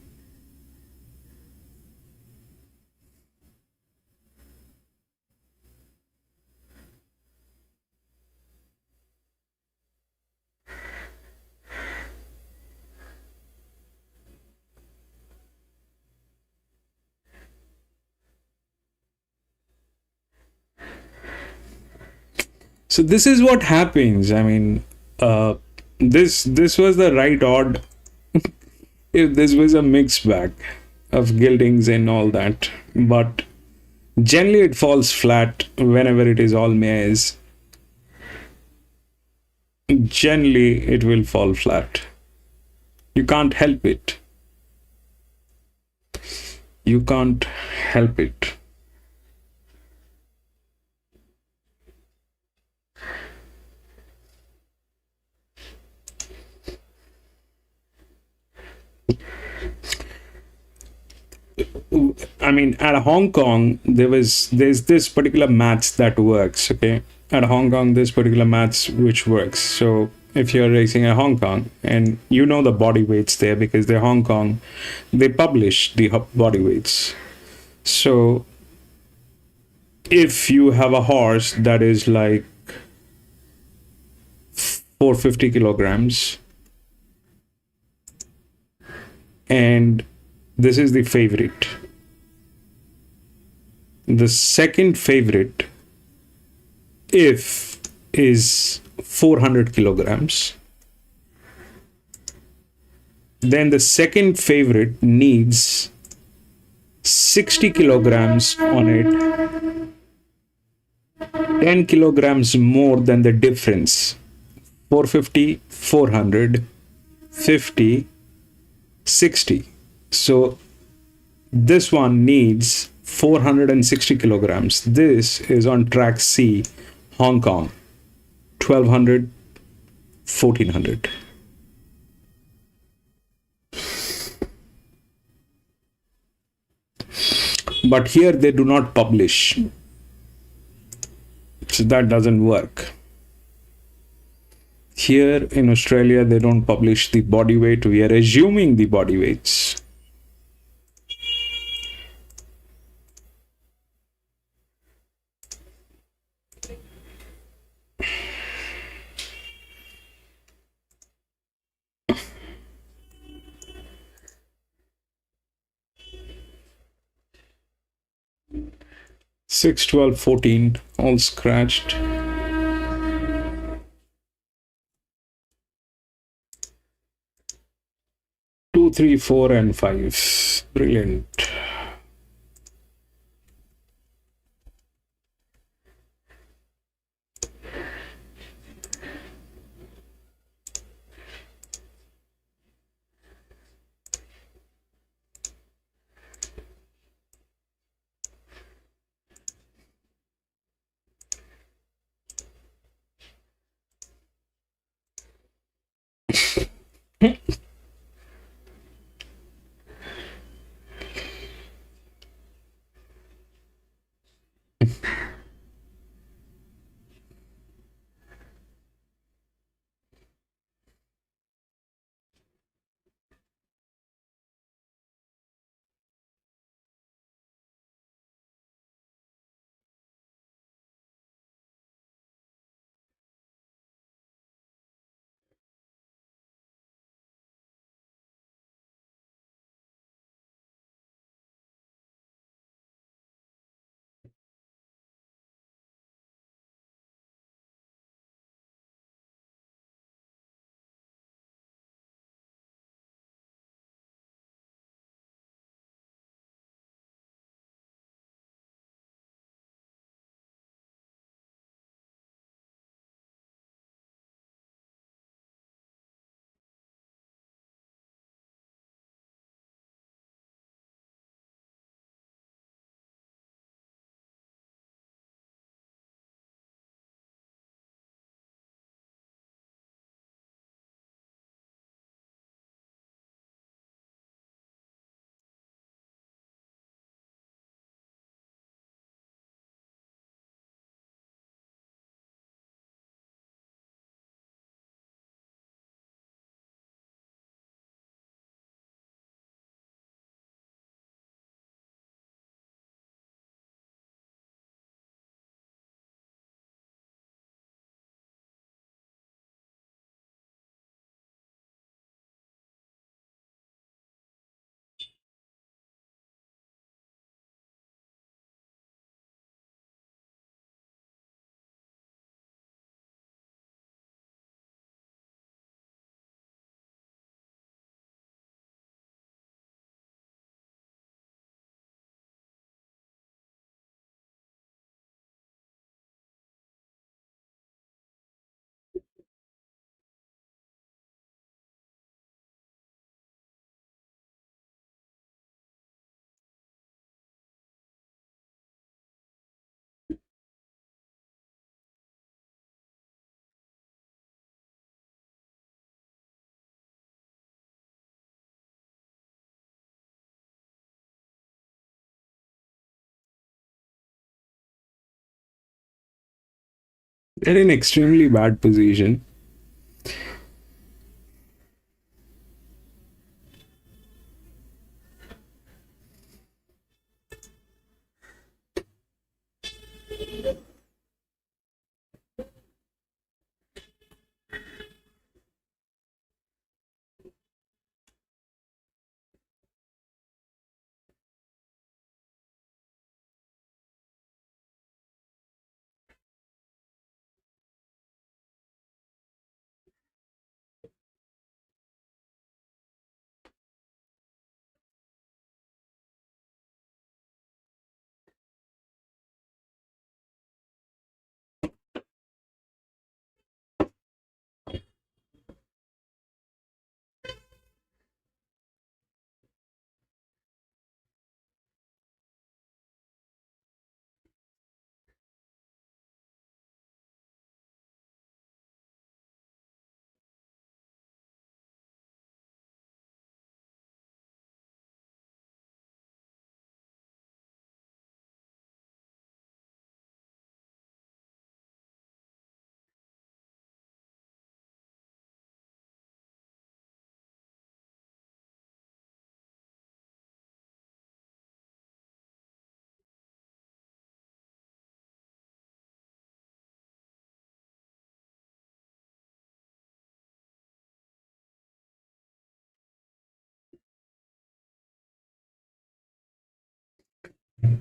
So this is what happens. I mean, this was the right odd if this was a mixed bag of gildings and all that. But generally it falls flat whenever it is all mares. Generally it will fall flat. You can't help it. You can't help it. I mean, at Hong Kong, there's this particular maths that works, okay? At Hong Kong, this particular maths which works. So if you're racing at Hong Kong, and you know the body weights there because they're Hong Kong, they publish the body weights. So if you have a horse that is like 450 kilograms, and this is the favorite. The second favorite, if is 400 kilograms, then the second favorite needs 60 kilograms on it, 10 kilograms more than the difference. 450, 400, 50, 60. So this one needs 460 kilograms. This is on track C, Hong Kong, 1200, 1400. But here they do not publish. So that doesn't work. Here in Australia, they don't publish the body weight. We are assuming the body weights. Six, 12, 14, all scratched. Two, 3, 4, and 5. Brilliant. They're in extremely bad position.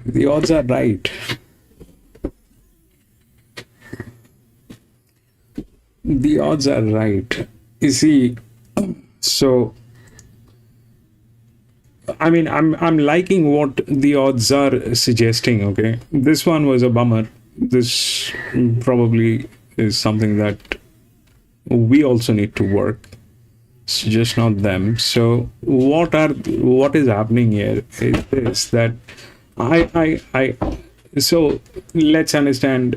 The odds are right. The odds are right. You see, so I mean, I'm liking what the odds are suggesting. Okay, this one was a bummer. This probably is something that we also need to work. It's just not them. So what is happening here is this, that I so let's understand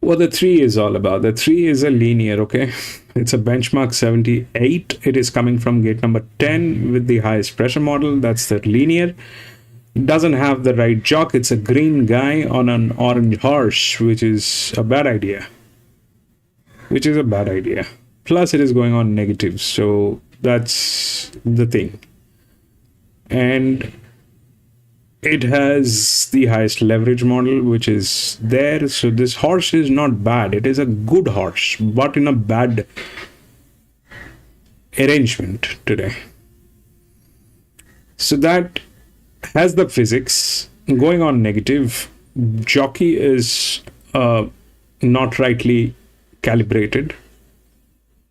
what the 3 is all about. The 3 is a linear, okay? It's a benchmark 78. It is coming from gate number 10 with the highest pressure model. That's the linear. It doesn't have the right jock. It's a green guy on an orange horse, which is a bad idea. Plus, it is going on negative. So that's the thing. And it has the highest leverage model, which is there. So this horse is not bad. It is a good horse, but in a bad arrangement today. So that has the physics going on negative. Jockey is not rightly calibrated.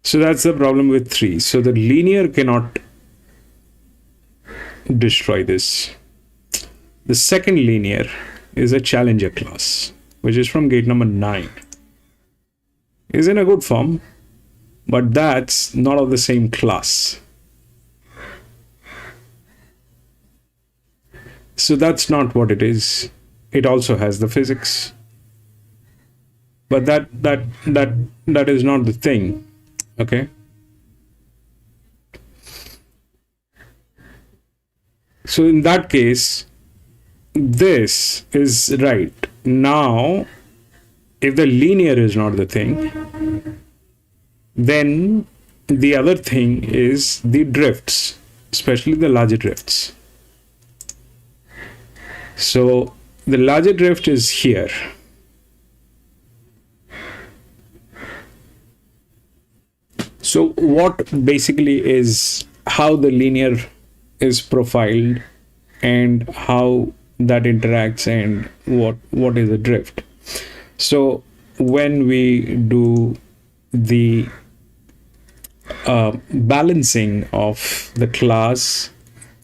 So that's the problem with 3. So the linear cannot destroy this. The second linear is a challenger class, which is from gate number 9. Is in a good form, but that's not of the same class. So that's not what it is. It also has the physics, but that is not the thing. Okay. So in that case, this is right. Now, if the linear is not the thing, then the other thing is the drifts, especially the larger drifts. So the larger drift is here. So what basically is how the linear is profiled and how that interacts and what is the drift. So when we do the balancing of the class,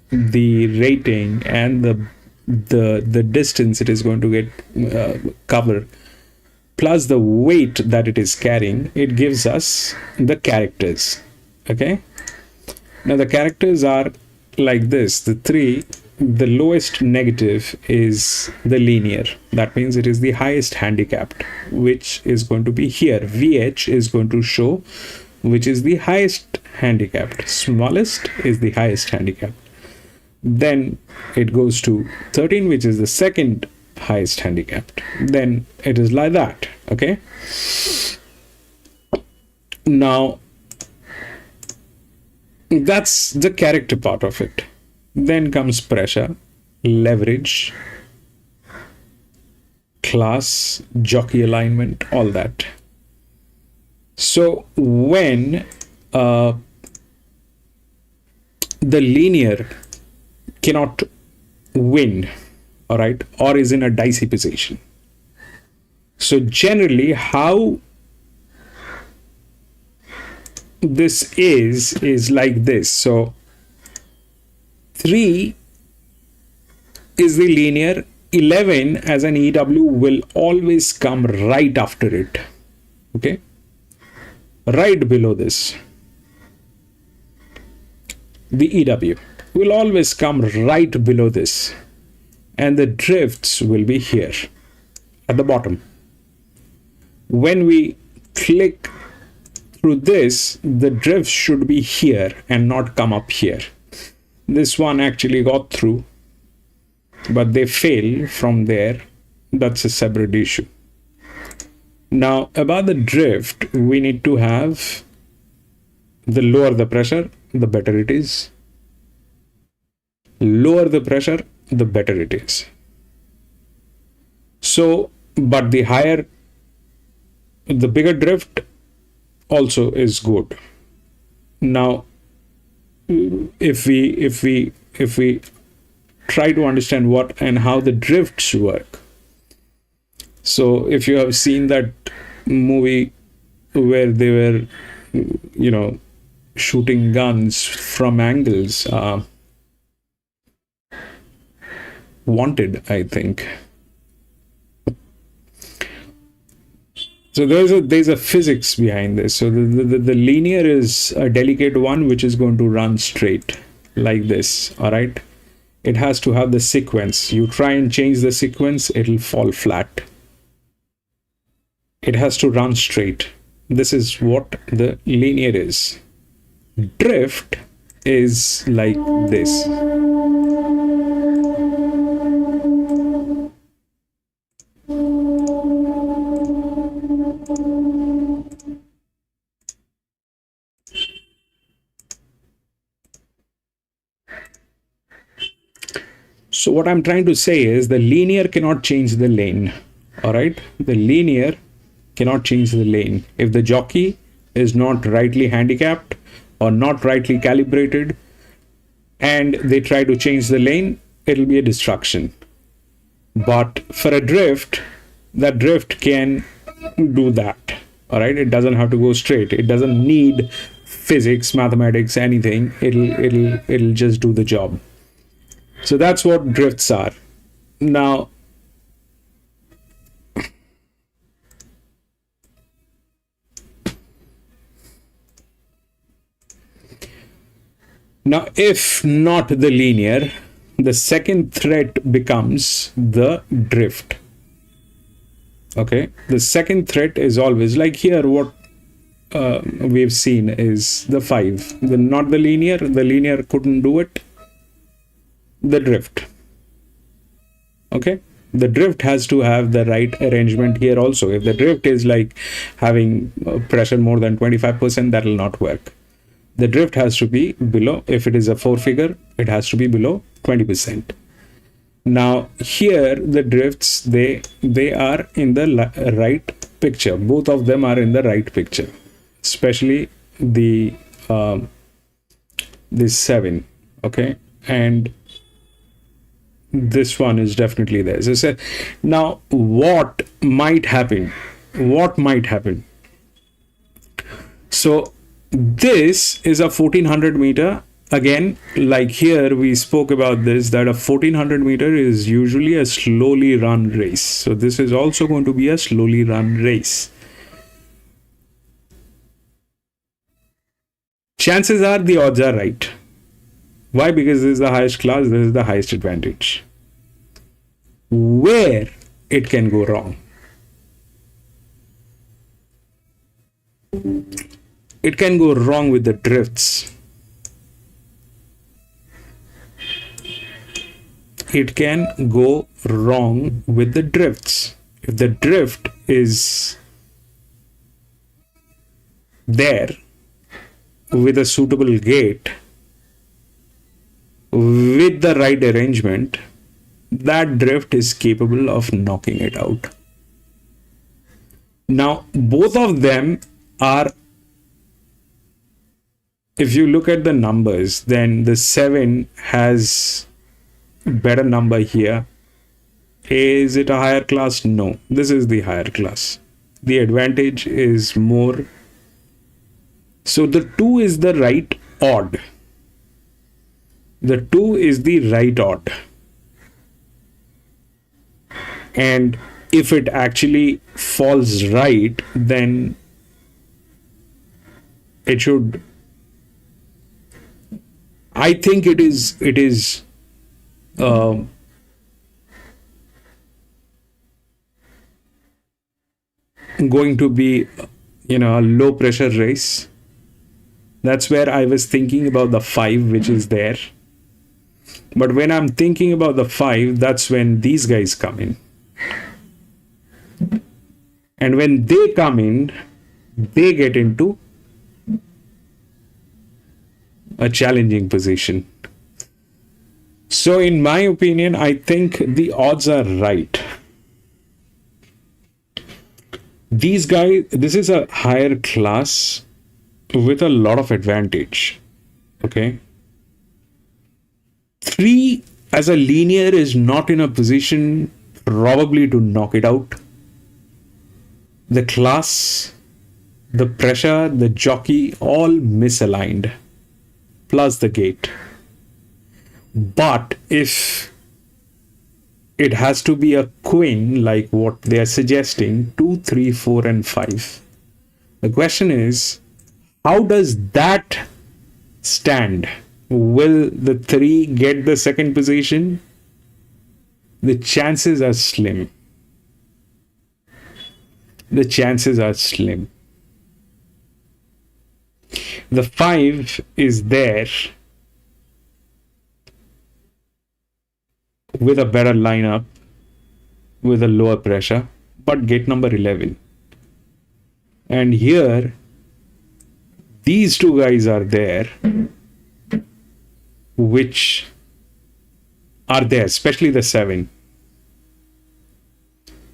the rating, and the distance it is going to get cover, plus the weight that it is carrying, it gives us the characters. Okay, now the characters are like this. The 3, the lowest negative is the linear. That means it is the highest handicapped, which is going to be here. VH is going to show which is the highest handicapped. Smallest is the highest handicapped. Then it goes to 13, which is the second highest handicapped. Then it is like that. Okay. Now that's the character part of it. Then comes pressure, leverage, class, jockey alignment, all that. So when the linear cannot win, all right, or is in a dicey position. So generally how this is like this. So 3 is the linear, 11 as an EW will always come right after it. Okay, right below this, the EW will always come right below this, and the drifts will be here at the bottom. When we click through this, the drifts should be here and not come up here. This one actually got through, but they fail from there. That's a separate issue. Now about the drift, we need to have the lower the pressure, the better it is. Lower the pressure, the better it is. So, but the higher, the bigger drift also is good. Now, if we try to understand what and how the drifts work. So if you have seen that movie where they were, you know, shooting guns from angles, Wanted, I think. So there's a physics behind this. So the linear is a delicate one, which is going to run straight like this. All right. It has to have the sequence. You try and change the sequence, it'll fall flat. It has to run straight. this is what the linear is. Drift is like this. So what I'm trying to say is the linear cannot change the lane. All right, the linear cannot change the lane. If the jockey is not rightly handicapped or not rightly calibrated and they try to change the lane, it'll be a distraction. But for a drift, that drift can do that. All right, it doesn't have to go straight. It doesn't need physics, mathematics, anything. It'll just do the job. So that's what drifts are. Now, if not the linear, the second threat becomes the drift. Okay, the second threat is always like here. What we've seen is the 5. Not the linear. The linear couldn't do it. The drift. Okay, the drift has to have the right arrangement here also. If the drift is like having pressure more than 25%, that will not work. The drift has to be below. If it is a 4-figure, it has to be below 20%. Now here the drifts, they are in the right picture. Both of them are in the right picture, especially the this 7. Okay, and this one is definitely there. So I said, now what might happen? What might happen? So this is a 1400 meter. Again, like here we spoke about this, that a 1400 meter is usually a slowly run race. So this is also going to be a slowly run race. Chances are the odds are right. Why? Because this is the highest class, this is the highest advantage. Where it can go wrong? It can go wrong with the drifts. It can go wrong with the drifts. If the drift is there with a suitable gate, with the right arrangement, that drift is capable of knocking it out. Now, both of them are, if you look at the numbers, then the 7 has a better number here. Is it a higher class? No, this is the higher class. The advantage is more. So the 2 is the right odd. The 2 is the right odd. And if it actually falls right, then it should, I think it is going to be, a low pressure race. That's where I was thinking about the 5, which is there. But when I'm thinking about the 5, that's when these guys come in. And when they come in, they get into a challenging position. So in my opinion, I think the odds are right. These guys, this is a higher class with a lot of advantage. Okay. 3 as a linear is not in a position probably to knock it out. The class, the pressure, the jockey, all misaligned, plus the gate. But if it has to be a queen, like what they are suggesting, 2, 3, 4, and 5. The question is, how does that stand? Will the 3 get the second position? The chances are slim. The chances are slim. The 5 is there with a better lineup, with a lower pressure, but gate number 11. And here, these two guys are there, which are there, especially the 7.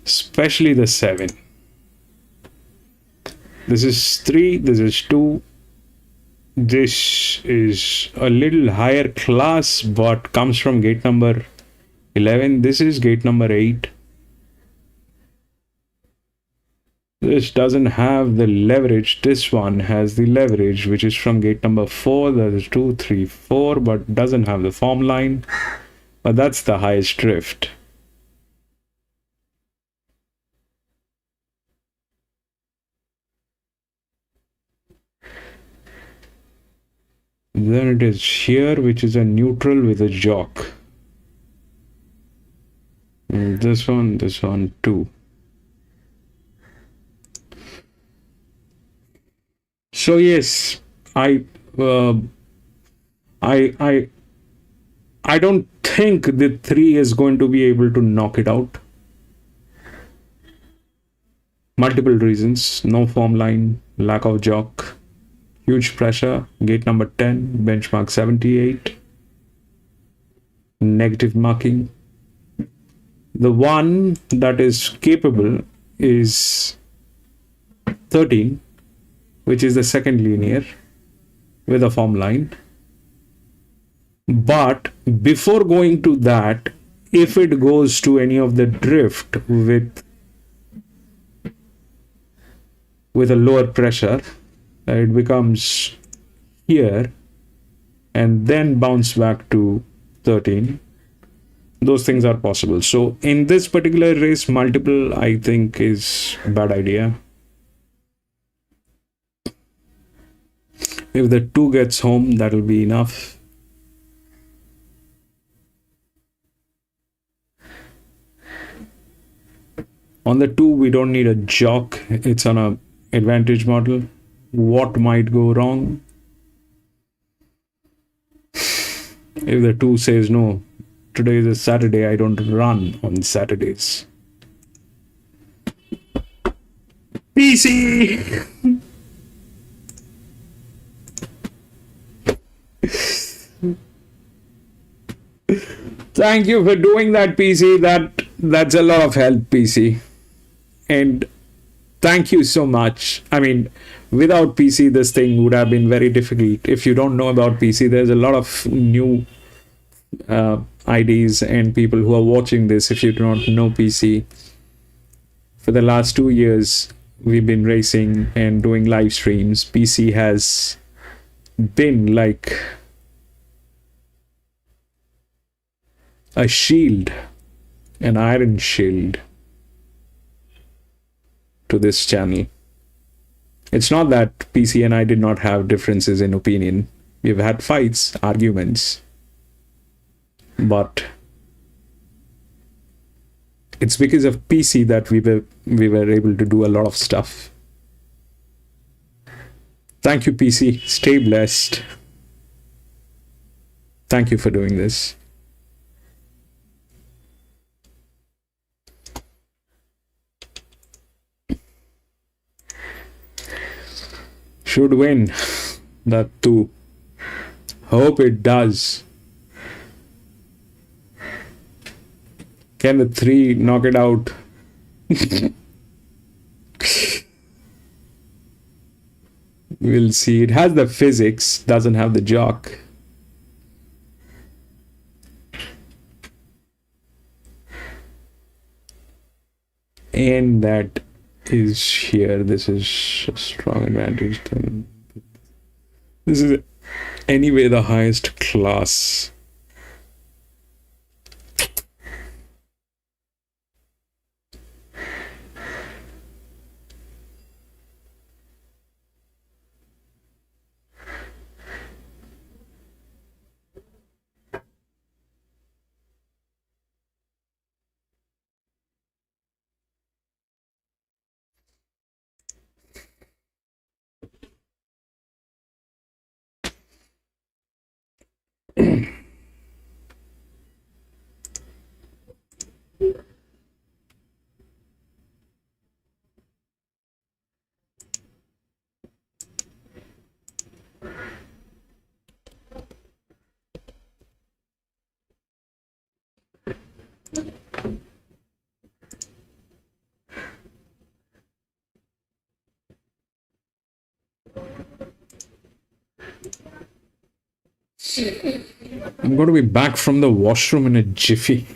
Especially the 7. This is 3, this is 2. This is a little higher class, but comes from gate number 11. This is gate number 8. This doesn't have the leverage. This one has the leverage, which is from gate number 4. That is 2, 3, 4, but doesn't have the form line. But that's the highest drift. Then it is here, which is a neutral with a jock. And this one too. So yes, I don't think the 3 is going to be able to knock it out. Multiple reasons: no form line, lack of jock, huge pressure, gate number 10, benchmark 78, negative marking. The one that is capable is 13, which is the second linear with a form line. But before going to that, if it goes to any of the drift with a lower pressure, it becomes here and then bounce back to 13. Those things are possible. So in this particular race, multiple, I think, is a bad idea. If the 2 gets home, that'll be enough. On the 2, we don't need a jock. It's on a advantage model. What might go wrong? If the 2 says no, today is a Saturday, I don't run on Saturdays. PC! Thank you for doing that, PC. That's a lot of help, PC. And thank you so much. I mean, without PC, this thing would have been very difficult. If you don't know about PC, there's a lot of new IDs and people who are watching this. If you do not know PC, for the last 2 years, we've been racing and doing live streams. PC has been like a shield, an iron shield to this channel. It's not that PC and I did not have differences in opinion. We've had fights, arguments, but it's because of PC that we were able to do a lot of stuff. Thank you, PC. Stay blessed. Thank you for doing this. Should win that too. Hope it does. Can the 3 knock it out? We'll see. It has the physics, doesn't have the jock. And that is here. This is a strong advantage. This is anyway the highest class. I'm going to be back from the washroom in a jiffy.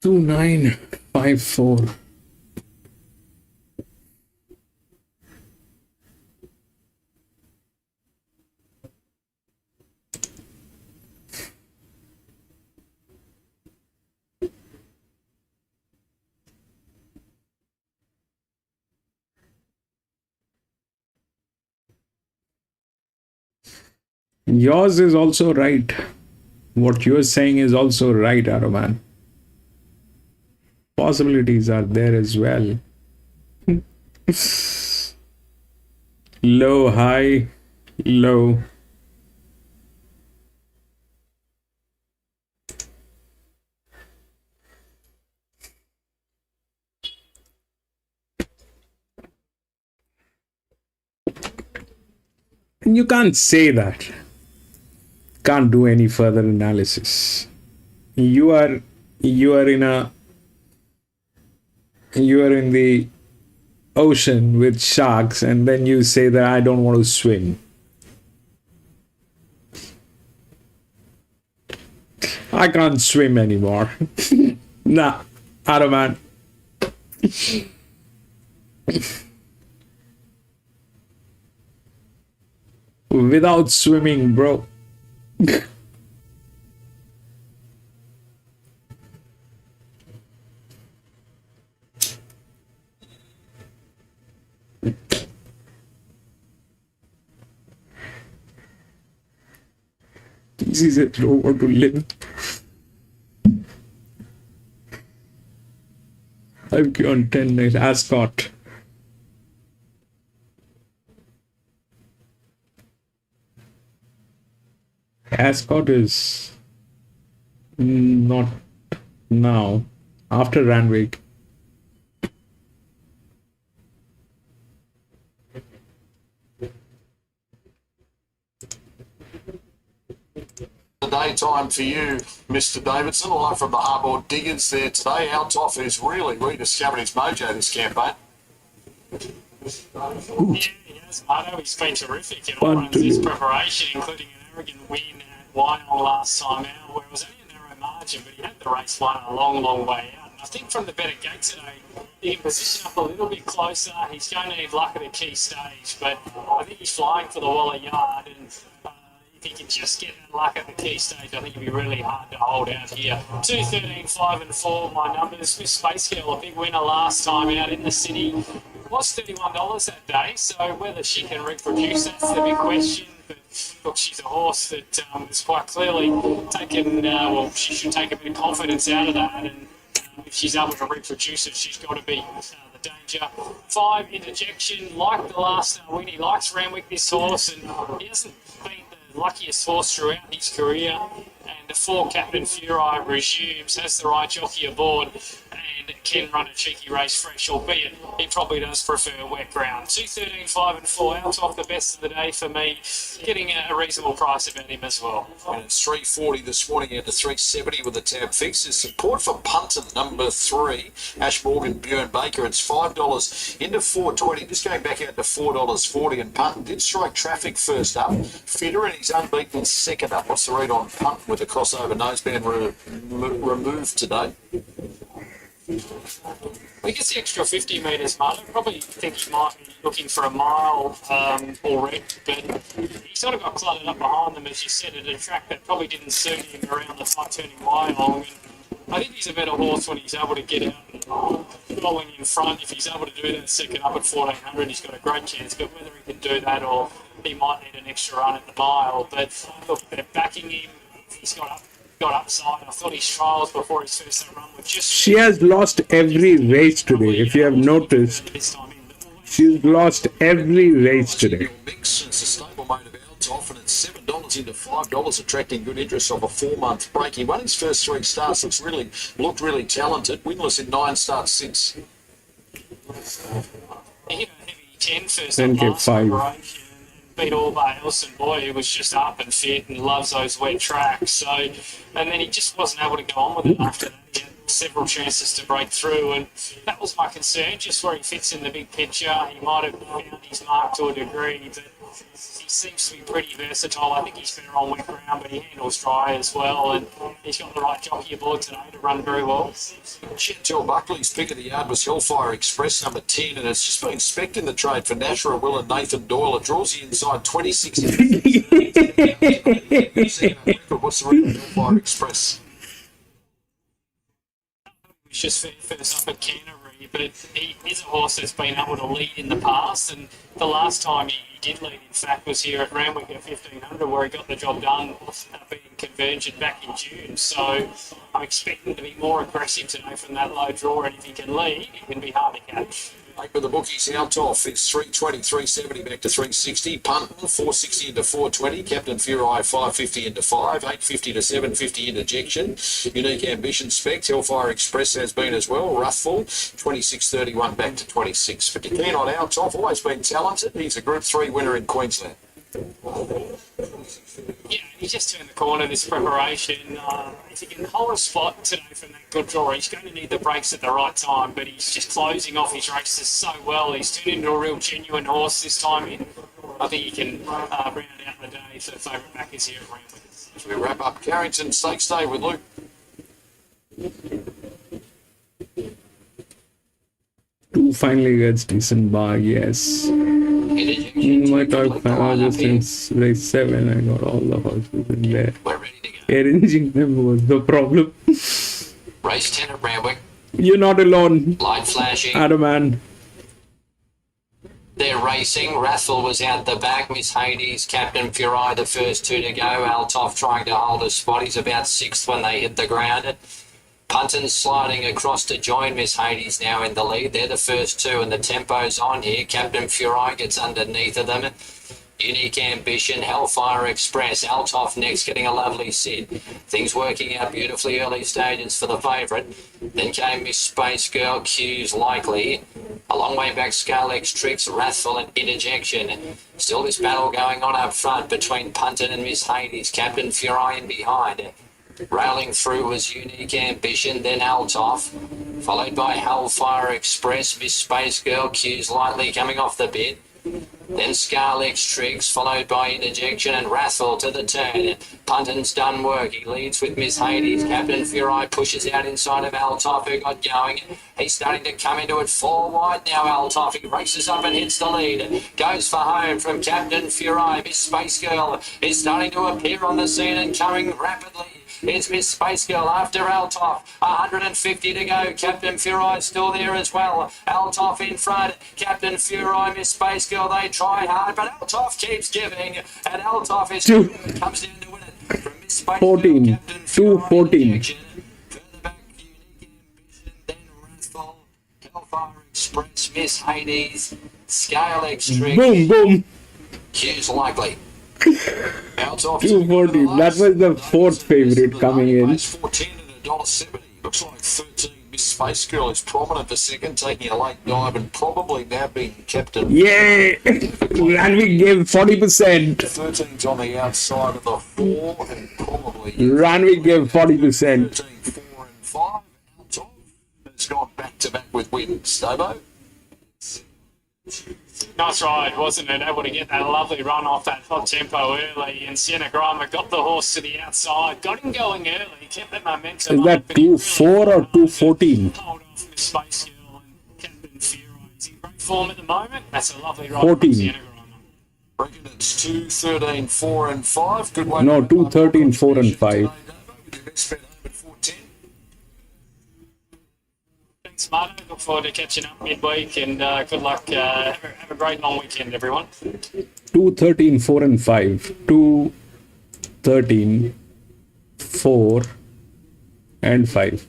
Two 954. Yours is also right. What you're saying is also right, Aroman. Possibilities are there as well. Low, high, low. And you can't say that. Can't do any further analysis. You are in the ocean with sharks, and then you say that I don't want to swim. I can't swim anymore. Nah, Aroman. Without swimming, bro. This is a lower to live. I've given 10 nights. Ascot. Ascot is not now. After Randwick. The daytime for you, Mr. Davidson, all from the Hardboard Diggers there today. Our Toff has really rediscovered his mojo this campaign. Yeah, he has, Marto. He's been terrific in all runs of his preparation, including an arrogant win at Wyong last time out, where it was only a narrow margin. margin, but he had the race won a long, long way out. And I think from the better gate today, he can position up a little bit closer. He's going to need luck at a key stage, but I think he's flying for the Waller yard, and if he can just get that luck at the key stage, I think it'd be really hard to hold out here. 2, 13, 5 and 4, my numbers. With Space Girl, a big winner last time out in the city. It was $31 that day, so whether she can reproduce, that's the big question. But look, she's a horse that is quite clearly taken, she should take a bit of confidence out of that, and if she's able to reproduce it, she's got to be the danger. 5, Interjection, like the last win, he likes Randwick, this horse, and he hasn't been the luckiest horse throughout his career. And the 4, Captain Furai, resumes, has the right jockey aboard, and can run a cheeky race fresh, albeit he probably does prefer wet ground. 2, 13, 5 and 4, Altoff the best of the day for me, getting a reasonable price about him as well. And it's 340 this morning out to 370 with the tab fix. There's support for Punton, number 3, Ash Morgan, Bjorn Baker. It's $5 into $4.20, just going back out to $4.40. And Punton did strike traffic first up. Fitter, and he's unbeaten second up. What's the read on Punton with the crossover noseband removed today? He gets the extra 50 metres, Martin. I probably think he might be looking for a mile already, but he sort of got cluttered up behind them, as you said, at a track that probably didn't suit him around the tight-turning Wyong. And I think he's a better horse when he's able to get out and following in front. If he's able to do that second up at 1400, he's got a great chance, but whether he can do that or he might need an extra run at the mile. But look, they're backing him. He's got upside. I thought his trials before his first run were just... She has lost every race today, if you have noticed. She's lost every race today. Mix, it's a stable mode of Altoff, and it's $7 into $5, attracting good interest of a 4-month break. He won his first 3 starts. Looked really talented. Winless in 9 starts since. He hit a heavy 10 first 10K5. break. Beat all Bales, and boy, he was just up and fit and loves those wet tracks. So, and then he just wasn't able to go on with it after that. He had several chances to break through, and that was my concern, just where he fits in the big picture. He might have found his mark to a degree, but he seems to be pretty versatile. I think he's better on wet ground, but he handles dry as well, and he's got the right jockey aboard today to run very well. Chantel Buckley's pick of the yard was Hellfire Express, number 10, and it's just been spec'd in the trade for Nashua Will and Nathan Doyle. It draws the inside 26. What's the reason Hellfire Express? He's just first up at Canterbury, but he is a horse that's been able to lead in the past, and the last time he did lead, in fact, was here at Randwick at 1500, where he got the job done, being Convergent back in June. So I'm expecting to be more aggressive today from that low draw, and if he can lead, he can be hard to catch. Like with the bookies, Altoff is 320, 370 back to 360. Punton 460 into 420. Captain Furai 550 into 5, 850 to 750 interjection. Unique Ambition Specs. Hellfire Express has been as well. Roughful 26.31 back to 26. But you're keen on Altoff, always been talented. He's a Group 3 winner in Queensland. Yeah, he just turned the corner this preparation. If he can hold a spot today from that good draw, he's going to need the breaks at the right time, but he's just closing off his races so well. He's turned into a real genuine horse this time in. I think he can round out the day for the favourite backers here at Randwick. As we wrap up Carrington Stakes Day with Luke. Two finally gets decent bar, yes. In my top 5 hours since race 7, I got all the horses in there. We're ready to go. Arranging them was the problem. Race 10 at Randwick. You're not alone, Light flashing. Adaman. They're racing. Rathel was out the back. Miss Hades, Captain Furai, the first 2 to go. Altoff trying to hold a spot. He's about 6th when they hit the ground. Punton sliding across to join Miss Hades now in the lead. They're the first 2 and the tempo's on here. Captain Furai gets underneath of them. Unique Ambition, Hellfire Express, Altoff next getting a lovely sit. Things working out beautifully early stages for the favourite. Then came Miss Space Girl, Q's Likely. A long way back, Scalex Tricks, Wrathful and Interjection. Still this battle going on up front between Punton and Miss Hades. Captain Furai in behind. Railing through was Unique Ambition, then Altoff, followed by Hellfire Express, Miss Space Girl, Q's Lightly coming off the bit. Then Scarlex Triggs, followed by Interjection and Wrathful to the turn. Punton's done work. He leads with Miss Hades. Captain Furai pushes out inside of Altoff, who got going. He's starting to come into it 4 wide now, Altoff. He races up and hits the lead. Goes for home from Captain Furai. Miss Space Girl is starting to appear on the scene and coming rapidly. It's Miss Space Girl after Altoff. 150 to go. Captain Furai still there as well. Altoff in front. Captain Furai, Miss Space Girl, they try hard, but Altoff keeps giving. And Altoff is comes down to win it from Miss Space 14. Girl. Captain 2-14. Injection. Further back, Unique Ambition, then Wrathful. Hellfire Express, Miss Hades. Scale Extreme. Boom, boom. Q's likely. 240. That was the fourth favorite coming in. $4.10 and $1.70. Looks like 13. Miss Space Girl is prominent for second, taking a late dive and probably now being captain. Yay! Randwick gave 40%. 13's on the outside of the 4 and probably Randwick gave 40%. 13, 4 and 5. Top has gone back to back with wins. Stabo? Nice ride, wasn't it? Able to get that lovely run off that hot tempo early, and Sienna Grimer got the horse to the outside, got him going early, kept the momentum. Is that 2-4 or 2-14? Hold off Miss Space Girl and Captain Furai. He's in great form at the moment. That's a lovely ride 14. from Sienna Grimer. Reckon it's 2, 13, 4 and 5. Good way. No, 2, 13, 4 and 5. With your best bet home at 4.10. Thanks, Marto. Look forward to catching up midweek, and good luck. Have a great long weekend, everyone. 2, 13, 4 and 5. 2, 13, 4 and 5.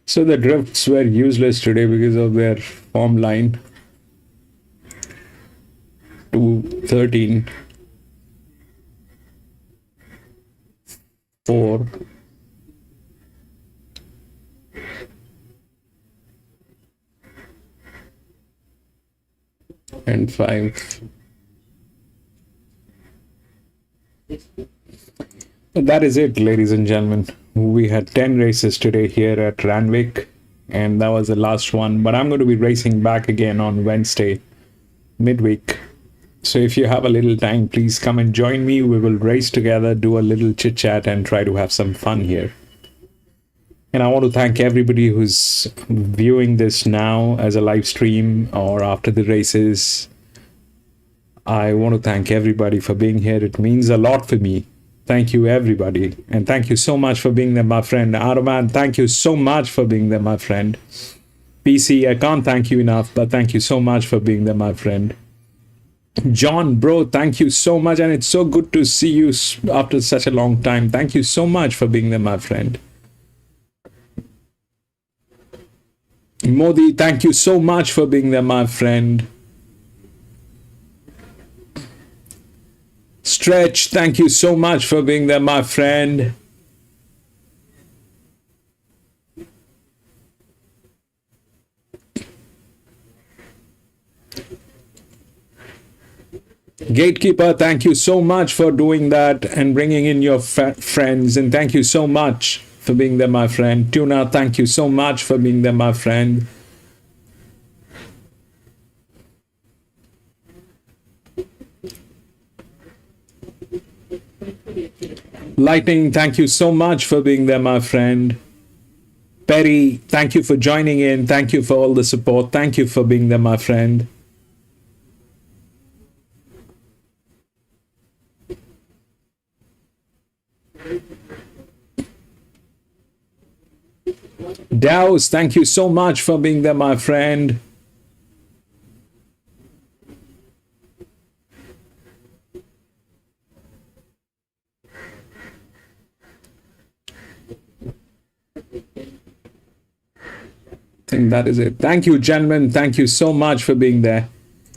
So the drifts were useless today because of their form line. 2, 13, 4 and 5. But that is it, ladies and gentlemen. We had 10 races today here at Randwick, and that was the last one. But I'm going to be racing back again on Wednesday, midweek. So if you have a little time, please come and join me. We will race together, do a little chit chat, and try to have some fun here. And I want to thank everybody who's viewing this now as a live stream or after the races. I want to thank everybody for being here. It means a lot for me. Thank you, everybody. And thank you so much for being there, my friend. Araman, thank you so much for being there, my friend. PC, I can't thank you enough, but thank you so much for being there, my friend. John, bro, thank you so much. And it's so good to see you after such a long time. Thank you so much for being there, my friend. Modi, thank you so much for being there, my friend. Stretch, thank you so much for being there, my friend. Gatekeeper, thank you so much for doing that and bringing in your friends. And thank you so much for being there, my friend. Tuna, thank you so much for being there, my friend. Lightning, thank you so much for being there, my friend. Perry, thank you for joining in. Thank you for all the support. Thank you for being there, my friend. Dows, thank you so much for being there, my friend. I think that is it. Thank you, gentlemen. Thank you so much for being there.